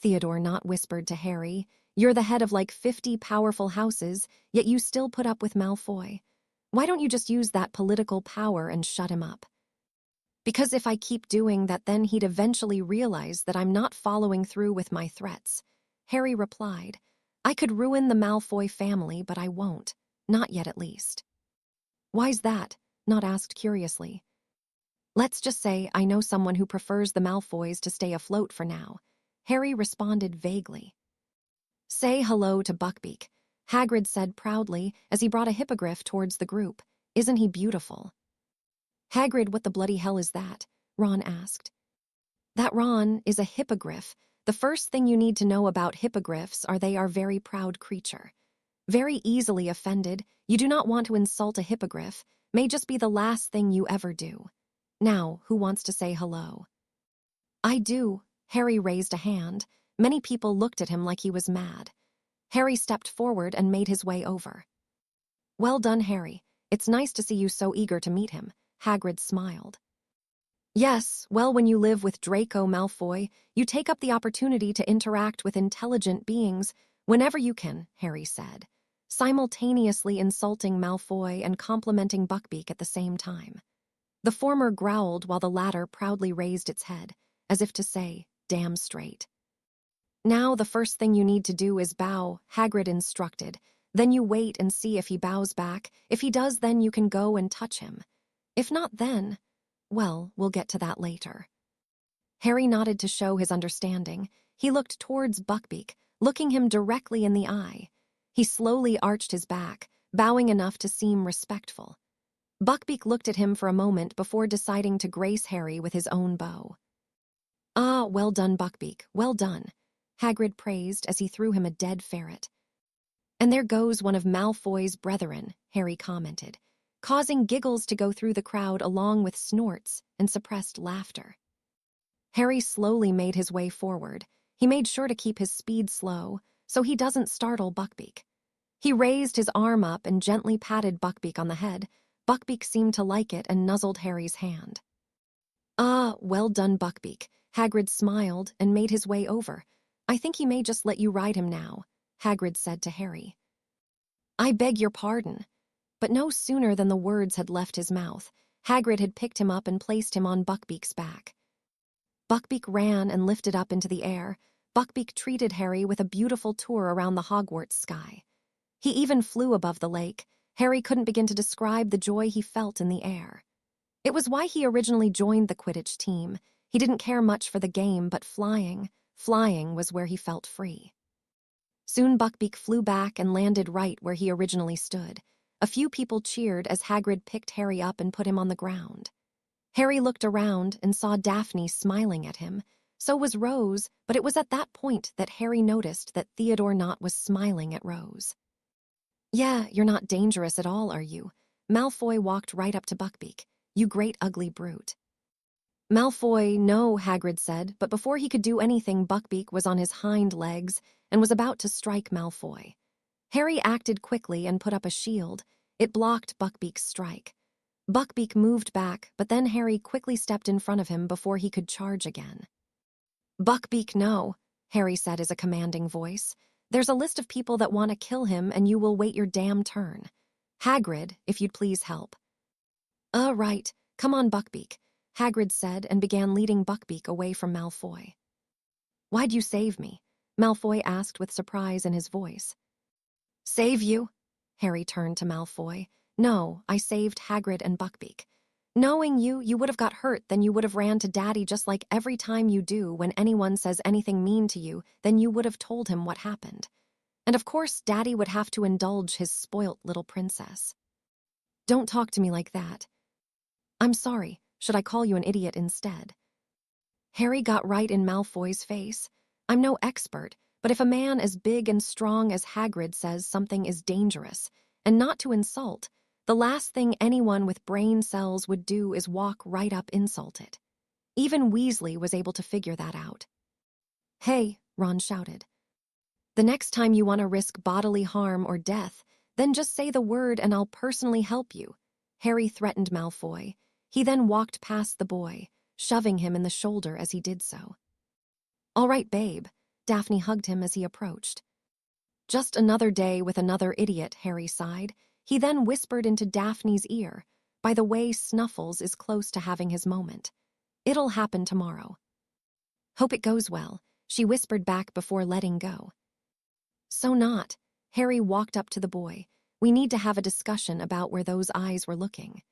S1: Theodore Nott whispered to Harry. You're the head of like 50 powerful houses, yet you still put up with Malfoy. Why don't you just use that political power and shut him up? Because if I keep doing that, then he'd eventually realize that I'm not following through with my threats. Harry replied. I could ruin the Malfoy family, but I won't. Not yet, at least. Why's that? Nott asked curiously. Let's just say I know someone who prefers the Malfoys to stay afloat for now. Harry responded vaguely. Say hello to Buckbeak, Hagrid said proudly as he brought a hippogriff towards the group. Isn't he beautiful? Hagrid, what the bloody hell is that? Ron asked. That, Ron, is a hippogriff. The first thing you need to know about hippogriffs are they are very proud creature. Very easily offended, you do not want to insult a hippogriff, may just be the last thing you ever do. Now, who wants to say hello? I do. Harry raised a hand. Many people looked at him like he was mad. Harry stepped forward and made his way over. Well done, Harry. It's nice to see you so eager to meet him, Hagrid smiled. Yes, well, when you live with Draco Malfoy, you take up the opportunity to interact with intelligent beings whenever you can, Harry said, simultaneously insulting Malfoy and complimenting Buckbeak at the same time. The former growled while the latter proudly raised its head, as if to say, damn straight. Now the first thing you need to do is bow, Hagrid instructed. Then you wait and see if he bows back. If he does, then you can go and touch him. If not, then, well, we'll get to that later. Harry nodded to show his understanding. He looked towards Buckbeak, looking him directly in the eye. He slowly arched his back, bowing enough to seem respectful. Buckbeak looked at him for a moment before deciding to grace Harry with his own bow. "Ah, well done, Buckbeak, well done," Hagrid praised as he threw him a dead ferret. "And there goes one of Malfoy's brethren," Harry commented, causing giggles to go through the crowd along with snorts and suppressed laughter. Harry slowly made his way forward. He made sure to keep his speed slow so he doesn't startle Buckbeak. He raised his arm up and gently patted Buckbeak on the head. Buckbeak seemed to like it and nuzzled Harry's hand. "Ah, well done, Buckbeak." Hagrid smiled and made his way over. "I think he may just let you ride him now," Hagrid said to Harry. "I beg your pardon." But no sooner than the words had left his mouth, Hagrid had picked him up and placed him on Buckbeak's back. Buckbeak ran and lifted up into the air. Buckbeak treated Harry with a beautiful tour around the Hogwarts sky. He even flew above the lake. Harry couldn't begin to describe the joy he felt in the air. It was why he originally joined the Quidditch team. He didn't care much for the game, but flying was where he felt free. Soon Buckbeak flew back and landed right where he originally stood. A few people cheered as Hagrid picked Harry up and put him on the ground. Harry looked around and saw Daphne smiling at him. So was Rose, but it was at that point that Harry noticed that Theodore Nott was smiling at Rose. "Yeah, you're not dangerous at all, are you?" Malfoy walked right up to Buckbeak. "You great ugly brute." "Malfoy, no," Hagrid said, but before he could do anything, Buckbeak was on his hind legs and was about to strike Malfoy. Harry acted quickly and put up a shield. It blocked Buckbeak's strike. Buckbeak moved back, but then Harry quickly stepped in front of him before he could charge again. "Buckbeak, no," Harry said as a commanding voice. "There's a list of people that want to kill him, and you will wait your damn turn. Hagrid, if you'd please help." Right. Come on, Buckbeak," Hagrid said and began leading Buckbeak away from Malfoy. "Why'd you save me?" Malfoy asked with surprise in his voice. "Save you?" Harry turned to Malfoy. "No, I saved Hagrid and Buckbeak. Knowing you would have got hurt, then you would have ran to Daddy just like every time you do when anyone says anything mean to you, then you would have told him what happened. And of course, Daddy would have to indulge his spoilt little princess." "Don't talk to me like that." "I'm sorry. Should I call you an idiot instead?" Harry got right in Malfoy's face. "I'm no expert, but if a man as big and strong as Hagrid says something is dangerous, and not to insult, the last thing anyone with brain cells would do is walk right up insult it. Even Weasley was able to figure that out." "Hey," Ron shouted. "The next time you want to risk bodily harm or death, then just say the word and I'll personally help you," Harry threatened Malfoy. He then walked past the boy, shoving him in the shoulder as he did so. "All right, babe." Daphne hugged him as he approached. "Just another day with another idiot," Harry sighed. He then whispered into Daphne's ear, "By the way, Snuffles is close to having his moment. It'll happen tomorrow." "Hope it goes well," she whispered back before letting go. "So not." Harry walked up to the boy. "We need to have a discussion about where those eyes were looking."